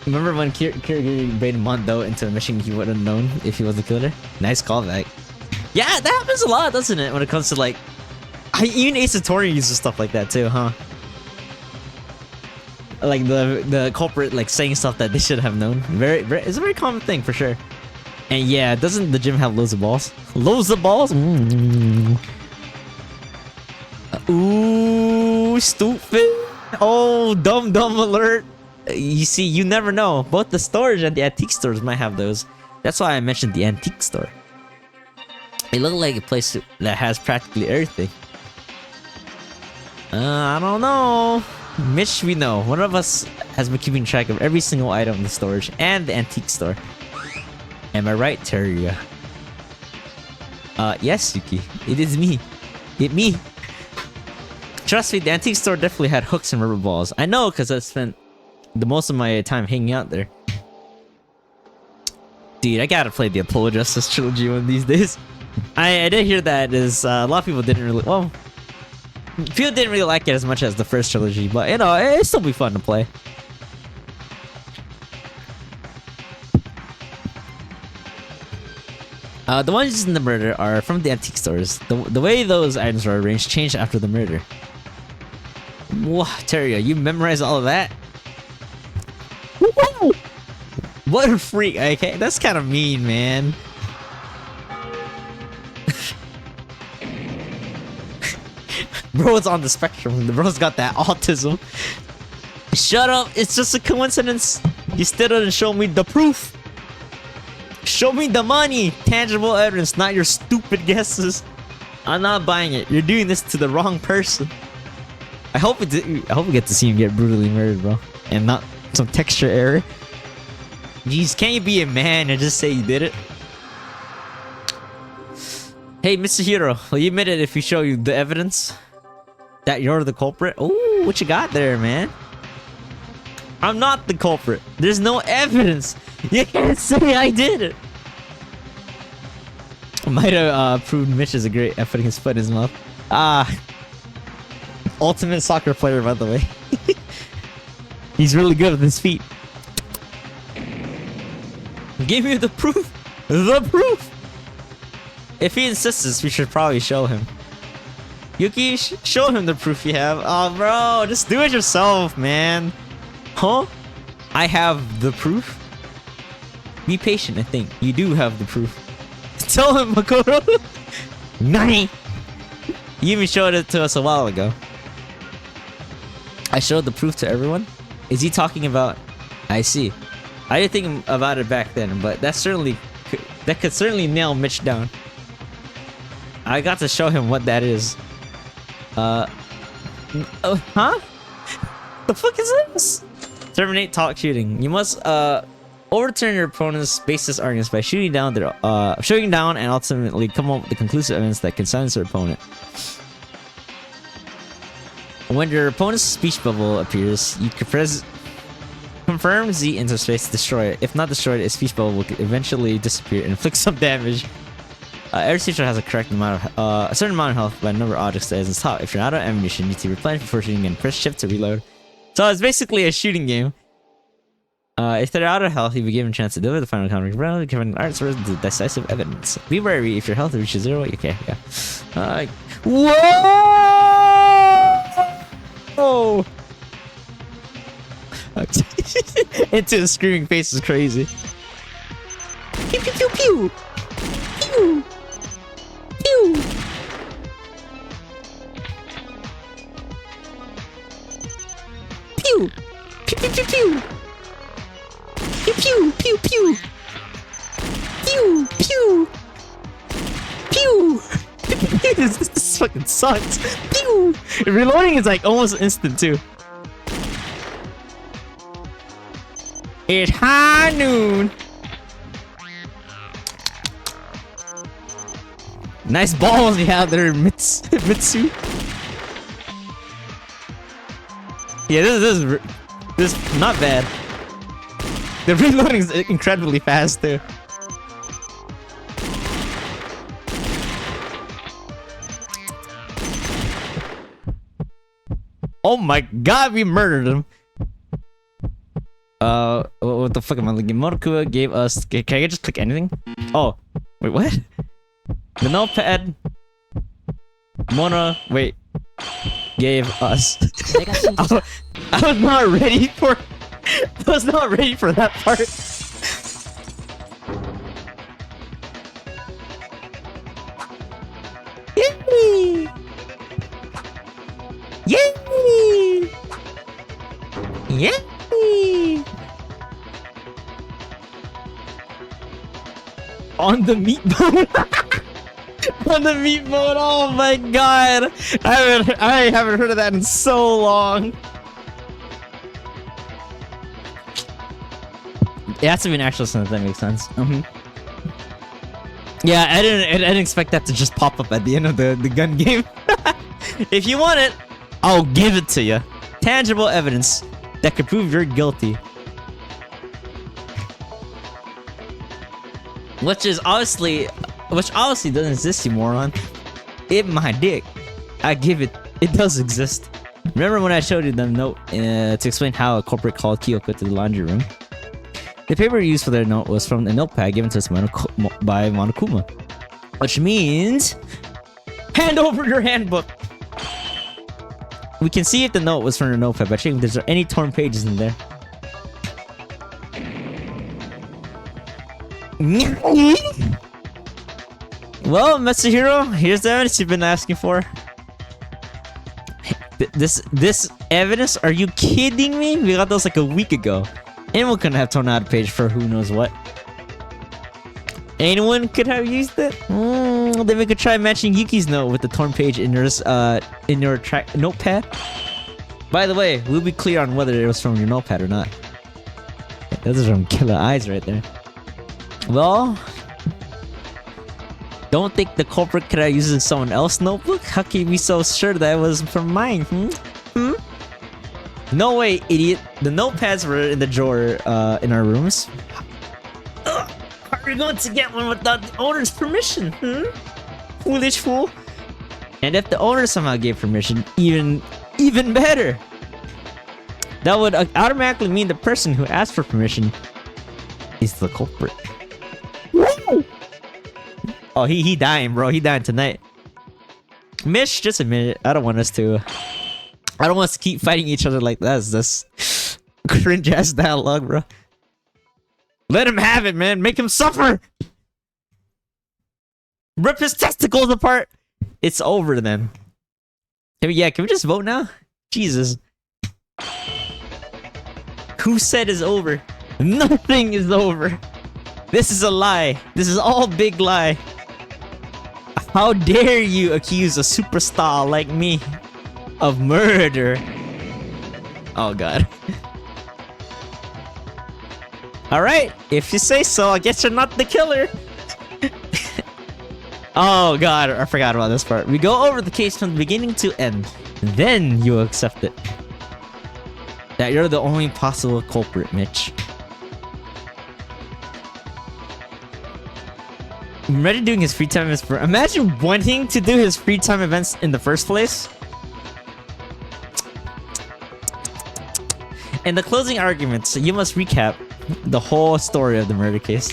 Remember when Kirigiri baited Mondo into a mission he wouldn't have known if he was the killer? Nice callback. Yeah, that happens a lot, doesn't it? When it comes to like, even Ace Attorney uses stuff like that too, huh? Like the culprit like saying stuff that they should have known. It's a very common thing for sure. And yeah, doesn't the gym have loads of balls? Loads of balls? Ooh, stupid. Oh, dumb alert. You see, you never know. Both the storage and the antique stores might have those. That's why I mentioned the antique store. It looked like a place that has practically everything. I don't know. Mitch, we know. One of us has been keeping track of every single item in the storage and the antique store. Am I right, Terria? Yes, Yuki. It is me. Me. Trust me, the antique store definitely had hooks and rubber balls. I know, because I spent the most of my time hanging out there. Dude, I gotta play the Apollo Justice trilogy one of these days. I did hear that is a lot of people didn't really, well, people didn't really like it as much as the first trilogy, but you know, it'd still be fun to play. The ones in the murder are from the antique stores. The way those items are arranged changed after the murder. Whoa, Terria, you memorized all of that? Whoa! What a freak, okay? That's kind of mean, man. Bro's on the spectrum. The bro's got that autism. Shut up, it's just a coincidence. You still didn't show me the proof. Show me the money! Tangible evidence, not your stupid guesses. I'm not buying it. You're doing this to the wrong person. I hope we get to see him get brutally murdered, bro. And not some texture error. Jeez, can't you be a man and just say you did it? Hey, Mr. Hero, will you admit it if we show you the evidence? That you're the culprit? Ooh, what you got there, man? I'm not the culprit. There's no evidence. You can't say I did it. Might have proved Mitch is a great at putting his foot in his mouth. Ultimate soccer player, by the way. He's really good with his feet. Give me the proof. The proof. If he insists, we should probably show him. Yuki, show him the proof you have. Oh, bro, just do it yourself, man. Huh? I have the proof? Be patient, I think. You do have the proof. Tell him, Makoto! Nani! You even showed it to us a while ago. I showed the proof to everyone? Is he talking about... I see. I didn't think about it back then, but that could certainly nail Mitch down. I got to show him what that is. Huh? The fuck is this? Terminate talk shooting. You must overturn your opponent's baseless arguments by shooting down and ultimately come up with the conclusive evidence that can silence their opponent. When your opponent's speech bubble appears, you can press confirm Z into space to destroy it. If not destroyed, its speech bubble will eventually disappear and inflict some damage. Every creature has a correct amount of a certain amount of health by the number of objects that is in its top. If you're out of ammunition, you need to replenish before shooting and press shift to reload. So it's basically a shooting game. If they're out of health, you'll be given a chance to deliver the final counter. Given art source, the decisive evidence. Be wary if your health reaches 0. Okay, yeah. Whoa! Into the screaming face is crazy. Pew pew pew pew! Pew! Pew! Pew! Pew pew pew pew! Pew pew pew pew! Pew pew! Pew! This fucking sucks! Pew! Reloading is like almost instant too. It's high noon! Nice balls you have there, Mitsu. Yeah, this is not bad. The reloading is incredibly fast too. Oh my god, we murdered him. What the fuck am I looking? Motokuwa gave us. Can I just click anything? Oh, wait, what? The notepad. Mona, wait. Gave us. I was not ready for. I was not ready for that part. Yay! Yay! Yay! On the meat boat. On the meat boat. Oh my god. I haven't heard of that in so long. It has to be an actual sentence. That makes sense. Yeah, I didn't expect that to just pop up at the end of the gun game. If you want it, I'll give it to you. Tangible evidence that could prove you're guilty. Which obviously doesn't exist, you moron. It my dick. I give it. It does exist. Remember when I showed you the note to explain how a corporate called Kyoko to the laundry room? The paper used for their note was from the notepad given to us by Monokuma. Which means... hand over your handbook! We can see if the note was from the notepad by checking if there's any torn pages in there. Well, Matsuhiro, here's the evidence you've been asking for. This evidence? Are you kidding me? We got those like a week ago. Anyone could have torn out a page for who knows what. Anyone could have used it. Then we could try matching Yuki's note with the torn page in your notepad. By the way, we'll be clear on whether it was from your notepad or not. Those are some killer eyes right there. Well, don't think the culprit could have used someone else's notebook? How can you be so sure that it was from mine? No way, idiot. The notepads were in the drawer in our rooms. How are you going to get one without the owner's permission? Foolish fool. And if the owner somehow gave permission, even better. That would automatically mean the person who asked for permission is the culprit. Oh, he dying, bro. He dying tonight. Mish, just admit it. I don't want us to keep fighting each other like that. That's cringe ass dialogue, bro. Let him have it, man. Make him suffer. Rip his testicles apart. It's over then. Can we just vote now? Jesus. Who said it's over? Nothing is over. This is a lie. This is all big lie. How dare you accuse a superstar like me of murder? Oh god. Alright, if you say so, I guess you're not the killer. Oh god, I forgot about this part. We go over the case from the beginning to end. Then you accept it. That you're the only possible culprit, Mitch. Imagine doing his free time events for... Imagine wanting to do his free time events in the first place. In the closing arguments, you must recap the whole story of the murder case.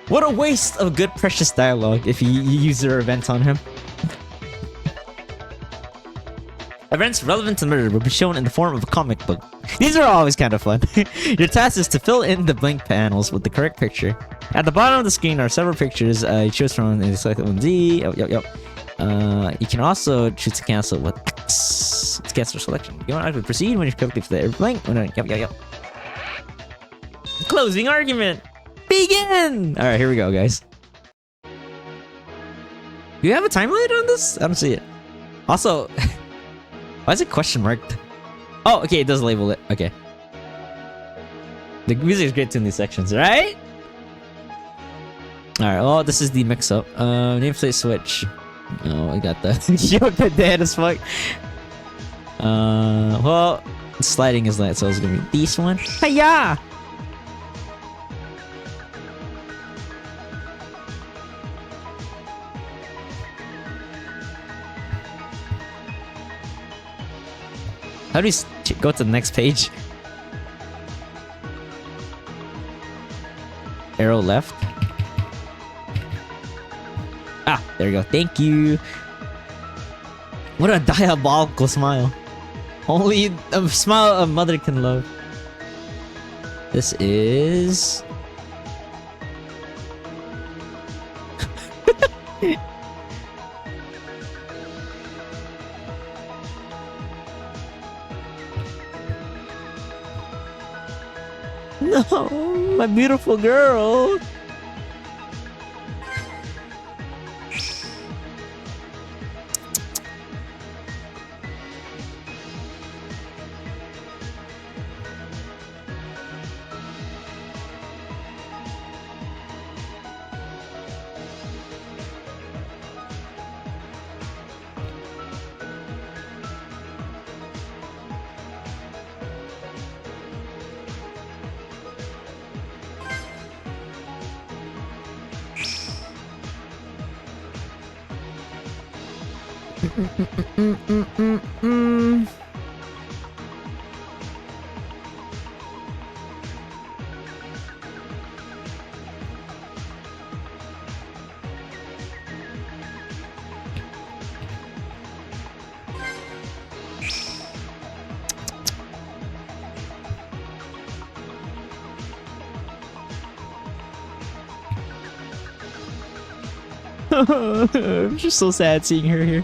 What a waste of good precious dialogue if you use your event on him. Events relevant to murder will be shown in the form of a comic book. These are always kind of fun. Your task is to fill in the blank panels with the correct picture. At the bottom of the screen are several pictures you choose from and select one Z. You can also choose to cancel with X. It's cancel selection. You want to proceed when you quickly for the blank. Closing argument. Begin! Alright, here we go, guys. Do you have a timeline on this? I don't see it. Also, why is it question marked? Oh, okay, it does label it. Okay. The music is great too in these sections, right? Alright, well, this is the mix-up. Nameplate switch. Oh, I got that. Yoga dead as fuck. Well, sliding is light, so it's gonna be this one. Hiya! How do you go to the next page? Arrow left. Ah, there we go. Thank you. What a diabolical smile. Only a smile a mother can love. This is... No, my beautiful girl. I'm just so sad seeing her here.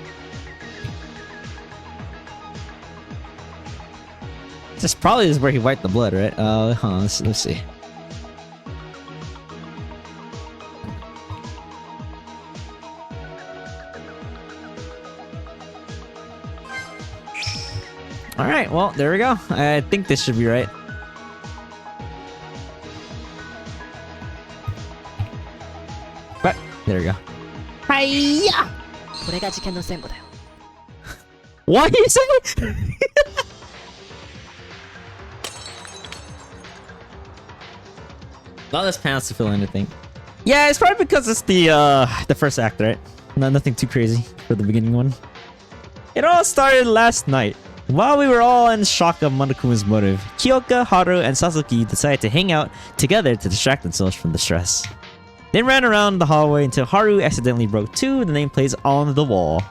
This probably is where he wiped the blood, right? Let's see. Alright, well, there we go. I think this should be right. But, there we go. Hiya! What you say? Not this pants to feel anything. Yeah, it's probably because it's the first act, right? Nothing too crazy for the beginning one. It all started last night. While we were all in shock of Monokuma's motive, Kyoka, Haru, and Sasuke decided to hang out together to distract themselves from the stress. They ran around the hallway until Haru accidentally broke two of the nameplates on the wall.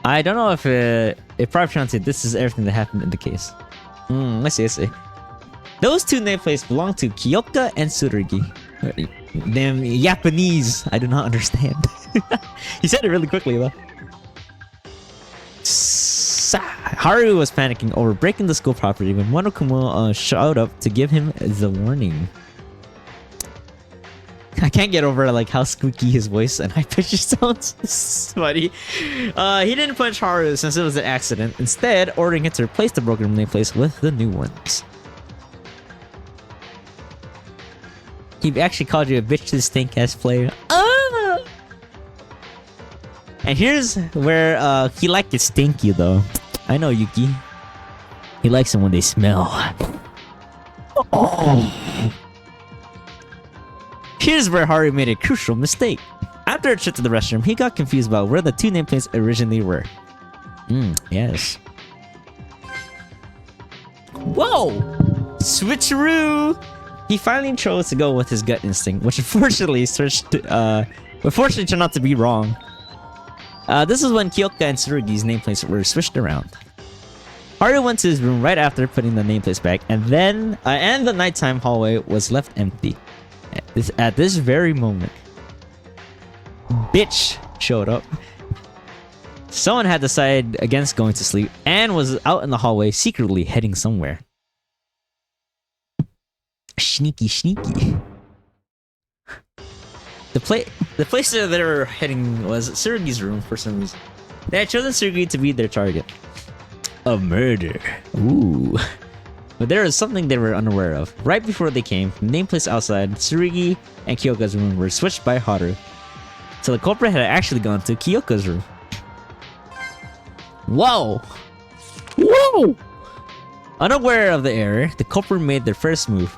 I don't know if it probably translates. This is everything that happened in the case. Let's see. Those two nameplates belong to Kyoka and Tsurugi. Them Japanese, I do not understand. He said it really quickly though. Haru was panicking over breaking the school property when Monokuma showed up to give him the warning. I can't get over like how squeaky his voice and high pitched sounds. It's funny. He didn't punch Haru since it was an accident, instead ordering him to replace the broken nameplates with the new ones. He actually called you a bitch to stink ass player. And here's where he liked it stinky though. I know, Yuki. He likes them when they smell. Oh. Here's where Haru made a crucial mistake. After a trip to the restroom, he got confused about where the two nameplates originally were. Yes. Whoa! Switcheroo! He finally chose to go with his gut instinct, which unfortunately turned out to be wrong. This is when Kyoka and Tsurugi's nameplates were switched around. Haru went to his room right after putting the nameplates back, and then the nighttime hallway was left empty. At this very moment, bitch showed up. Someone had decided against going to sleep and was out in the hallway secretly heading somewhere. Sneaky. The place that they were heading was Tsurugi's room for some reason. They had chosen Tsurugi to be their target. A murder. Ooh. But there was something they were unaware of. Right before they came, the nameplates outside Tsurugi and Kyoka's room were switched by Haru. So the culprit had actually gone to Kyoka's room. Whoa! Whoa! Unaware of the error, the culprit made their first move.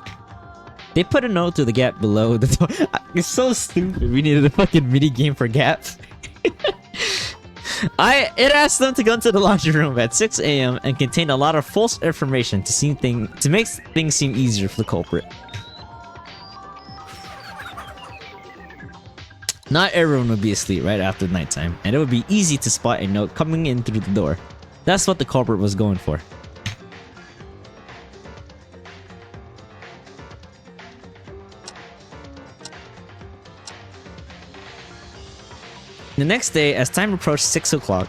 They put a note through the gap below the door. It's so stupid. We needed a fucking mini game for gaps. It asked them to go into the laundry room at 6 a.m. and contained a lot of false information to make things seem easier for the culprit. Not everyone would be asleep right after nighttime, and it would be easy to spot a note coming in through the door. That's what the culprit was going for. The next day, as time approached 6 o'clock...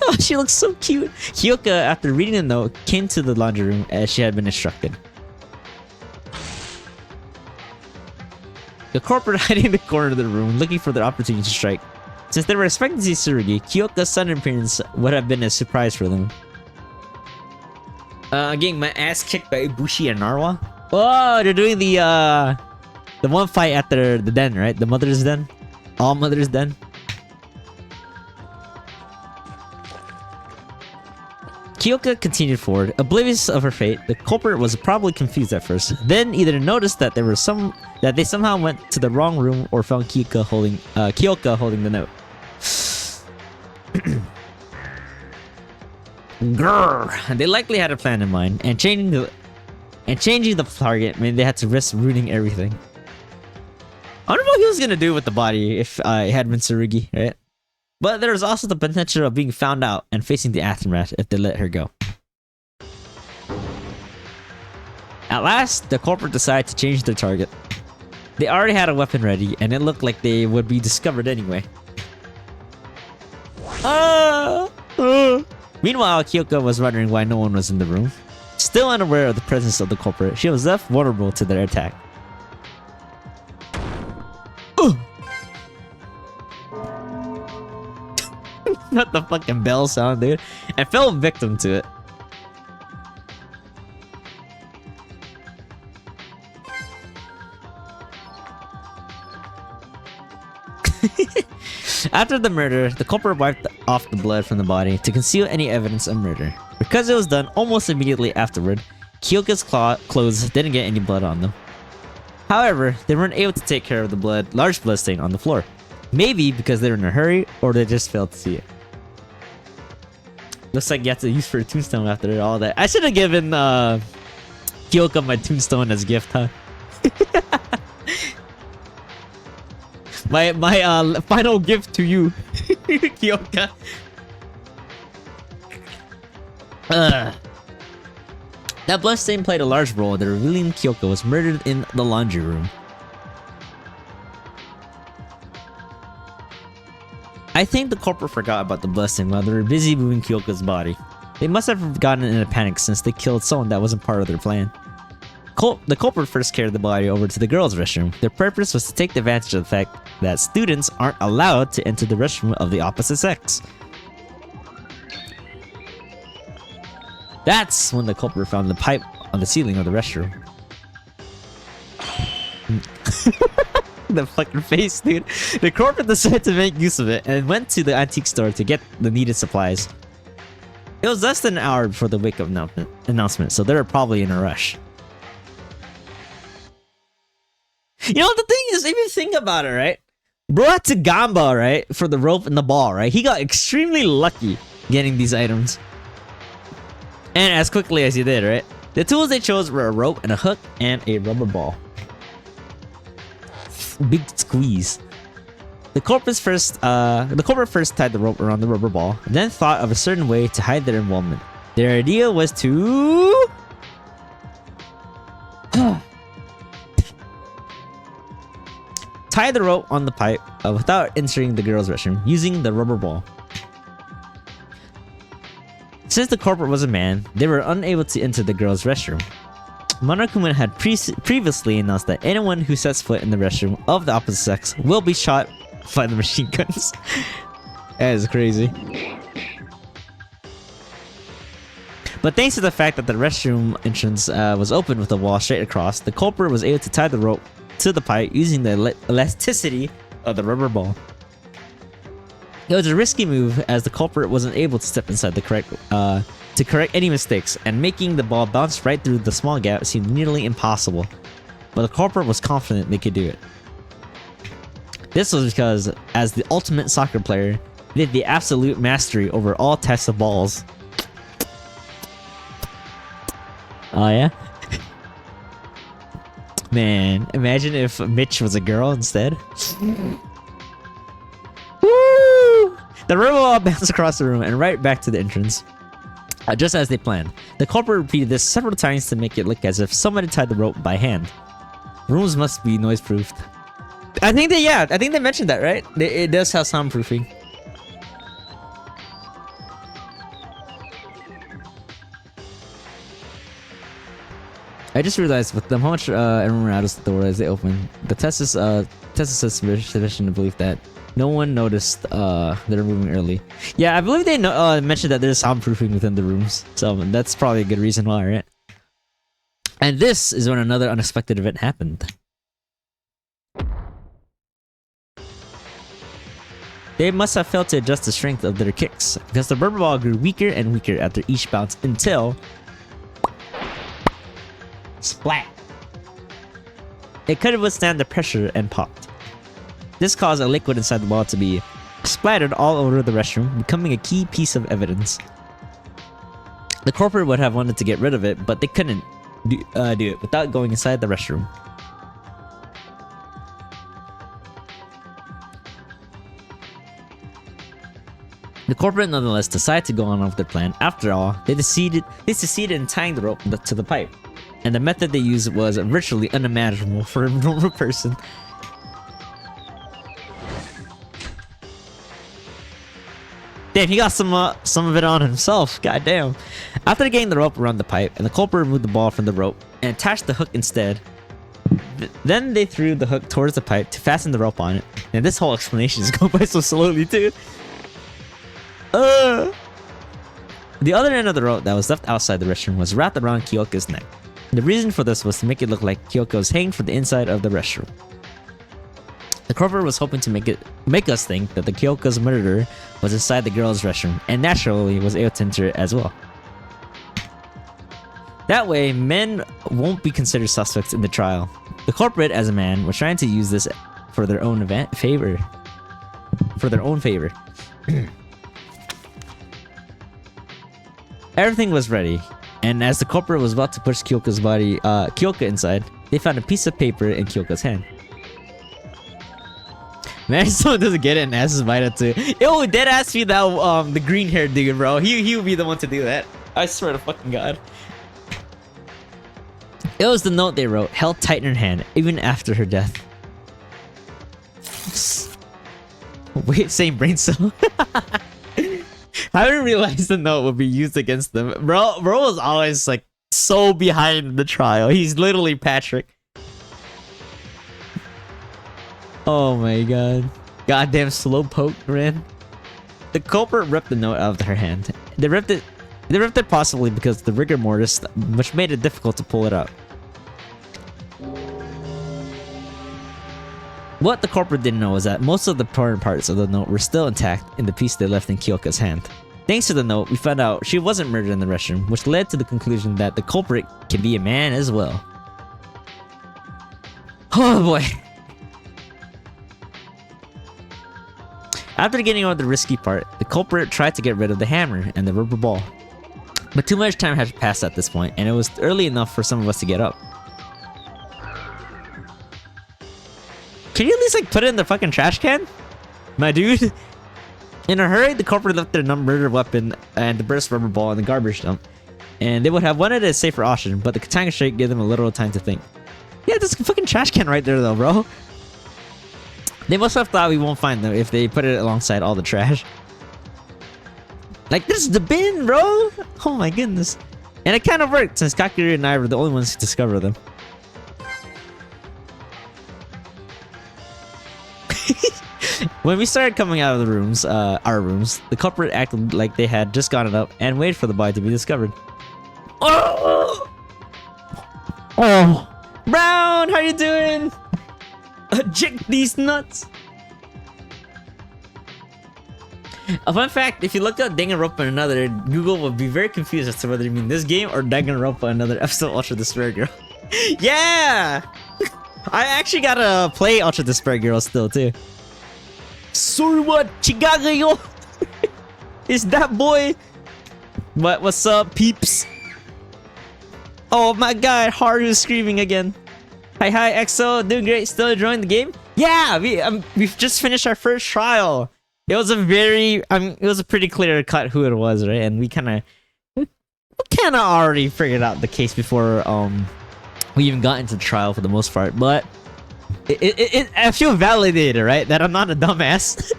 Oh, she looks so cute! Kyoka, after reading the note, came to the laundry room as she had been instructed. The corporate hiding in the corner of the room, looking for their opportunity to strike. Since they were expecting to see Tsurugi, Kyoka's sudden appearance would have been a surprise for them. Getting my ass kicked by Ibushi and Narwa? Oh, they're doing the one fight at the den, right? The mother's den? All mother's den? Kyoka continued forward, oblivious of her fate. The culprit was probably confused at first, then either noticed that they somehow went to the wrong room or found Kyoka holding the note. Grrr. They likely had a plan in mind, and changing the target meant they had to risk ruining everything. I wonder what he was gonna do with the body if it had been Tsurugi, right? But there was also the potential of being found out and facing the aftermath if they let her go. At last, the culprit decided to change their target. They already had a weapon ready, and it looked like they would be discovered anyway. Meanwhile, Kyoka was wondering why no one was in the room. Still unaware of the presence of the culprit, she was left vulnerable to their attack. Not the fucking bell sound, dude. And fell victim to it. After the murder, the culprit wiped off the blood from the body to conceal any evidence of murder. Because it was done almost immediately afterward, Kyoka's clothes didn't get any blood on them. However, they weren't able to take care of the large blood stain on the floor. Maybe because they were in a hurry, or they just failed to see it. Looks like you have to use for a tombstone after all that. I should have given Kyoka my tombstone as a gift, huh? my final gift to you, Kyoka. That bloodstain played a large role in the revealing Kyoka was murdered in the laundry room. I think the culprit forgot about the bloodstain while they were busy moving Kyoka's body. They must have forgotten in a panic since they killed someone that wasn't part of their plan. The culprit first carried the body over to the girls' restroom. Their purpose was to take advantage of the fact that students aren't allowed to enter the restroom of the opposite sex. That's when the culprit found the pipe on the ceiling of the restroom. The fucking face, dude. The culprit decided to make use of it and went to the antique store to get the needed supplies. It was less than an hour before the wake-up announcement, so they were probably in a rush. You know, the thing is, if you think about it, right? Bro had to gamba, right? For the rope and the ball, right? He got extremely lucky getting these items. And as quickly as he did, right? The tools they chose were a rope and a hook and a rubber ball. Big squeeze. The culprit first tied the rope around the rubber ball, and then thought of a certain way to hide their involvement. Their idea was to tie the rope on the pipe without entering the girls' restroom using the rubber ball. Since the culprit was a man, they were unable to enter the girls' restroom. Monokuma had previously announced that anyone who sets foot in the restroom of the opposite sex will be shot by the machine guns. That is crazy. But thanks to the fact that the restroom entrance was open with a wall straight across, the culprit was able to tie the rope to the pipe using the elasticity of the rubber ball. It was a risky move as the culprit wasn't able to step inside to correct any mistakes, and making the ball bounce right through the small gap seemed nearly impossible. But the culprit was confident they could do it. This was because, as the ultimate soccer player, they had the absolute mastery over all types of balls. Oh yeah? Man, imagine if Mitch was a girl instead. Woo! The rubber ball bounced across the room and right back to the entrance. Just as they planned. The culprit repeated this several times to make it look as if somebody tied the rope by hand. Rooms must be noise-proofed. I think they mentioned that, right? It does have soundproofing. I just realized with them how much everyone rattles the door as they open. The test is sufficient to believe that no one noticed they're moving early. Yeah, I believe they mentioned that there's soundproofing within the rooms, so that's probably a good reason why, right? And this is when another unexpected event happened. They must have failed to adjust the strength of their kicks, because the rubber ball grew weaker and weaker after each bounce until... splat! It couldn't withstand the pressure and popped. This caused a liquid inside the ball to be splattered all over the restroom, becoming a key piece of evidence. The corporate would have wanted to get rid of it, but they couldn't do it without going inside the restroom. The corporate nonetheless decided to go on with their plan. After all, they succeeded in tying the rope to the pipe, and the method they used was virtually unimaginable for a normal person. Damn, he got some of it on himself. God damn. After getting the rope around the pipe, and the culprit removed the ball from the rope and attached the hook instead. Then they threw the hook towards the pipe to fasten the rope on it. And this whole explanation is going by so slowly too. The other end of the rope that was left outside the restroom was wrapped around Kyoko's neck. The reason for this was to make it look like Kyoko was hanging from the inside of the restroom. The corporate was hoping to make us think that the Kyoko's murderer was inside the girl's restroom, and naturally was able to enter it as well. That way, men won't be considered suspects in the trial. The corporate, as a man, was trying to use this for their own favor. Everything was ready, and as the corporate was about to push Kyoko inside, they found a piece of paper in Kyoko's hand. Man, someone doesn't get it and asks Vita too. Yo, dead ass me that the green haired dude, bro. He would be the one to do that. I swear to fucking God. It was the note they wrote, held tight in her hand, even after her death. Wait, same brain cell. I didn't realize the note would be used against them. Bro was always like so behind the trial. He's literally Patrick. Oh my god. Goddamn slowpoke, man. The culprit ripped the note out of her hand. They ripped it possibly because of the rigor mortis, which made it difficult to pull it out. What the corporate didn't know was that most of the important parts of the note were still intact in the piece they left in Kyoko's hand. Thanks to the note, we found out she wasn't murdered in the restroom, which led to the conclusion that the culprit can be a man as well. Oh boy. After getting over the risky part, the culprit tried to get rid of the hammer and the rubber ball. But too much time had passed at this point, and it was early enough for some of us to get up. Can you at least like put it in the fucking trash can? My dude? In a hurry, the culprit left their murder weapon and the burst rubber ball in the garbage dump. And they would have wanted a safer option, but the Katanga Shake gave them a little time to think. Yeah, this fucking trash can right there though, bro. They must have thought we won't find them if they put it alongside all the trash. Like, this is the bin, bro! Oh my goodness. And it kind of worked, since Kakiri and I were the only ones to discover them. When we started coming out of the rooms, our rooms, the culprit acted like they had just gotten up and waited for the body to be discovered. Oh! Brown, how you doing? Eject these nuts! A fun fact, if you look up Danganronpa another, Google will be very confused as to whether you mean this game or Danganronpa another episode of Ultra Despair Girl. Yeah! I actually gotta play Ultra Despair Girl still too. Surwa Chigagayo! Is that boy? What's up, peeps? Oh my god, Haru's screaming again. Hi EXO, doing great, still enjoying the game? Yeah, we've just finished our first trial. It was it was a pretty clear cut who it was, right? And we kind of already figured out the case before we even got into the trial for the most part. But I feel validated, right? That I'm not a dumbass.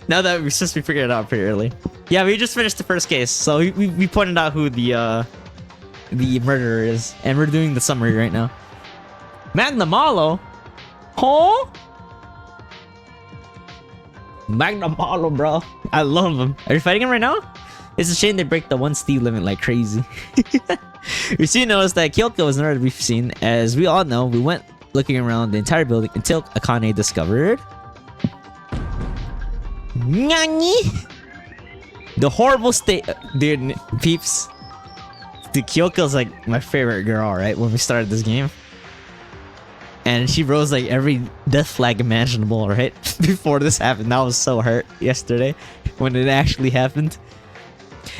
Now that we figured it out pretty early. Yeah, we just finished the first case, so we pointed out who the murderer is, and we're doing the summary right now. Magnamalo? Huh? Magnamalo, bro. I love him. Are you fighting him right now? It's a shame they break the one Steve limit like crazy. We soon noticed that Kyoko was another we've seen. As we all know, we went looking around the entire building until Akane discovered... Nani? The horrible state, dude. Peeps. Dude, Kyoko's like my favorite girl, right? When we started this game, and she rose like every death flag imaginable, right? Before this happened, I was so hurt yesterday when it actually happened.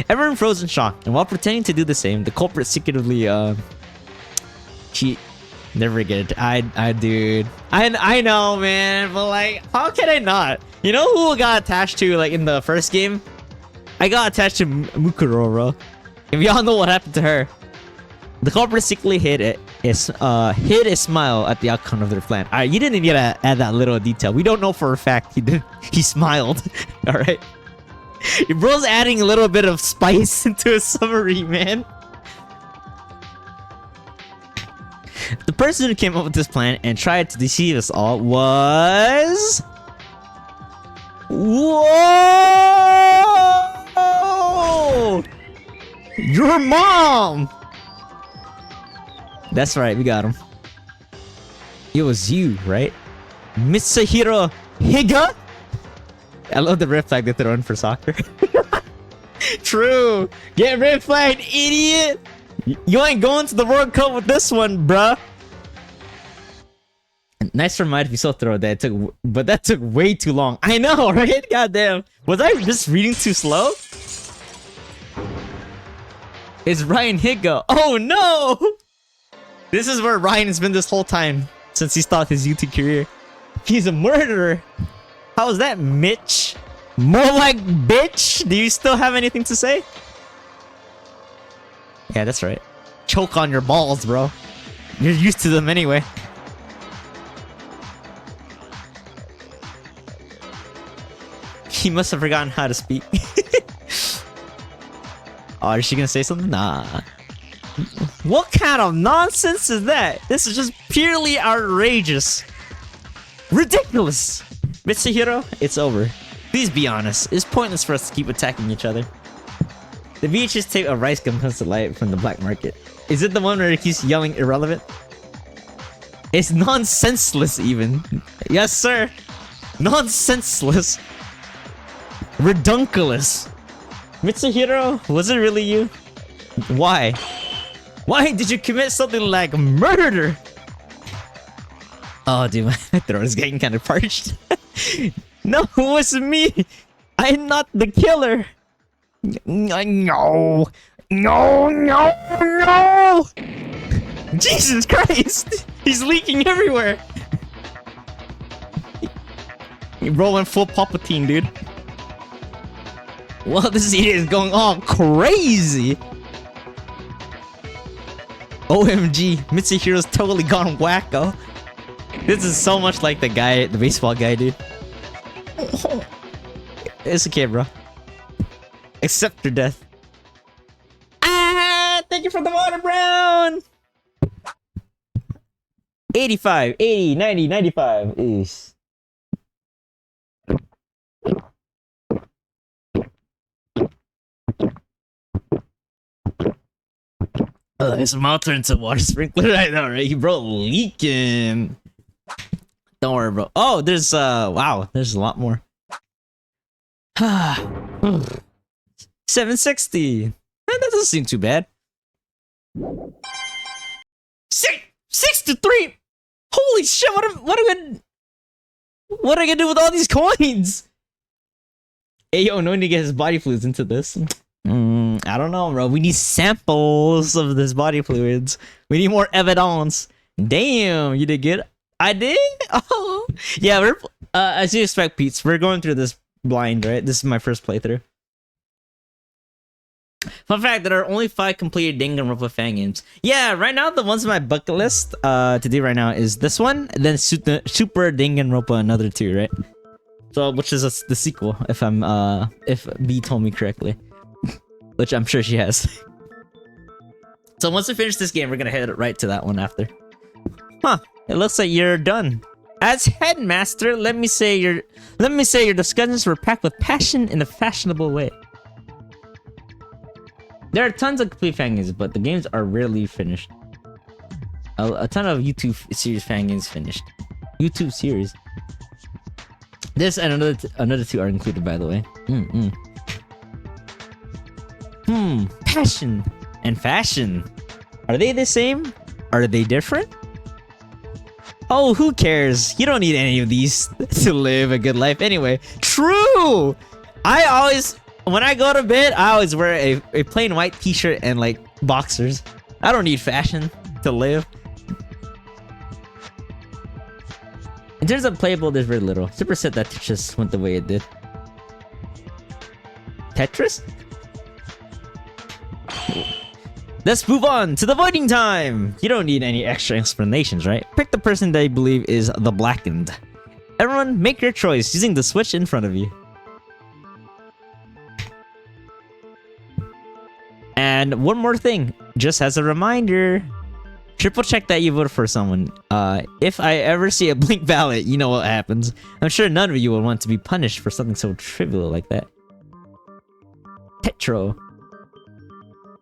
Everyone froze in shock, and while pretending to do the same, the culprit secretively cheat. Never get it. Dude. I know, man, but like, how can I not? You know who got attached to like in the first game? I got attached to Mukuro, bro. If y'all know what happened to her, the culprit secretly hid a smile at the outcome of their plan. Alright, you didn't need to add that little detail. We don't know for a fact he did. He smiled. Alright. Bro's adding a little bit of spice into a summary, man. The person who came up with this plan and tried to deceive us all was... Whoa! Your mom! That's right, we got him. It was you, right? Mitsuhiro Higa? I love the red flag that they're on for soccer. True! Get red flagged, idiot! You ain't going to the World Cup with this one, bruh. Nice reminder if you so throw that but that took way too long. I know, right? Goddamn. Was I just reading too slow? It's Ryan Higa. Oh no! This is where Ryan has been this whole time since he started his YouTube career. He's a murderer. How is that, Mitch? More like bitch? Do you still have anything to say? Yeah, that's right. Choke on your balls, bro. You're used to them anyway. He must have forgotten how to speak. Oh, is she gonna say something? Nah. What kind of nonsense is that? This is just purely outrageous. Ridiculous. Mitsuhiro, it's over. Please be honest. It's pointless for us to keep attacking each other. The VHS tape of Rice Gum comes to light from the black market. Is it the one where he keeps yelling irrelevant? It's nonsenseless even. Yes, sir. Nonsenseless. Redunculous. Mitsuhiro, was it really you? Why? Why did you commit something like murder? Oh, dude, my throat is getting kind of parched. No, it wasn't me. I'm not the killer. No. No. Jesus Christ. He's leaking everywhere. You're rolling full Palpatine, dude. Well, this idiot is going all crazy. OMG, Mitsuhiro's totally gone wacko. This is so much like the guy, the baseball guy, dude. It's okay, bro. Accept your death. Ah, thank you for the water, Brown. 85, 80, 90, 95 is... his mouth turned to water sprinkler right now, right? He bro leaking. Don't worry, bro. Oh, there's wow, there's a lot more. 760. That doesn't seem too bad. 63. Holy shit! What am I gonna do with all these coins? Hey yo, no need to get his body fluids into this. I don't know, bro. We need samples of this body fluids. We need more evidence. Damn, you did good. I did? Oh. Yeah, we're as you expect, Pete's, we're going through this blind, right? This is my first playthrough. Fun fact, there are only 5 completed Danganronpa fan games. Yeah, right now the ones on my bucket list to do right now is this one, and then Super Danganronpa another 2, right? So which is the sequel, if B told me correctly. Which I'm sure she has. So once we finish this game, we're gonna head right to that one after. Huh, it looks like you're done. As headmaster, let me say your discussions were packed with passion in a fashionable way. There are tons of complete fan games, but the games are rarely finished. A ton of YouTube series fan games finished. YouTube series. This and another two are included, by the way. Passion and fashion. Are they the same? Are they different? Oh, who cares? You don't need any of these to live a good life anyway. True! I always, when I go to bed, I always wear a plain white t-shirt and like boxers. I don't need fashion to live. In terms of playable, there's very little. Super sad that Tetris went the way it did. Tetris? Let's move on to the voting time! You don't need any extra explanations, right? Pick the person that you believe is the blackened. Everyone, make your choice using the switch in front of you. And one more thing, just as a reminder, triple check that you voted for someone. If I ever see a blink ballot, you know what happens. I'm sure none of you would want to be punished for something so trivial like that. Tetro.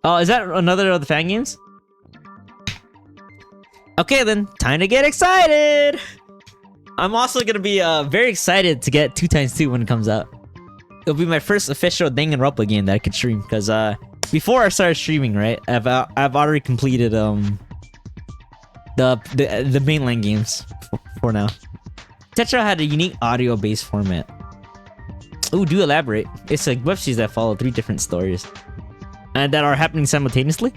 Oh, is that another of the fan games? Okay then, time to get excited! I'm also gonna be very excited to get 2x2 when it comes out. It'll be my first official Danganronpa game that I could stream, because before I started streaming, right, I've already completed the mainline games for now. Tetra had a unique audio-based format. Ooh, do elaborate. It's like web series that follow 3 different stories. And that are happening simultaneously.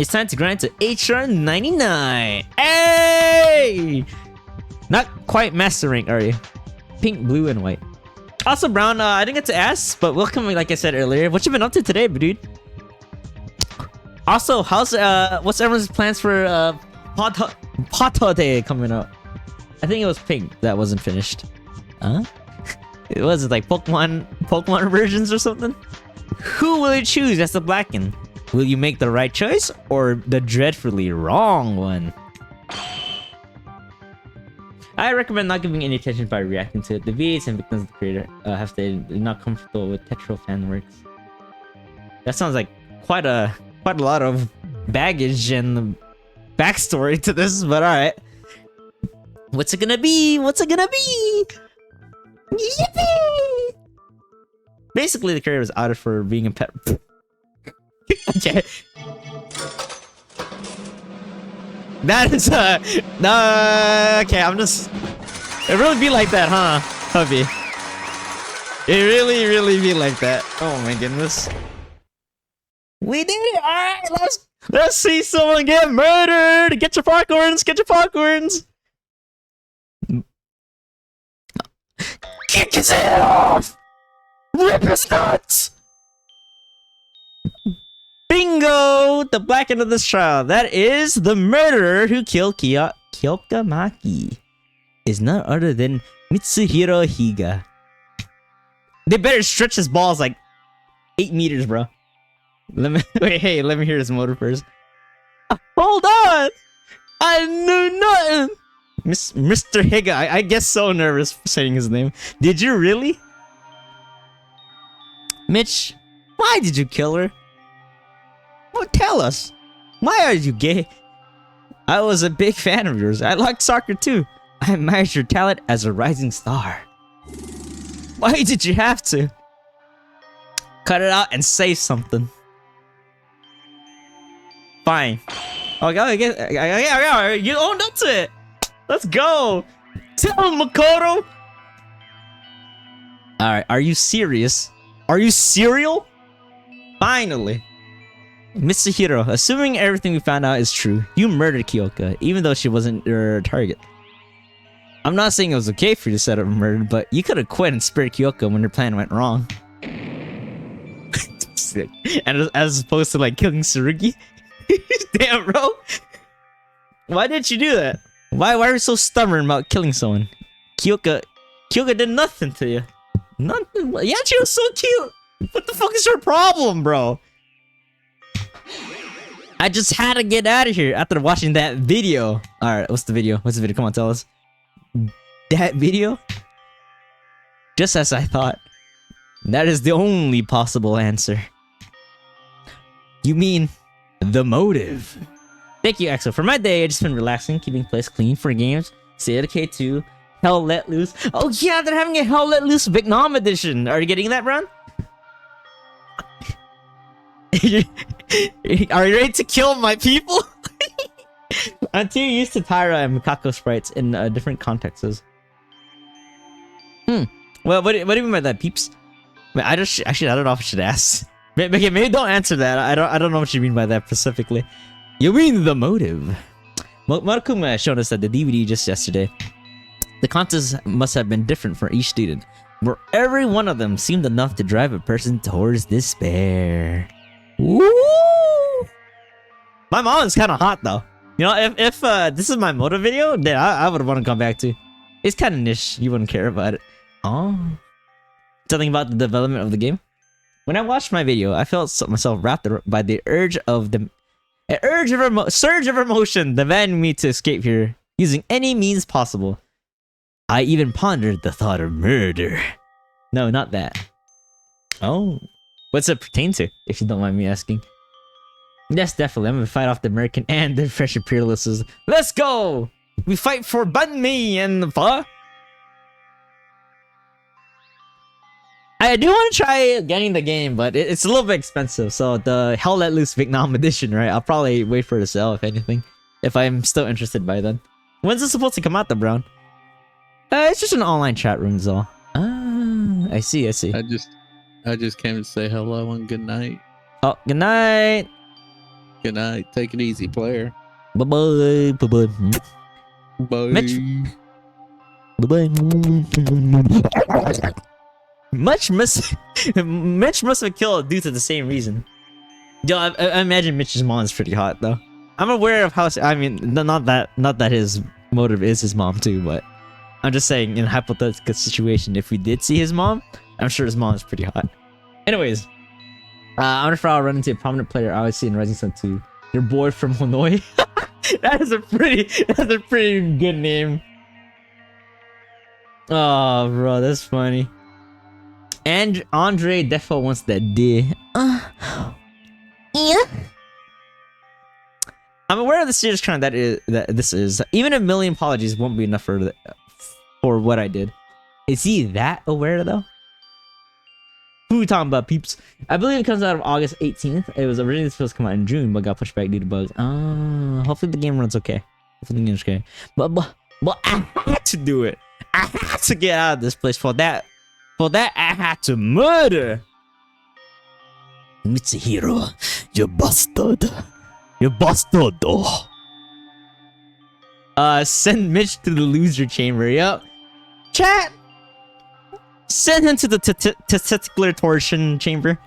It's time to grind to HR 99. Hey! Not quite master rank, are you? Pink, blue, and white. Also, Brown, I didn't get to ask, but welcome, like I said earlier. What you been up to today, dude? Also, how's what's everyone's plans for Pata Day coming up? I think it was pink that wasn't finished. Huh? It was like Pokemon versions or something? Who will you choose as the Blacken? Will you make the right choice or the dreadfully wrong one? I recommend not giving any attention by reacting to it. The VAs and victims of the creator have stated they're not comfortable with Tetro fan works. That sounds like quite a lot of baggage and backstory to this, but alright. What's it gonna be? What's it gonna be? Yippee! Basically, the creator was outed for being a pet. Okay. That is no. Okay, I'm just. It really be like that, huh, hubby? It really be like that. Oh my goodness. We did it! All right, let's see someone get murdered. Get your popcorns. Get your popcorns. Kick his head off. Rip his nuts. Bingo! The black end of this trial. That is the murderer who killed Kyoka Maki. Is none other than Mitsuhiro Higa. They better stretch his balls like 8 meters, bro. Let me let me hear his motor first. Hold on! I knew nothing! Mr. Higa, I get so nervous saying his name. Did you really? Mitch, why did you kill her? Well, tell us. Why are you gay? I was a big fan of yours. I liked soccer too. I admired your talent as a rising star. Why did you have to? Cut it out and say something. Fine. Okay, you owned up to it. Let's go. Tell him, Makoto. Alright, are you serious? Are you serial? Finally. Mitsuhiro, assuming everything we found out is true, you murdered Kyoka, even though she wasn't your target. I'm not saying it was okay for you to set up a murder, but you could have quit and spared Kyoka when your plan went wrong. And as opposed to like killing Tsurugi? Damn, bro. Why did you do that? Why are you so stubborn about killing someone? Kyoka did nothing to you. Nothing. Yeah, she was so cute. What the fuck is your problem, bro? I just had to get out of here after watching that video. Alright, what's the video? What's the video? Come on, tell us. That video? Just as I thought. That is the only possible answer. You mean the motive? Thank you, Axel. For my day, I just been relaxing, keeping place clean for games, stay dedicated to Hell Let Loose. Oh yeah, they're having a Hell Let Loose Vietnam edition. Are you getting that, Brown? Are you ready to kill my people? I'm too used to Tyra and Mikako sprites in different contexts. Well, what do you mean by that, peeps? I don't know if I should ask. Maybe don't answer that. I don't know what you mean by that specifically. You mean the motive? Marakuma showed us that the DVD just yesterday. The contest must have been different for each student, where every one of them seemed enough to drive a person towards despair. Woo! My mom is kind of hot though. You know, if this is my motive video, then I would want to come back to. It's kind of niche. You wouldn't care about it. Oh, something about the development of the game. When I watched my video, I felt myself wrapped by the surge of emotion demanding me to escape here using any means possible. I even pondered the thought of murder. No, not that. Oh, what's it pertain to, if you don't mind me asking? Yes, definitely. I'm gonna fight off the American and the French imperialists. Let's go! We fight for banh mi and the pho. I do want to try getting the game, but it's a little bit expensive. So the Hell Let Loose Vietnam edition, right? I'll probably wait for it to sell, if anything. If I'm still interested by then. When's it supposed to come out, though, Brown? It's just an online chat room, is all. Ah, I see. I just came to say hello and good night. Oh, good night. Good night. Take it easy, player. Bye-bye. Bye-bye. Bye. Mitch. Bye-bye. Mitch must have killed due to the same reason. Yo, I imagine Mitch's mom is pretty hot though. I'm aware of how. I mean, not that his motive is his mom too, but I'm just saying in a hypothetical situation, if we did see his mom, I'm sure his mom is pretty hot. Anyways, I wonder if I'll run into a prominent player I always see in Rising Sun 2. Your boy from Hanoi. That's a pretty good name. Oh, bro, that's funny. And Andre Defo wants that D. Yeah. I'm aware of the serious crime that this is. Even a million apologies won't be enough for what I did. Is he that aware though? Who are we talking about, peeps? I believe it comes out of August 18th. It was originally supposed to come out in June, but got pushed back due to bugs. Hopefully the game runs okay. Hopefully the game's okay. But I had to do it. I had to get out of this place. For that, I had to murder Mitsuhiro. You bastard. You bastard. Send Mitch to the loser chamber. Yep. Chat. Send him to the testicular torsion chamber.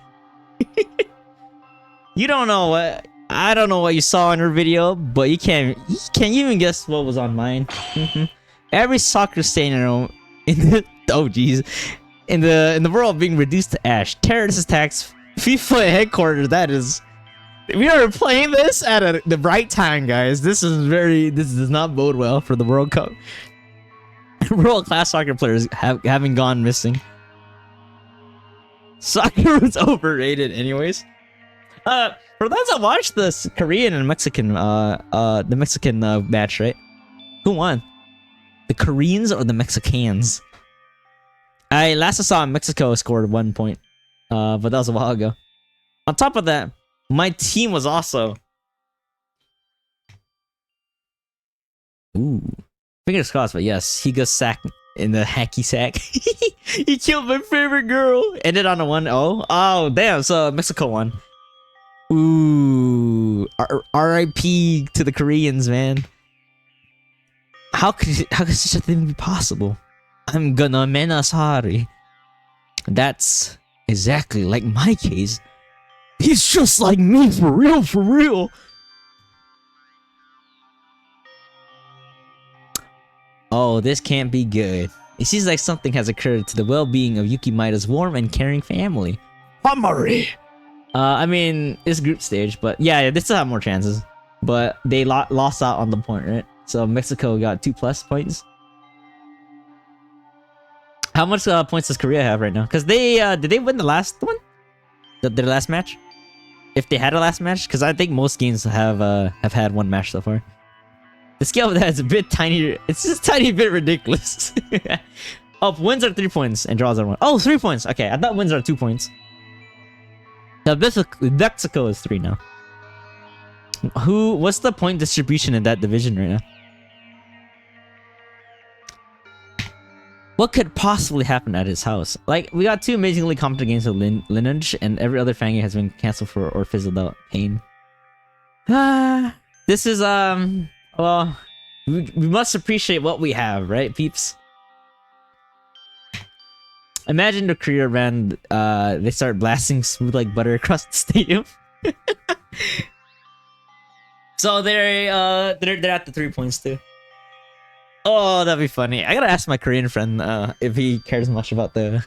You don't know what. I don't know what you saw in her video, but you can't even guess what was on mine. Every soccer stadium in the in the world being reduced to ash. Terrorist attacks. FIFA headquarters. That is. We are playing this at the right time, guys. This does not bode well for the World Cup. World-class soccer players having gone missing. Soccer was overrated, anyways. For those that watched this Korean and Mexican, the Mexican match, right? Who won? The Koreans or the Mexicans? Last I saw Mexico scored 1 point, but that was a while ago. On top of that, my team was also. Ooh. Fingers crossed, but yes, he goes sack in the hacky sack. He killed my favorite girl. Ended on a 1-0. Oh, damn. So Mexico won. Ooh. R.I.P. to the Koreans, man. How could such a thing be possible? I'm gonna sorry. That's exactly like my case. He's just like me, for real, for real. Oh, this can't be good. It seems like something has occurred to the well-being of Yuki Maida's warm and caring family. Hamari! I mean, it's group stage, but yeah, they still have more chances. But they lost out on the point, right? So Mexico got 2+ points. How much points does Korea have right now? Because they did they win the last one? Their last match? If they had a last match? Because I think most games have had one match so far. The scale of that is a bit tiny. It's just a tiny bit ridiculous. Oh, wins are 3 points and draws are 1. Oh, 3 points. Okay, I thought wins are 2 points. Now, Mexico is 3 now. What's the point distribution in that division right now? What could possibly happen at his house? Like, we got 2 amazingly competent games of lineage, and every other fan game has been cancelled for or fizzled out. Pain. This is, well, we must appreciate what we have, right, peeps? Imagine the career band, they start blasting Smooth Like Butter across the stadium. So they're at the 3 points too. Oh, that'd be funny. I gotta ask my Korean friend if he cares much about the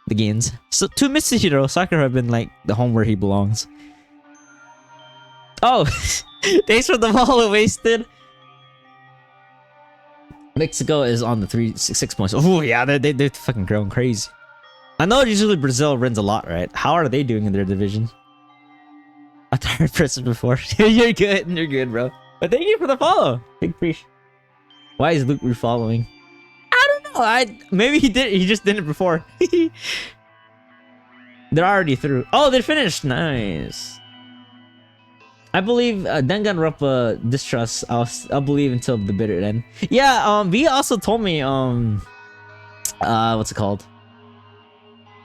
games. So to Mitsuhiro, Sakura have been like the home where he belongs. Oh, thanks for the follow, wasted. Mexico is on the 6 points. Oh yeah, they're fucking growing crazy. I know usually Brazil wins a lot, right? How are they doing in their division? I tired person before. You're good, bro. But thank you for the follow. Big preach. Why is Luke refollowing? I don't know. Maybe he did. He just did it before. They're already through. Oh, they finished. Nice. I believe Danganronpa distrust. I'll believe until the bitter end. Yeah. V also told me. What's it called?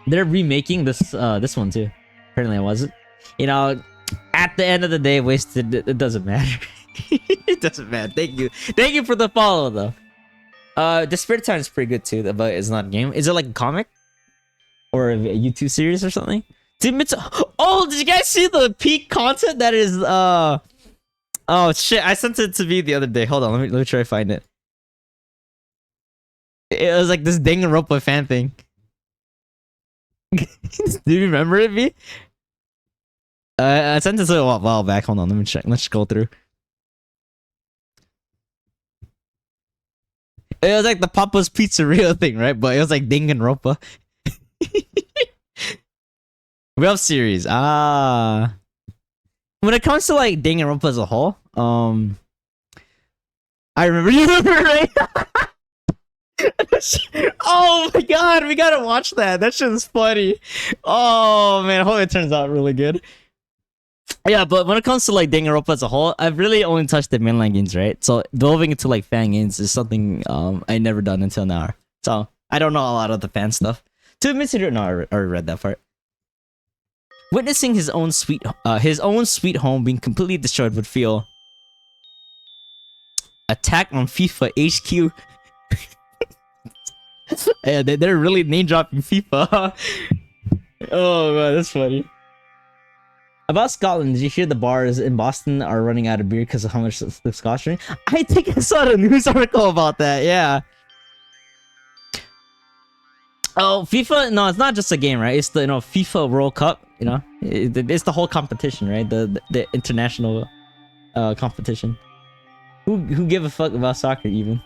They're remaking this one too. Apparently, I wasn't. You know, at the end of the day, wasted. It doesn't matter. It doesn't matter. Thank you for the follow though. The Spirit Time is pretty good too, but it's not a game. Is it like a comic or a YouTube series or something? Oh, did you guys see the peak content that is oh shit, I sent it to V the other day. Hold on, let me try to find it. It was like this Danganronpa fan thing. Do you remember it, V? I sent it a while back. Hold on, let me check. Let's scroll through. It was like the Papa's Pizzeria thing, right? But it was like Danganronpa. Web series. When it comes to like Danganronpa as a whole, I remember you remember, right? Oh my god, we gotta watch that. That shit is funny. Oh man, I hope it turns out really good. Yeah, but when it comes to like Danganronpa as a whole, I've really only touched the mainline games, right? So delving into like fan games is something I never done until now. So I don't know a lot of the fan stuff. To admit it, no, I already read that part. Witnessing his own sweet home being completely destroyed would feel attack on FIFA HQ. Yeah, they're really name dropping FIFA. Oh man, that's funny. About Scotland, did you hear the bars in Boston are running out of beer because of how much the Scotch drink? I think I saw the news article about that, yeah. Oh, FIFA, no, it's not just a game, right? It's the, FIFA World Cup, it's the whole competition, right? The international competition. Who give a fuck about soccer even?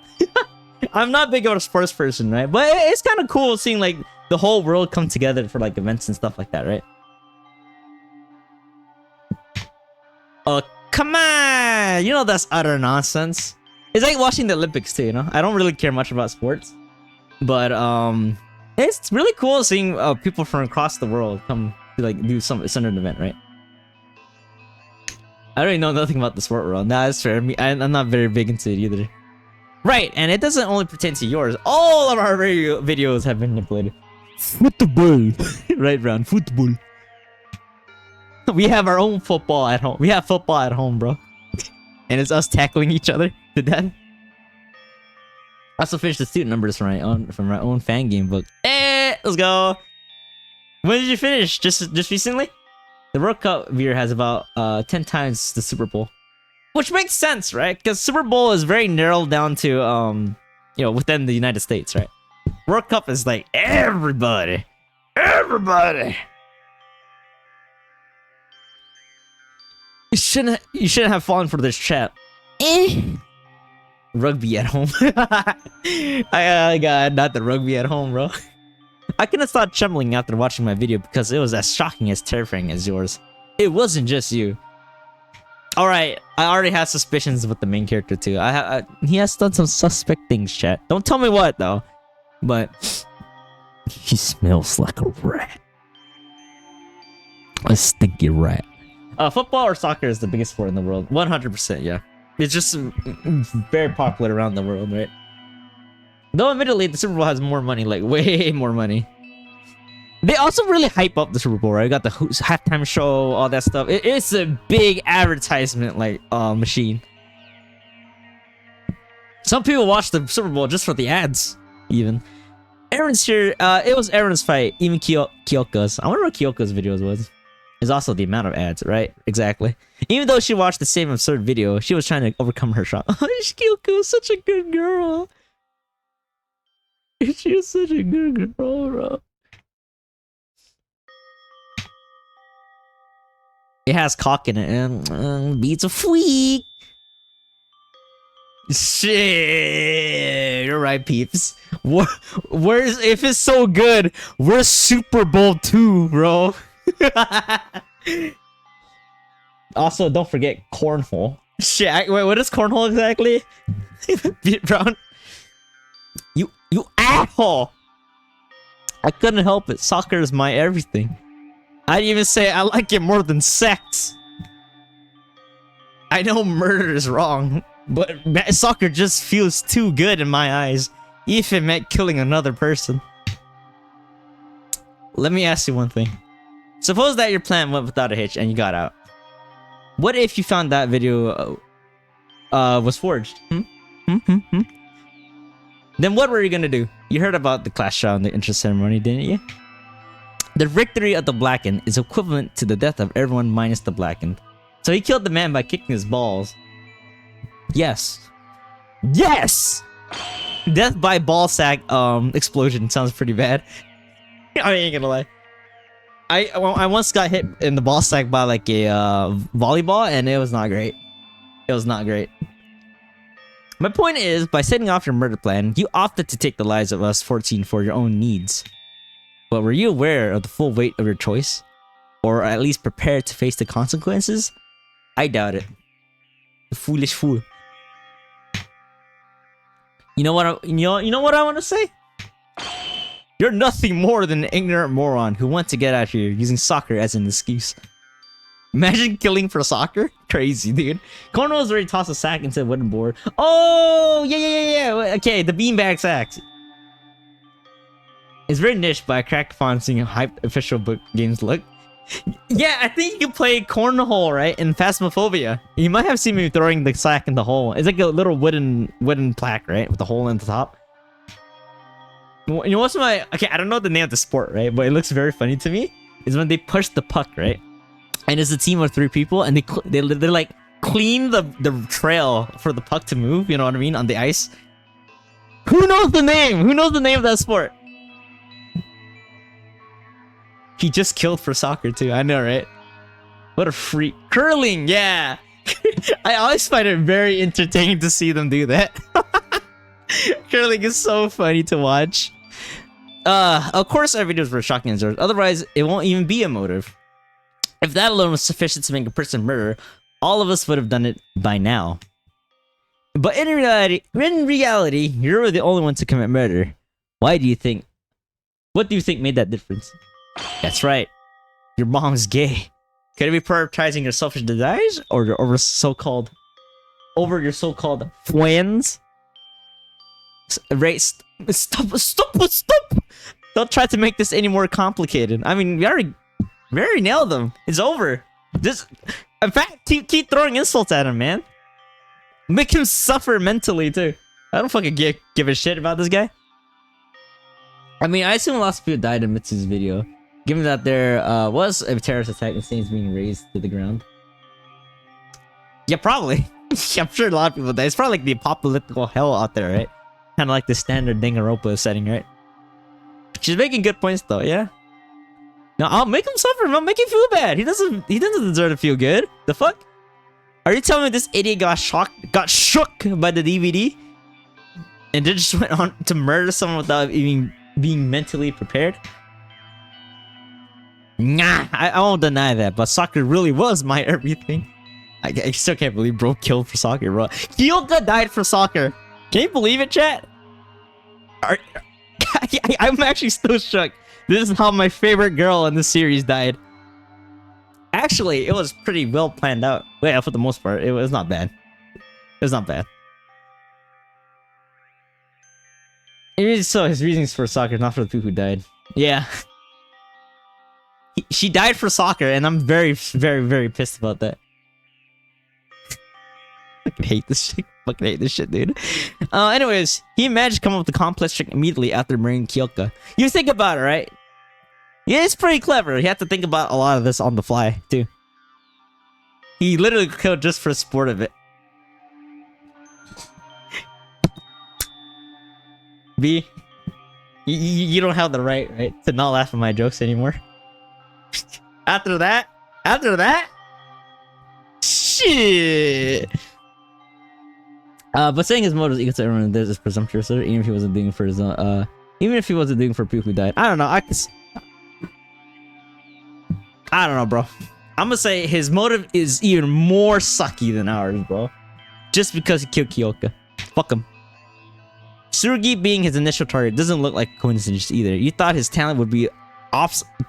I'm not big of a sports person, right? But it's kind of cool seeing like the whole world come together for like events and stuff like that, right? Oh, come on! That's utter nonsense. It's like watching the Olympics too, I don't really care much about sports. But, it's really cool seeing people from across the world come to like do some certain event, right? I really know nothing about the sport world. Nah, that's fair. I'm not very big into it either. Right, and it doesn't only pertain to yours. All of our videos have been manipulated. Football. Right, Brown. Football. We have our own football at home. We have football at home, bro. And it's us tackling each other to death. I also finished the student numbers from my own fan game book. Let's go. When did you finish? Just recently? The World Cup beer has about 10 times the Super Bowl. Which makes sense, right? Because Super Bowl is very narrowed down to within the United States, right? World Cup is like everybody. Everybody. You shouldn't have fallen for this trap. Rugby at home. I got not the rugby at home, bro. I couldn't stop trembling after watching my video because it was as shocking as terrifying as yours. It wasn't just you. All right, I already have suspicions with the main character too. He has done some suspect things, chat. Don't tell me what though, but he smells like a rat, a stinky rat. Football or soccer is the biggest sport in the world. 100%, yeah. It's just very popular around the world, right? Though admittedly, the Super Bowl has more money, like way more money. They also really hype up the Super Bowl, right? Got the halftime show, all that stuff. It's a big advertisement, like, machine. Some people watch the Super Bowl just for the ads, even. Aaron's here. It was Aaron's fight, even Kyoko's. I wonder what Kyoko's videos was. It's also the amount of ads, right? Exactly. Even though she watched the same absurd video, she was trying to overcome her shock. Kyoko is such a good girl. She is such a good girl, bro. It has cock in it and beats a freak. Shit, you're right, peeps. Where's if it's so good? Where's Super Bowl 2, bro? Also, don't forget cornhole. Shit, wait, what is cornhole exactly? Beat Brown. You asshole! I couldn't help it. Soccer is my everything. I'd even say I like it more than sex. I know murder is wrong, but soccer just feels too good in my eyes, if it meant killing another person. Let me ask you one thing. Suppose that your plan went without a hitch and you got out. What if you found that video was forged? Then what were you gonna do? You heard about the class trial and the interest ceremony, didn't you? The victory of the Blackened is equivalent to the death of everyone minus the Blackened. So he killed the man by kicking his balls. Yes. Yes! Death by ball sack explosion sounds pretty bad. I ain't gonna lie. I once got hit in the ball sack by like a volleyball and it was not great. It was not great. My point is, by setting off your murder plan, you opted to take the lives of us 14 for your own needs. But were you aware of the full weight of your choice? Or at least prepared to face the consequences? I doubt it. The foolish fool. You know what? You know what I want to say? You're nothing more than an ignorant moron who wants to get out here using soccer as an excuse. Imagine killing for soccer? Crazy, dude. Cornwall's already tossed a sack into a wooden board. Oh, yeah. Okay, the beanbag sacks. It's very niche, but I cracked fun seeing how hyped official book games look. Yeah, I think you can play cornhole, right? In Phasmophobia. You might have seen me throwing the sack in the hole. It's like a little wooden plaque, right? With the hole in the top. You know what's my... Okay, I don't know the name of the sport, right? But it looks very funny to me. Is when they push the puck, right? And it's a team of 3 people, and they like clean the trail for the puck to move. You know what I mean? On the ice. Who knows the name? Who knows the name of that sport? He just killed for soccer too. I know, right? What a freak. Curling, yeah. I always find it very entertaining to see them do that. Curling is so funny to watch. Of course our videos were shocking and absurd. Otherwise, it won't even be a motive. If that alone was sufficient to make a person murder, all of us would have done it by now. But in reality, you're the only one to commit murder. Why do you think? What do you think made that difference? That's right. Your mom's gay. Could it be prioritizing your selfish desires or over your so-called friends? Right? Stop! Don't try to make this any more complicated. I mean, we already nailed them. It's over. Just, in fact, keep throwing insults at him, man. Make him suffer mentally too. I don't fucking give a shit about this guy. I mean, I assume lots of people died in Mitsu's video, given that there was a terrorist attack and things being razed to the ground. Yeah, probably. I'm sure a lot of people died. It's probably like the apocalyptic hell out there, right? Kind of like the standard Danganronpa setting, right? She's making good points though, yeah. No, I'll make him suffer. I'll make him feel bad. He doesn't deserve to feel good. The fuck? Are you telling me this idiot got shook by the DVD, and then just went on to murder someone without even being mentally prepared? Nah, I won't deny that, but soccer really was my everything. I still can't believe bro killed for soccer, bro. Kyoka died for soccer. Can you believe it, chat? I'm actually still shook. This is how my favorite girl in the series died. Actually, it was pretty well planned out. Well, for the most part, it was not bad. It was not bad. So his reasons for soccer, not for the people who died. Yeah. She died for soccer, and I'm very, very, very pissed about that. I fucking hate this shit. Fucking hate this shit, dude. Anyways, he managed to come up with the complex trick immediately after marrying Kyoka. You think about it, right? Yeah, it's pretty clever. He had to think about a lot of this on the fly, too. He literally killed just for the sport of it. B, you don't have the right to not laugh at my jokes anymore. After that, shit. But saying his motives equal to everyone this is presumptuous, even if he wasn't doing for his own, even if he wasn't doing for people who died. I don't know. I don't know, bro. I'm gonna say his motive is even more sucky than ours, bro. Just because he killed Kyoka. Fuck him. Tsurugi being his initial target doesn't look like a coincidence either. You thought his talent would be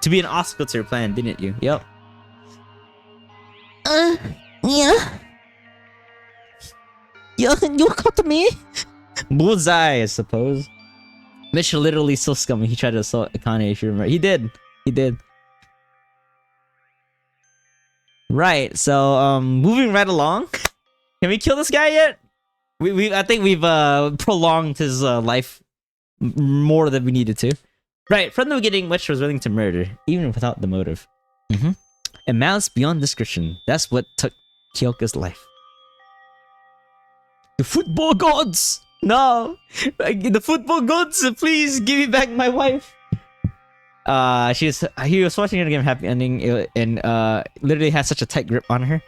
to be an obstacle to your plan, didn't you? Yep. Yeah. You come to me? Bullseye, I suppose. Mitch literally so scummy. He tried to assault Akane, if you remember. He did. Right, so, moving right along. Can we kill this guy yet? I think we've prolonged his life more than we needed to. Right, from the beginning, Mitch was willing to murder, even without the motive. And malice beyond description. That's what took Kyoka's life. The football gods! No! The football gods, please give me back my wife! He was watching her to give him a happy ending, and literally had such a tight grip on her.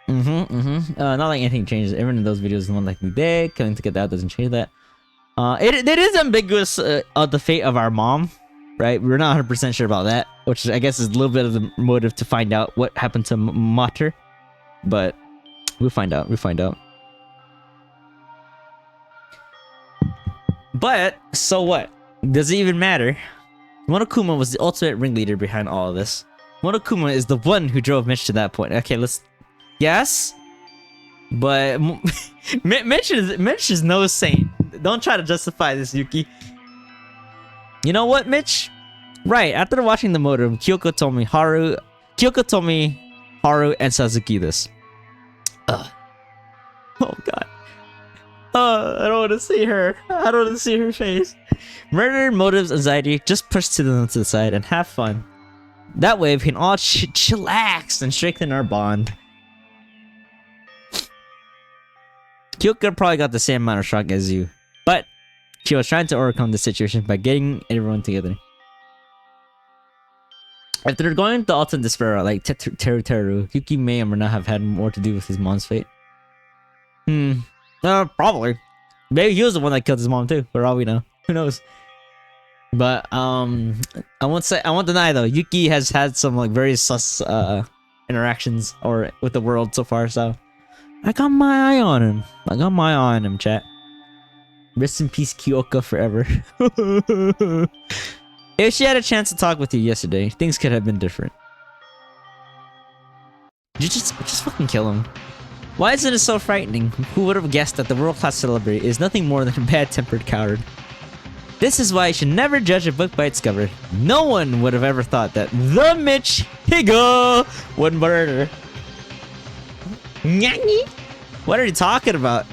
Not like anything changes. Everyone in those videos is the one like we did. Coming to get that doesn't change that. It is ambiguous of the fate of our mom, right? We're not 100% sure about that, which I guess is a little bit of the motive to find out what happened to Mater. But we'll find out. But so what? Does it even matter? Monokuma was the ultimate ringleader behind all of this. Monokuma is the one who drove Mitch to that point. Okay, yes, but Mitch is no saint. Don't try to justify this, Yuki. You know what, Mitch? Right, after watching the motive, Kyoko told me Haru and Sasuke this. Oh god. I don't want to see her. I don't want to see her face. Murder, motives, anxiety, just push them to the side and have fun. That way we can all chillax and strengthen our bond. Kyoka probably got the same amount of shock as you, but she was trying to overcome the situation by getting everyone together. If they're going to Ultimate Despair like Teru, Yuki may or may not have had more to do with his mom's fate. Probably. Maybe he was the one that killed his mom too, for all we know. Who knows? But I won't deny though, Yuki has had some like very sus interactions with the world so far, so I got my eye on him. Chat. Rest in peace, Kyoka forever. If she had a chance to talk with you yesterday, things could have been different. You just fucking kill him. Why isn't it so frightening? Who would have guessed that the world-class celebrity is nothing more than a bad-tempered coward? This is why you should never judge a book by its cover. No one would have ever thought that the Mitch Higo would murder. Nyanyi? What are you talking about?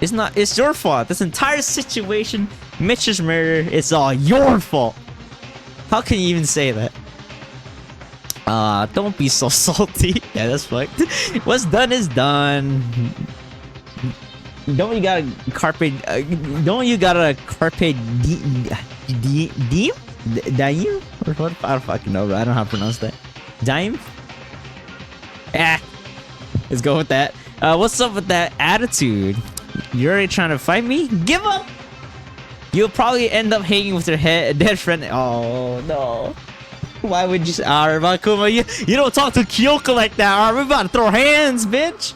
It's your fault. This entire situation, Mitch's murder, it's all your fault. How can you even say that? Don't be so salty. Yeah, that's fucked. What's done is done. Don't you gotta carpe diem? Or what? I don't fucking know, bro. I don't know how to pronounce that. Dime? Let's go with that. What's up with that attitude? You're already trying to fight me? Give up! You'll probably end up hanging with your dead friend. Oh, no. Why would you say, Rakuma, you don't talk to Kyoko like that, we're about to throw hands, bitch!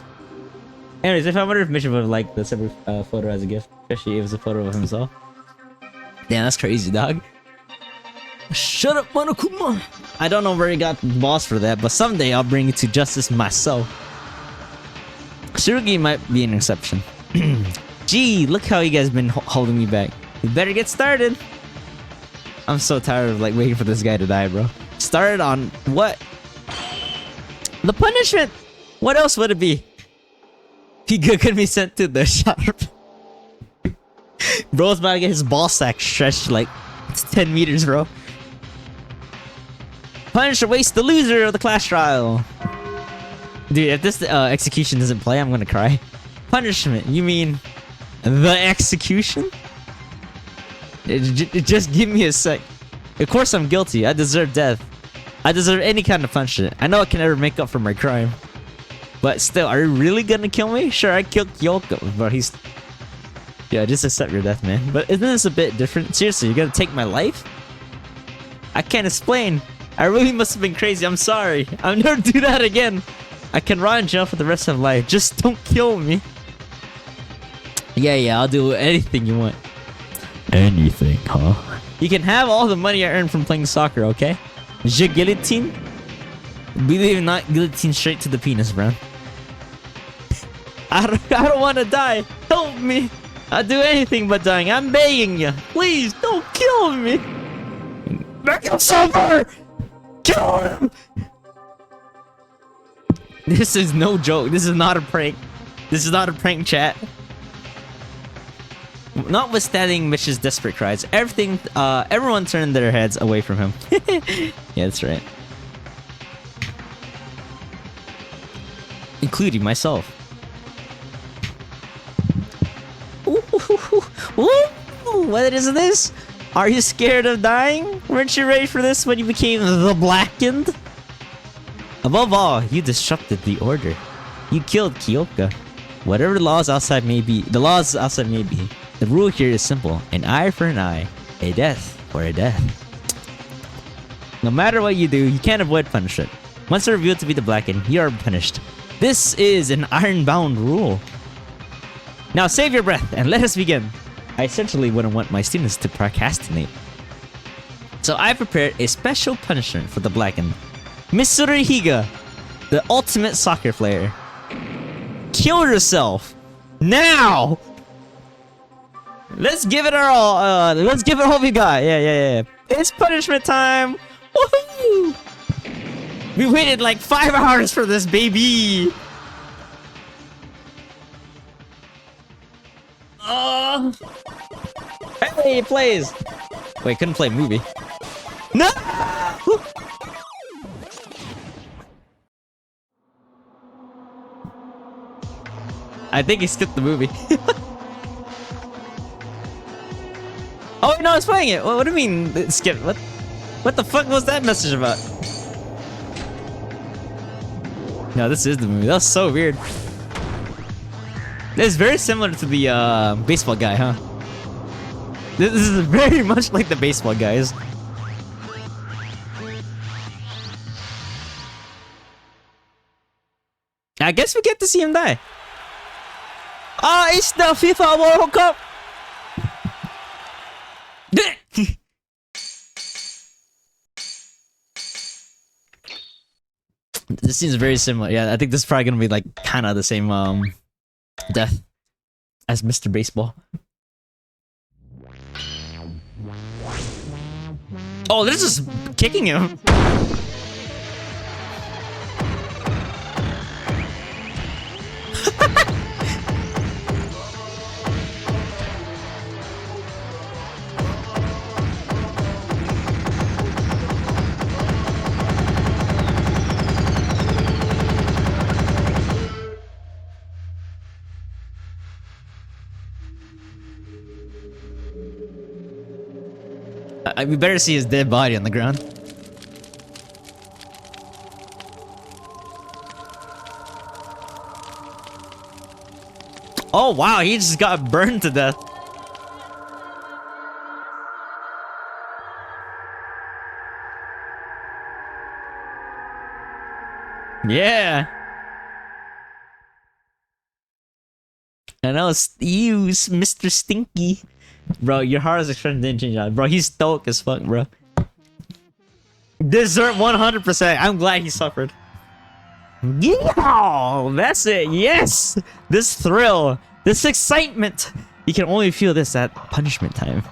Anyways, I wonder if Mitch would have liked the separate photo as a gift, especially if it was a photo of himself. Damn, that's crazy, dog. Shut up, Monokuma! I don't know where he got the balls for that, but someday I'll bring it to justice myself. Tsurugi might be an exception. Gee, look how you guys been holding me back. You better get started. I'm so tired of like waiting for this guy to die, bro. Started on what? The punishment! What else would it be? He could be sent to the shop. Bro's about to get his ball sack stretched like 10 meters, bro. Punish awaits the loser of the class trial. Dude, if this execution doesn't play, I'm gonna cry. Punishment? You mean the execution? Just give me a sec. Of course I'm guilty. I deserve death. I deserve any kind of punishment. I know I can never make up for my crime. But still, are you really gonna kill me? Sure, I killed Kyoko, but he's... Yeah, just accept your death, man. But isn't this a bit different? Seriously, you're gonna take my life? I can't explain. I really must have been crazy. I'm sorry. I'll never do that again. I can rot in jail for the rest of my life. Just don't kill me. Yeah, I'll do anything you want. Anything, huh? You can have all the money I earned from playing soccer, okay? Je guillotine? Believe it or not, guillotine straight to the penis, bro. I don't want to die. Help me. I'll do anything but dying. I'm begging you. Please, don't kill me. Make him suffer. Kill him. This is no joke. This is not a prank. This is not a prank, chat. Notwithstanding Mitch's desperate cries, everyone turned their heads away from him. Yeah, that's right. Including myself. What is this? Are you scared of dying? Weren't you ready for this when you became the Blackened? Above all, you disrupted the order. You killed Kyoka. Whatever the laws outside may be, the rule here is simple: an eye for an eye, a death for a death. No matter what you do, you can't avoid punishment. Once you're revealed to be the Blackened, you are punished. This is an iron-bound rule. Now save your breath and let us begin. I essentially wouldn't want my students to procrastinate. So I prepared a special punishment for the Blackened. Mitsuru Higa, the ultimate soccer player. Kill yourself! Now! Let's give it our all. Let's give it all we got. Yeah. It's punishment time! Woohoo! We waited like 5 hours for this, baby! Hey, it plays! Wait, couldn't play movie. No! I think he skipped the movie. Oh no, it's playing it. What do you mean skip? What the fuck was that message about? No, this is the movie. That's so weird. It's very similar to the baseball guy, huh? This is very much like the baseball guys. I guess we get to see him die. Ah, it's the FIFA World Cup! This seems very similar. Yeah, I think this is probably gonna be like kind of the same death as Mr. Baseball. Oh, they're just kicking him. We better see his dead body on the ground. Oh wow, he just got burned to death. Yeah. I know, you, Mr. Stinky. Bro, your hardest expression didn't change out. Bro, he's stoked as fuck, bro. Dessert 100%. I'm glad he suffered. Yeah, that's it. Yes, this thrill, this excitement. You can only feel this at punishment time.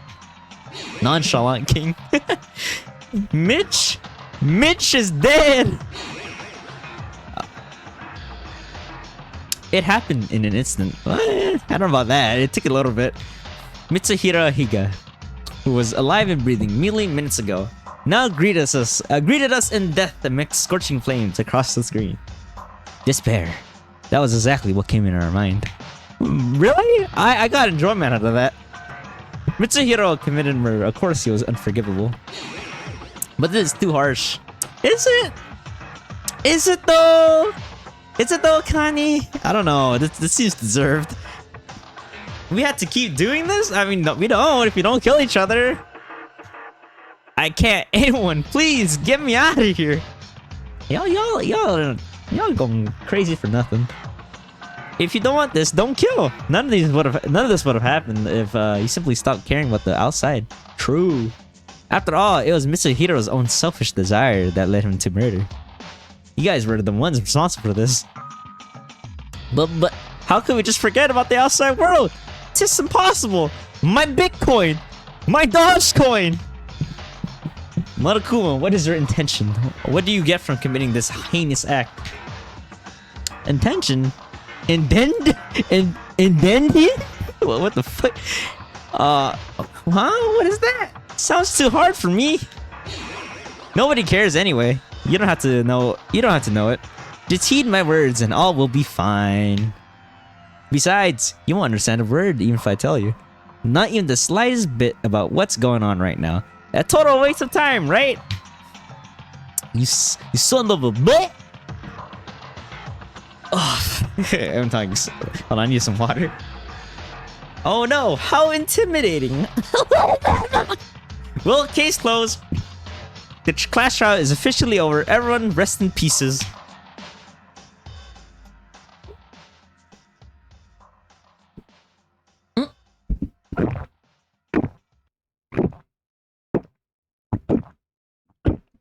Nonchalant king. Mitch is dead. It happened in an instant. I don't know about that. It took a little bit. Mitsuhiro Higa, who was alive and breathing merely minutes ago, now greeted us in death amidst scorching flames across the screen. Despair. That was exactly what came in our mind. Really? I got enjoyment out of that. Mitsuhiro committed murder. Of course he was unforgivable. But this is too harsh. Is it? Is it though? Is it though, Kani? I don't know. This seems deserved. We had to keep doing this? I mean, no, we don't if we don't kill each other. I can't. Anyone, please get me out of here. Y'all going crazy for nothing. If you don't want this, don't kill. None of this would have happened if you simply stopped caring about the outside. True. After all, it was Mitsuhiro's own selfish desire that led him to murder. You guys were the ones responsible for this. But how could we just forget about the outside world? It's just impossible. My Bitcoin, my Dogecoin. Marakuma, what is your intention? What do you get from committing this heinous act? Intention? Indend? What the fuck? Huh? What is that? Sounds too hard for me. Nobody cares anyway. You don't have to know. You don't have to know it. Just heed my words, and all will be fine. Besides, you won't understand a word even if I tell you. Not even the slightest bit about what's going on right now. A total waste of time, right? You son of a bitch! Oh, I'm talking. Hold on, I need some water. Oh no! How intimidating! Well, case closed. The class trial is officially over. Everyone, rest in pieces.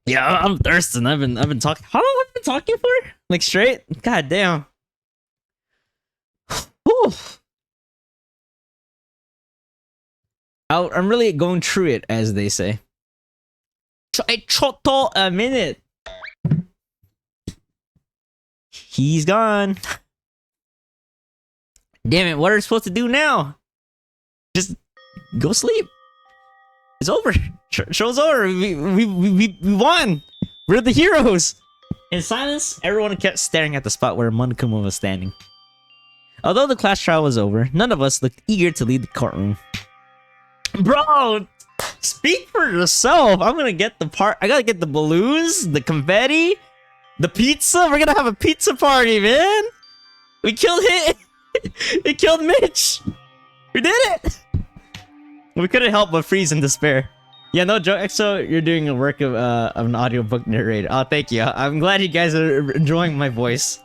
Yeah, I'm thirsting. I've been talking. How long have I been talking for? Like straight? God damn. Whew. I'm really going through it, as they say. Choto a minute. He's gone. Damn it! What are we supposed to do now? Just go sleep. It's over. Show's over. We won. We're the heroes. In silence, everyone kept staring at the spot where Monokuma was standing. Although the class trial was over, none of us looked eager to leave the courtroom. Bro, speak for yourself. I'm gonna get the part. I gotta get the balloons, the confetti, the pizza. We're gonna have a pizza party, man. We killed it. We killed Mitch. We did it. We couldn't help but freeze in despair. Yeah, no joke. EXO, you're doing a work of an audiobook narrator. Oh, thank you. I'm glad you guys are enjoying my voice.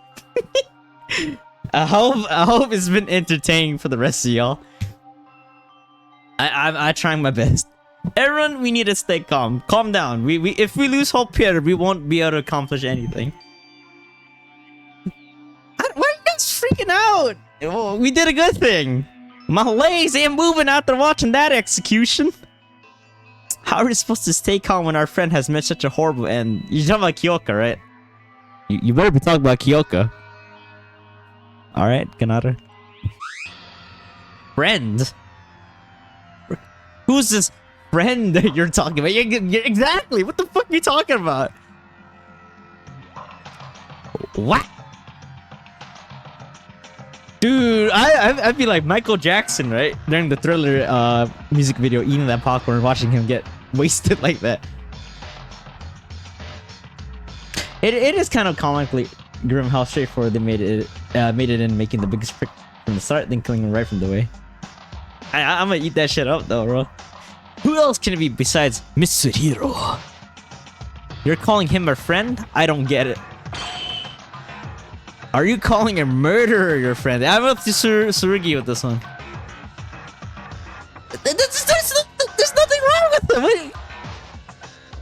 I hope it's been entertaining for the rest of y'all. I'm trying my best. Everyone, we need to stay calm. Calm down. If we lose hope here, we won't be able to accomplish anything. Why are you guys freaking out? We did a good thing. My legs ain't moving after watching that execution. How are we supposed to stay calm when our friend has met such a horrible end? You're talking about Kyoka, right? You better be talking about Kyoka. Alright, Kanata. Friend? Who's this friend that you're talking about? Exactly! What the fuck are you talking about? What? Dude, I'd be like Michael Jackson, right? During the Thriller music video, eating that popcorn, watching him get wasted like that. It is kind of comically grim how straightforward they made it in making the biggest prick from the start, then killing him right from the way. I'm gonna eat that shit up though, bro. Who else can it be besides Mitsuhiro? You're calling him a friend? I don't get it. Are you calling a murderer your friend? I'm up to Surugi with this one. There's nothing wrong with him. Wait.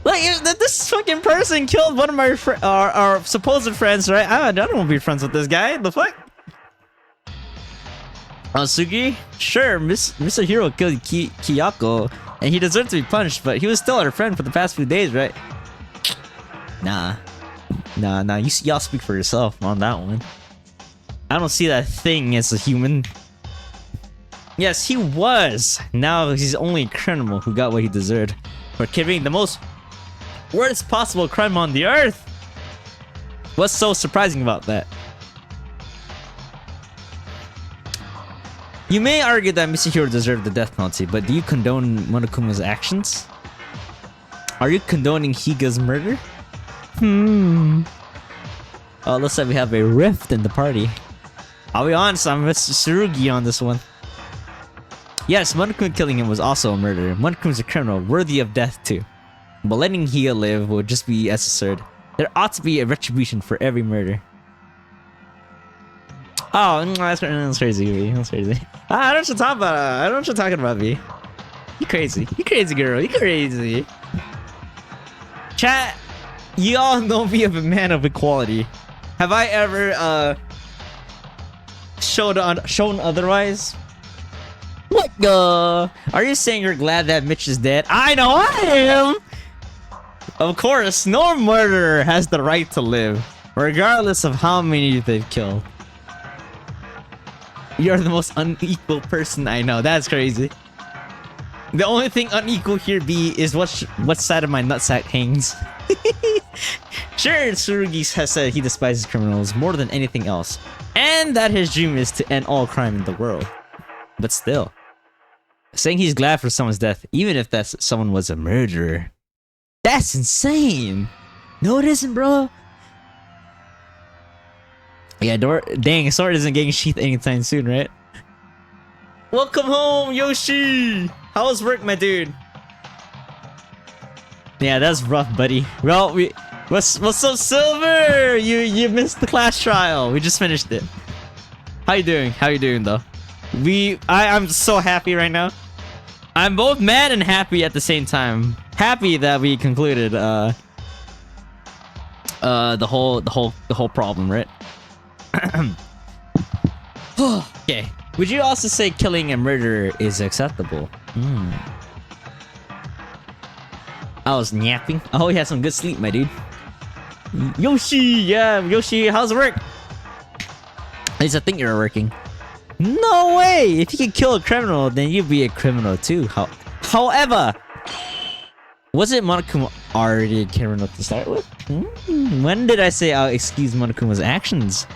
Like, this fucking person killed one of my our supposed friends, right? I don't want to be friends with this guy. The fuck? Sugi? Sure, Mr. Hero killed Kiyako, and he deserved to be punished, but he was still our friend for the past few days, right? Nah. Y'all speak for yourself on that one. I don't see that thing as a human. Yes, he was. Now he's only a criminal who got what he deserved for committing the most worst possible crime on the earth. What's so surprising about that? You may argue that Misahiro deserved the death penalty, but do you condone Monokuma's actions? Are you condoning Higa's murder? Oh, looks like we have a rift in the party. I'll be honest, I'm Mr. Tsurugi on this one. Yes, Monokuma killing him was also a murder. Monokuma's a criminal, worthy of death too. But letting Higa live would just be as absurd. There ought to be a retribution for every murder. Oh, that's crazy, that's crazy. I don't know what you're talking about. I don't know what you're talking about, V. You crazy. You crazy, girl. You crazy. Chat, you all know me of a man of equality. Have I ever, shown otherwise? What the? Are you saying you're glad that Mitch is dead? I know I am! Of course, no murderer has the right to live, regardless of how many they've killed. You're the most unequal person I know. That's crazy. The only thing unequal here, B, is what side of my nutsack hangs. Sure, Tsurugi has said he despises criminals more than anything else, and that his dream is to end all crime in the world. But still, saying he's glad for someone's death, even if that someone was a murderer, that's insane. No, it isn't, bro. Yeah, dang, sword isn't getting sheathed anytime soon, right? Welcome home, Yoshi! How was work, my dude? Yeah, that's rough, buddy. Well, what's up, Silver? You missed the class trial. We just finished it. How you doing? How you doing, though? I'm so happy right now. I'm both mad and happy at the same time. Happy that we concluded the whole problem, right? Okay. Would you also say killing a murderer is acceptable? I was napping. Oh, you had some good sleep, my dude. Yoshi, yeah, Yoshi, how's work? At least I think you're working. No way! If you can kill a criminal, then you'd be a criminal too. However, wasn't Monokuma already a criminal to start with? When did I say I'll excuse Monokuma's actions?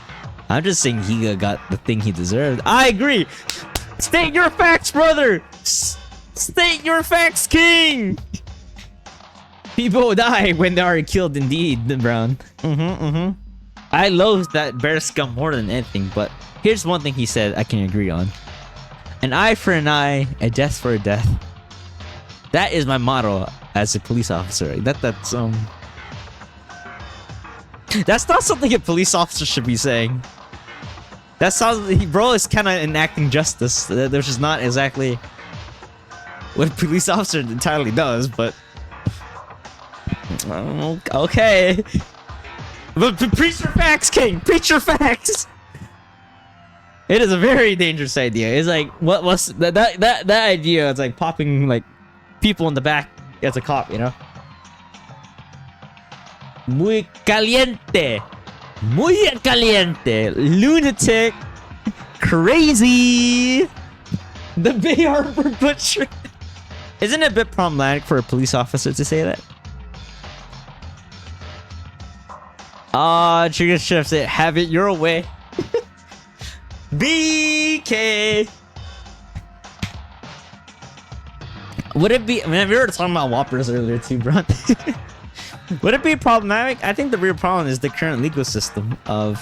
I'm just saying Higa got the thing he deserved. I agree! State your facts, brother! State your facts, king! People die when they are killed indeed, Brown. I loathe that bear scum more than anything, but here's one thing he said I can agree on. An eye for an eye, a death for a death. That is my motto as a police officer. That's not something a police officer should be saying. That sounds, bro is kind of enacting justice. There's just not exactly what a police officer entirely does, but okay. But preach your facts, King. Preach your facts. It is a very dangerous idea. It's like what's that idea? It's like popping like people in the back as a cop, you know? Muy caliente. Muy caliente. Lunatic. Crazy. The Bay Harbor Butcher. Isn't it a bit problematic for a police officer to say that? Trigger shifts it. Have it your way. BK. Would it be? I mean, we were talking about Whoppers earlier too, bro. Would it be problematic? I think the real problem is the current legal system of.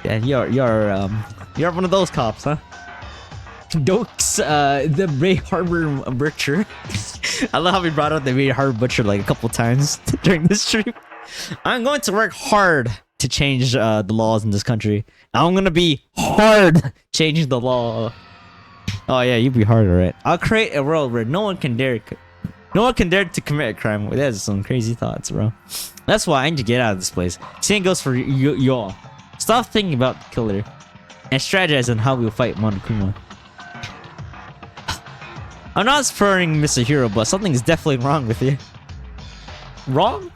Yeah, you're one of those cops, huh? Dokes, the Bay Harbor Butcher. I love how we brought up the Bay Harbor Butcher like a couple times during this stream. I'm going to work hard to change the laws in this country. I'm gonna be hard changing the law. Oh yeah, you'd be harder, right? I'll create a world where no one can dare to commit a crime. That's some crazy thoughts, bro. That's why I need to get out of this place. Same goes for y'all. Stop thinking about the killer and strategize on how we'll fight Monokuma. I'm not spurring Mr. Hero, but something's definitely wrong with you. Wrong?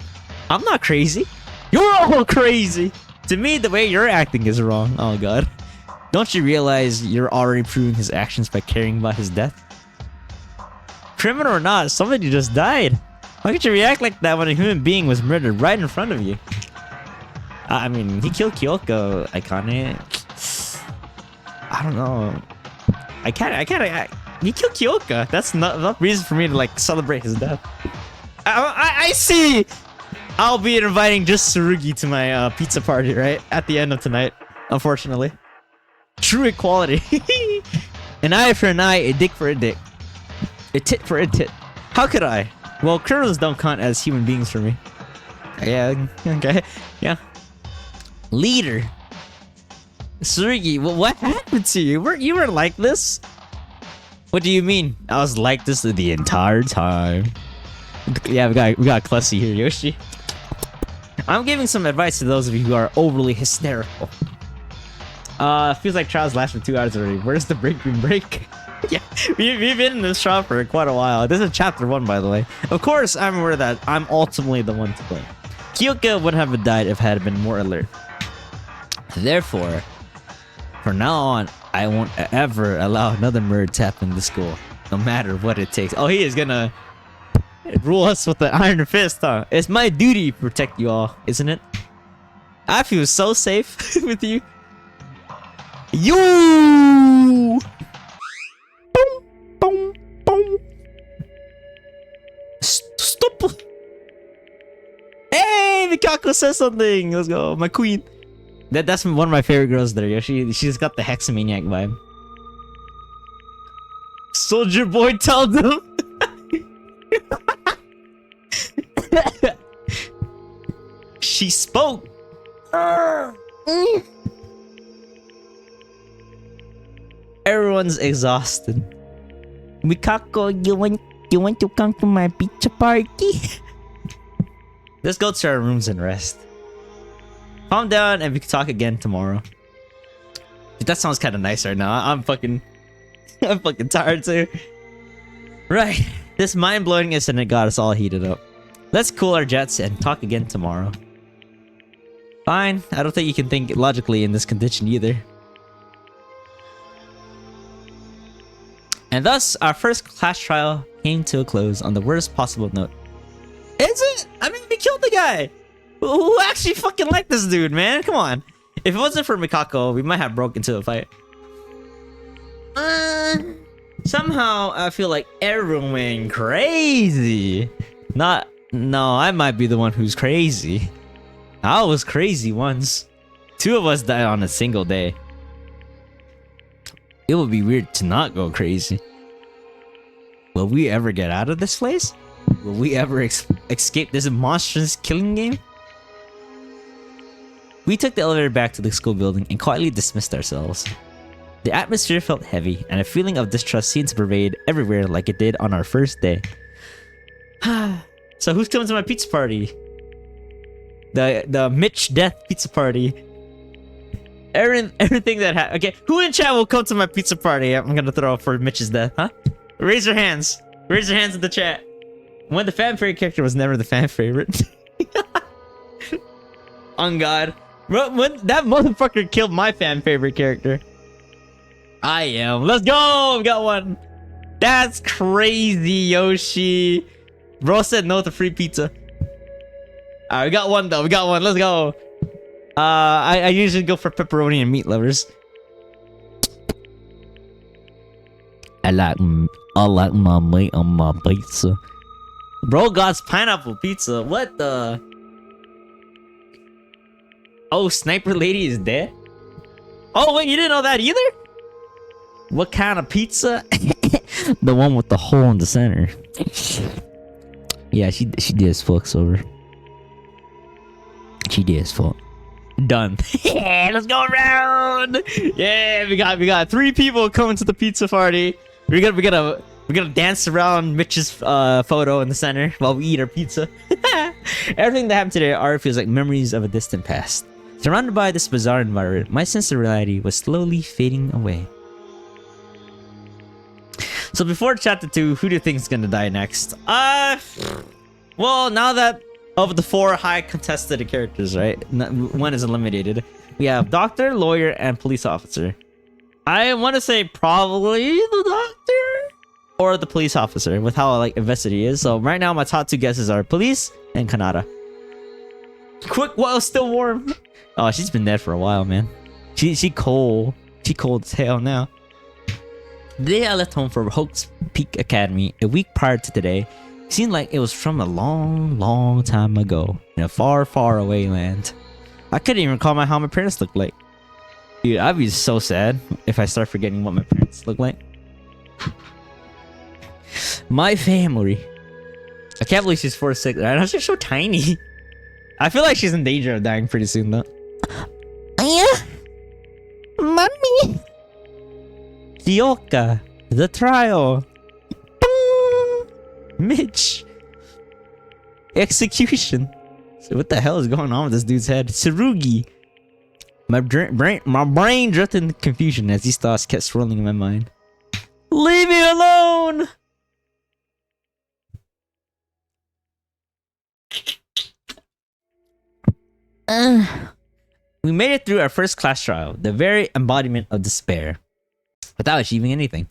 I'm not crazy. You're all crazy. To me, the way you're acting is wrong. Oh god. Don't you realize you're already proving his actions by caring about his death? Criminal or not, somebody just died. Why could you react like that when a human being was murdered right in front of you? I mean, he killed Kyoko, Aikane. I don't know. He killed Kyoka. That's not enough reason for me to like celebrate his death. I see. I'll be inviting just Tsurugi to my pizza party, right? At the end of tonight, unfortunately. True equality. An eye for an eye, a dick for a dick. A tit for a tit. How could I? Well, criminals don't count as human beings for me. Yeah, okay. Yeah. Leader. Tsurugi, what happened to you? You were like this? What do you mean? I was like this the entire time. Yeah, we got Klessy here, Yoshi. I'm giving some advice to those of you who are overly hysterical. Feels like trials last for 2 hours already. Where's the break room break? Yeah, we've been in this shop for quite a while. This is chapter 1, by the way. Of course, I'm aware that I'm ultimately the one to blame. Kyoka wouldn't have died if I had been more alert. Therefore, from now on, I won't ever allow another murder to happen in the school, no matter what it takes. Oh, he is gonna rule us with the iron fist, huh? It's my duty to protect you all, isn't it? I feel so safe with you. You! Boom, boom, boom. Stop! Hey, Mikako says something. Let's go, my queen. That's one of my favorite girls there. Yeah, she's got the Hexamaniac vibe. Soldier boy, tell them. She spoke. Everyone's exhausted. Mikako, you want to come to my pizza party? Let's go to our rooms and rest. Calm down and we can talk again tomorrow. Dude, that sounds kind of nice right now. I'm fucking tired too. Right, this mind-blowing incident got us all heated up. Let's cool our jets and talk again tomorrow. Fine, I don't think you can think logically in this condition either. And thus, our first class trial came to a close on the worst possible note. Is it? I mean, we killed the guy! Who actually fucking liked this dude, man? Come on. If it wasn't for Mikako, we might have broke into a fight. Somehow, I feel like everyone went crazy. No, I might be the one who's crazy. I was crazy once. 2 of us died on a single day. It would be weird to not go crazy. Will we ever get out of this place? Will we ever escape this monstrous killing game? We took the elevator back to the school building and quietly dismissed ourselves. The atmosphere felt heavy, and a feeling of distrust seemed to pervade everywhere like it did on our first day. So who's coming to my pizza party? The Mitch Death pizza party. Everything that happened. Okay, who in chat will come to my pizza party? I'm gonna throw for Mitch's death, huh? Raise your hands. Raise your hands in the chat. When the fan favorite character was never the fan favorite. On God. When that motherfucker killed my fan favorite character. I am. Let's go! We got one. That's crazy, Yoshi. Bro said no to free pizza. Alright, we got one though. We got one. Let's go. I usually go for pepperoni and meat lovers. I like my meat on my pizza. Bro got pineapple pizza. What the? Oh, Sniper Lady is dead? Oh wait, you didn't know that either? What kind of pizza? The one with the hole in the center. Yeah, she did as fuck, Silver. She did as fuck. Done. Yeah, let's go around. Yeah, we got 3 people coming to the pizza party. We're gonna dance around Mitch's photo in the center while we eat our pizza. Everything that happened today already feels like memories of a distant past. Surrounded by this bizarre environment, my sense of reality was slowly fading away. So before chapter 2, who do you think is gonna die next? Well, now that of the 4 high contested characters, right? One is eliminated. We have doctor, lawyer, and police officer. I want to say probably the doctor or the police officer with how like invested he is. So right now my top 2 guesses are police and Kanata. Quick while still warm. Oh, she's been dead for a while, man. She cold. She cold as hell now. The day I left home for Hope's Peak Academy, a week prior to today, seemed like it was from a long time ago in a far away land. I couldn't even recall how my parents looked like. Dude, I'd be so sad if I start forgetting what my parents look like. My family. I can't believe she's 4'6". I know she's so tiny. I feel like she's in danger of dying pretty soon though. Yeah, mommy. Kyoka, the trial. Mitch. Execution. So what the hell is going on with this dude's head? Tsurugi. My brain drifted into confusion as these thoughts kept swirling in my mind. Leave me alone! We made it through our first class trial, the very embodiment of despair, without achieving anything.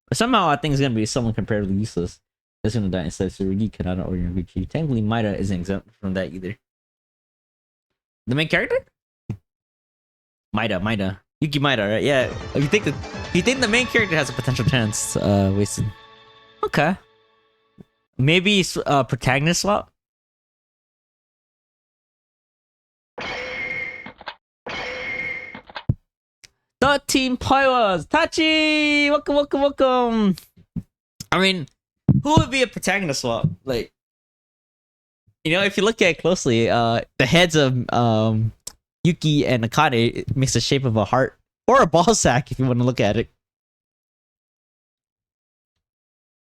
But somehow I think it's gonna be someone comparatively useless that's gonna die instead of Tsurugi, Kanata, or Yamaguchi. Technically, Maida isn't exempt from that either. The main character? Maida. Yuki Maida, right? Yeah. You think the main character has a potential chance, wasted. Okay. Maybe protagonist swap? The team powers! Tachi! Welcome! I mean, who would be a protagonist swap? Like, you know, if you look at it closely, the heads of Yuki and Akane, it makes the shape of a heart or a ball sack if you want to look at it.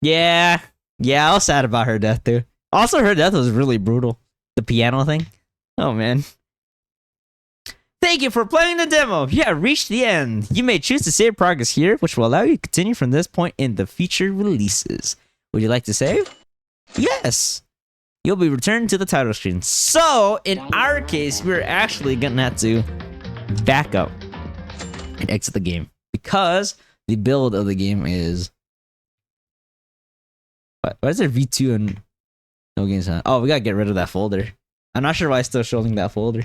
Yeah, I was sad about her death too. Also, her death was really brutal. The piano thing. Oh man. Thank you for playing the demo. You have reached the end. You may choose to save progress here, which will allow you to continue from this point in the future releases. Would you like to save? Yes. You'll be returned to the title screen. So, in our case, we're actually gonna have to back up and exit the game because the build of the game is. Why is there V2 and no games on? Oh, we gotta get rid of that folder. I'm not sure why it's still showing that folder.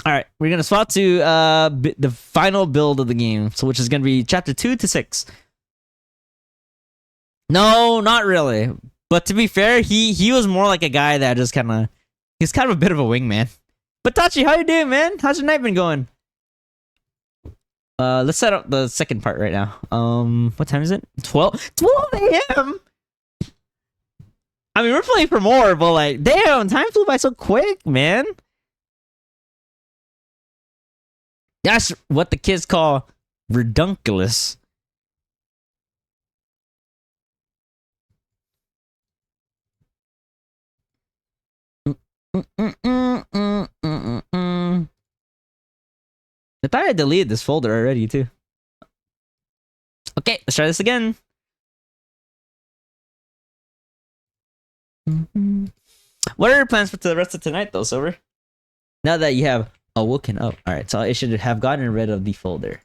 Alright, we're gonna swap to the final build of the game, so which is gonna be chapter 2 to 6. No, not really. But to be fair, he was more like a guy that just he's kind of a bit of a wingman. But Tachi, how you doing, man? How's your night been going? Let's set up the second part right now. What time is it? 12 a.m. I mean, we're playing for more, but like, damn, time flew by so quick, man. That's what the kids call redunculous. I thought I deleted this folder already too. Okay, let's try this again. What are your plans for the rest of tonight though, Silver? Now that you have awoken up. Alright, so I should have gotten rid of the folder.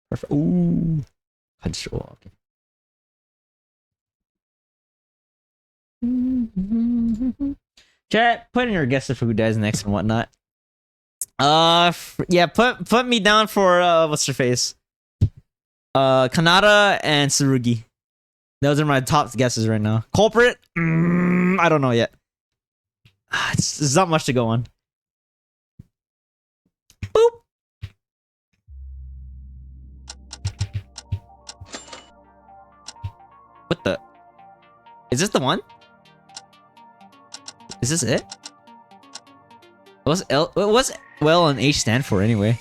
Perfect. Ooh. Control. Okay. Chat, put in your guesses for who dies next and whatnot. Yeah, put me down for what's her face? Kanata and Tsurugi. Those are my top guesses right now. Culprit? I don't know yet. There's not much to go on. Boop. What the? Is this the one? Is this it? What's well and H stand for anyway?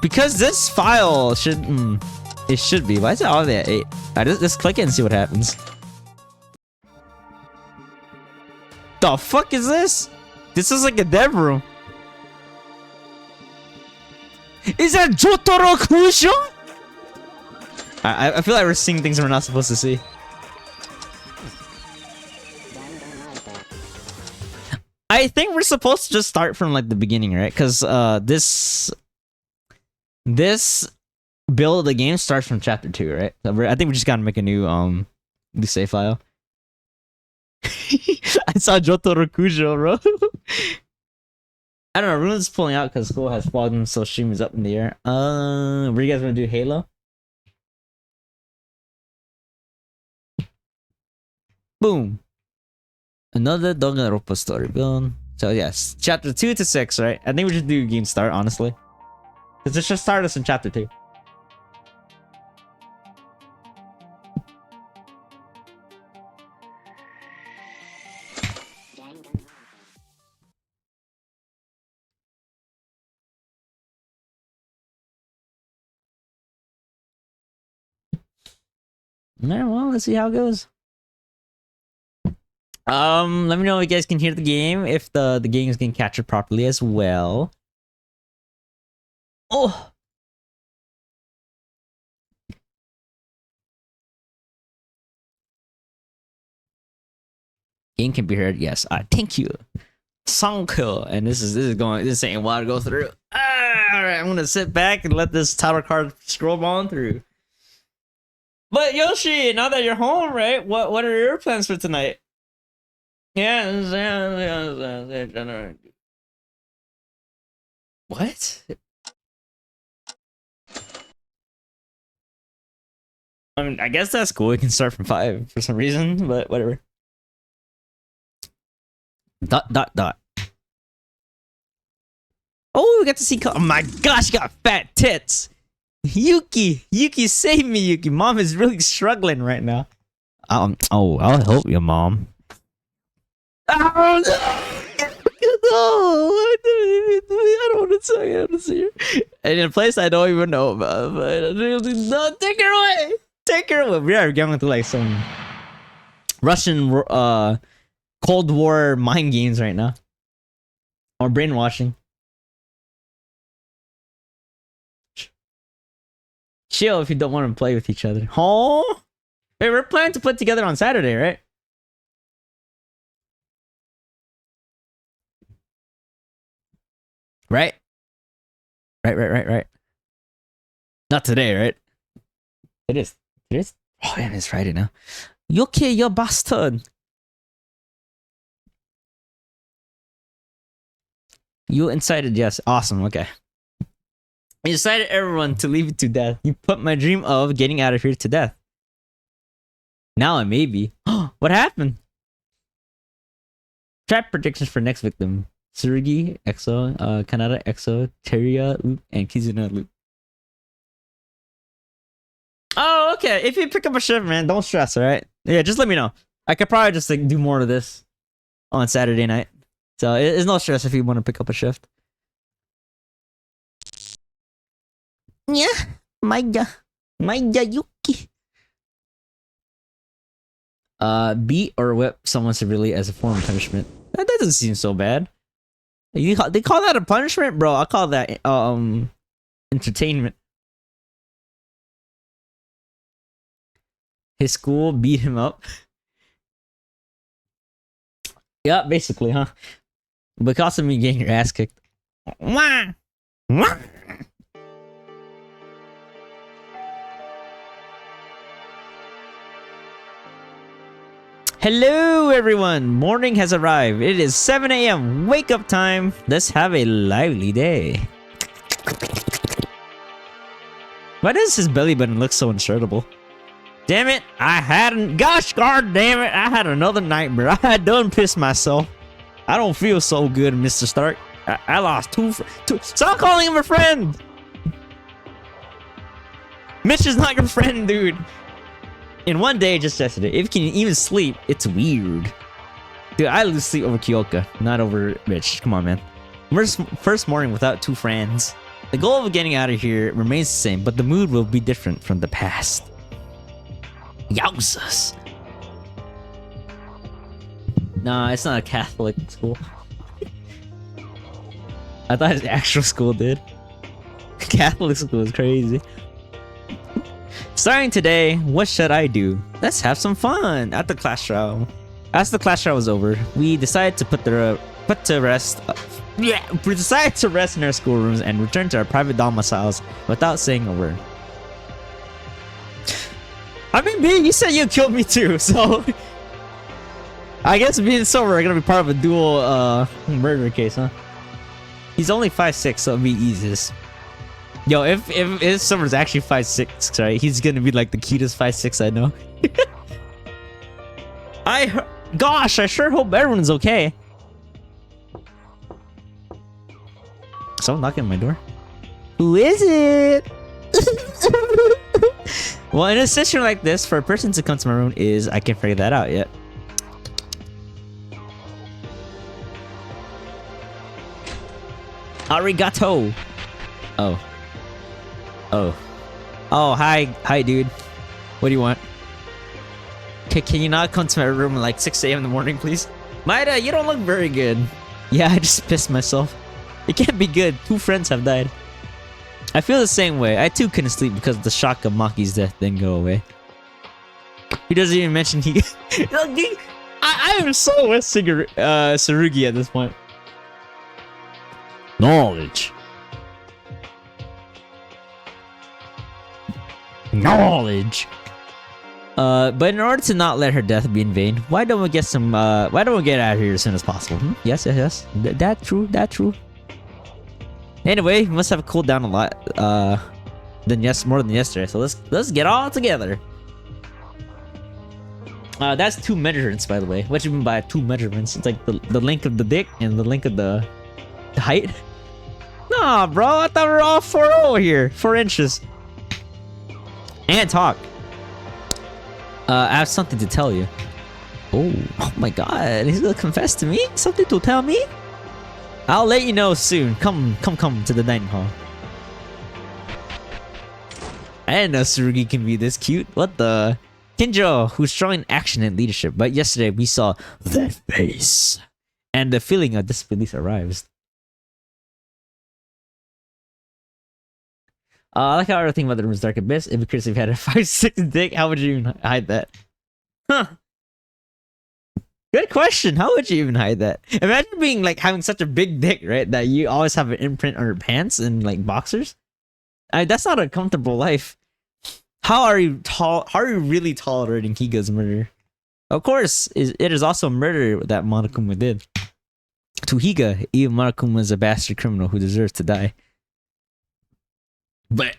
Because this file should it should be. Why is it all there? 8? Just click it and see what happens. The fuck is this? This is like a dev room. Is that Jotaro Kusho? I feel like we're seeing things we're not supposed to see. I think we're supposed to just start from like the beginning, right? Because this build of the game starts from chapter 2, right? So I think we just gotta make a new save file. I saw Jotaro Kujo, bro. I don't know. Rune's pulling out because school has fallen, so stream is up in the air. Were you guys gonna do Halo? Boom. Another Danganronpa story build. So yes, chapter 2 to 6, right? I think we should do game start, honestly. Because it should start us in chapter 2. Alright, well, let's see how it goes. Let me know if you guys can hear the game, if the game is getting captured properly as well. Oh! Game can be heard, yes. Thank you. Sanko. And this ain't what to go through. Alright, I'm gonna sit back and let this title card scroll on through. But Yoshi, now that you're home, right? What are your plans for tonight? What? I mean, I guess that's cool. We can start from 5 for some reason, but whatever. ... Oh, we got to see. Oh my gosh, you got fat tits. Yuki, save me, Yuki. Mom is really struggling right now. Oh, I'll help you, Mom. Oh no! No, I don't want to say it. I want to see her. And in a place I don't even know about. But no, take her away. Take her away. We are going through like some Russian Cold War mind games right now, or brainwashing. Chill if you don't want to play with each other. Oh, wait, we're planning to put together on Saturday, right? Right. Not today, right? It is. Oh, man, it's Friday now. Yuki, you bastard. You incited, yes. Awesome, okay. You incited everyone to leave it to death. You put my dream of getting out of here to death. Now I may be. What happened? Trap predictions for next victim. Tsurugi, EXO, Kanada, EXO, Teria, Loop, and Kizuna, Loop. Oh, okay. If you pick up a shift, man, don't stress, alright? Yeah, just let me know. I could probably just like do more of this on Saturday night. So it's no stress if you want to pick up a shift. Yeah, Maya Yuki. Beat or whip someone severely as a form of punishment. That doesn't seem so bad. They call that a punishment, bro. I call that entertainment. His school beat him up. Yeah, basically, huh? Because of me getting your ass kicked. Wah! Wah! Hello everyone! Morning has arrived. It is 7 a.m. Wake up time. Let's have a lively day. Why does his belly button look so insertable? Damn it! Gosh darn damn it! I had another nightmare. I had done pissed myself. I don't feel so good, Mr. Stark. I lost two. Stop calling him a friend. Mitch is not your friend, dude. In one day, just yesterday, if you can even sleep, it's weird. Dude, I lose sleep over Kyoka, not over Mitch. Come on, man. First morning without two friends. The goal of getting out of here remains the same, but the mood will be different from the past. Yowzas. Nah, it's not a Catholic school. I thought his actual school did. Catholic school is crazy. Starting today, what should I do? Let's have some fun at the class trial. As the class trial was over, we decided to we decided to rest in our schoolrooms and return to our private domiciles without saying a word. I mean, B, you said you killed me too, so I guess me and Silver are gonna be part of a dual murder case, huh? He's only 5'6", so it'll be easiest. Yo, if Silver's actually 5'6", right, he's gonna be like the cutest 5'6" I know. Gosh, I sure hope everyone's okay. Someone knocking on my door? Who is it? Well, in a situation like this, for a person to come to my room is I can't figure that out yet. Arigato. Oh. Oh, hi, dude. What do you want? Can you not come to my room at like 6 a.m. in the morning, please? Maida, you don't look very good. Yeah, I just pissed myself. It can't be good. 2 friends have died. I feel the same way. I too couldn't sleep because the shock of Maki's death didn't go away. He doesn't even mention he... I am so with Tsurugi at this point. Knowledge. Knowledge. But in order to not let her death be in vain, why don't we get out of here as soon as possible? Yes. That true. Anyway, we must have cooled down a lot, more than yesterday. So let's get all together. That's 2 measurements, by the way. What do you mean by 2 measurements? It's like the length of the dick and the length of the height. Nah, bro, I thought we were all 4 here, 4 inches. And talk. I have something to tell you. Oh my god, he's gonna confess to me? Something to tell me? I'll let you know soon. Come to the dining hall. I didn't know Tsurugi can be this cute. What the? Kinjo, who's showing action and leadership, but yesterday we saw that face. And the feeling of disbelief arrives. I like how everything about the room is dark abyss. If Chris had a 5'6" dick, how would you even hide that? Huh. Good question. How would you even hide that? Imagine being like having such a big dick, right? That you always have an imprint on your pants and like boxers. That's not a comfortable life. How are you really tolerating Higa's murder? Of course, it is also murder that Monokuma did. To Higa, even Monokuma is a bastard criminal who deserves to die. But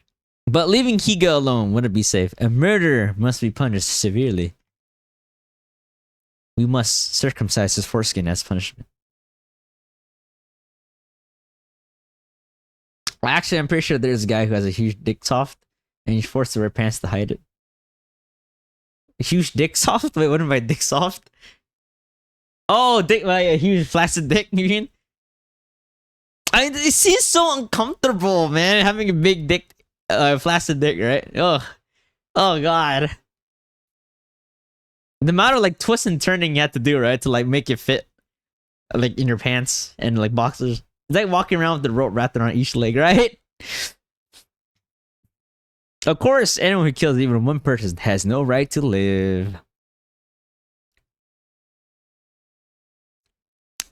leaving Higa alone wouldn't be safe. A murderer must be punished severely. We must circumcise his foreskin as punishment. Actually, I'm pretty sure there's a guy who has a huge dick soft, and he's forced to wear pants to hide it. A huge dick soft? Wait, what am I dick soft? Oh, dick, like a huge flaccid dick, you mean? It seems so uncomfortable, man, having a big dick, flaccid dick, right? Oh god. The amount of like twist and turning you have to do, right, to like make it fit, like in your pants and like boxers. It's like walking around with the rope wrapped around each leg, right? Of course, anyone who kills even one person has no right to live.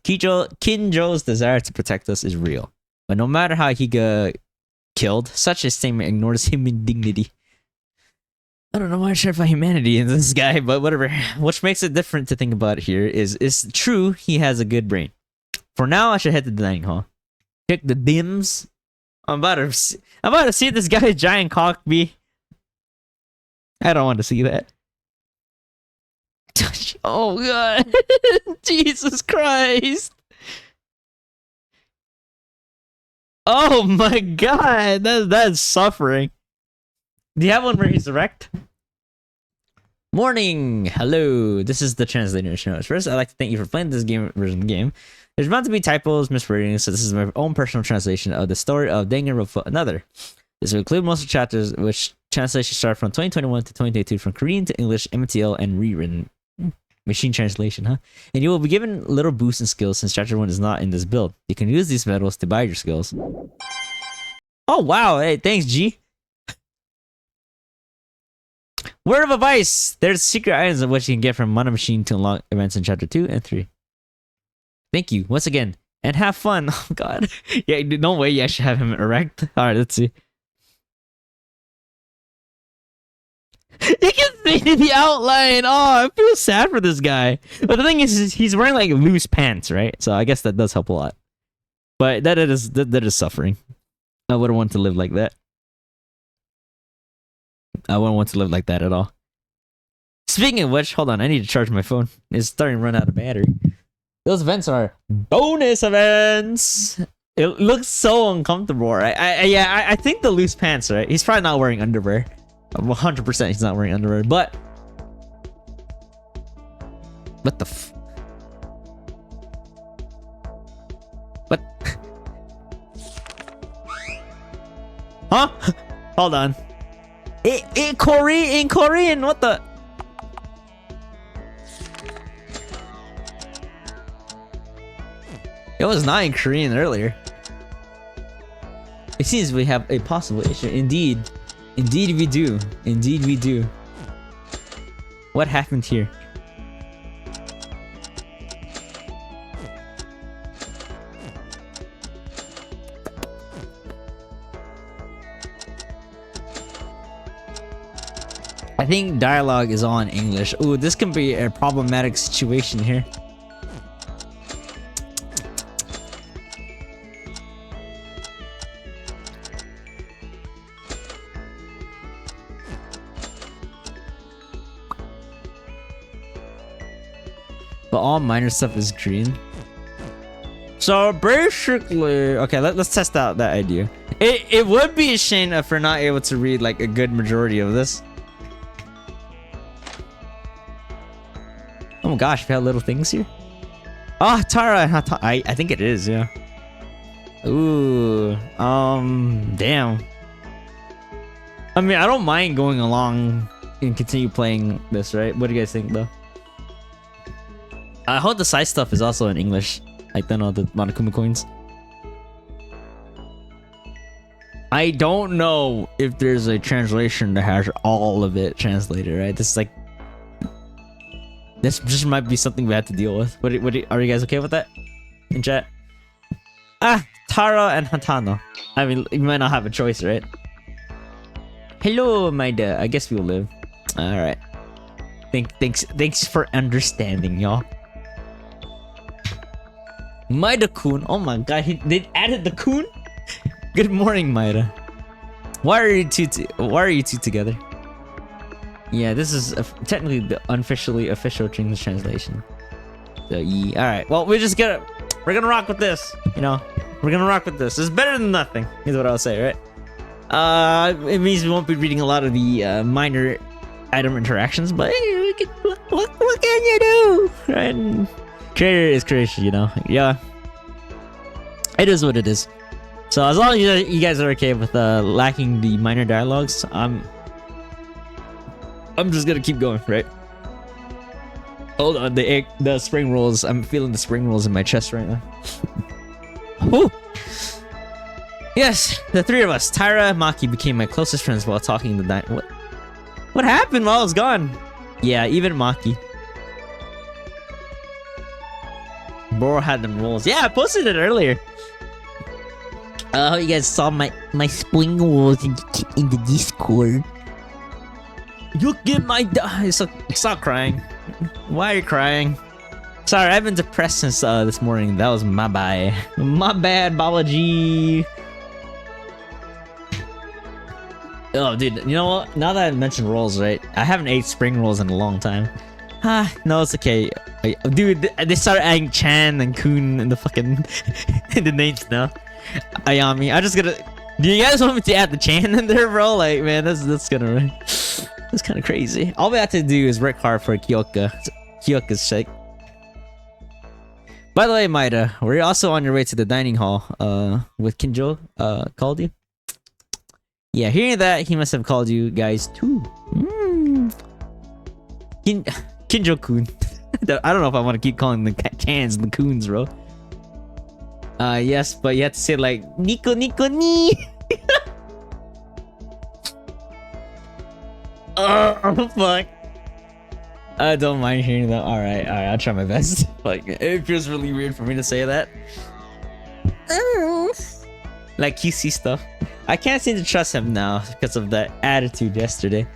Kinjo's desire to protect us is real, but no matter how he got killed, such a statement ignores human dignity. I don't know why I share about humanity in this guy, but whatever. What makes it different to think about here is it's true he has a good brain. For now, I should head to the dining hall. Check the dims. I'm about to see this guy's giant cock be. I don't want to see that. Oh god. Jesus Christ. Oh my god. That's suffering. Do you have one where he's direct? Morning, hello. This is the translator show. First, I'd like to thank you for playing this game version of the game. There's bound to be typos, miswordings, so this is my own personal translation of the story of Danganronpa Another. This will include most of the chapters, which translation start from 2021 to 2022 from Korean to English, MTL, and rewritten. Machine translation, huh? And you will be given little boosts in skills since chapter 1 is not in this build. You can use these medals to buy your skills. Oh wow, hey, thanks G. Word of advice! There's secret items of which you can get from Mana Machine to unlock events in chapter 2 and 3. Thank you, once again. And have fun. Oh god. Yeah, no way you should have him erect. Alright, let's see. You can see the outline. Oh, I feel sad for this guy. But the thing is, he's wearing like loose pants, right? So I guess that does help a lot. But that is suffering. I wouldn't want to live like that. I wouldn't want to live like that at all. Speaking of which, hold on, I need to charge my phone. It's starting to run out of battery. Those events are bonus events. It looks so uncomfortable, right? I think the loose pants, right? He's probably not wearing underwear. 100% he's not wearing underwear, but what the what? Huh? Hold on. In Korean, what the? It was not in Korean earlier. It seems we have a possible issue. Indeed. Indeed we do. Indeed we do. What happened here? I think dialogue is all in English. Ooh, this can be a problematic situation here. But all minor stuff is green. So basically, okay, let's test out that idea. It would be a shame if we're not able to read like a good majority of this. Oh my gosh, we have little things here. Oh, Tara, I think it is, yeah. Ooh, damn. I mean, I don't mind going along and continue playing this, right? What do you guys think, though? I hope the side stuff is also in English, like the Monokuma coins. I don't know if there's a translation that has all of it translated, right? This is like, this just might be something we have to deal with. Are you guys okay with that? In chat? Ah, Tara and Hatano. I mean, you might not have a choice, right? Hello, my dad. I guess we'll live. All right. Thanks for understanding, y'all. Maida-kun. Oh my god, they added the kun? Good morning, Maida. Why are you two together? Yeah, this is technically the unofficially official English translation. So, yeah. Alright, well, we're gonna rock with this, you know? We're gonna rock with this. It's better than nothing, is what I'll say, right? It means we won't be reading a lot of the minor item interactions, but hey, what can you do? Right? Creator is creation, you know? Yeah. It is what it is. So as long as you guys are okay with lacking the minor dialogues, I'm just gonna keep going, right? Hold on, the spring rolls. I'm feeling the spring rolls in my chest right now. Whew. Yes, the three of us, Tyra and Maki, became my closest friends while talking the night. What happened while I was gone? Yeah, even Maki. Bro had them rolls. Yeah, I posted it earlier. You guys saw my spring rolls in the Discord. Look at my stop crying. Why are you crying? Sorry, I've been depressed since this morning. That was my bad. My bad, Balaji. Oh, dude, you know what? Now that I mentioned rolls, right? I haven't ate spring rolls in a long time. No, it's okay. Dude, they started adding Chan and Kun in the fucking in the names now. Ayami, Do you guys want me to add the Chan in there, bro? Like, man, that's kind of crazy. All we have to do is work hard for Kyoka's sake. By the way, Maida, we're also on your way to the dining hall. With Kinjo called you. Yeah, hearing that, he must have called you guys too. Kinjo-kun. I don't know if I want to keep calling the cans the coons, bro. Yes, but you have to say like Nico Nico ni. Oh fuck. I don't mind hearing that. Alright, I'll try my best. Like, it feels really weird for me to say that. Like QC stuff. I can't seem to trust him now because of that attitude yesterday.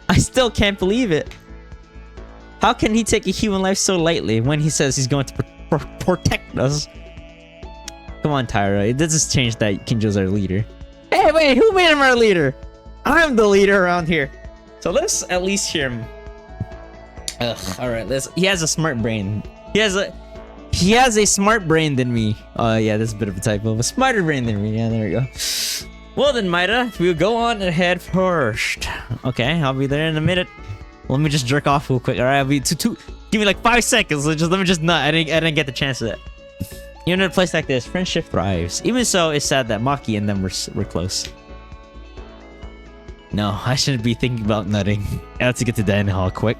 I still can't believe it. How can he take a human life so lightly when he says he's going to protect us? Come on, Tyra. It doesn't change that Kinjo's our leader. Hey, wait, who made him our leader? I'm the leader around here. So let's at least hear him. Alright, he has a smart brain. He has a smart brain than me. Yeah, that's a bit of a typo. A smarter brain than me. Yeah, there we go. Well then, Maida, we'll go on ahead first. Okay, I'll be there in a minute. Let me just jerk off real quick. Alright, I'll be give me like 5 seconds. Let me just nut. I didn't get the chance of that. Even in a place like this, friendship thrives. Even so, it's sad that Maki and them were close. No, I shouldn't be thinking about nutting. I have to get to the dining hall quick.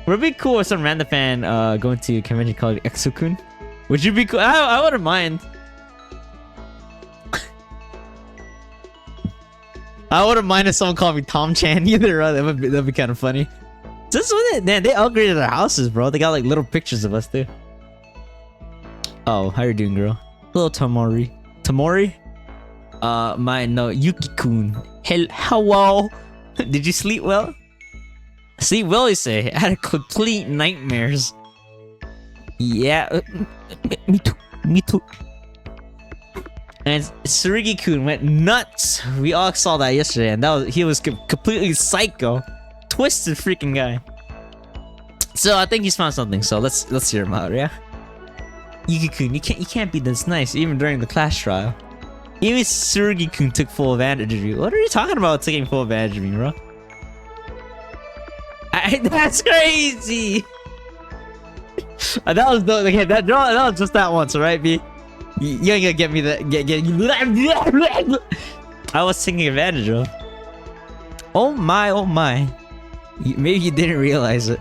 Would it be cool if some random fan going to a convention called Exokun? Would you be cool? I wouldn't mind. I wouldn't mind if someone called me Tom Chan either. That'd be kind of funny. Just with it, man, they upgraded their houses, bro. They got like little pictures of us too. Oh, how you doing, girl? Hello, Tamori. Tamori? No, Yuki-kun. Hello. Did you sleep well? Sleep well, you say? I had complete nightmares. Yeah, me too. And Tsurugi-kun went nuts. We all saw that yesterday, and he was completely psycho. Twisted freaking guy. So I think he's found something. So let's hear him out, yeah. Yuki-kun, you can't be this nice even during the class trial. Even Tsurugi-kun took full advantage of you. What are you talking about taking full advantage of me, bro? That's crazy. That was that was just that once, alright, B. You ain't gonna get me that. I was taking advantage of. Oh my, oh my. Maybe you didn't realize it.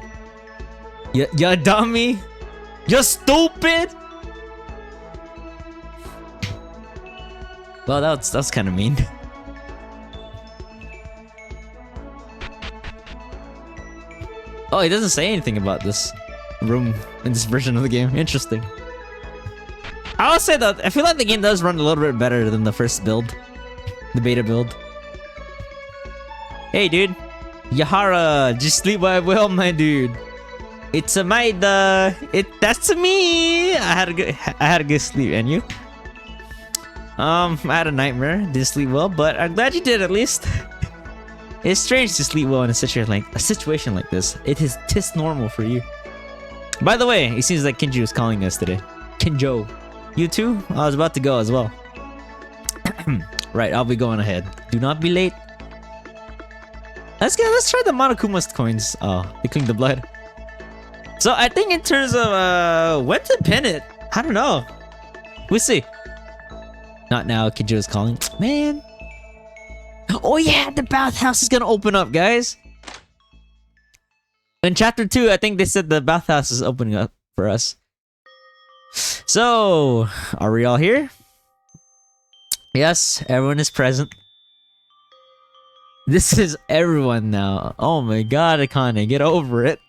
You dummy. You're stupid. Well, that's kind of mean. Oh, he doesn't say anything about this room in this version of the game. Interesting. I will say that I feel like the game does run a little bit better than the first build, the beta build. Hey, dude. Yahara, just sleep well, my dude. It's a Maida. That's me. I had a good sleep, and you? I had a nightmare. Didn't sleep well, but I'm glad you did at least. It's strange to sleep well in a situation like this. Tis normal for you. By the way, it seems like Kinjo is calling us today. Kinjo. You too? I was about to go as well. Right, I'll be going ahead. Do not be late. Let's try the Monokuma's coins. Oh, they clean the blood. So I think in terms of when to pin it, I don't know. We'll see. Not now, Kinjo is calling. Man. Oh yeah, the bathhouse is gonna open up, guys. In chapter 2, I think they said the bathhouse is opening up for us. So, are we all here? Yes, everyone is present. This is everyone now. Oh my god, Akane, get over it.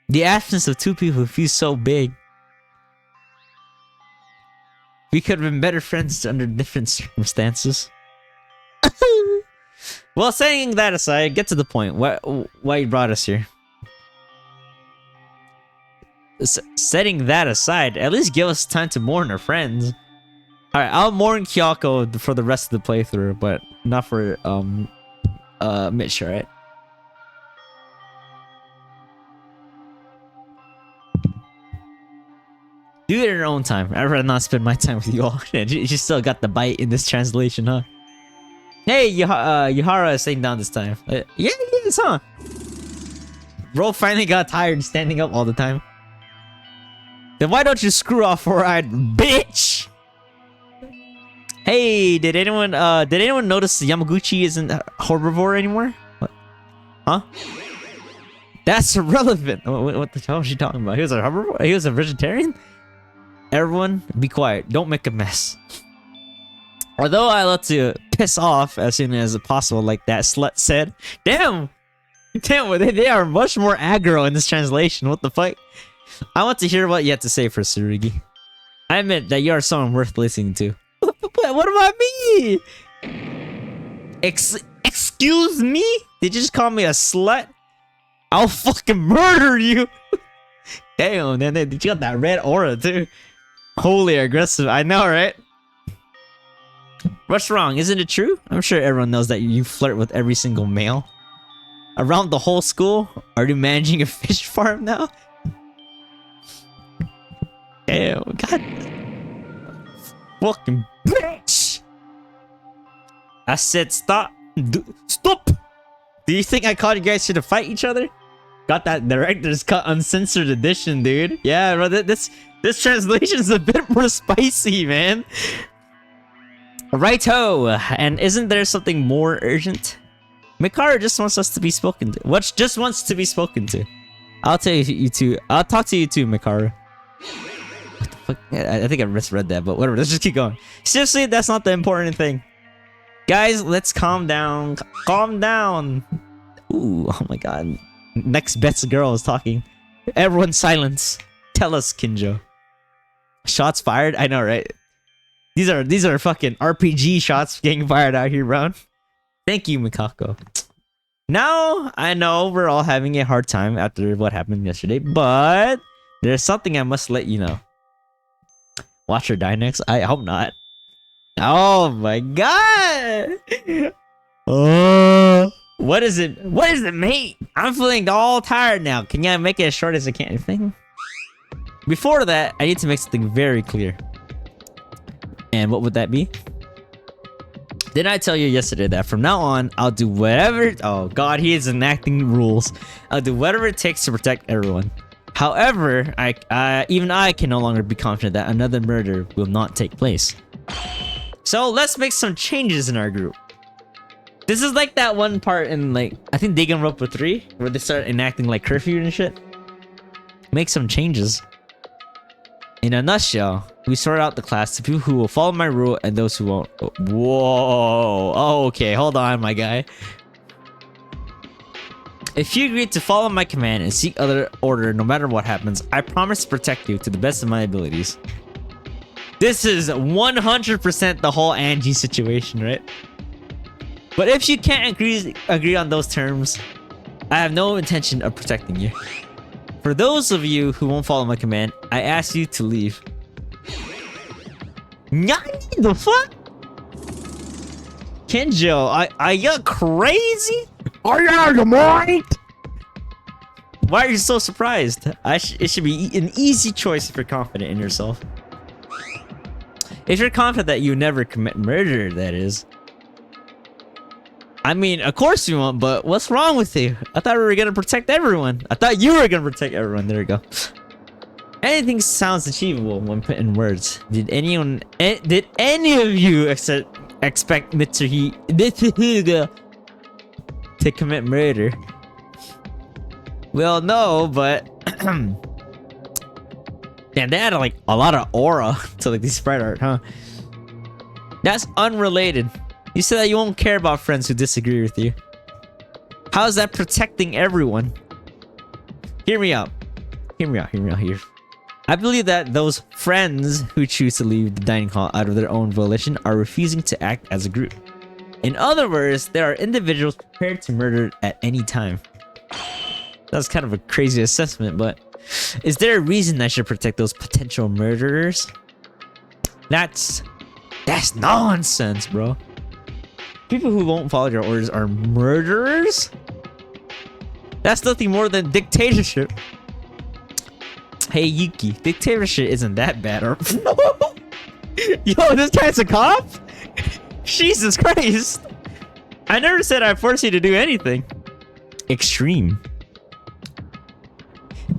The absence of two people feels so big. We could have been better friends under different circumstances. Well, saying that aside, get to the point. Why you brought us here? Setting that aside, at least give us time to mourn our friends. Alright, I'll mourn Kyoko for the rest of the playthrough, but not for Mitch, alright? Do it in your own time. I'd rather not spend my time with you all. You still got the bite in this translation, huh? Hey, Yahara is staying down this time. Yes, huh? Bro finally got tired standing up all the time. Then why don't you screw off, four-eyed bitch? Hey, did anyone notice Yamaguchi isn't herbivore anymore? What? Huh? That's irrelevant. What the hell is she talking about? He was a herbivore? He was a vegetarian? Everyone, be quiet. Don't make a mess. Although I love to piss off as soon as possible, like that slut said. Damn! Damn, they are much more aggro in this translation. What the fuck? I want to hear what you have to say for Tsurugi. I admit that you are someone worth listening to. What about me? Excuse me? Did you just call me a slut? I'll fucking murder you! Damn, man, you got that red aura too. Holy aggressive, I know, right? What's wrong? Isn't it true? I'm sure everyone knows that you flirt with every single male. Around the whole school? Are you managing a fish farm now? Damn, god. Fucking bitch! I said stop. Stop! Do you think I called you guys here to fight each other? Got that director's cut uncensored edition, dude. Yeah, bro, this translation is a bit more spicy, man. Righto, and isn't there something more urgent? Mikara just wants us to be spoken to. What just wants to be spoken to? I'll tell you two. I'll talk to you too, Mikara. What the fuck? I think I misread that, but whatever. Let's just keep going. Seriously, that's not the important thing. Guys, let's calm down. Calm down. Ooh, oh my god. Next best girl is talking. Everyone silence. Tell us, Kinjo. Shots fired? I know, right? These are fucking RPG shots getting fired out here, bro. Thank you, Mikako. Now, I know we're all having a hard time after what happened yesterday, but there's something I must let you know. Watch her die next? I hope not. Oh my god! Oh, what is it? What is it, mate? I'm feeling all tired now. Can you make it as short as I can? Thing? Before that, I need to make something very clear. And what would that be? Didn't I tell you yesterday that from now on, I'll do whatever... Oh god, he is enacting rules. I'll do whatever it takes to protect everyone. However, even I can no longer be confident that another murder will not take place. So let's make some changes in our group. This is like that one part in like, I think Danganronpa 3, where they start enacting like curfew and shit. Make some changes. In a nutshell, we sort out the class to people who will follow my rule and those who won't. Whoa. Oh, okay, hold on, my guy. If you agree to follow my command and seek other order no matter what happens, I promise to protect you to the best of my abilities. This is 100% the whole Angie situation, right? But if you can't agree on those terms, I have no intention of protecting you. For those of you who won't follow my command, I ask you to leave. The fuck? Kinjo, are you crazy? Are you out of your mind? Why are you so surprised? It should be an easy choice if you're confident in yourself. If you're confident that you never commit murder, that is. I mean, of course you won't, but what's wrong with you? I thought we were gonna protect everyone. I thought you were gonna protect everyone. There we go. Anything sounds achievable when put in words. Did any of you expect Mitsuhi to commit murder? Well, no, but damn, they had like a lot of aura to like these sprite art, huh? That's unrelated. You said that you won't care about friends who disagree with you. How is that protecting everyone? Hear me out. Hear me out. Hear me out here. I believe that those friends who choose to leave the dining hall out of their own volition are refusing to act as a group. In other words, there are individuals prepared to murder at any time. That's kind of a crazy assessment, but is there a reason I should protect those potential murderers? That's nonsense, bro. People who won't follow your orders are murderers? That's nothing more than dictatorship. Hey Yuki, dictatorship isn't that bad, or yo, this guy's a cop? Jesus Christ! I never said I forced you to do anything. Extreme.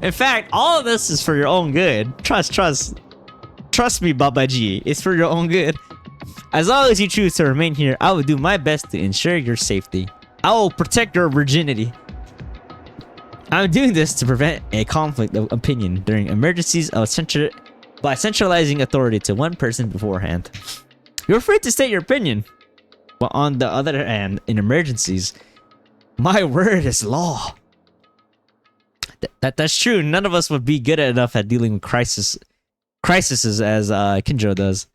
In fact, all of this is for your own good. Trust me, Babaji. It's for your own good. As long as you choose to remain here, I will do my best to ensure your safety. I will protect your virginity. I'm doing this to prevent a conflict of opinion during emergencies by centralizing authority to one person beforehand. You're free to state your opinion. But on the other hand, in emergencies, my word is law. That's true. None of us would be good enough at dealing with crises as Kinjo does.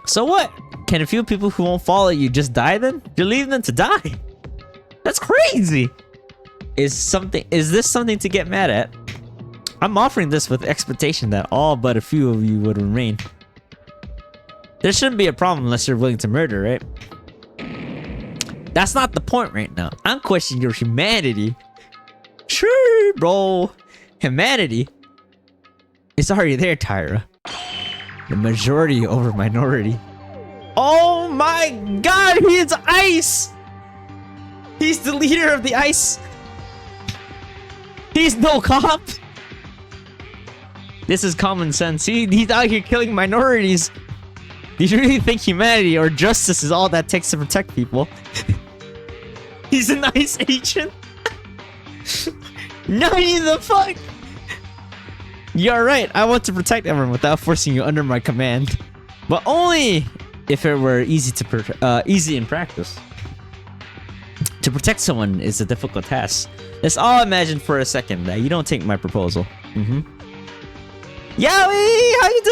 So what? Can a few people who won't follow you just die then? You're leaving them to die. That's crazy. Is this something to get mad at? I'm offering this with the expectation that all but a few of you would remain. There shouldn't be a problem unless you're willing to murder, right? That's not the point right now. I'm questioning your humanity. Sure, bro. Humanity is already there, Tyra. The majority over minority. Oh my god, he's ice! He's the leader of the ice. He's no cop. This is common sense. He's out here killing minorities. Do you really think humanity or justice is all that takes to protect people? He's an ICE agent? No, the fuck? You're right. I want to protect everyone without forcing you under my command, but only if it were easy in practice. To protect someone is a difficult task. Let's all imagine for a second that you don't take my proposal. Yowie, how you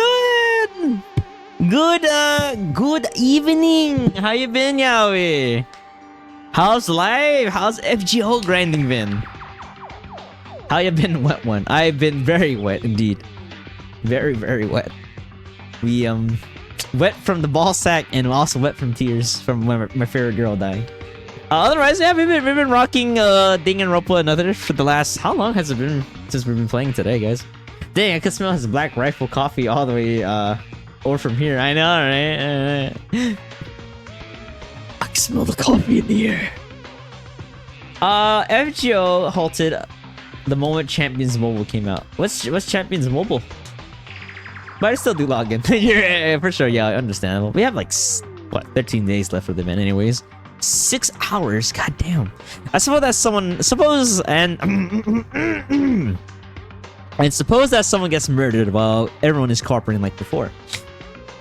doing? Good evening. How you been, Yowie? How's life? How's FGO grinding been? How you been, wet one? I've been very wet indeed. Very, very wet. We wet from the ball sack and also wet from tears from when my favorite girl died. Otherwise, yeah, we've been rocking Danganronpa another for the last, how long has it been since we've been playing today, guys? Dang, I can smell his Black Rifle coffee all the way over from here. I know, right? I can smell the coffee in the air. FGO halted the moment Champions Mobile came out. What's Champions Mobile? But I still do log in. Yeah, for sure. Yeah, understandable. We have like what 13 days left for the event, anyways. 6 hours. God damn. I suppose that someone. Suppose that someone gets murdered while everyone is cooperating like before.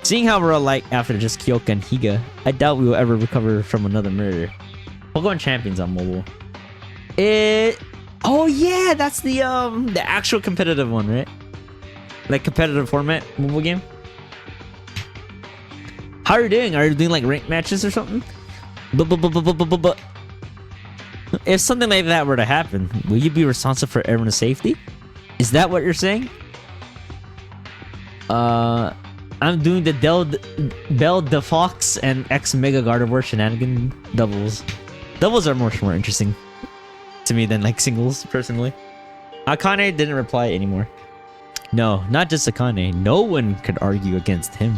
Seeing how we're alike after just Kyoka and Higa, I doubt we will ever recover from another murder. We'll go on Champions on mobile. Oh yeah, that's the actual competitive one, right? Like competitive format mobile game. How are you doing? Are you doing like ranked matches or something? But if something like that were to happen, will you be responsible for everyone's safety? Is that what you're saying? I'm doing the Belle the Fox and X Mega Gardevoir shenanigan doubles. Doubles are much more interesting to me than like singles, personally. Akane didn't reply anymore. No, not just Akane. No one could argue against him.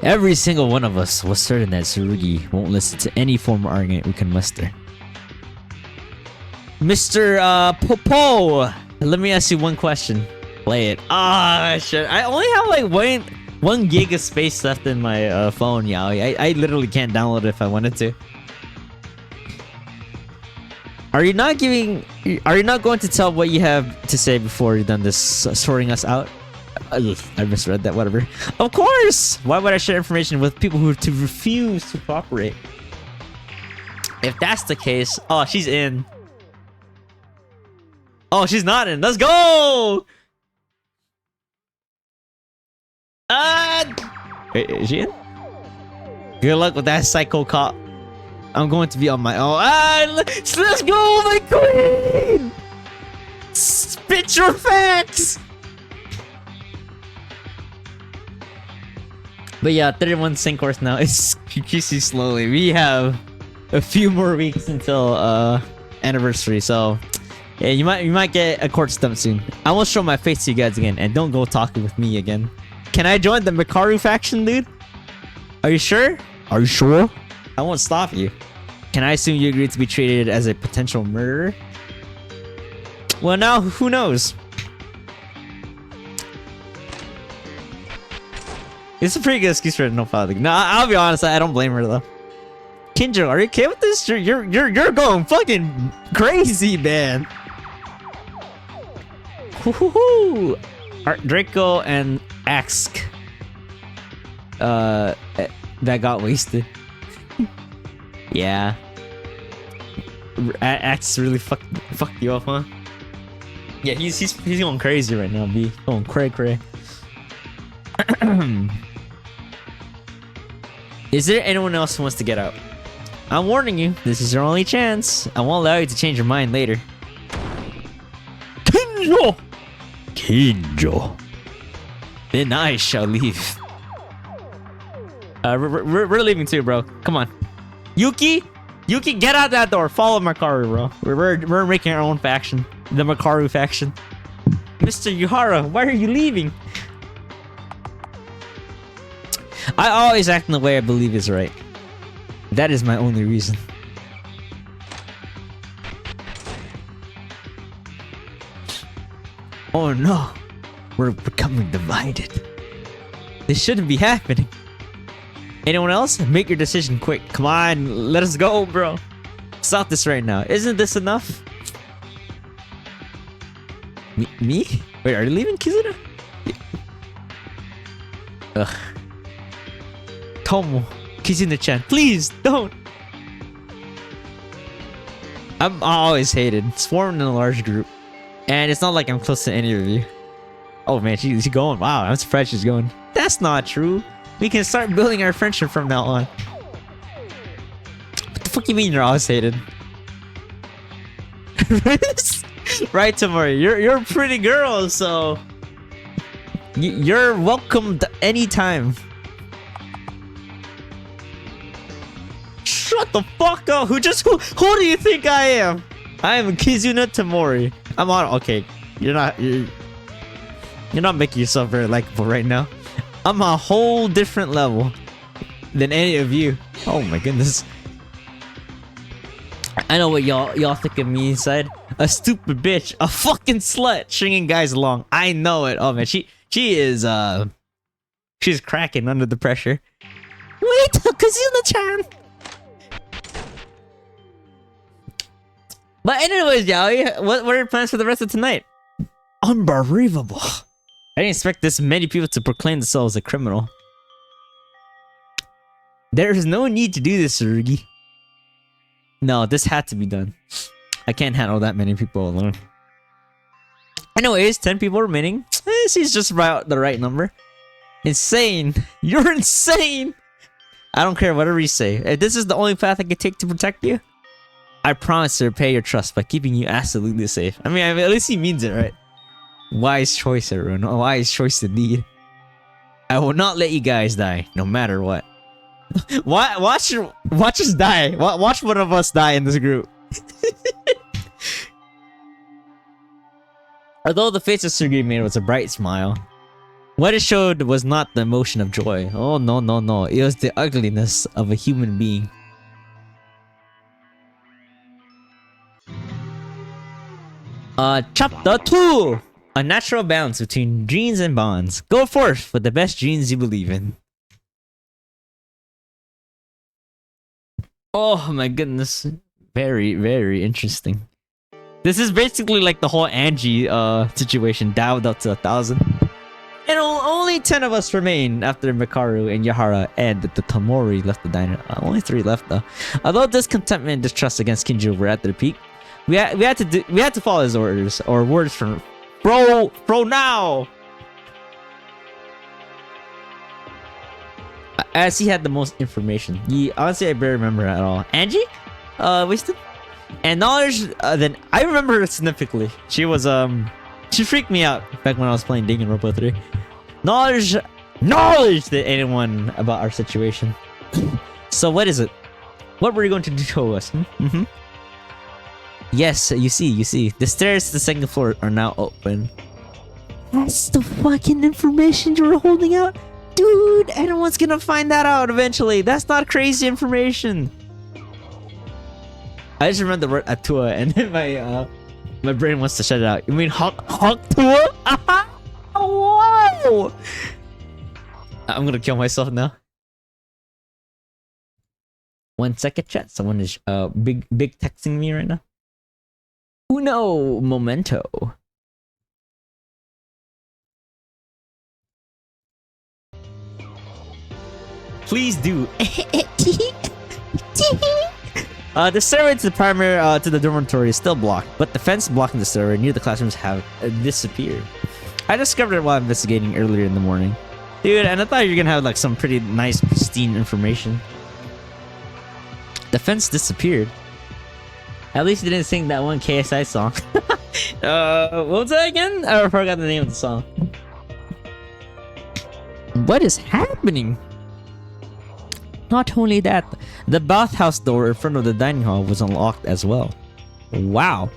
Every single one of us was certain that Tsurugi won't listen to any form of argument we can muster. Mr. Popo, let me ask you one question. Play it. Shit. I only have like one gig of space left in my phone, Yaoi. I literally can't download it if I wanted to. Are you not going to tell what you have to say before you're done this sorting us out? I misread that, whatever. Of course! Why would I share information with people who refuse to cooperate? If that's the case... Oh, she's in. Oh, she's not in. Let's go! Wait, is she in? Good luck with that psycho cop. I'm going to be on my own. Let's go, my queen! Spit your facts! But yeah, 31 sync course now. It's increasing slowly. We have a few more weeks until anniversary, so Yeah, you might get a court stump soon. I won't show my face to you guys again, and don't go talking with me again. Can I join the Makaru faction, dude? Are you sure? Are you sure? I won't stop you. Can I assume you agreed to be treated as a potential murderer? Well, now who knows? It's a pretty good excuse for no filing. No, I'll be honest. I don't blame her though. Kinjo, are you okay with this? You're going fucking crazy, man. Woohoo! Draco and Axe. That got wasted. Yeah. Axe really fucked you up, huh? Yeah, he's going crazy right now, B. Going cray. Is there anyone else who wants to get out? I'm warning you, this is your only chance. I won't allow you to change your mind later. Kinjo. Then I shall leave. We're leaving too, bro. Come on. Yuki, get out that door. Follow Makaru, bro. We're making our own faction. The Makaru faction. Mr. Yuhara, why are you leaving? I always act in the way I believe is right. That is my only reason. Oh no, we're becoming divided. This shouldn't be happening. Anyone else? Make your decision quick. Come on, let us go, bro. Stop this right now. Isn't this enough? Me? Wait, are you leaving, Kizuna? Ugh. Tomo, Kizuna-chan, please don't. I'm always hated. Swarming in a large group. And it's not like I'm close to any of you. Oh man, she's going. Wow, I'm surprised she's going. That's not true. We can start building our friendship from now on. What the fuck you mean you're always hated? Right, Tamori. You're a pretty girl, so you're welcomed anytime. Shut the fuck up! Who do you think I am? I am Kizuna Tamori. I'm on. Okay, you're not making yourself very likable right now. I'm a whole different level than any of you. Oh my goodness. I know what y'all think of me inside. A stupid bitch, a fucking slut, stringing guys along. I know it. Oh man, she's cracking under the pressure. Wait, Kazuna-chan. But anyways, Yaoi, what are your plans for the rest of tonight? Unbelievable. I didn't expect this many people to proclaim themselves a criminal. There is no need to do this, Tsurugi. No, this had to be done. I can't handle that many people alone. Anyways, 10 people remaining. Seems just about the right number. Insane. You're insane. I don't care whatever you say. If this is the only path I can take to protect you, I promise to repay your trust by keeping you absolutely safe. I mean, at least he means it, right? Wise choice, everyone. A wise choice indeed. I will not let you guys die, no matter what. Watch us die. Watch one of us die in this group. Although the face of Tsurugi made was a bright smile, what it showed was not the emotion of joy. Oh no. It was the ugliness of a human being. Chapter 2! A natural balance between dreams and bonds. Go forth with the best dreams you believe in. Oh my goodness. Very, very interesting. This is basically like the whole Angie situation dialed up to 1,000. And only 10 of us remain after Makaru and Yahara and the Tamori left the diner. Only 3 left though. Although discontentment and distrust against Kinjo were at their peak, we had to follow his orders, or words from bro now. As he had the most information. Honestly, I barely remember at all. Angie? Wasted? And knowledge, then I remember her significantly. She was, she freaked me out back when I was playing Danganronpa 3. Knowledge to anyone about our situation. So what is it? What were you going to do to us? Yes, you see. The stairs to the second floor are now open. That's the fucking information you were holding out? Dude, anyone's gonna find that out eventually. That's not crazy information. I just remember the word Atua and then my brain wants to shut it out. You mean Haktua? Whoa! I'm gonna kill myself now. 1 second, chat. Someone is big texting me right now. Uno momento. Please do. The stairway to the primary to the dormitory is still blocked, but the fence blocking the stairway near the classrooms have disappeared. I discovered it while investigating earlier in the morning. Dude, and I thought you were gonna have like some pretty nice, pristine information. The fence disappeared. At least you didn't sing that one KSI song. What was that again? I forgot the name of the song. What is happening? Not only that, the bathhouse door in front of the dining hall was unlocked as well. Wow.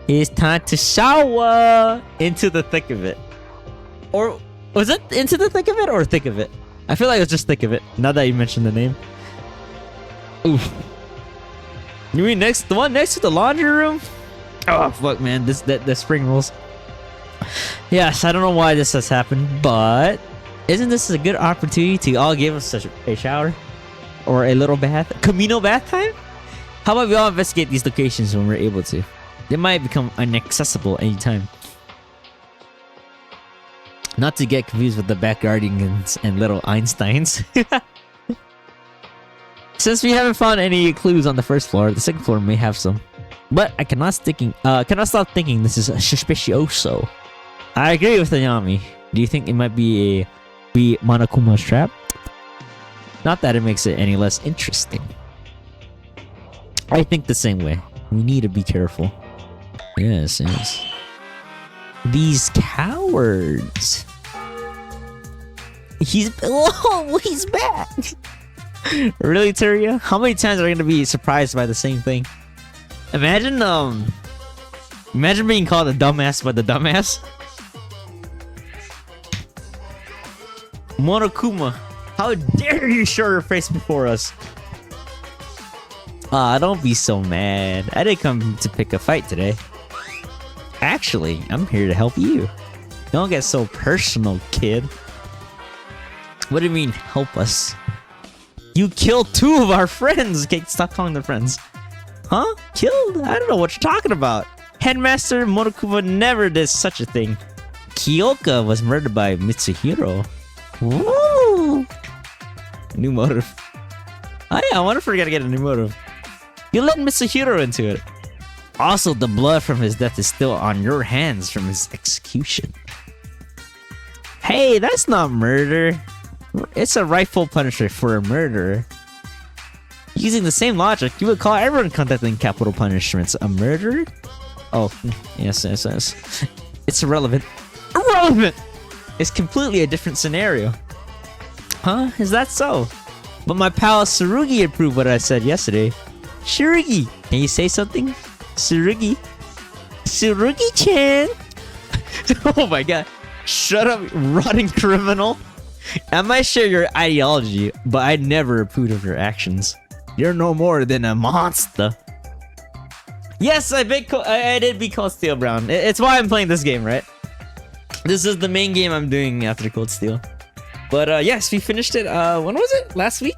It's time to shower into the thick of it. Or was it into the thick of it or thick of it? I feel like it was just thick of it, now that you mentioned the name. Oof. You mean the one next to the laundry room? Oh fuck, man, the spring rolls. Yes, I don't know why this has happened, but isn't this a good opportunity to all give us a shower? Or a little bath? Camino bath time? How about we all investigate these locations when we're able to? They might become inaccessible anytime. Not to get confused with the Backyardigans and little Einsteins. Since we haven't found any clues on the first floor, the second floor may have some. But I cannot stop thinking this is a suspicioso. I agree with Ayami. Do you think it might be Monokuma's trap? Not that it makes it any less interesting. I think the same way. We need to be careful. Yes. These cowards. He's back. Really, Tyria? How many times are we gonna be surprised by the same thing? Imagine being called a dumbass by the dumbass. Monokuma, how dare you show your face before us? Don't be so mad. I didn't come to pick a fight today. Actually, I'm here to help you. Don't get so personal, kid. What do you mean, help us? You killed 2 of our friends! Okay, stop calling them friends. Huh? Killed? I don't know what you're talking about. Headmaster Monokuma never did such a thing. Kyoka was murdered by Mitsuhiro. Woo! New motive. Oh yeah, I wonder if we're gonna get a new motive. You let Mitsuhiro into it. Also, the blood from his death is still on your hands from his execution. Hey, that's not murder. It's a rightful punishment for a murderer. Using the same logic, you would call everyone conducting capital punishments a murderer? Oh, yes. It's irrelevant. Irrelevant! It's completely a different scenario. Huh? Is that so? But my pal Tsurugi approved what I said yesterday. Tsurugi, can you say something? Tsurugi? Tsurugi-chan! Oh my god. Shut up, rotting criminal. I might share your ideology, but I never approved of your actions. You're no more than a monster. Yes, I did be called Steel Brown. It's why I'm playing this game, right? This is the main game I'm doing after Cold Steel. But yes, we finished it, when was it? Last week?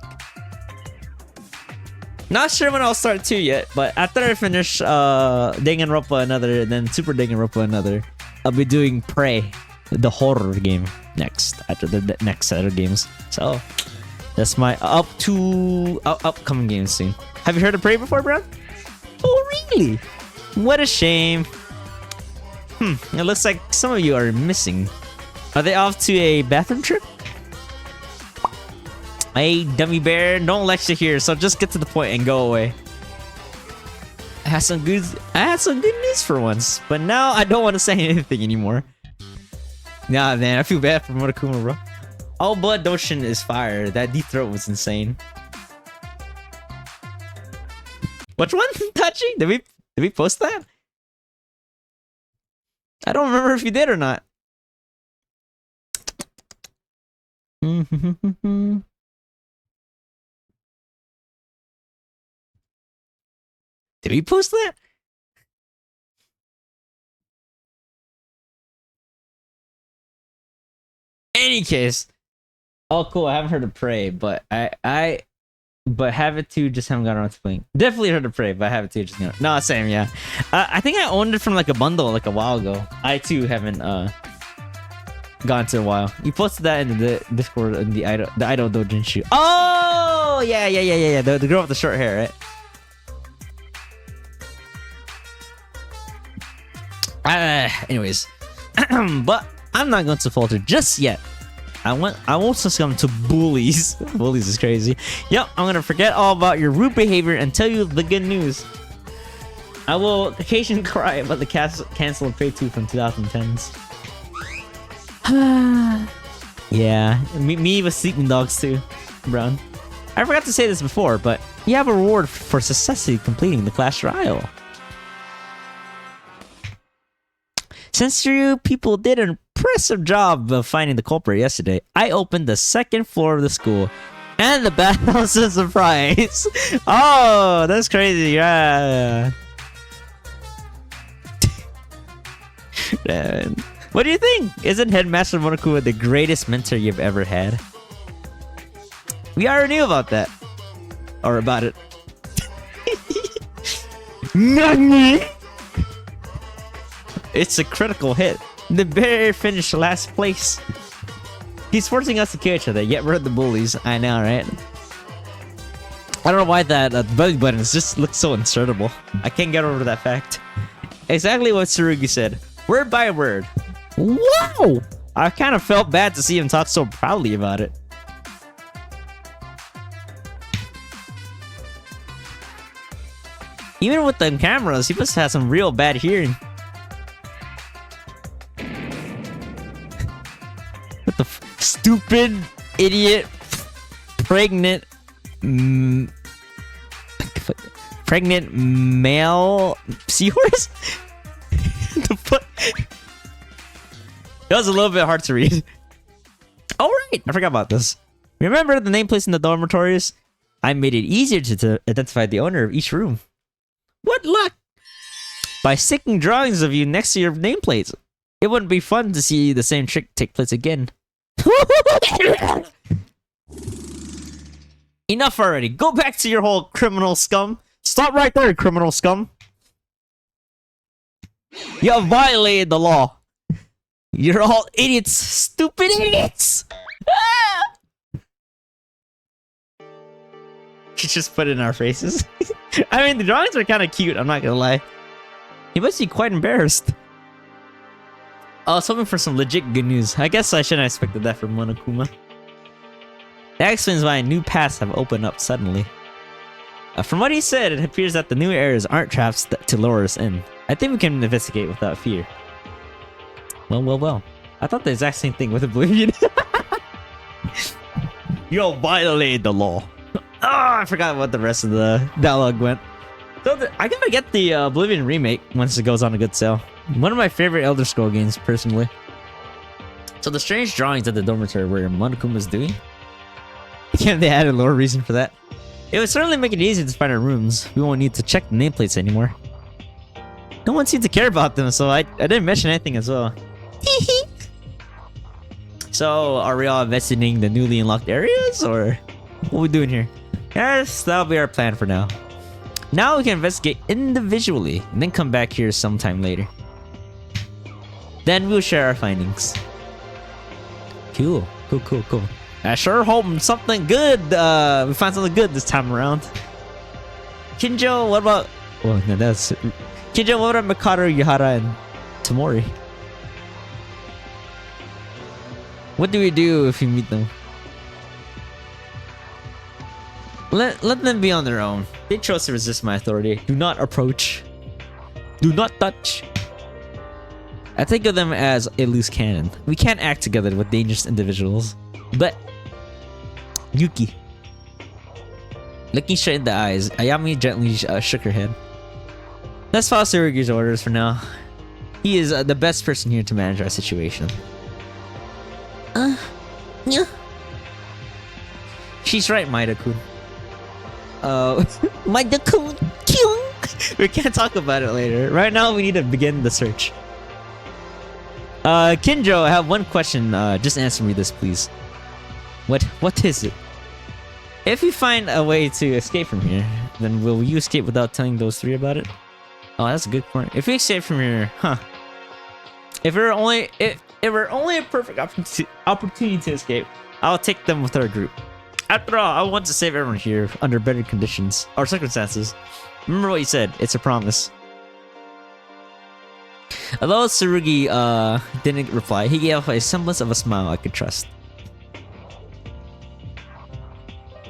Not sure when I'll start 2 yet, but after I finish Danganronpa another, and then Super Danganronpa another, I'll be doing Prey, the horror game, next, after the next set of games. So, that's my upcoming games soon. Have you heard of Prey before, bro? Oh, really? What a shame. It looks like some of you are missing. Are they off to a bathroom trip? Hey, dummy bear, don't lecture here, so just get to the point and go away. I had some good news for once, but now I don't want to say anything anymore. Nah, man, I feel bad for Monokuma, bro. All Blood Doshin is fire. That deep throat was insane. Which one? Tachi? Did Did we post that? I don't remember if you did or not. Did we post that? Any case. Oh, cool. I haven't heard of Prey, but but Have It Too just haven't got around to playing. Definitely heard of Prey, but Have It Too just no. No, same, yeah. I think I owned it from like a bundle like a while ago. I too haven't gone to a while. You posted that in the Discord in the Idol Dojinshi. Oh yeah. The girl with the short hair, right? Anyways, but I'm not going to falter just yet. I won't succumb to bullies. Bullies is crazy. Yep, I'm gonna forget all about your rude behavior and tell you the good news. I will occasionally cry about the cancel of Prey 2 from 2010s. Yeah, me with sleeping dogs too, Brown. I forgot to say this before, but you have a reward for successfully completing the Clash Royale. Since you people did an impressive job of finding the culprit yesterday, I opened the second floor of the school and the bathhouse as a surprise. Oh, that's crazy. Yeah. What do you think? Isn't Headmaster Monokuma the greatest mentor you've ever had? We already knew about that. Or about it. Nani? It's a critical hit. The bear finished last place. He's forcing us to kill each other, yet we're the bullies. I know, right? I don't know why that belly button just looks so insertable. I can't get over that fact. Exactly what Tsurugi said. Word by word. Wow! I kind of felt bad to see him talk so proudly about it. Even with the cameras, he must have some real bad hearing. What the stupid, idiot, pregnant male seahorse? The fuck? That was a little bit hard to read. Oh, right. I forgot about this. Remember the nameplates in the dormitories? I made it easier to identify the owner of each room. What luck! By sticking drawings of you next to your nameplates. It wouldn't be fun to see the same trick take place again. Enough already. Go back to your whole criminal scum. Stop right there, criminal scum. You have violated the law. You're all idiots. Stupid idiots. She just put it in our faces. I mean, the drawings are kind of cute. I'm not gonna lie. He must be quite embarrassed. I was hoping for some legit good news. I guess I shouldn't have expected that from Monokuma. That explains why new paths have opened up suddenly. From what he said, it appears that the new areas aren't traps to lure us in. I think we can investigate without fear. Well. I thought the exact same thing with Oblivion. You violated the law. Oh, I forgot what the rest of the dialogue went. So I gotta get the Oblivion remake once it goes on a good sale. One of my favorite Elder Scrolls games, personally. So the strange drawings at the dormitory where Monokuma's doing. Can't they add a lower reason for that? It would certainly make it easier to find our rooms. We won't need to check the nameplates anymore. No one seemed to care about them, so I didn't mention anything as well. So, are we all investigating the newly unlocked areas, or what are we doing here? Yes, that'll be our plan for now. Now we can investigate individually, and then come back here sometime later. Then we'll share our findings. Cool. I sure hope something good, we find something good this time around. Kinjo, what about... Oh, no, that's... Kinjo, what about Mikado, Yuhara, and Tamori? What do we do if we meet them? Let them be on their own. They chose to resist my authority. Do not approach. Do not touch. I think of them as a loose cannon. We can't act together with dangerous individuals. But Yuki. Looking straight in the eyes, Ayami gently shook her head. Let's follow Tsurugi's orders for now. He is the best person here to manage our situation. Yeah. She's right, Maida-kun. Maida-kun. We can't talk about it later. Right now, we need to begin the search. Kinjo, I have one question. Just answer me this, please. What is it? If we find a way to escape from here, then will you escape without telling those three about it? Oh, that's a good point. If we escape from here, huh? If we're only a perfect opportunity to escape, I'll take them with our group. After all, I want to save everyone here under better conditions or circumstances. Remember what you said. It's a promise. Although Tsurugi didn't reply, he gave off a semblance of a smile I could trust.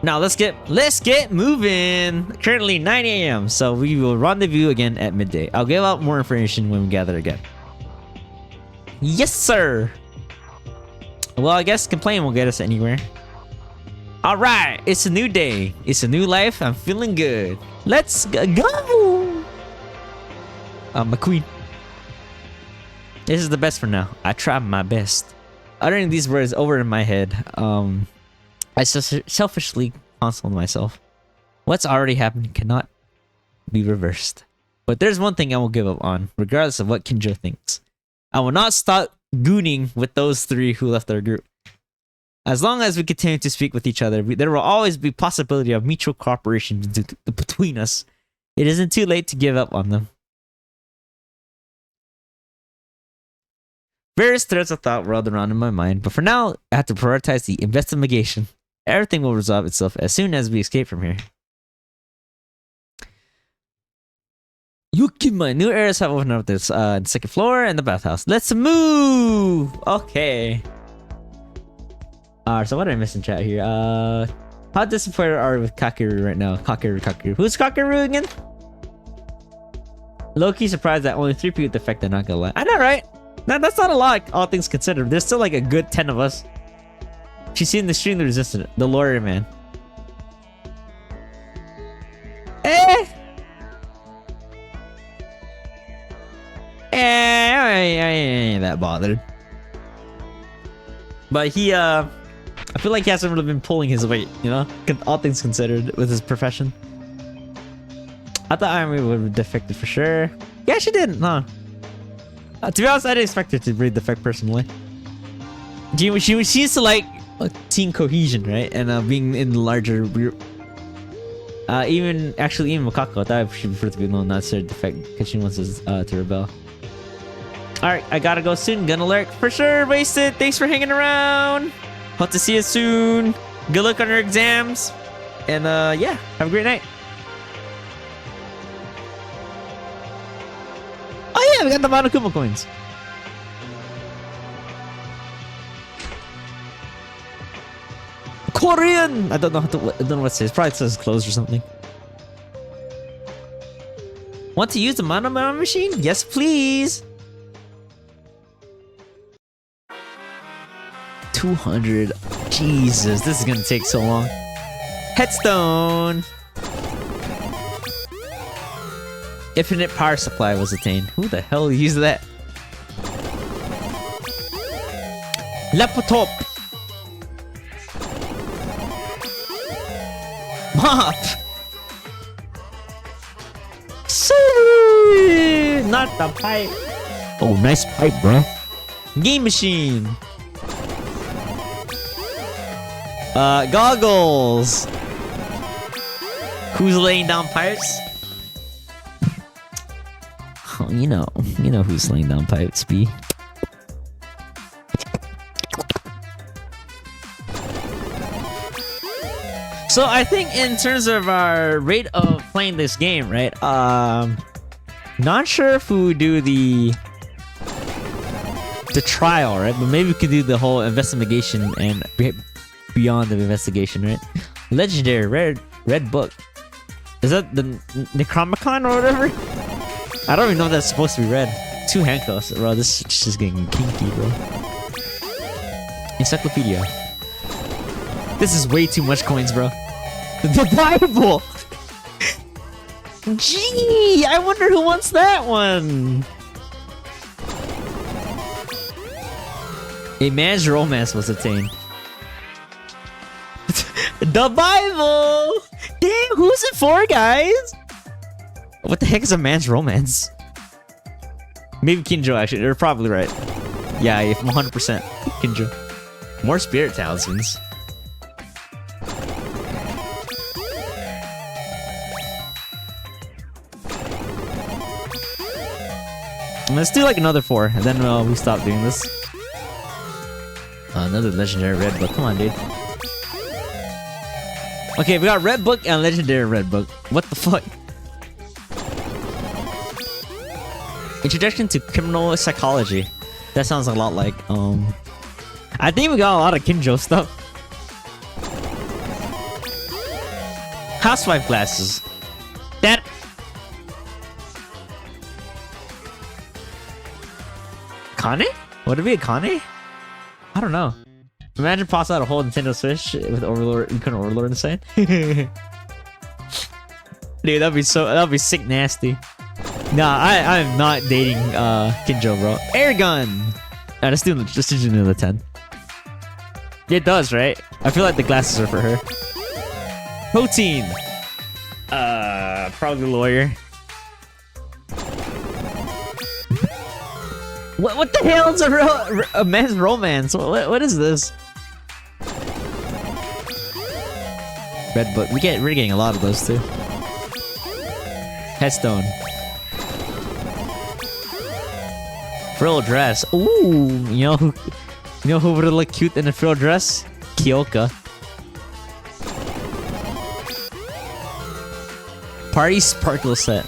Now let's get moving. Currently 9 a.m. so we will rendezvous again at midday. I'll give out more information when we gather again. Yes, sir. Well, I guess complaining won't get us anywhere. All right, it's a new day. It's a new life. I'm feeling good. Let's go. My queen. This is the best for now. I tried my best. Uttering these words over in my head, I selfishly consoled myself. What's already happened cannot be reversed. But there's one thing I won't give up on, regardless of what Kinjo thinks. I will not stop gooning with those three who left our group. As long as we continue to speak with each other, there will always be possibility of mutual cooperation between us. It isn't too late to give up on them. Various threads of thought whirled around in my mind, but for now, I have to prioritize the investigation. Everything will resolve itself as soon as we escape from here. My new areas have opened up this the second floor and the bathhouse. Let's move! Okay. So what did I miss in chat here? How disappointed are we with Kakeru right now? Kakeru. Who's Kakeru again? Low-key surprised that only 3 people defected, not gonna lie. I know, right? That's not a lot, all things considered. There's still like a good 10 of us. She's seen the extremely resistant, the lawyer man. I ain't that bothered. But he, I feel like he hasn't really been pulling his weight, you know? All things considered, with his profession. I thought Army would have defected for sure. Yeah, she didn't, huh? To be honest, I didn't expect her to read defect personally. She seems to like team cohesion, right? And being in the larger group. Even Makako, I thought she preferred to be alone, not to defect, because she wants us to rebel. Alright, I gotta go soon. Gonna lurk for sure. Wasted. Thanks for hanging around. Hope to see you soon. Good luck on your exams. And yeah, have a great night. Oh yeah, we got the Monokuma coins. Korean! I don't know what it says. Probably says closed or something. Want to use the Monomon machine? Yes, please. 200. Jesus, this is gonna take so long. Headstone. Infinite power supply was attained. Who the hell used that? Laptop. Mop. Sweet. Not the pipe. Oh, nice pipe, bro. Game machine. Goggles. Who's laying down pipes? Oh, you know who's laying down pipes, B. So I think in terms of our rate of playing this game, right? Not sure if we would do the trial, right? But maybe we could do the whole investigation and beyond the investigation, right? Legendary red book. Is that the Necronomicon or whatever? I don't even know if that's supposed to be red. 2 handcuffs, bro. This is just getting kinky, bro. Encyclopedia. This is way too much coins, bro. The Bible. Gee, I wonder who wants that one. A man's romance was attained. The Bible! Damn, who's it for, guys? What the heck is a man's romance? Maybe Kinjo, actually. You're probably right. Yeah, 100% Kinjo. More spirit talismans. Let's do like another 4, and then we stop doing this. Another legendary red book. Come on, dude. Okay, we got red book and legendary red book. What the fuck? Introduction to criminal psychology. That sounds a lot like I think we got a lot of Kinjo stuff. Housewife glasses. That. Kane? Would it be a Kane? I don't know. Imagine pass out a whole Nintendo Switch with Overlord, you couldn't Overlord inside. Dude, that'd be sick nasty. Nah, I'm not dating Kinjo, bro. Air gun! Let's do another 10. It does, right? I feel like the glasses are for her. Protein! Probably lawyer. What the hell is a man's romance? What is this? Red book. We're getting a lot of those too. Headstone. Frill dress. Ooh, you know who would look cute in a frill dress? Kyoka. Party sparkle set.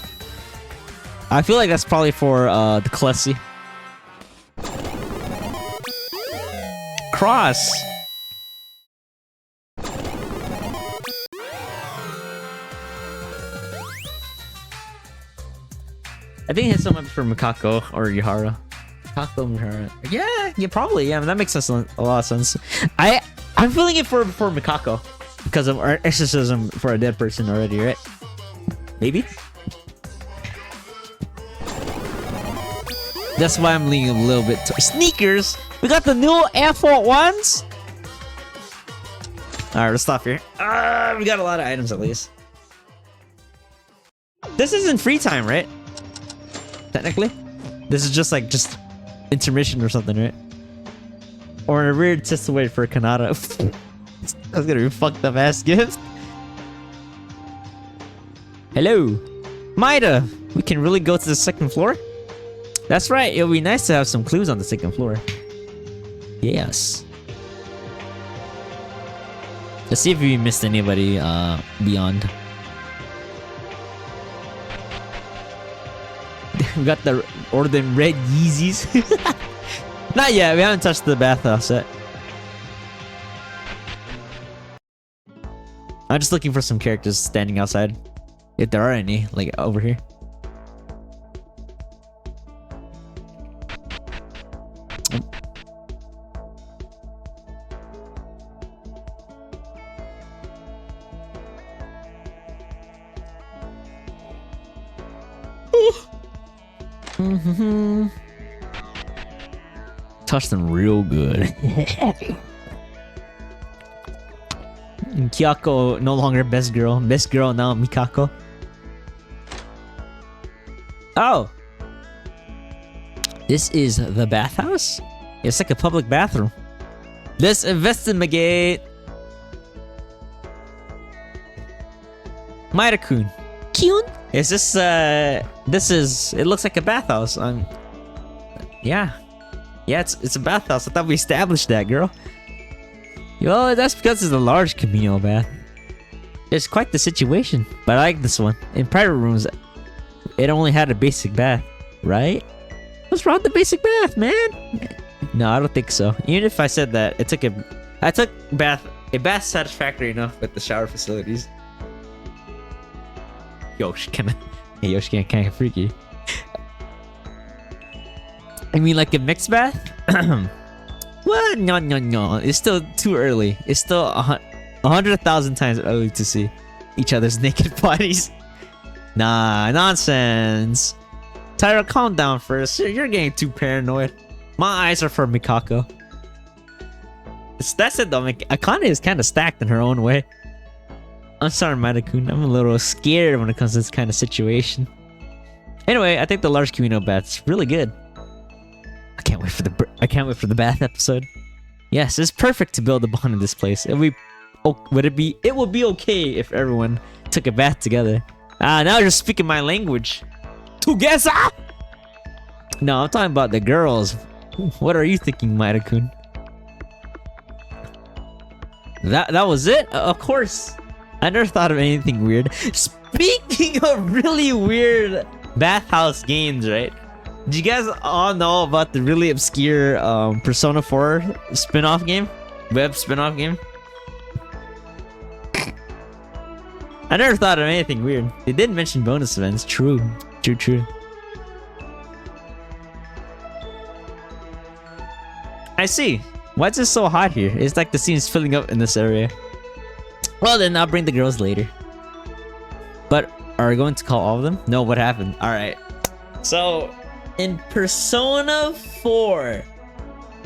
I feel like that's probably for the Klessy. Cross. I think it's someone for Mikako or Yahara. Mikako, Yahara. Yeah, probably. Yeah, that makes a lot of sense. I'm feeling it for Mikako because of our exorcism for a dead person already, right? Maybe. That's why I'm leaning a little bit. Sneakers. We got the new Air Force Ones. All right, let's stop here. We got a lot of items at least. This isn't free time, right? Technically, this is just intermission or something, right? Or a weird way for Kanata. That's gonna be a fucked up ass gift. Hello, Maida. We can really go to the second floor. That's right. It'll be nice to have some clues on the second floor. Yes. Let's see if we missed anybody beyond. We got the red Yeezys. Not yet. We haven't touched the bathhouse yet. I'm just looking for some characters standing outside. If there are any, like over here. Touch them real good. Kyoko no longer best girl. Best girl now Mikako. Oh! This is the bathhouse? It's like a public bathroom. Let's investigate. Maida-kun. Kyun? Is this it looks like a bathhouse. Yeah, it's a bathhouse. I thought we established that, girl. Well, that's because it's a large communal bath. It's quite the situation, but I like this one. In private rooms, it only had a basic bath, right? What's wrong with the basic bath, man? No, I don't think so. Even if I said that, I took a bath satisfactory enough with the shower facilities. Yoshi kinda freaky. I mean, like a mixed bath? What? No. It's still too early. It's still 100,000 times early to see each other's naked bodies. Nah, nonsense. Tyra, calm down first. You're getting too paranoid. My eyes are for Mikako. That's it though. Akane is kind of stacked in her own way. I'm sorry, Maida-kun. I'm a little scared when it comes to this kind of situation. Anyway, I think the large Kamino bat's really good. I can't wait for the bath episode. Yes, it's perfect to build a bond in this place. It would be okay if everyone took a bath together. Now you're speaking my language. Together. No, I'm talking about the girls. What are you thinking, Maida-kun? That was it? Of course. I never thought of anything weird. Speaking of really weird bathhouse games, right? Do you guys all know about the really obscure Persona 4 spin-off game? Web spin-off game? I never thought of anything weird. They did mention bonus events. True. True. I see. Why is it so hot here? It's like the scene's filling up in this area. Well then, I'll bring the girls later. But are we going to call all of them? No, what happened? Alright. So, in Persona 4,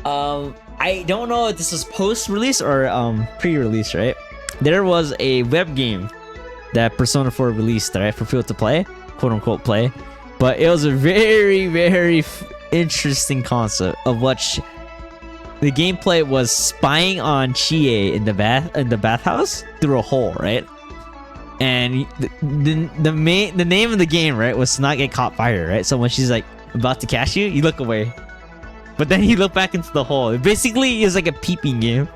I don't know if this was post-release or pre-release, right? There was a web game that Persona 4 released, right, for people to play, quote-unquote play. But it was a very, very interesting concept of what the gameplay was spying on Chie in the bathhouse through a hole, right? And the name of the game, right, was to not get caught by her, right? So when she's like about to catch you, you look away, but then you look back into the hole. It basically is like a peeping game.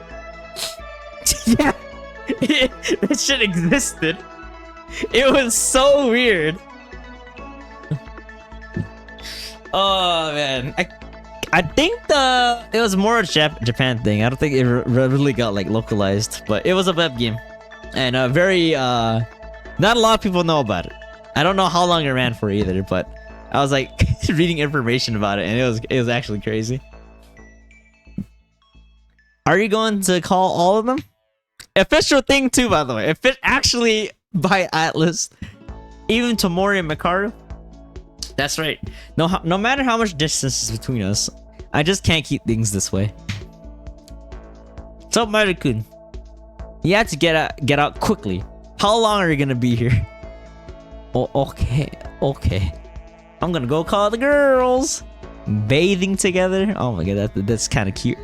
Yeah, that shit existed. It was so weird. Oh man, I think it was more a Japan thing. I don't think it really got like localized, but it was a web game, and very not a lot of people know about it. I don't know how long it ran for either, but I was like reading information about it, and it was actually crazy. Are you going to call all of them? Official thing too, by the way. If it actually by Atlas, even Tomori and Makaru. That's right. No matter how much distance is between us, I just can't keep things this way. So Maida-kun, you have to get out quickly. How long are you gonna be here? Oh, okay. I'm gonna go call the girls. Bathing together. Oh my god, that's kind of cute.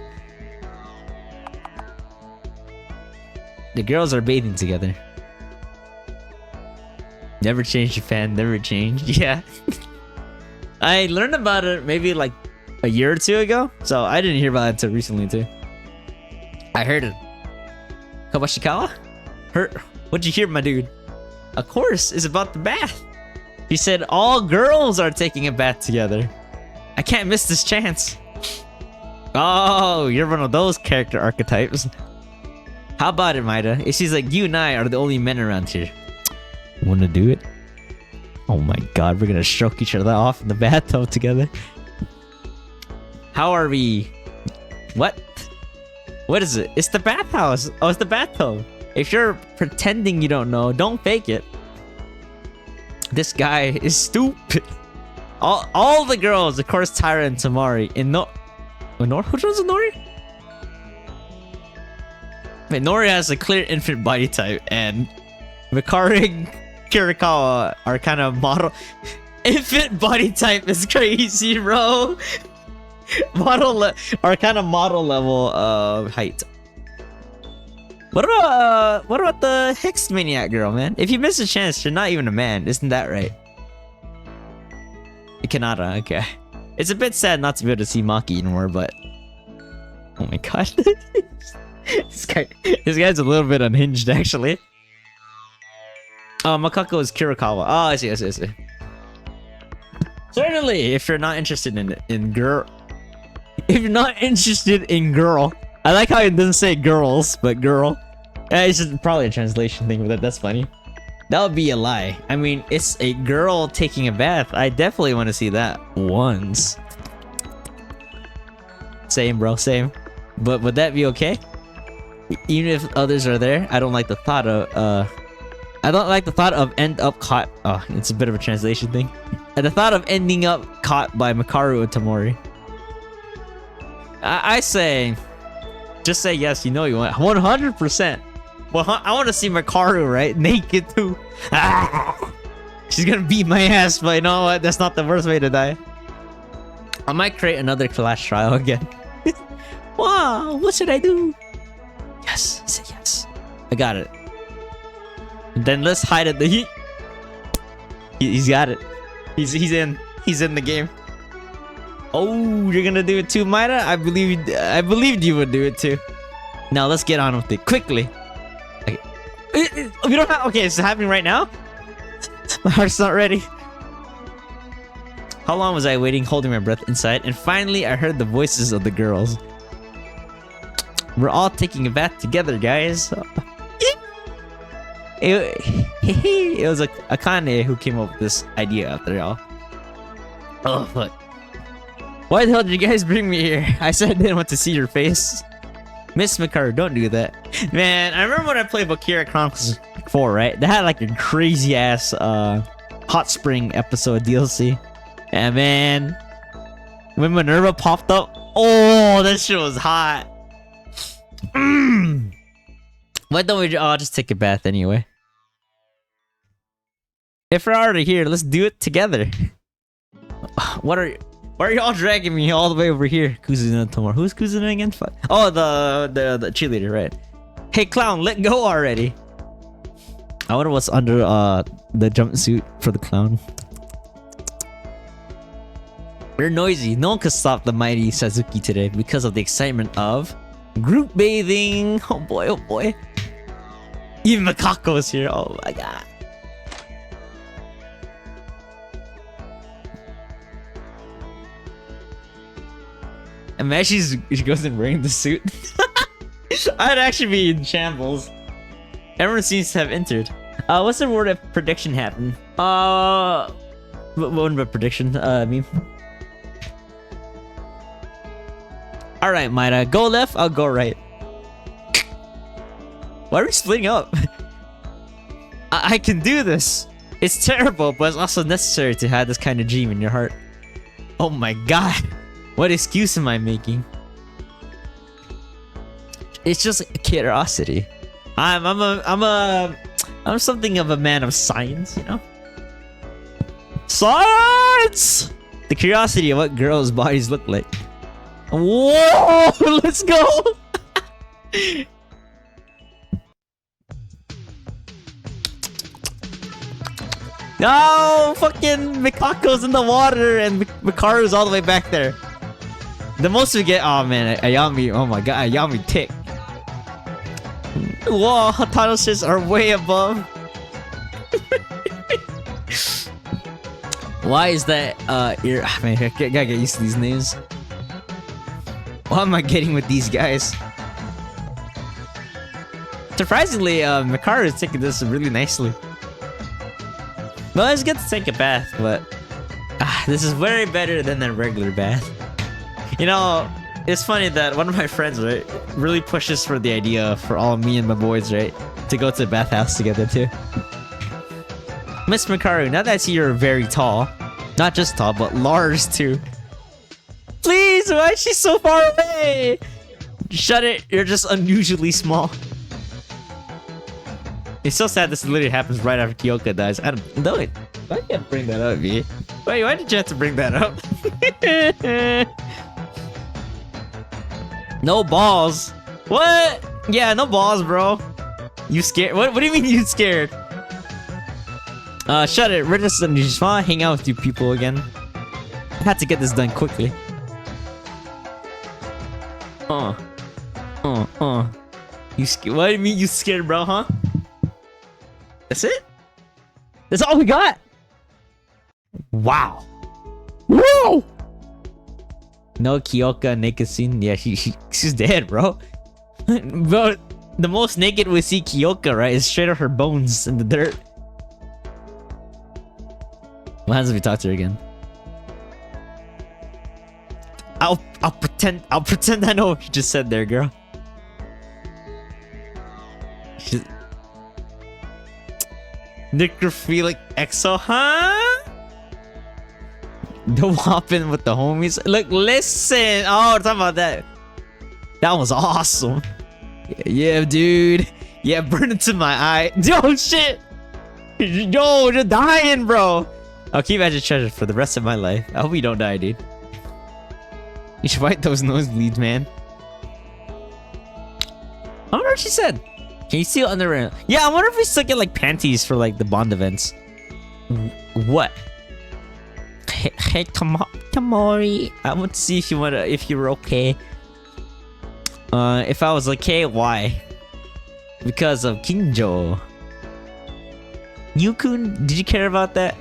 The girls are bathing together. Never change, Japan. Never change. Yeah. I learned about it maybe like a year or two ago, so I didn't hear about it until recently too. I heard it. Kawashikawa? What'd you hear, my dude? Of course, it's about the bath. He said all girls are taking a bath together. I can't miss this chance. Oh, you're one of those character archetypes. How about it, Maida? It seems like you and I are the only men around here. Wanna do it? Oh my god, we're gonna stroke each other off in the bathtub together. How are we? What? What is it? It's the bathhouse. Oh, it's the bathtub. If you're pretending you don't know, don't fake it. This guy is stupid. All the girls, of course, Tyra and Tamari. Which one's Nori? Wait, Nori has a clear infant body type, and Mikaru and Kirikawa are kind of model. Infant body type is crazy, bro. Are kind of model level of height. What about the Hicks Maniac girl, man? If you miss a chance, you're not even a man. Isn't that right? Kanata, okay. It's a bit sad not to be able to see Maki anymore, but oh my god. This guy's a little bit unhinged, actually. Makako is Kirikawa. Oh, I see. Certainly, if you're not interested in girl. If you're not interested in girl. I like how it doesn't say girls, but girl. It's just probably a translation thing, but that's funny. That would be a lie. I mean, it's a girl taking a bath. I definitely want to see that once. Same, bro, same. But would that be okay? Even if others are there, I don't like the thought of I don't like the thought of end up caught. Oh, it's a bit of a translation thing. And the thought of ending up caught by Makaru and Tamori. I say, just say yes. You know you want 100%. Well, I want to see Makaru right naked too. She's gonna beat my ass, but you know what? That's not the worst way to die. I might create another Clash trial again. Wow, what should I do? Yes, say yes. I got it. Then let's hide at the heat. He's got it. He's in. He's in the game. Oh, you're gonna do it too, Maida? I believed you would do it too. Now let's get on with it quickly. Okay. We don't have. Okay, it's happening right now. My heart's not ready. How long was I waiting, holding my breath inside? And finally, I heard the voices of the girls. We're all taking a bath together, guys. It was Akane who came up with this idea after all. Oh, fuck. Why the hell did you guys bring me here? I said I didn't want to see your face. Miss Makaru, don't do that. Man, I remember when I played Valkyria Chronicles 4, right? They had like a crazy ass hot spring episode DLC. And man, when Minerva popped up, oh, that shit was hot. Why don't we all just take a bath anyway? If we're already here, let's do it together. Why are y'all dragging me all the way over here? Kuzuna Tomorrow. Who's Kuzuna again? Fuck. Oh, the cheerleader, right? Hey, clown, let go already. I wonder what's under the jumpsuit for the clown. We're noisy. No one could stop the mighty Sasuke today because of the excitement of group bathing. Oh boy, oh boy. Even Makako's here. Oh my god. Imagine she goes in wearing the suit. I'd actually be in shambles. Everyone seems to have entered. What's the word of prediction happen? What would a prediction mean? Alright, Maida. Go left, I'll go right. Why are we splitting up? I can do this. It's terrible, but it's also necessary to have this kind of dream in your heart. Oh my god. What excuse am I making? It's just curiosity. I'm something of a man of science, you know? Science! The curiosity of what girls' bodies look like. Whoa! Let's go! No! Fucking Mikako's in the water and Mikaru's all the way back there. The most we get, oh man, Ayami, oh my god, Ayami tick. Whoa, Hatanosis are way above. Why is that, man, I gotta get used to these names. What am I getting with these guys? Surprisingly, Makaru is taking this really nicely. Well, it's good to take a bath, but this is way better than a regular bath. You know, it's funny that one of my friends, right, really pushes for the idea for all me and my boys, right, to go to the bathhouse together too. Miss Makaru, now that I see you're very tall, not just tall, but large too. Please, why is she so far away? Shut it, you're just unusually small. It's so sad this literally happens right after Kyoka dies. I can't bring that up, V. Wait, why did you have to bring that up? No balls. What? Yeah, no balls, bro. You scared? What do you mean you scared? Shut it. We're just wanna hang out with you people again. I had to get this done quickly. You scared? What do you mean you scared, bro? Huh? That's it? That's all we got? Wow. Whoa! No Kyoka naked scene. Yeah, she's dead, bro. But the most naked we see Kyoka, right, is straight up her bones in the dirt. What happens if we talk to her again? I'll pretend I know what you just said there, girl. Necrophilic exo, huh? The whopping with the homies. Look, listen. Oh, we're talking about that. That was awesome. Yeah, dude. Yeah, burn it to my eye. Yo, shit. Yo, you're dying, bro. I'll keep Magic Treasure for the rest of my life. I hope you don't die, dude. You should fight those nosebleeds, man. I wonder what she said. Can you see it under? Yeah, I wonder if we still get like panties for like the Bond events. What? Hey, Tamori. I want to see if you wanna, if you were okay. If I was okay, why? Because of Kinjo. Yukun, did you care about that?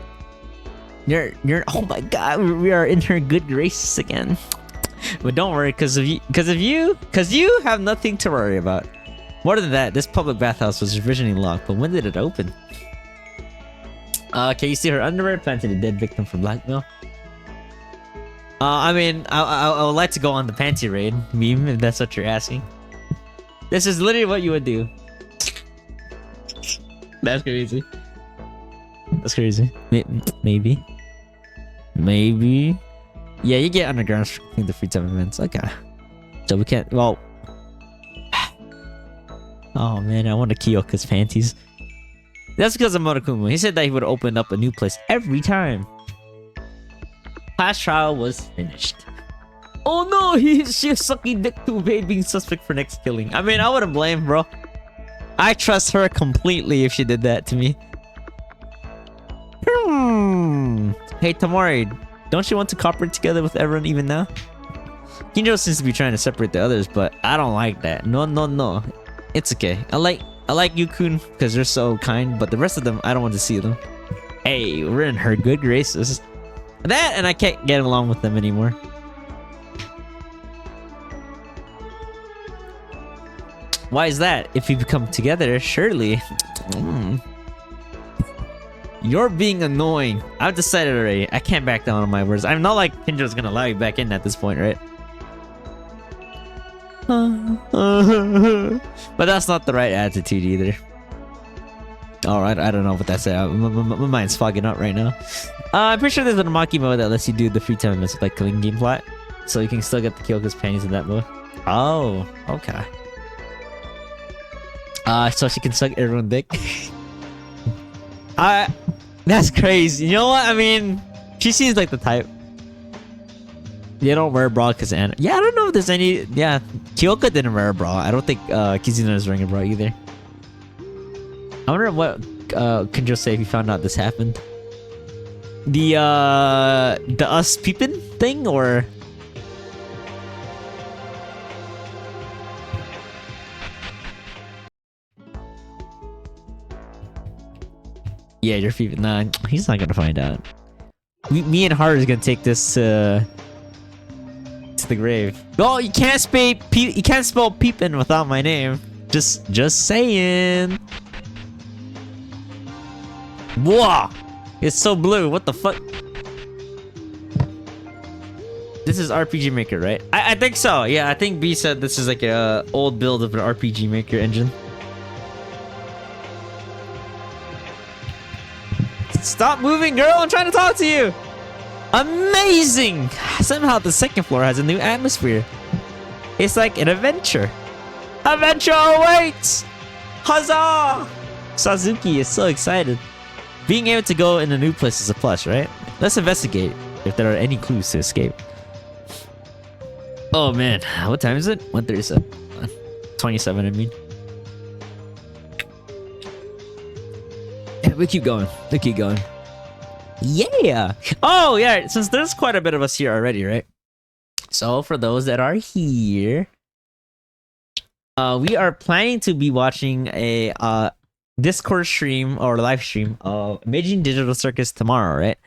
You're. Oh my God, we are in her good graces again. But don't worry, because you have nothing to worry about. More than that, this public bathhouse was originally locked, but when did it open? Can you see her underwear planted a dead victim for blackmail? I mean, I would like to go on the panty raid meme if that's what you're asking. This is literally what you would do. That's crazy. That's crazy. Maybe. Yeah, you get underground in the free time events. Okay. So we can't. Well. Oh man, I want to Kyoka's panties. That's because of Monokuma. He said that he would open up a new place every time. Class trial was finished. Oh no, she's sucking dick to evade being suspect for next killing. I mean, I wouldn't blame, bro. I trust her completely if she did that to me. Hey, Tamari, don't you want to cooperate together with everyone even now? Kinjo seems to be trying to separate the others, but I don't like that. No. It's okay. I like Yukun because they're so kind, but the rest of them, I don't want to see them. Hey, we're in her good graces. That, and I can't get along with them anymore. Why is that? If we become together, surely. You're being annoying. I've decided already. I can't back down on my words. I'm not like Kinjo's gonna allow you back in at this point, right? But that's not the right attitude either. Alright, I don't know what that's at. My mind's fogging up right now. I'm pretty sure there's an Amaki mode that lets you do the free time events with like killing game plot. So you can still get the Kyoko's panties in that mode. Oh, okay. So she can suck everyone's dick. That's crazy. You know what? I mean, she seems like the type. They don't wear a bra because Anna. Yeah, I don't know if there's any. Yeah, Kyoka didn't wear a bra. I don't think Kizuna is wearing a bra either. I wonder what Kinjo say if he found out this happened. The us peeping thing, or yeah, you're peeping. Nah, he's not gonna find out. Me and Haru is gonna take this to the grave. Oh, you can't spell peeping without my name. Just saying. Whoa! It's so blue. What the fuck? This is RPG Maker, right? I think so. Yeah, I think B said this is like a old build of an RPG Maker engine. Stop moving, girl! I'm trying to talk to you! Amazing! Somehow the second floor has a new atmosphere. It's like an adventure. Adventure awaits! Huzzah! Sazuki is so excited. Being able to go in a new place is a plus, right? Let's investigate if there are any clues to escape. Oh man, what time is it? 1:37. 27, I mean. Yeah, we keep going. Yeah! Oh yeah, since there's quite a bit of us here already, right? So for those that are here, we are planning to be watching a Discord stream or live stream of Amazing Digital Circus tomorrow, right?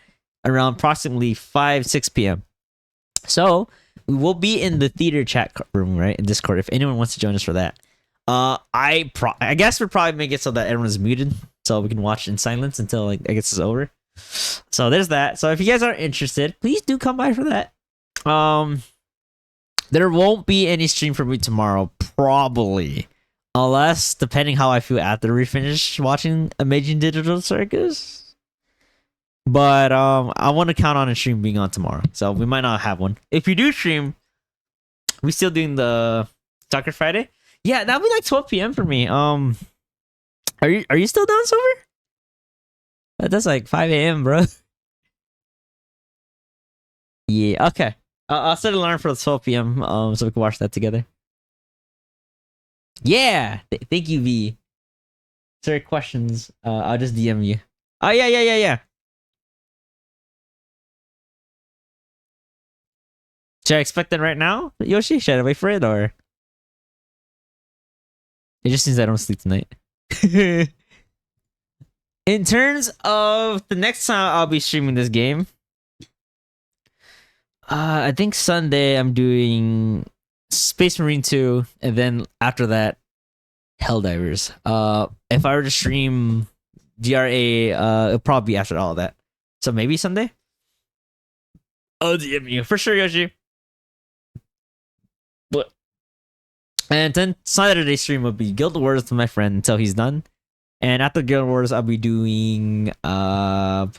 Around approximately 5-6 p.m. So we will be in the theater chat room, right, in Discord, if anyone wants to join us for that. I guess we'll probably make it so that everyone's muted so we can watch in silence until like I guess it's over. So there's that. So if you guys are interested, please do come by for that. There won't be any stream for me tomorrow, probably. Unless, depending how I feel after we finish watching Amazing Digital Circus. But I want to count on a stream being on tomorrow, so we might not have one. If we do stream, we still doing the Soccer Friday. Yeah, that'll be like 12 p.m. for me. Are you still down sober? That's like 5 a.m., bro. Yeah, okay. I'll set an alarm for 12 p.m. So we can watch that together. Yeah, thank you, V. Sir, questions? I'll just DM you. Oh yeah. Should I expect it right now, Yoshi? Should I wait for it, or it just seems I don't sleep tonight? In terms of the next time I'll be streaming this game, I think Sunday I'm doing Space Marine 2, and then after that, Helldivers. If I were to stream DRA, it'll probably be after all of that. So maybe Sunday? Oh, DM you. For sure, Yoshi. But and then Saturday stream will be Guild Wars with my friend until he's done. And after Guild Wars, I'll be doing probably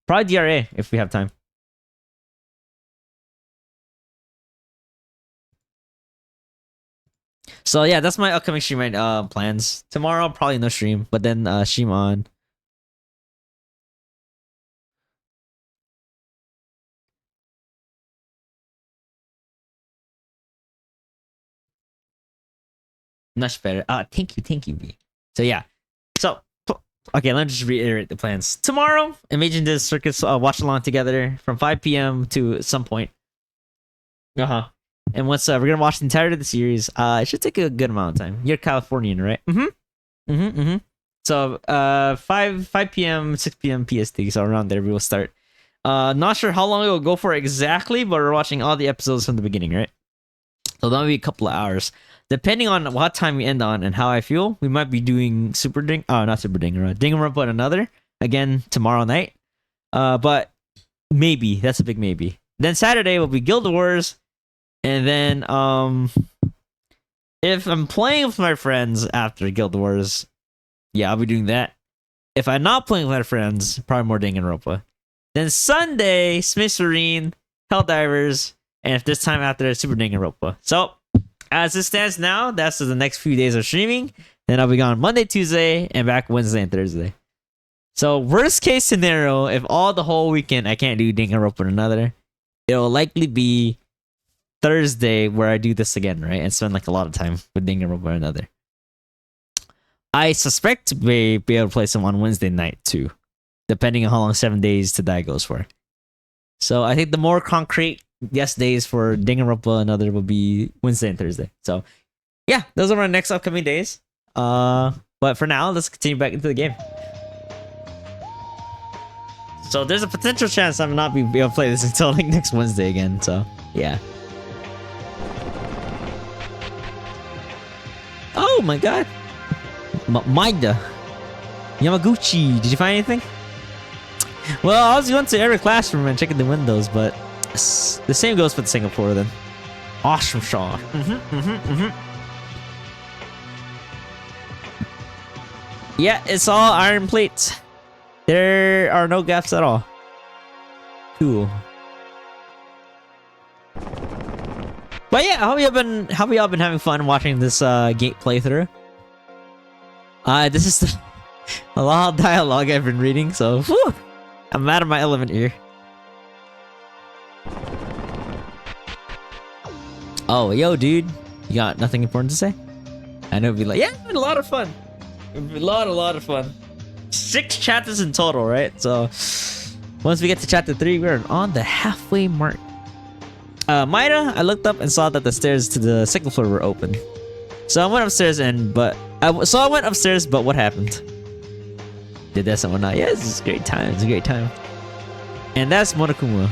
DRA if we have time. So yeah, that's my upcoming stream plans. Tomorrow probably no stream, but then stream on. Much better. Thank you, B. So yeah. So okay, let me just reiterate the plans. Tomorrow, Imagine this circus watch along together from 5 p.m. to some point. And once we're gonna watch the entirety of the series, it should take a good amount of time. You're Californian, right? So 5 p.m. 6 p.m. PST, so around there we will start. Not sure how long it will go for exactly, but we're watching all the episodes from the beginning, right? So that'll be a couple of hours. Depending on what time we end on and how I feel, we might be doing Danganronpa another again tomorrow night. But maybe that's a big maybe. Then Saturday will be Guild Wars, and then if I'm playing with my friends after Guild Wars, yeah, I'll be doing that. If I'm not playing with my friends, probably more Danganronpa. Then Sunday, Space Marine, Helldivers, and if this time after, Super Danganronpa. So as it stands now, that's the next few days of streaming. Then I'll be gone Monday, Tuesday, and back Wednesday and Thursday. So worst case scenario, if all the whole weekend I can't do Danganronpa another, it'll likely be Thursday where I do this again, right? And spend like a lot of time with Danganronpa another. I suspect to be able to play some on Wednesday night too, depending on how long 7 Days to Die goes for. So I think the more concrete days for Danganronpa another will be Wednesday and Thursday. So yeah, those are my next upcoming days. But for now, let's continue back into the game. So there's a potential chance I will not be able to play this until like next Wednesday again. So yeah. Oh my god. Maida. Yamaguchi. Did you find anything? Well, I was going to every classroom and checking the windows, but the same goes for the Singapore then. Awesome shot. Yeah, it's all iron plates. There are no gaps at all. Cool. But yeah, how have y'all been having fun watching this game playthrough? This is a lot of dialogue I've been reading, so whew, I'm out of my element here. Oh, yo, dude, you got nothing important to say? I know it'd be like, yeah, it's been a lot of fun. It's been a lot of fun. 6 chapters in total, right? So once we get to chapter 3, we're on the halfway mark. Maida, I looked up and saw that the stairs to the second floor were open. So I went upstairs but what happened? Did that someone not? Yeah, it's a great time. It's a great time. And that's Monokuma.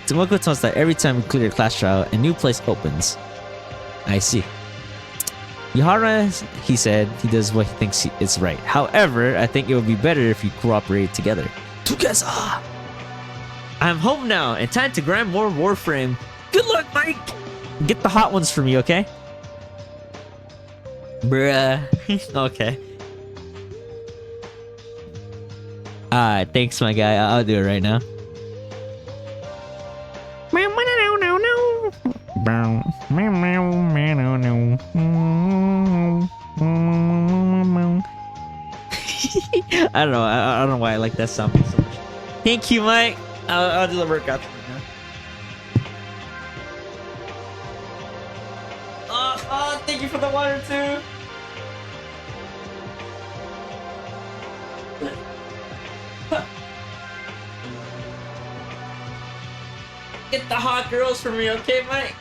Tomoko tells us that every time we clear a class trial, a new place opens. I see. Yahara, he said, he does what he thinks is right. However, I think it would be better if you cooperate together. Together! I'm home now, and time to grind more Warframe. Good luck, Mike! Get the hot ones for me, okay? Bruh. Okay. Alright, thanks, my guy. I'll do it right now. I don't know. I don't know why I like that sound so much. Thank you, Mike. I'll do the workout right now. Thank you for the water too. Get the hot girls for me, okay, Mike?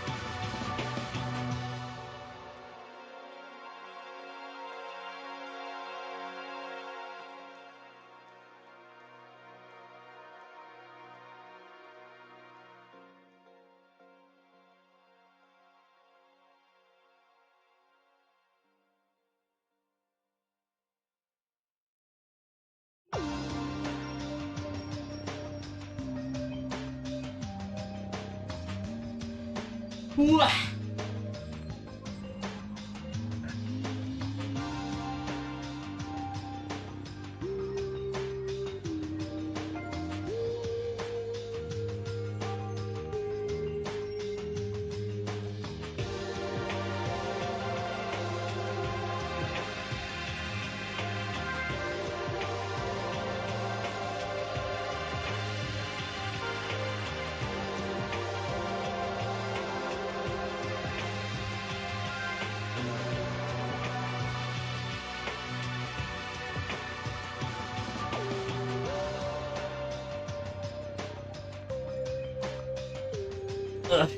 Ugh.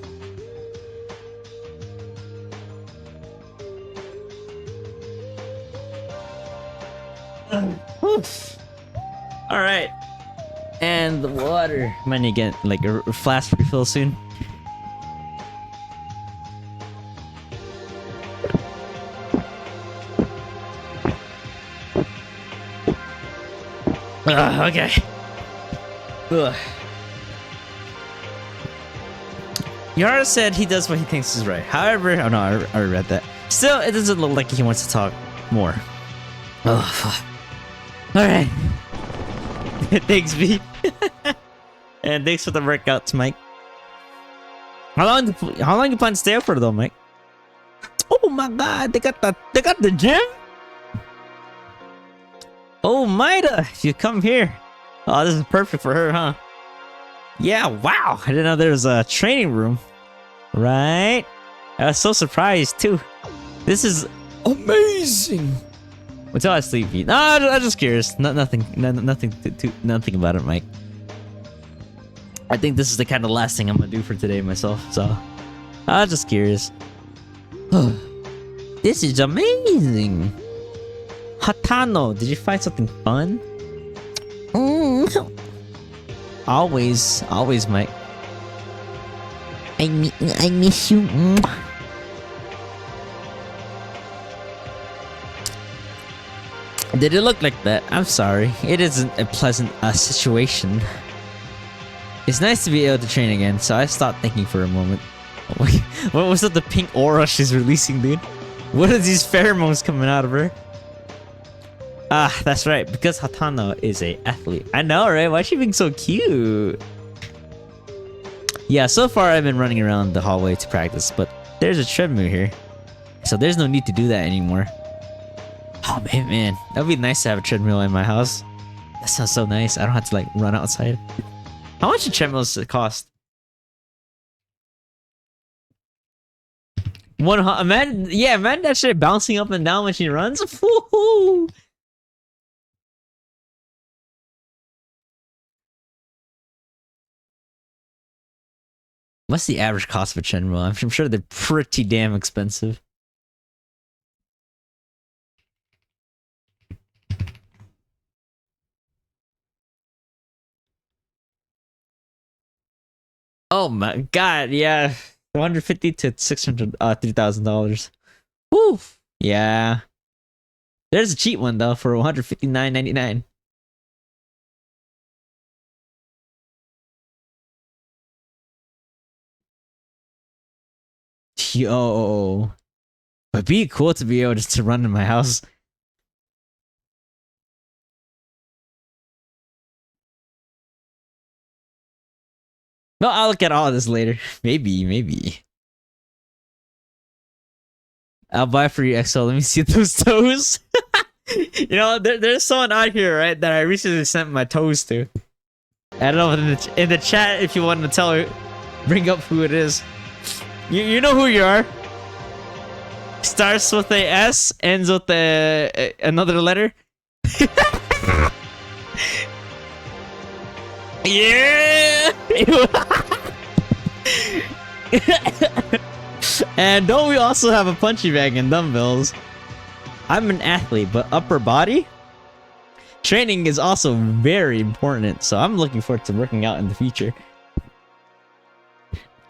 Oof. All right, and the water. Might need to get like a flask refill soon. Okay. Ugh. Yara said he does what he thinks is right. However, oh no, I already read that. Still, it doesn't look like he wants to talk more. Oh, fuck. Alright. Thanks, V. And thanks for the workouts, Mike. How long you plan to stay up for though, Mike? Oh my god, they got the gym? Oh Maida, you come here. Oh, this is perfect for her, huh? Yeah, wow. I didn't know there was a training room. Right? I was so surprised too. This is amazing. Until I sleep. No, I'm just curious. Nothing about it, Mike. I think this is the kind of last thing I'm gonna do for today myself. So, I'm just curious. This is amazing. Hatano, did you find something fun? Always, Mike. I miss you. Did it look like that? I'm sorry. It isn't a pleasant situation. It's nice to be able to train again, so I stopped thinking for a moment. What was that the pink aura she's releasing, dude? What are these pheromones coming out of her? Ah, that's right, because Hatano is a athlete. I know, right? Why is she being so cute? Yeah, so far I've been running around the hallway to practice, but there's a treadmill here. So there's no need to do that anymore. Oh man, that would be nice to have a treadmill in my house. That sounds so nice. I don't have to like run outside. How much do treadmills cost? Imagine that shit bouncing up and down when she runs. Woohoo! What's the average cost of a treadmill? I'm sure they're pretty damn expensive. Oh my god, yeah. $150 to $600, $3,000. Woo! Yeah. There's a cheap one though for $159.99. Yo. It'd be cool to be able just to run in my house. No, I'll look at all of this later. Maybe. I'll buy for you, XO. Let me see those toes. You know, there's someone out here, right, that I recently sent my toes to. I don't know in the chat if you want to tell her, bring up who it is. You know who you are. Starts with a S, ends with another letter. Yeah. And don't we also have a punching bag and dumbbells? I'm an athlete, but upper body training is also very important, so I'm looking forward to working out in the future.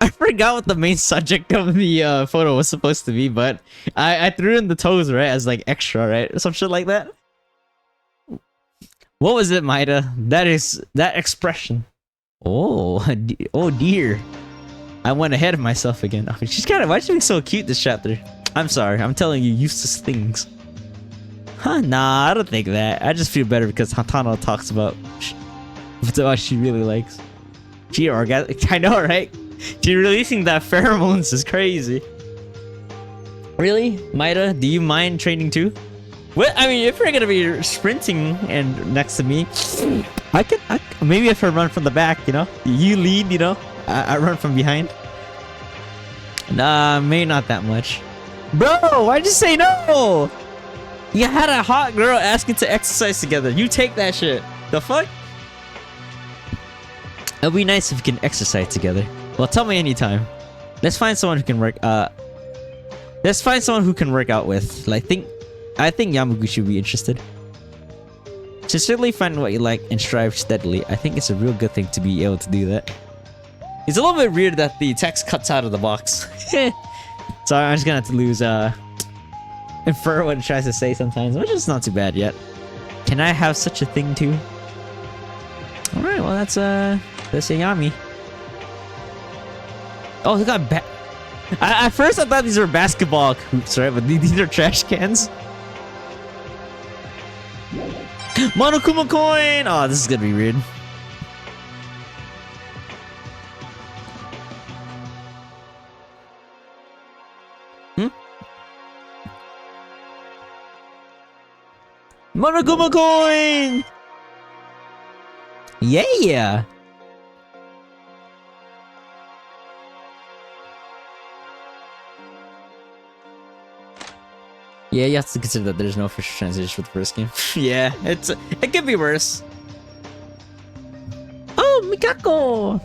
I forgot what the main subject of the photo was supposed to be, but I threw in the toes, right, as like extra, right? Some shit like that. What was it, Maida? That expression. Oh dear. I went ahead of myself again. Oh, she's kind of, why is she being so cute this chapter? I'm sorry, I'm telling you useless things. Huh, nah, I don't think that. I just feel better because Hatano talks about what she really likes. She I know, right? She releasing that pheromones is crazy. Really? Maida, do you mind training too? Well, I mean, if you're gonna be sprinting and next to me, I could maybe if I run from the back, you know? You lead, you know? I run from behind. Nah, maybe not that much. Bro, why'd you say no? You had a hot girl asking to exercise together. You take that shit. The fuck? It'd be nice if we can exercise together. Well, tell me anytime. Let's find someone who can work. Let's find someone who can work out with. Like, I think Yamaguchi would be interested. Sincerely find what you like and strive steadily. I think it's a real good thing to be able to do that. It's a little bit weird that the text cuts out of the box. So I'm just gonna have to lose infer what it tries to say sometimes, which is not too bad yet. Can I have such a thing too? Alright, well that's Yami. Oh, they got at first I thought these were basketball hoops, right? But these are trash cans. Monokuma coin! Oh, this is gonna be weird. Monokuma coin! Yeah! Yeah, you have to consider that there's no official translation for the first game. Yeah, it could be worse. Oh, Mikako!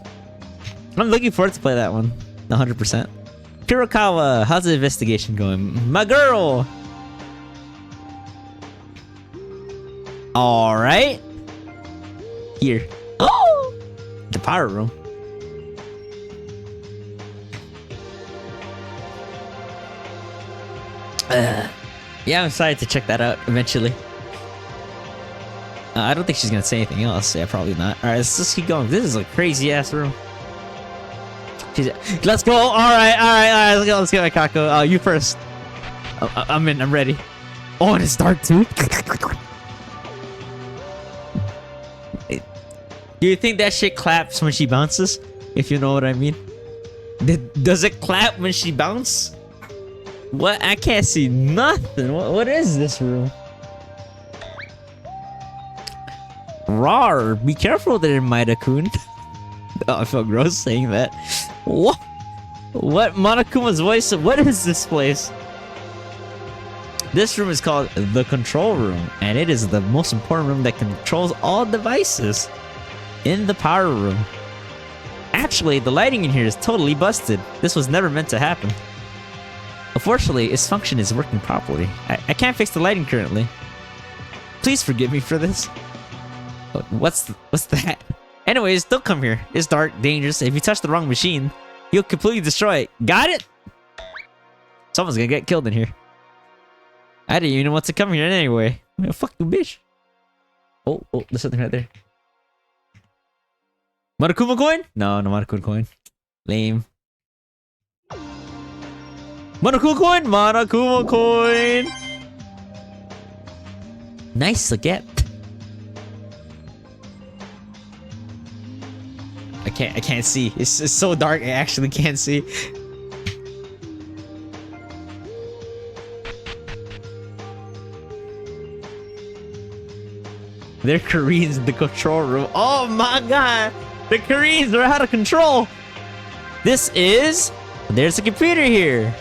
I'm looking forward to play that one. 100%. Kurokawa, how's the investigation going? My girl! Alright. Here. Oh! The power room. Yeah, I'm excited to check that out eventually. I don't think she's gonna say anything else. Yeah, probably not. Alright, let's just keep going. This is a crazy ass room. Let's go! Alright, let's go, Mikako. You first. I'm in, I'm ready. Oh, and it's dark too? Do you think that shit claps when she bounces? If you know what I mean. Does it clap when she bounces? What? I can't see nothing. What is this room? Rawr. Be careful there, Maida-kun. Oh, I feel gross saying that. What? What? Monokuma's voice? What is this place? This room is called the control room, and it is the most important room that controls all devices in the power room. Actually, the lighting in here is totally busted. This was never meant to happen. Unfortunately, its function is working properly. I can't fix the lighting currently. Please forgive me for this. What's that? Anyways, don't come here. It's dark, dangerous. If you touch the wrong machine, you'll completely destroy it. Got it? Someone's gonna get killed in here. I didn't even want to come here anyway. Fuck you, bitch. Oh, there's something right there. Monokuma coin? No Monokuma coin. Lame. Monokuma coin! Monokuma coin! Nice to get. I can't see. It's so dark I actually can't see. They're Koreans in the control room. Oh my god! The Koreans are out of control! There's a computer here!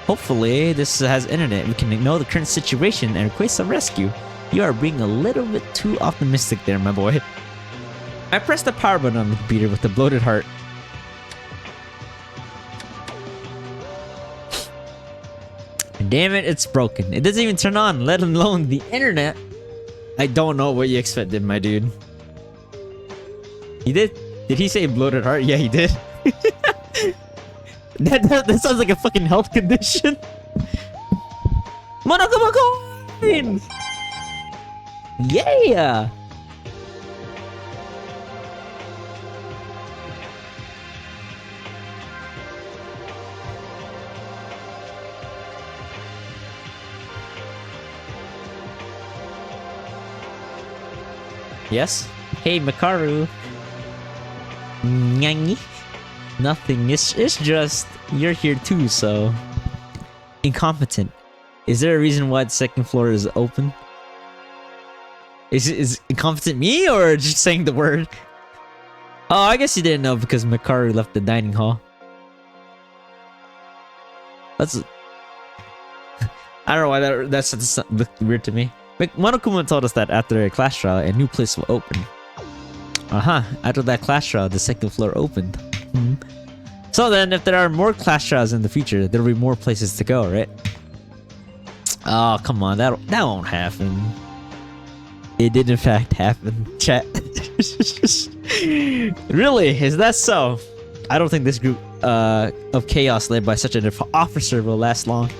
Hopefully, this has internet. We can know the current situation and request some rescue. You are being a little bit too optimistic there, my boy. I pressed the power button on the computer with a bloated heart. Damn it, it's broken. It doesn't even turn on, let alone the internet. I don't know what you expected, my dude. He did? Did he say bloated heart? Yeah, he did. that sounds like a fucking health condition. Monokuma coin! Yeah! Yes? Hey, Makaru. Nyangi? Nothing. It's just you're here too, so incompetent. Is there a reason why the second floor is open? Is incompetent me or just saying the word? Oh, I guess you didn't know because Makaru left the dining hall. That's I don't know why that looked weird to me. Monokuma told us that after a class trial, a new place will open. After that class trial, the second floor opened. So then, if there are more class trials in the future, there will be more places to go, right? Oh, come on, that won't happen. It did in fact happen, chat. Really? Is that so? I don't think this group of chaos led by such an officer will last long.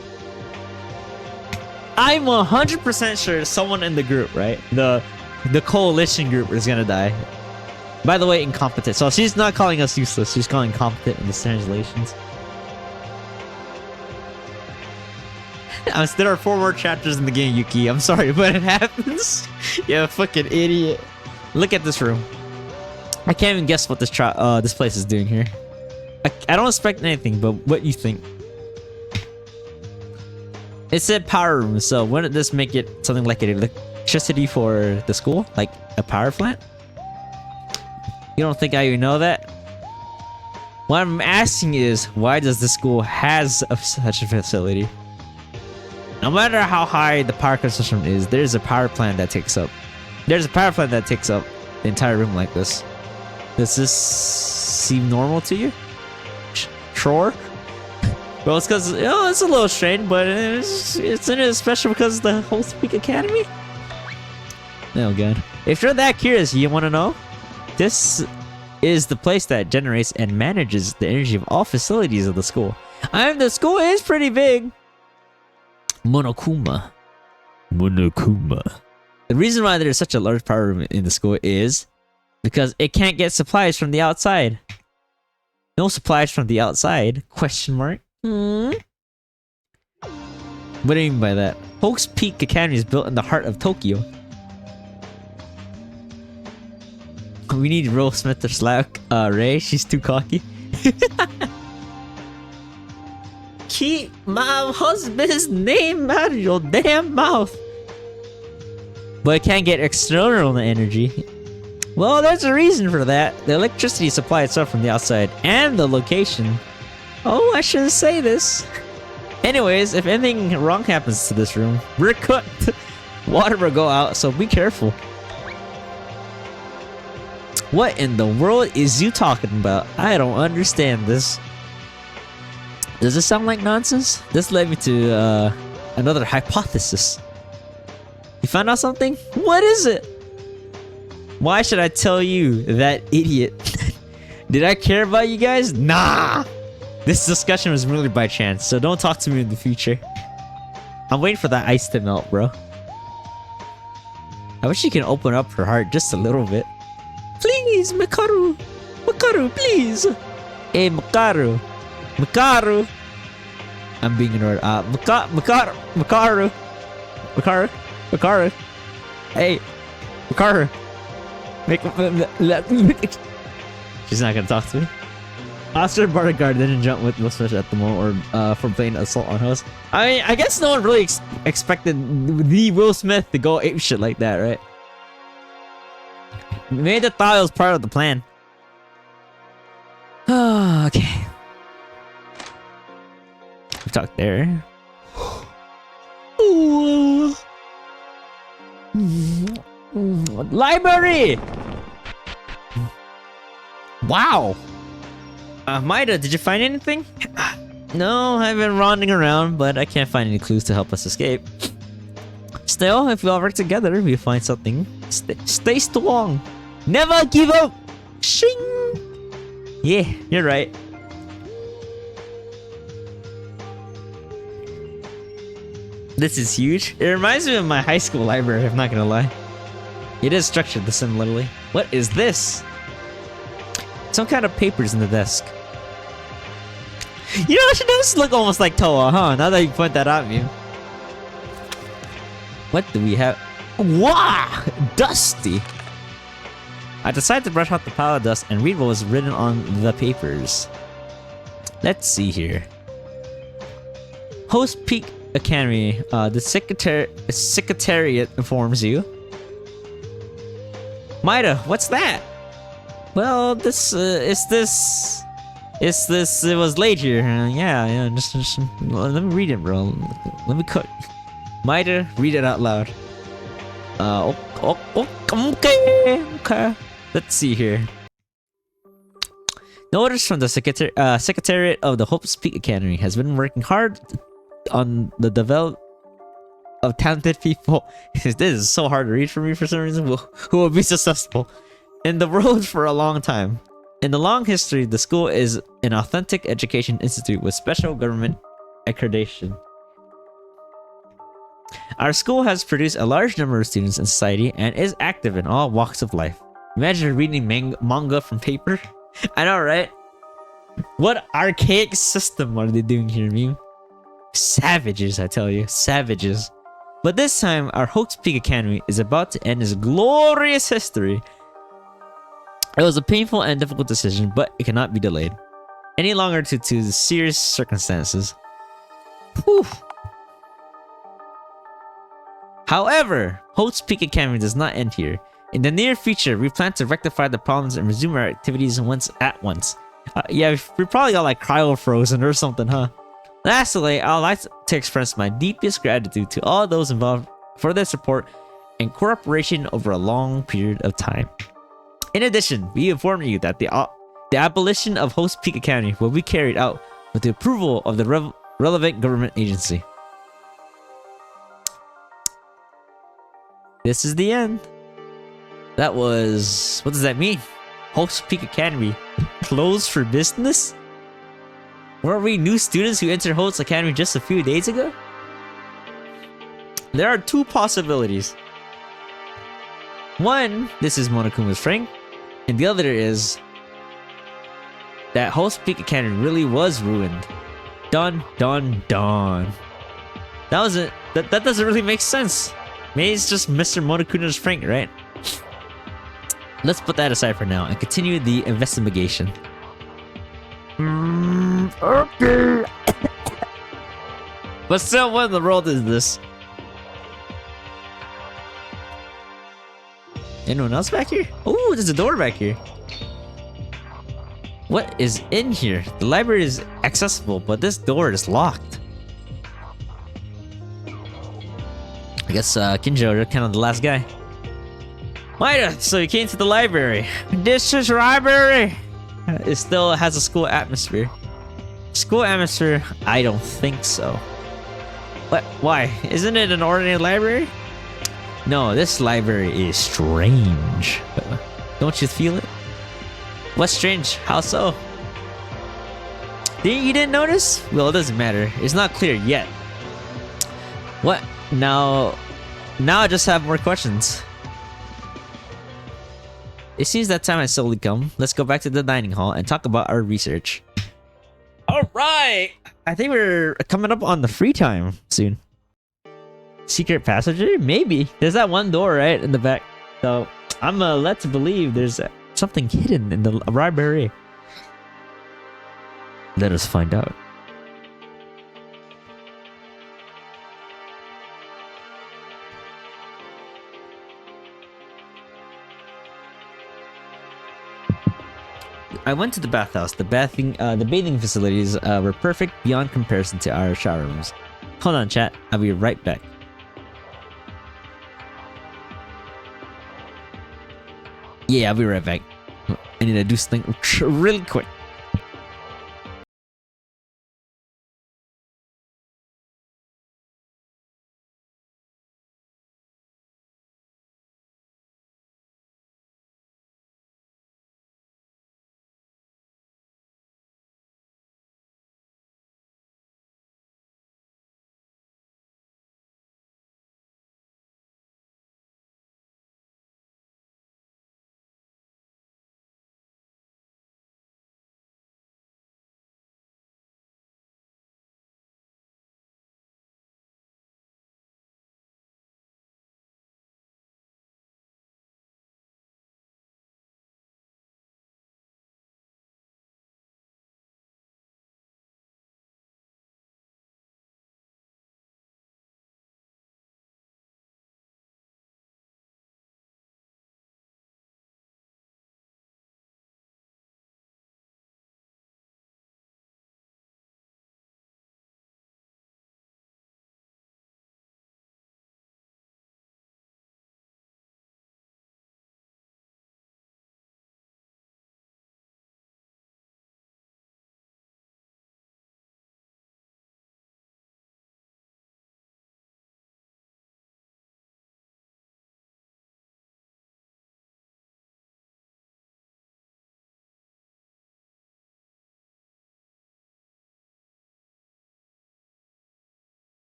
I'm 100% sure someone in the group, right? The coalition group is gonna die. By the way, incompetent. So she's not calling us useless. She's calling competent in the translations. There are 4 more chapters in the game, Yuki. I'm sorry, but it happens. You're a fucking idiot. Look at this room. I can't even guess what this place is doing here. I don't expect anything, but what you think? It said power room, so wouldn't this make it something like an electricity for the school? Like a power plant? You don't think I even know that? What I'm asking is, why does the school has such a facility? No matter how high the power consumption is, there's a power plant that takes up. There's a power plant that takes up the entire room like this. Does this seem normal to you? Sure. Well, it's because it's a little strange, but it's special because of the whole Speak Academy. Oh god! If you're that curious, you want to know? This is the place that generates and manages the energy of all facilities of the school. The school is pretty big. Monokuma. The reason why there's such a large power room in the school is because it can't get supplies from the outside. No supplies from the outside? Question mark. What do you mean by that? Hope's Peak Academy is built in the heart of Tokyo. We need Rose Smith to slack Ray. She's too cocky. Keep my husband's name out of your damn mouth. But it can't get external energy. Well, there's a reason for that. The electricity supply itself from the outside and the location. Oh, I shouldn't say this. Anyways, if anything wrong happens to this room, we're cooked. Water will go out, so be careful. What in the world is you talking about? I don't understand this. Does this sound like nonsense? This led me to another hypothesis. You found out something? What is it? Why should I tell you, that idiot? Did I care about you guys? Nah! This discussion was really by chance, so don't talk to me in the future. I'm waiting for that ice to melt, bro. I wish you can open up her heart just a little bit. Please, Makaru! Makaru, please! Hey, Makaru! Makaru! I'm being ignored. Makaru. Hey, Makaru. She's not gonna talk to me. Officer Bodyguard didn't jump with Will Smith at the moment, or for playing assault on host. I guess no one really expected the Will Smith to go ape shit like that, right? Maybe they thought it was part of the plan. Okay. We talked there. Ooh. Library! Wow! Maida, did you find anything? No, I've been wandering around, but I can't find any clues to help us escape. Still, if we all work together, we'll find something. Stay strong! Never give up! Shing! Yeah, you're right. This is huge. It reminds me of my high school library, I'm not gonna lie. It is structured similarly. What is this? Some kind of papers in the desk. You know, she does look almost like Toa, huh? Now that you point that out, me. What do we have? Wow! Dusty! I decided to brush out the pile of dust and read what was written on the papers. Let's see here. Host Peak Academy, the secretariat informs you. Maida, what's that? Well, it was late here. Yeah, just let me read it, bro. Let me cut. Maida, read it out loud. Okay. Let's see here. Notice from the Secretariat of the Hope's Peak Academy has been working hard on the development of talented people. This is so hard to read for me for some reason. Who will be successful in the world for a long time. In the long history, the school is an authentic education institute with special government accreditation. Our school has produced a large number of students in society and is active in all walks of life. Imagine reading manga from paper. I know, right? What archaic system are they doing here, meme? Savages, I tell you. Savages. But this time, our Hope's Peak Academy is about to end its glorious history. It was a painful and difficult decision, but it cannot be delayed any longer due to the serious circumstances. Whew. However, Hope's Peak Academy does not end here. In the near future, we plan to rectify the problems and resume our activities at once. Yeah, we probably got like cryo-frozen or something, huh? Lastly, I would like to express my deepest gratitude to all those involved for their support and cooperation over a long period of time. In addition, we inform you that the abolition of Hope's Peak Academy will be carried out with the approval of the relevant government agency. This is the end. That was... what does that mean? Hope's Peak Academy closed for business? Weren't we new students who entered Hope's Academy just a few days ago? There are two possibilities. One, this is Monokuma's Frank, and the other is that Hope's Peak Academy really was ruined. Dun dun dun. That wasn't... that doesn't really make sense. Maybe it's just Mr. Monokuma's Frank, right? Let's put that aside for now and continue the investigation. Okay. But still, what in the world is this? Anyone else back here? Oh, there's a door back here. What is in here? The library is accessible, but this door is locked. I guess Kinjo, you're kind of the last guy. Maida, so you came to the library. This is library. It still has a school atmosphere. School atmosphere? I don't think so. What? Why? Isn't it an ordinary library? No, this library is strange. Don't you feel it? What's strange? How so? You didn't notice? Well, it doesn't matter. It's not clear yet. What? Now I just have more questions. It seems that time has slowly come. Let's go back to the dining hall and talk about our research. All right. I think we're coming up on the free time soon. Secret passagery? Maybe. There's that one door right in the back. So I'm led to believe there's something hidden in the library. Let us find out. I went to the bathhouse. The bathing facilities were perfect beyond comparison to our shower rooms. Hold on, chat. I'll be right back. Yeah, I'll be right back. I need to do something really quick.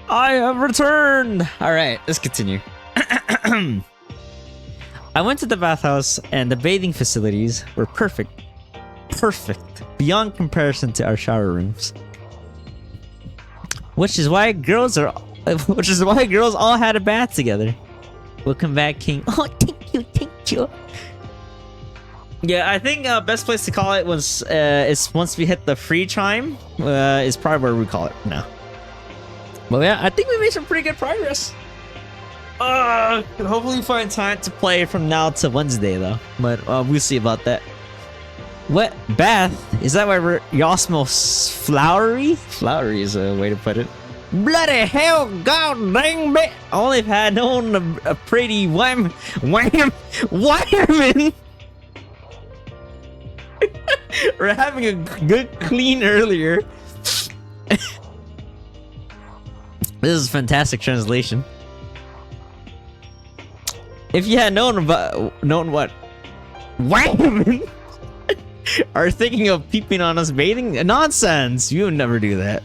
I have returned! Alright, let's continue. I went to the bathhouse and the bathing facilities were perfect. Perfect. Beyond comparison to our shower rooms. Which is why girls all had a bath together. Welcome back, King. Oh, thank you. Yeah, I think best place to call it was is once we hit the free chime is probably where we call it now. Well, yeah, I think we made some pretty good progress. Hopefully find time to play from now to Wednesday though, but we'll see about that. What bath? Is that why y'all smell flowery? Flowery is a way to put it. Bloody hell, god dang it! Only if I had known a pretty wham. We're having a good clean earlier. This is fantastic translation. If you had known what women are thinking of peeping on us bathing, nonsense. You would never do that.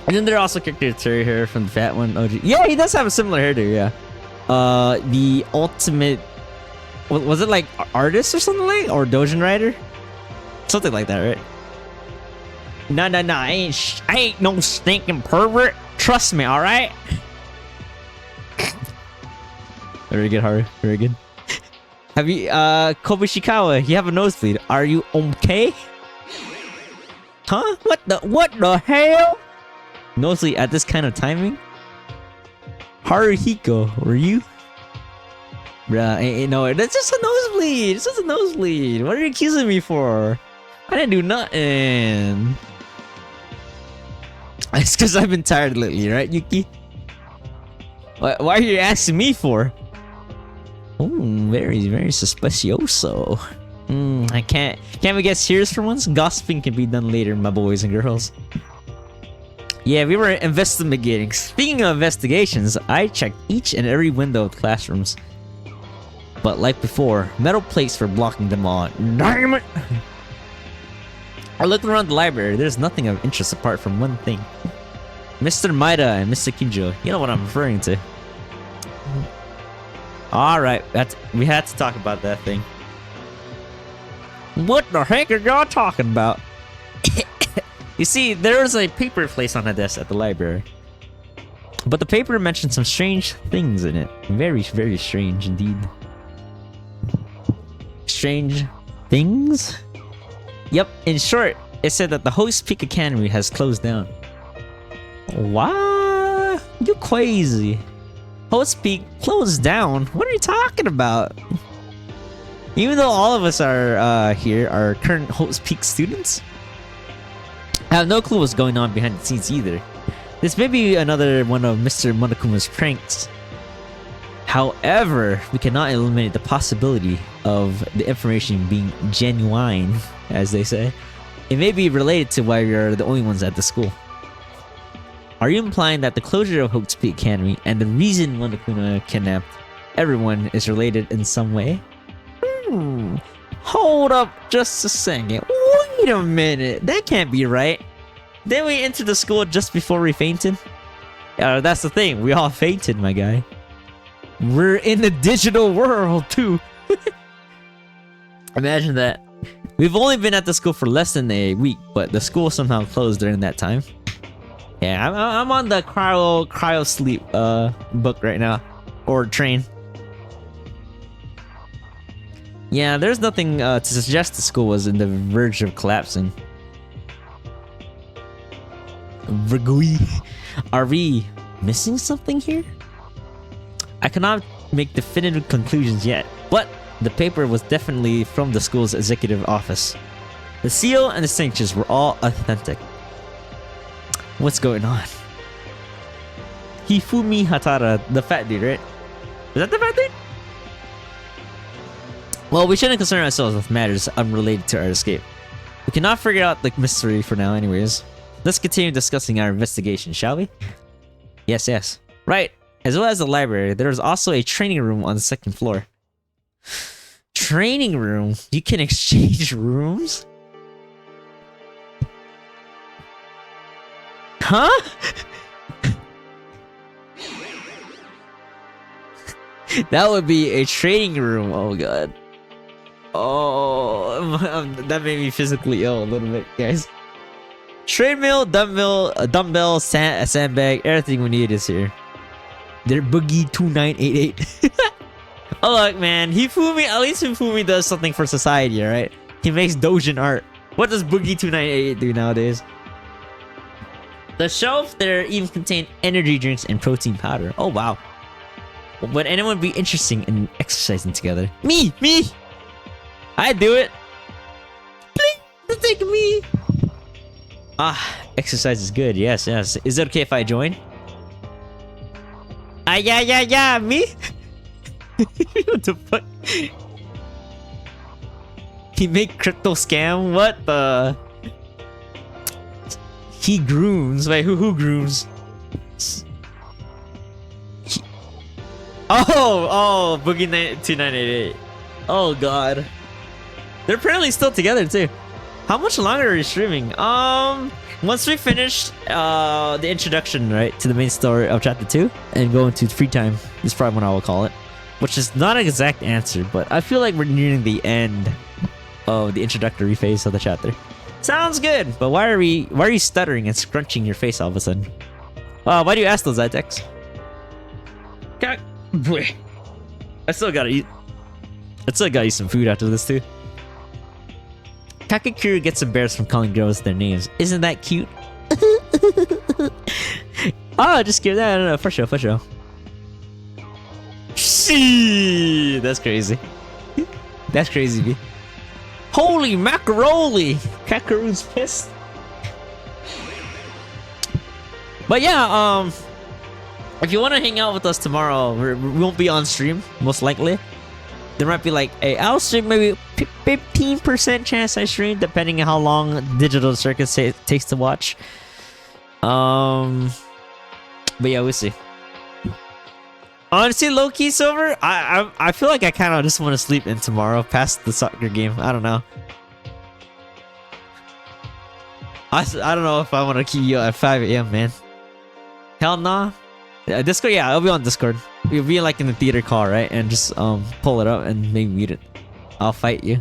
And then there are also characters here from the fat one. OG. Yeah, he does have a similar hairdo. Yeah. The ultimate. Was it like artist or something like, or Dojin Rider? Something like that, right? No, I ain't no stinking pervert. Trust me, all right? Very good, Haru. Very good. Have you, Kobushikawa, you have a nosebleed. Are you okay? Huh? What the hell? Nosebleed at this kind of timing? Haruhiko, were you? Bruh, no, that's just a nosebleed. It's just a nosebleed. What are you accusing me for? I didn't do nothing. It's because I've been tired lately, right, Yuki? Why are you asking me for? Oh, very, very suspicioso. I can't. Can't we get serious for once? Gossiping can be done later, my boys and girls. Yeah, we were investigating. Speaking of investigations, I checked each and every window of the classrooms. But like before, metal plates were blocking them all. Damn it! I looked around the library. There's nothing of interest apart from one thing. Mr. Maida and Mr. Kinjo. You know what I'm referring to. Alright, we had to talk about that thing. What the heck are y'all talking about? You see, there was a paper placed on a desk at the library. But the paper mentioned some strange things in it. Very, very strange indeed. Strange things? Yep, in short, it said that the Host Peak Academy has closed down. What? You crazy. Host Peak closed down? What are you talking about? Even though all of us are here are current Host Peak students, I have no clue what's going on behind the scenes either. This may be another one of Mr. Monokuma's pranks. However, we cannot eliminate the possibility of the information being genuine, as they say. It may be related to why we are the only ones at the school. Are you implying that the closure of Hope's Peak Academy and the reason Monokuma kidnapped everyone is related in some way? Hold up just a second. Wait a minute. That can't be right. Didn't we enter the school just before we fainted? That's the thing. We all fainted, my guy. We're in the digital world, too. Imagine that. We've only been at the school for less than a week, but the school somehow closed during that time. Yeah, I'm on the cryo sleep book right now, or train. Yeah, there's nothing to suggest the school was in the verge of collapsing. Are we missing something here? I cannot make definitive conclusions yet, but the paper was definitely from the school's executive office. The seal and the signatures were all authentic. What's going on? Hifumi Hatara, the fat dude, right? Is that the fat dude? Well, we shouldn't concern ourselves with matters unrelated to our escape. We cannot figure out the mystery for now anyways. Let's continue discussing our investigation, shall we? Yes. Right. As well as the library, there is also a training room on the second floor. Training room? You can exchange rooms? Huh? That would be a training room. Oh god. Oh, that made me physically ill a little bit, guys. Treadmill, dumbbell, sandbag, everything we need is here. They're Boogie 2988. Oh look, man, at least Hifumi does something for society, alright? He makes doujin art. What does Boogie 2988 do nowadays? The shelf there even contained energy drinks and protein powder. Oh wow. Would anyone be interested in exercising together? Me! I'd do it. Please, take me. Exercise is good. Yes. Is it okay if I join? Yeah, me? What the fuck? He make crypto scam? What the? He grooms. Wait, who grooms? Oh, Boogie 2988. Oh god. They're apparently still together too. How much longer are you streaming? Once we finish the introduction, right, to the main story of chapter 2 and go into free time is probably what I will call it. Which is not an exact answer, but I feel like we're nearing the end of the introductory phase of the chapter. Sounds good, but why are you stuttering and scrunching your face all of a sudden? Why do you ask those, Itex? I still gotta eat some food after this too. Kakakuru gets embarrassed from calling girls their names. Isn't that cute? Just give that. No, for sure. See, that's crazy. That's crazy, B. Holy macaroni! Kakaroon's pissed. But yeah, if you want to hang out with us tomorrow, we won't be on stream, most likely. There might be like I'll stream maybe 15% chance I stream, depending on how long Digital Circus takes to watch. But yeah, we'll see. Honestly, low key, Silver, I feel like I kind of just want to sleep in tomorrow past the soccer game. I don't know. I don't know if I want to keep you at 5 a.m. man. Hell nah. Discord, yeah, I'll be on Discord. We'll be like in the theater call, right? And just pull it up and maybe mute it. I'll fight you.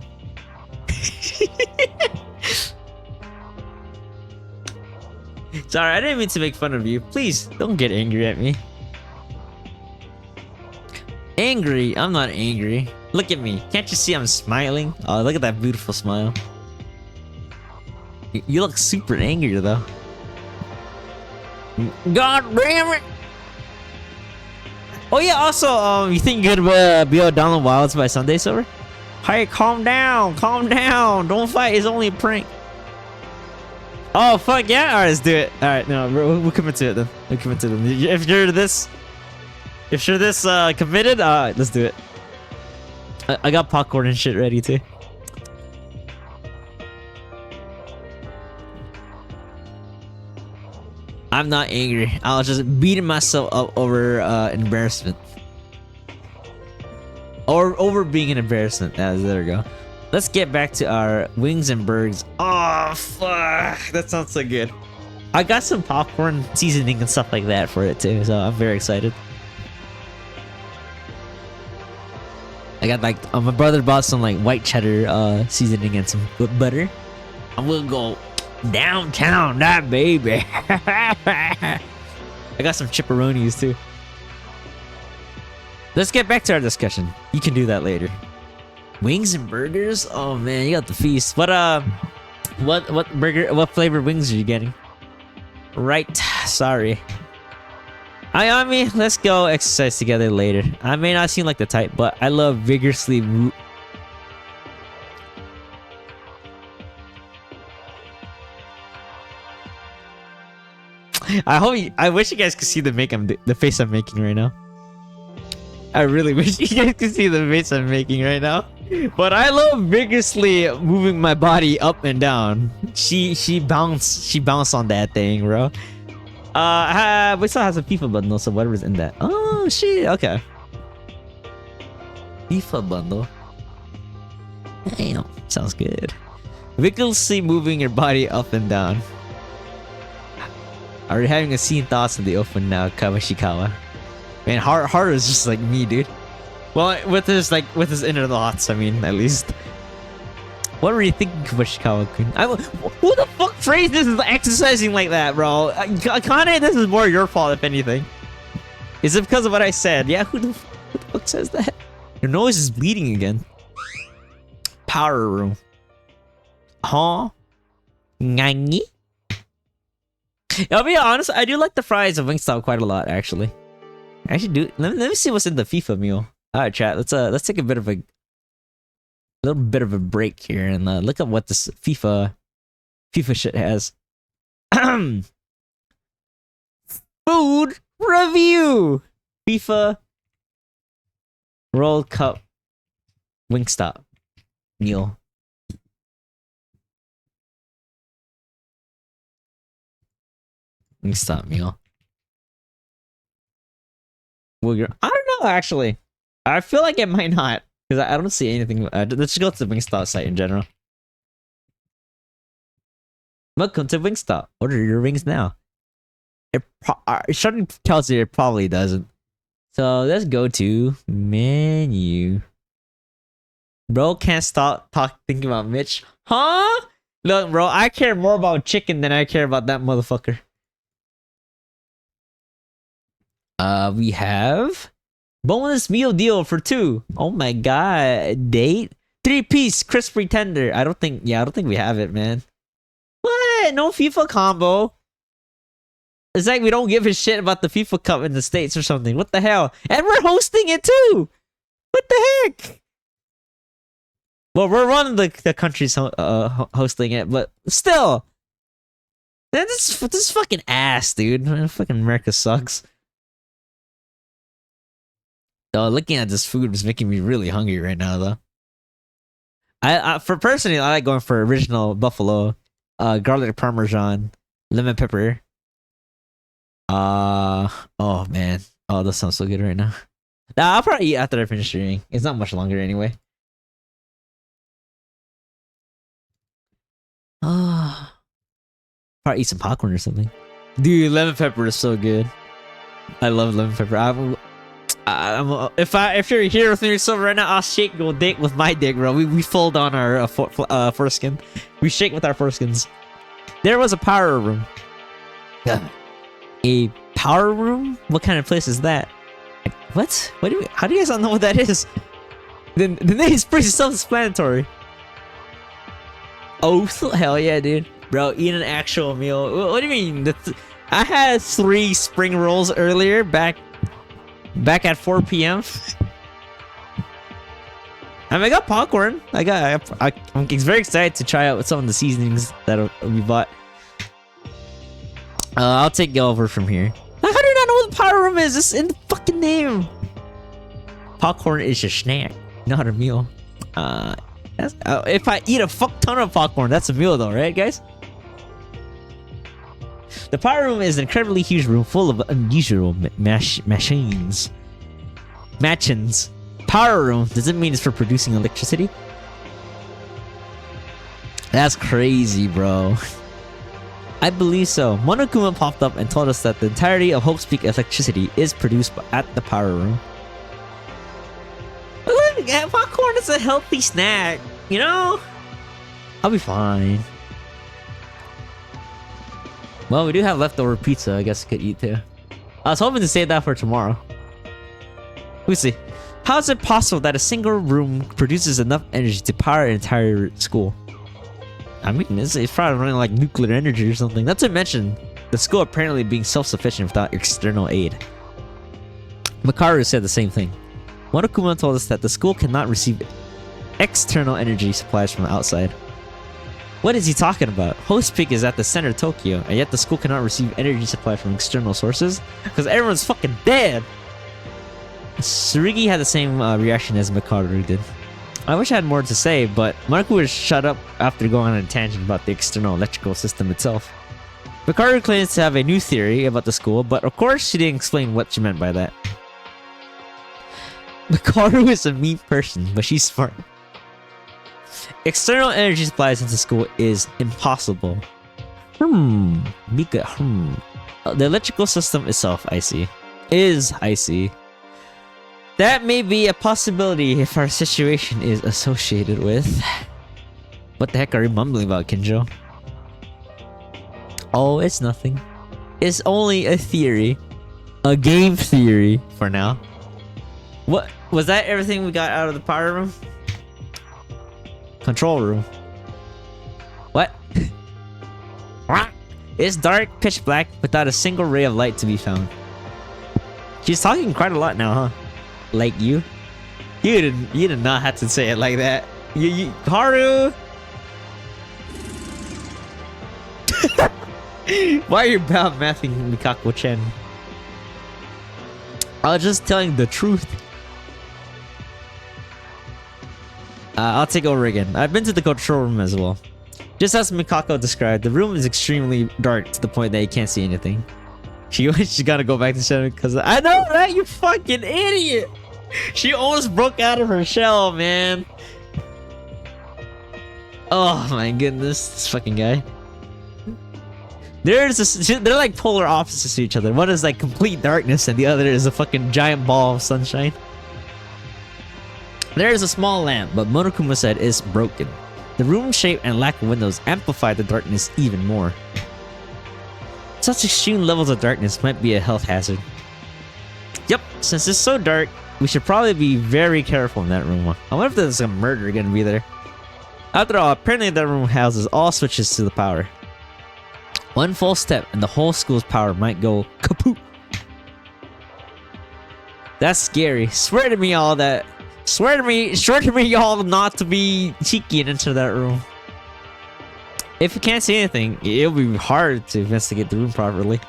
Sorry, I didn't mean to make fun of you. Please don't get angry at me. Angry? I'm not angry. Look at me. Can't you see I'm smiling? Oh, look at that beautiful smile. You look super angry though. God damn it! Oh yeah, also, you think you're gonna be able to download Wilds by Sunday, Silver? Hey, calm down, don't fight, it's only a prank. Oh fuck yeah, alright, let's do it. Alright, no, we'll commit to it then. We'll commit to it. If you're this committed, let's do it. I got popcorn and shit ready too. I'm not angry. I was just beating myself up over embarrassment. Or over being an embarrassment. There we go. Let's get back to our wings and burgers. Oh, fuck. That sounds so good. I got some popcorn seasoning and stuff like that for it too, so I'm very excited. I got like, my brother bought some like white cheddar seasoning and some good butter. I'm gonna go downtown, that baby. I got some chipperonis too. Let's get back to our discussion. You can do that later. Wings and burgers? Oh man, you got the feast. What flavored wings are you getting? Right, sorry. I mean, let's go exercise together later. I may not seem like the type, but I love vigorously I wish you guys could see the face I'm making right now. I really wish you guys could see the face I'm making right now. But I love vigorously moving my body up and down. She bounced on that thing, bro. We still have a FIFA bundle, so whatever's in that. Oh shit, okay. FIFA bundle. Damn, sounds good. Vigorously moving your body up and down. Are you having a scene thoughts in the open now, Kawashikawa? Man, Haru is just like me, dude. Well, with his inner thoughts, I mean, at least. What were you thinking, Kawashikawa-kun? Who the fuck phrased this as exercising like that, bro? Kane, this is more your fault, if anything. Is it because of what I said? Yeah, who the fuck says that? Your nose is bleeding again. Power room. Huh? Nani? I'll be honest, I do like the fries of Wingstop quite a lot, actually. I should do. Let me see what's in the FIFA meal. All right, chat. Let's take a little bit of a break here and look at what this FIFA shit has. Food review. FIFA World Cup Wingstop meal. Wingstop meal. I don't know, actually. I feel like it might not, because I don't see anything. Let's just go to the Wingstop site in general. Welcome to Wingstop. Order your wings now. Something tells you it probably doesn't. So let's go to menu. Bro can't stop thinking about Mitch. Huh? Look, bro, I care more about chicken than I care about that motherfucker. We have bonus meal deal for 2. Oh my god, date 3-piece crispy tender. I don't think we have it, man. What? No FIFA combo. It's like we don't give a shit about the FIFA Cup in the States or something. What the hell? And we're hosting it too. What the heck? Well, we're one of the countries hosting it, but still, this is fucking ass, dude. Fucking America sucks. Oh, looking at this food is making me really hungry right now, though. For personally, I like going for original buffalo, garlic parmesan, lemon pepper. Oh man, oh that sounds so good right now. Nah, I'll probably eat after I finish streaming. It's not much longer anyway. Probably eat some popcorn or something. Dude, lemon pepper is so good. I love lemon pepper. If you're here with me so right now, I'll shake your dick with my dick, bro. We fold on our foreskin. We shake with our foreskins. There was a power room. A power room? What kind of place is that? What? What do you? How do you guys not know what that is? The name is pretty self-explanatory. Oh hell yeah, dude, bro! Eat an actual meal. What do you mean? I had 3 spring rolls earlier, back at 4 p.m. I mean, I got popcorn. I'm very excited to try out some of the seasonings that we bought. I'll take you over from here. How do you not know what the power room is? It's in the fucking name. Popcorn is a snack, not a meal. If I eat a fuck ton of popcorn, that's a meal though, right, guys? The power room is an incredibly huge room full of unusual machines. Machins. Power room, does it mean it's for producing electricity? That's crazy, bro. I believe so. Monokuma popped up and told us that the entirety of Hope's Peak electricity is produced at the power room. Look, popcorn is a healthy snack, you know? I'll be fine. Well, we do have leftover pizza, I guess I could eat too. I was hoping to save that for tomorrow. We'll see. How is it possible that a single room produces enough energy to power an entire school? I mean, it's probably running like nuclear energy or something. Not to mention, the school apparently being self-sufficient without external aid. Makaru said the same thing. Monokuma told us that the school cannot receive external energy supplies from outside. What is he talking about? Host Peak is at the center of Tokyo, and yet the school cannot receive energy supply from external sources? Because everyone's fucking dead! Tsurugi had the same reaction as Makaru did. I wish I had more to say, but Marco would shut up after going on a tangent about the external electrical system itself. Makaru claims to have a new theory about the school, but of course she didn't explain what she meant by that. Makaru is a mean person, but she's smart. External energy supplies into school is impossible. Mika, The electrical system itself, I see. That may be a possibility if our situation is associated with... What the heck are you mumbling about, Kinjo? Oh, it's nothing. It's only a theory. A game theory for now. What? Was that everything we got out of the power room? Control room. What? It's dark, pitch black, without a single ray of light to be found. She's talking quite a lot now, huh? Like you? You did not have to say it like that. Haru! Why are you bad mathing Mikako-chen? I was just telling the truth. I'll take over again. I've been to the control room as well. Just as Mikako described, the room is extremely dark to the point that you can't see anything. She's gotta go back to Shadow because I know, right? You fucking idiot! She almost broke out of her shell, man. Oh my goodness, this fucking guy. They're like polar opposites to each other. One is like complete darkness and the other is a fucking giant ball of sunshine. There is a small lamp, but Monokuma said is broken. The room shape and lack of windows amplify the darkness even more. Such extreme levels of darkness might be a health hazard. Yep, since it's so dark, we should probably be very careful in that room. I wonder if there's a murder gonna be there. After all, apparently that room houses all switches to the power. One false step and the whole school's power might go kaput. That's scary. Swear to me y'all not to be cheeky and enter that room. If you can't see anything, it'll be hard to investigate the room properly.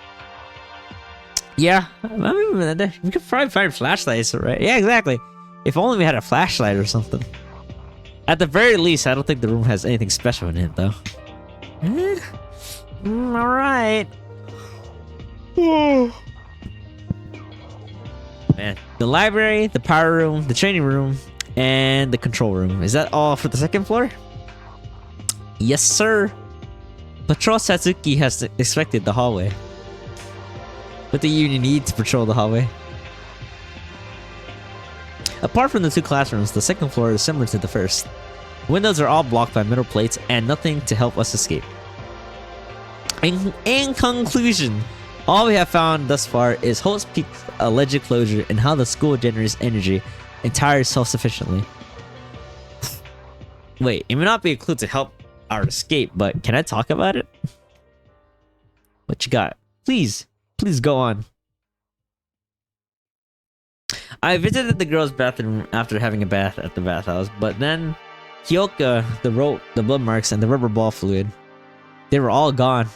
Yeah, I mean, we could probably find flashlights, right? Yeah, exactly. If only we had a flashlight or something. At the very least, I don't think the room has anything special in it, though. Alright. Man, the library, the power room, the training room, and the control room. Is that all for the second floor? Yes, sir. Patrol Satsuki has inspected the hallway. What do you need to patrol the hallway? Apart from the two classrooms, the second floor is similar to the first. Windows are all blocked by metal plates and nothing to help us escape. In conclusion, all we have found thus far is Holt's Peak's alleged closure and how the school generates energy entirely self-sufficiently. Wait, it may not be a clue to help our escape, but can I talk about it? What you got? Please go on. I visited the girls' bathroom after having a bath at the bathhouse, but then Kyoka, the rope, the blood marks, and the rubber ball fluid, they were all gone.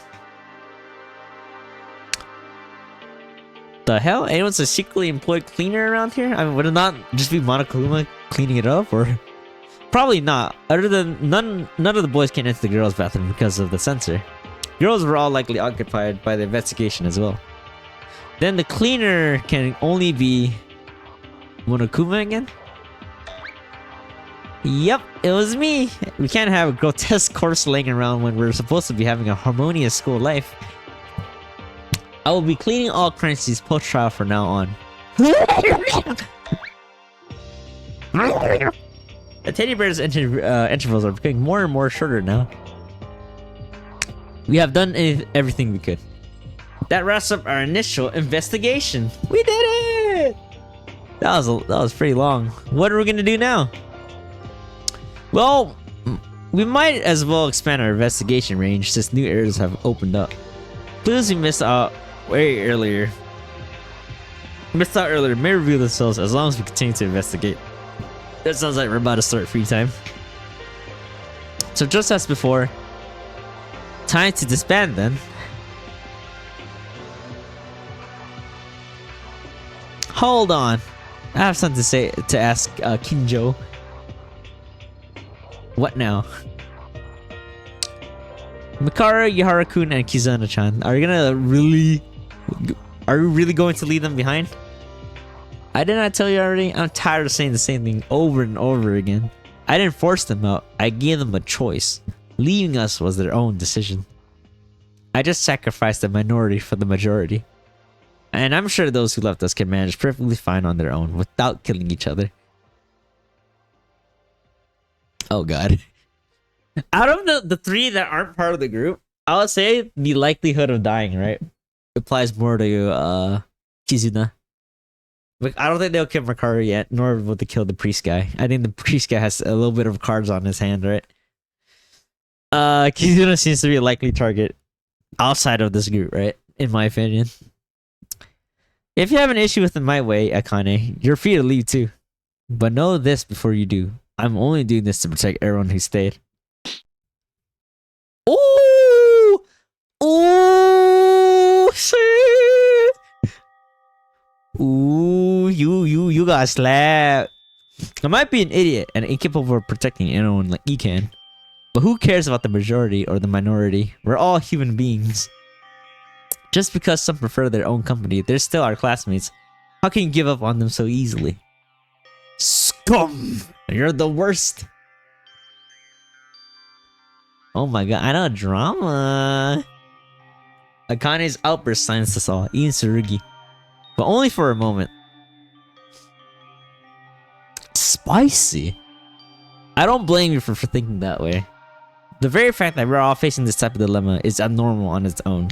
The hell? Anyone's a secretly employed cleaner around here? I mean, would it not just be Monokuma cleaning it up, or? Probably not. Other than none of the boys can enter the girls' bathroom because of the sensor. Girls were all likely occupied by the investigation as well. Then the cleaner can only be Monokuma again? Yep, it was me. We can't have a grotesque corpse laying around when we're supposed to be having a harmonious school life. I will be cleaning all crime scenes post-trial from now on. The teddy bear's intervals are becoming more and more shorter now. We have done everything we could. That wraps up our initial investigation. We did it! That was pretty long. What are we gonna do now? Well, we might as well expand our investigation range since new areas have opened up. Clues we missed out earlier may reveal themselves as long as we continue to investigate. That sounds like we're about to start free time. So just as before, time to disband then. Hold on. I have something to ask Kinjo. What now? Mikara, Yahara-kun, and Kizuna-chan. Are we really going to leave them behind? I did not tell you already? I'm tired of saying the same thing over and over again. I didn't force them out. I gave them a choice. Leaving us was their own decision. I just sacrificed the minority for the majority. And I'm sure those who left us can manage perfectly fine on their own without killing each other. Oh god. Out of the three that aren't part of the group, I would say the likelihood of dying, right, applies more to Kizuna. Like, I don't think they'll kill Makaru yet, nor will they kill the priest guy. I think the priest guy has a little bit of cards on his hand, right? Kizuna seems to be a likely target outside of this group, right? In my opinion. If you have an issue with my way, Akane, you're free to leave too. But know this before you do. I'm only doing this to protect everyone who stayed. Ooh! Ooh! Shit! Ooh, you got slapped. I might be an idiot and incapable of protecting anyone like you can. But who cares about the majority or the minority? We're all human beings. Just because some prefer their own company, they're still our classmates. How can you give up on them so easily? Scum! You're the worst. Oh my god, I know drama. Akane's outburst silenced us all, even Tsurugi. But only for a moment. Spicy. I don't blame you for thinking that way. The very fact that we're all facing this type of dilemma is abnormal on its own.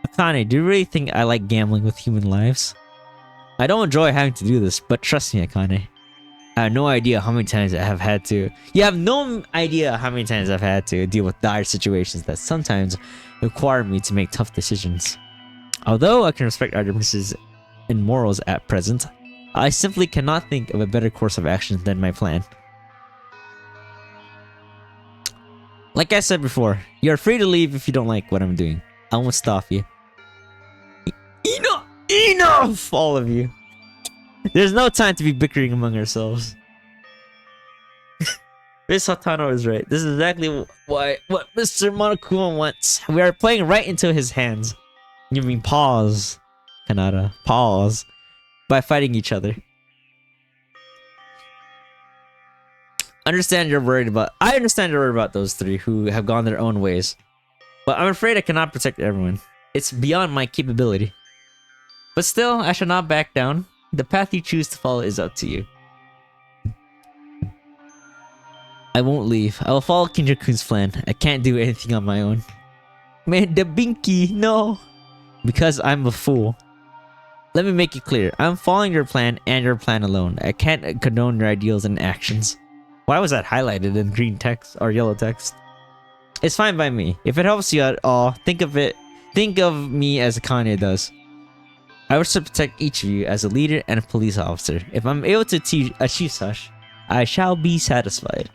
Akane, do you really think I like gambling with human lives? I don't enjoy having to do this, but trust me, Akane. I have no idea how many times I have had to... You have no idea how many times I've had to deal with dire situations that sometimes require me to make tough decisions. Although I can respect our differences in morals at present, I simply cannot think of a better course of action than my plan. Like I said before, you're free to leave if you don't like what I'm doing. I won't stop you. Ino! Enough, all of you. There's no time to be bickering among ourselves. Miss Hatano is right. This is exactly what Mr. Monokuma wants. We are playing right into his hands. You mean pause, Kanata. Pause. By fighting each other. I understand you're worried about those three who have gone their own ways. But I'm afraid I cannot protect everyone. It's beyond my capability. But still, I shall not back down. The path you choose to follow is up to you. I won't leave. I will follow Kinja-kun's plan. I can't do anything on my own. Man, the binky, no. Because I'm a fool. Let me make it clear. I'm following your plan and your plan alone. I can't condone your ideals and actions. Why was that highlighted in green text or yellow text? It's fine by me. If it helps you at all, think of me as Kanye does. I wish to protect each of you as a leader and a police officer. If I'm able to achieve such, I shall be satisfied.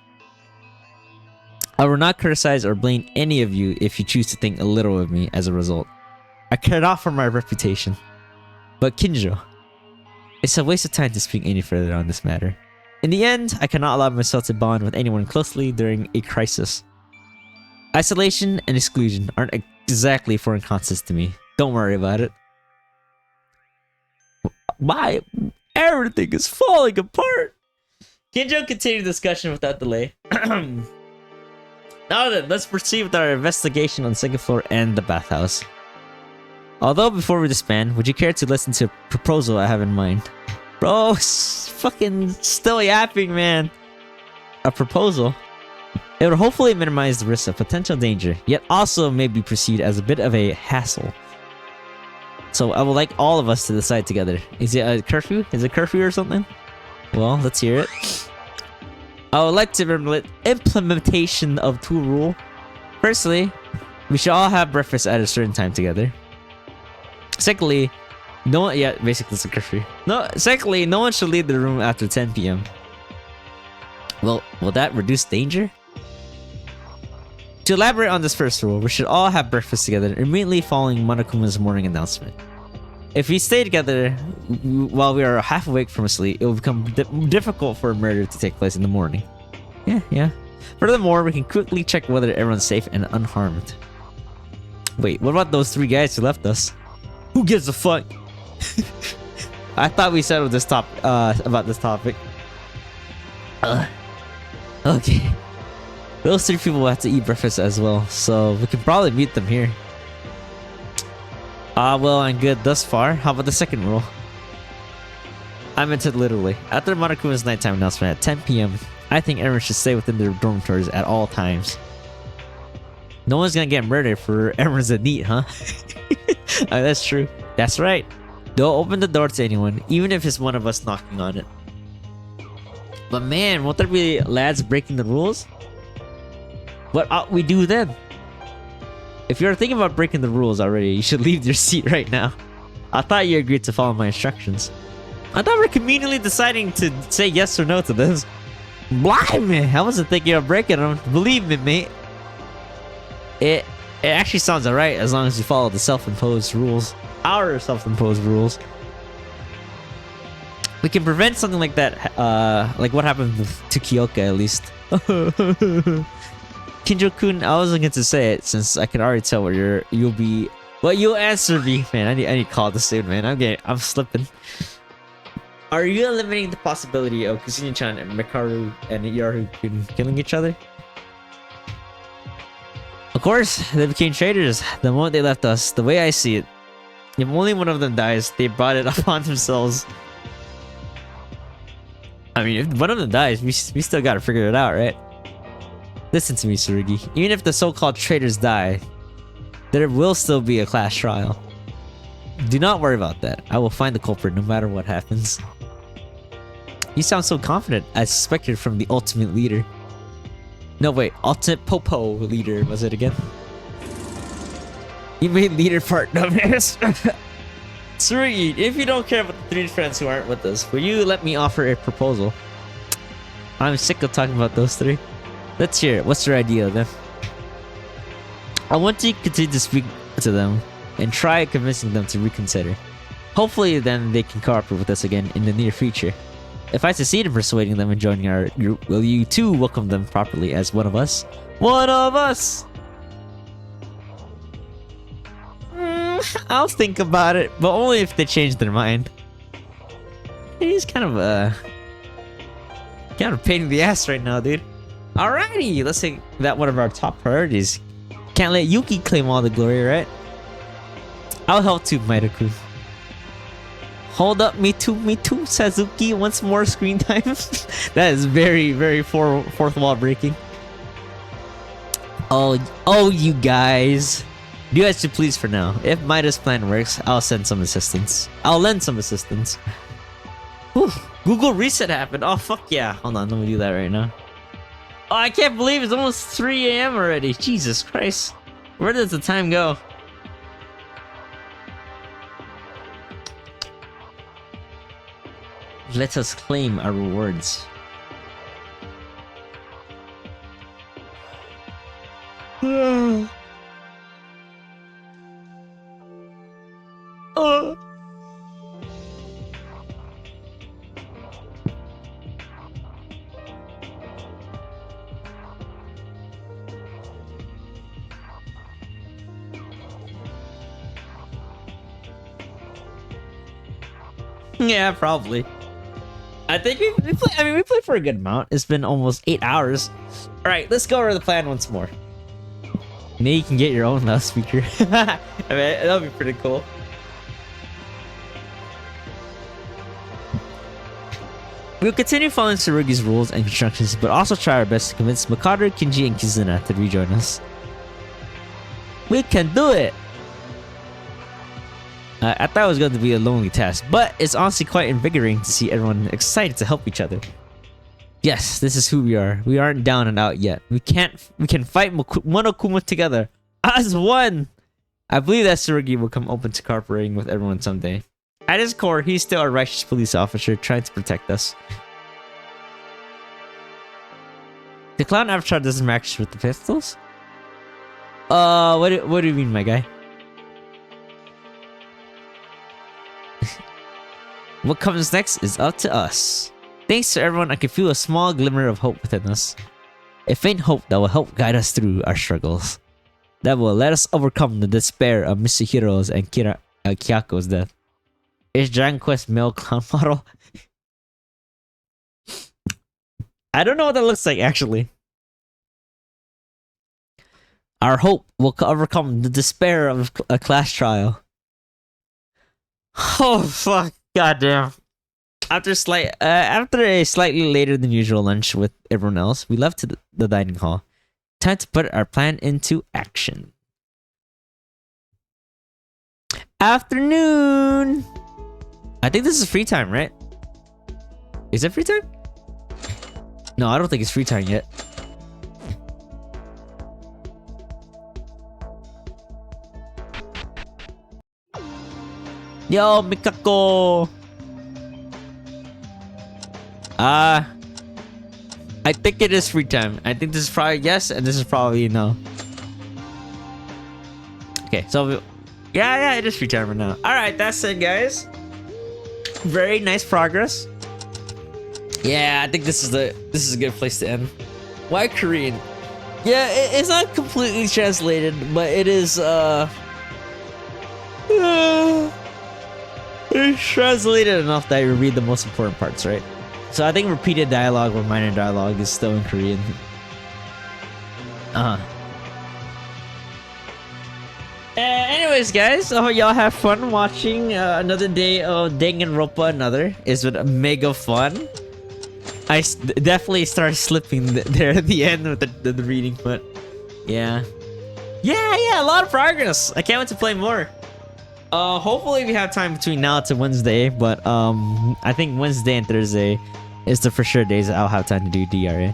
I will not criticize or blame any of you if you choose to think a little of me as a result. I care not for my reputation. But Kinjo, it's a waste of time to speak any further on this matter. In the end, I cannot allow myself to bond with anyone closely during a crisis. Isolation and exclusion aren't exactly foreign concepts to me. Don't worry about it. Why? Everything is falling apart. Kinjo continued the discussion without delay. Now then, let's proceed with our investigation on the second floor and the bathhouse. Although before we disband, would you care to listen to a proposal I have in mind? Bro, fucking still yapping, man. A proposal? It would hopefully minimize the risk of potential danger, yet also may be perceived as a bit of a hassle. So I would like all of us to decide together. Is it a curfew? Is it curfew or something? Well, let's hear it. I would like to implementation of two rules. Firstly, we should all have breakfast at a certain time together. Secondly, basically it's a curfew. Secondly, no one should leave the room after 10 p.m. Well, will that reduce danger? To elaborate on this first rule, we should all have breakfast together immediately following Monokuma's morning announcement. If we stay together while we are half awake from sleep, it will become difficult for a murder to take place in the morning. Yeah. Furthermore, we can quickly check whether everyone's safe and unharmed. Wait, what about those three guys who left us? Who gives a fuck? I thought we settled this about this topic. Okay. Those three people will have to eat breakfast as well, so we can probably meet them here. Well and good thus far. How about the second rule? I meant it literally. After Monokuma's nighttime announcement at 10 p.m., I think everyone should stay within their dormitories at all times. No one's gonna get murdered for everyone's a neat, huh? That's true. That's right. Don't open the door to anyone, even if it's one of us knocking on it. But man, won't there be lads breaking the rules? What ought we do then? If you're thinking about breaking the rules already, you should leave your seat right now. I thought you agreed to follow my instructions. I thought we were conveniently deciding to say yes or no to this. Blimey, I wasn't thinking of breaking them. Believe me, mate. It actually sounds alright as long as you follow the self-imposed rules. Our self-imposed rules. We can prevent something like that, like what happened to Kyoka at least. Kinjo-kun, I wasn't going to say it since I can already tell what you'll be. Well, you'll answer me, man. I need to call this soon, man. I'm slipping. Are you eliminating the possibility of Kusine-chan and Mikaru and Yaru-kun killing each other? Of course, they became traitors the moment they left us. The way I see it, if only one of them dies, they brought it upon themselves. I mean, if one of them dies, we still gotta figure it out, right? Listen to me, Tsurugi. Even if the so-called traitors die, there will still be a class trial. Do not worry about that. I will find the culprit no matter what happens. You sound so confident. I suspected from the ultimate leader. No, wait. Ultimate Popo leader, was it again? You made leader part, dumbass. Tsurugi, if you don't care about the three friends who aren't with us, will you let me offer a proposal? I'm sick of talking about those three. Let's hear it. What's your idea then? I want to continue to speak to them and try convincing them to reconsider. Hopefully then they can cooperate with us again in the near future. If I succeed in persuading them and joining our group, will you too welcome them properly as one of us? One of us! I'll think about it, but only if they change their mind. He's kind of a pain in the ass right now, dude. Alrighty, let's say that one of our top priorities. Can't let Yuki claim all the glory, right? I'll help too, Maida-kun. Hold up, me too, Sazuki. Once more screen time. That is very, very fourth wall breaking. Oh, you guys. Do as you please for now. If Maida's plan works, I'll lend some assistance. Whew. Google reset happened. Oh, fuck yeah. Hold on, let me do that right now. Oh, I can't believe it's almost 3 a.m. already. Jesus Christ. Where does the time go? Let us claim our rewards. Yeah, probably. I think we played for a good amount. It's been almost 8 hours. All right, let's go over the plan once more. Maybe you can get your own loudspeaker. I mean, that'll be pretty cool. We'll continue following Tsurugi's rules and instructions, but also try our best to convince Makoto, Kinji, and Kizuna to rejoin us. We can do it! I thought it was going to be a lonely task, but it's honestly quite invigorating to see everyone excited to help each other. Yes, this is who we are. We aren't down and out yet. We can fight Monokuma together as one. I believe that Tsurugi will come open to cooperating with everyone someday. At his core, he's still a righteous police officer trying to protect us. The clown avatar doesn't match with the pistols? What do you mean, my guy? What comes next is up to us. Thanks to everyone, I can feel a small glimmer of hope within us. A faint hope that will help guide us through our struggles. That will let us overcome the despair of Mitsuhiro's and Kyako's death. Is Dragon Quest male clown model? I don't know what that looks like, actually. Our hope will overcome the despair of a class trial. Oh, fuck. Goddamn. After a slightly later than usual lunch with everyone else, we left to the dining hall. Time to put our plan into action. Afternoon! I think this is free time, right? Is it free time? No, I don't think it's free time yet. Yo, Mikako! I think it is free time. I think this is probably yes, and this is probably no. Okay, so yeah, it is free time right now. All right, that's it, guys. Very nice progress. Yeah, I think this is a good place to end. Why Korean? Yeah, it's not completely translated, but it is it's translated enough that you read the most important parts, right? So I think repeated dialogue or minor dialogue is still in Korean. Anyways, guys, I hope y'all have fun watching another day of Danganronpa Another. It's been mega fun. I definitely started slipping there at the end with the reading, but yeah, a lot of progress. I can't wait to play more. Hopefully we have time between now to Wednesday, but I think Wednesday and Thursday is the for sure days that I'll have time to do DRA.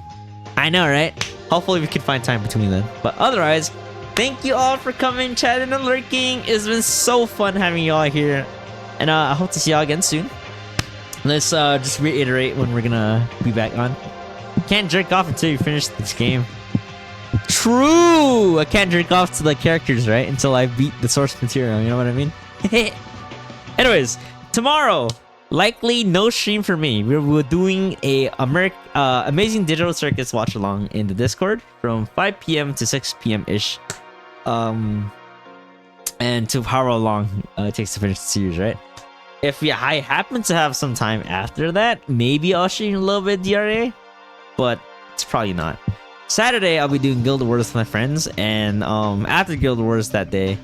I know, right? Hopefully we can find time between then. But otherwise, thank you all for coming, chatting, and lurking. It's been so fun having you all here, and I hope to see y'all again soon. Let's just reiterate when we're gonna be back on. Can't jerk off until you finish this game. True! I can't jerk off to the characters, right? Until I beat the source material, you know what I mean? Anyways, tomorrow, likely no stream for me. We're doing a Amazing Digital Circus watch along in the Discord from 5 p.m. to 6 p.m. ish. And to how long it takes to finish the series, right? If I happen to have some time after that, maybe I'll stream a little bit DRA, but it's probably not. Saturday, I'll be doing Guild Wars with my friends, and after Guild Wars that day,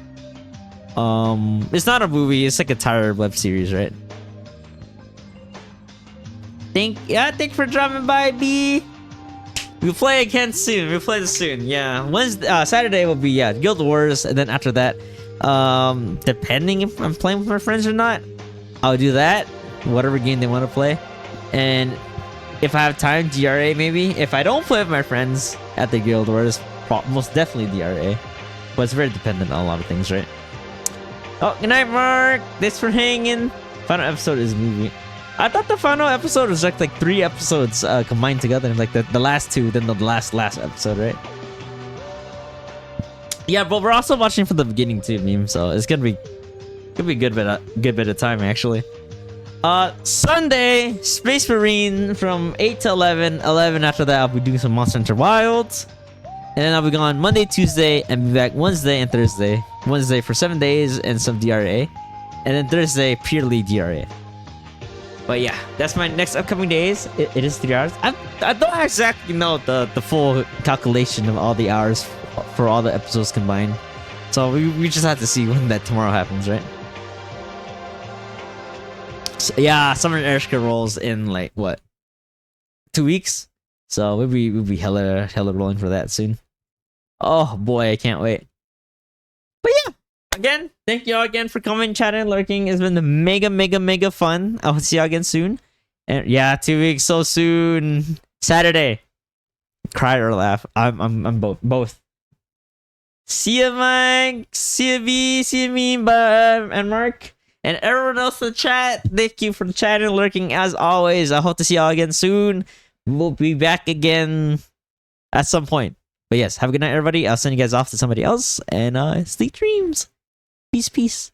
it's not a movie, it's like a entire web series, right? Thank you for dropping by, B. We'll play again soon. We'll play this soon. Yeah, Saturday will be Guild Wars, and then after that, depending if I'm playing with my friends or not, I'll do that, whatever game they want to play, and if I have time, DRA maybe. If I don't play with my friends at the Guild Wars, most definitely DRA, but it's very dependent on a lot of things, right? Oh, good night, Mark. Thanks for hanging. Final episode is movie. I thought the final episode was like 3 episodes combined together, like the last 2, then the last episode, right? Yeah, but we're also watching from the beginning too, meme. So it's gonna be good bit of time actually. Sunday, Space Marine from 8 to 11. 11 after that, I'll be doing some Monster Hunter Wilds, and then I'll be gone Monday, Tuesday, and be back Wednesday and Thursday. Wednesday for 7 days and some DRA, and then Thursday purely DRA. But yeah, that's my next upcoming days. It is 3 hours. I don't exactly know the full calculation of all the hours for all the episodes combined. So we just have to see when that tomorrow happens, right? So, yeah, Summer Ershka rolls in like what, 2 weeks? So we'll be hella rolling for that soon. Oh boy, I can't wait. But yeah, again, thank y'all again for coming, chatting, lurking. It's been mega fun. I'll see y'all again soon. And yeah, 2 weeks so soon. Saturday. Cry or laugh. I'm both. See ya, Mike. See ya, B. See ya, me, and Mark. And everyone else in the chat, thank you for chatting, lurking as always. I hope to see y'all again soon. We'll be back again at some point. But yes, have a good night, everybody. I'll send you guys off to somebody else, and sleep dreams. Peace.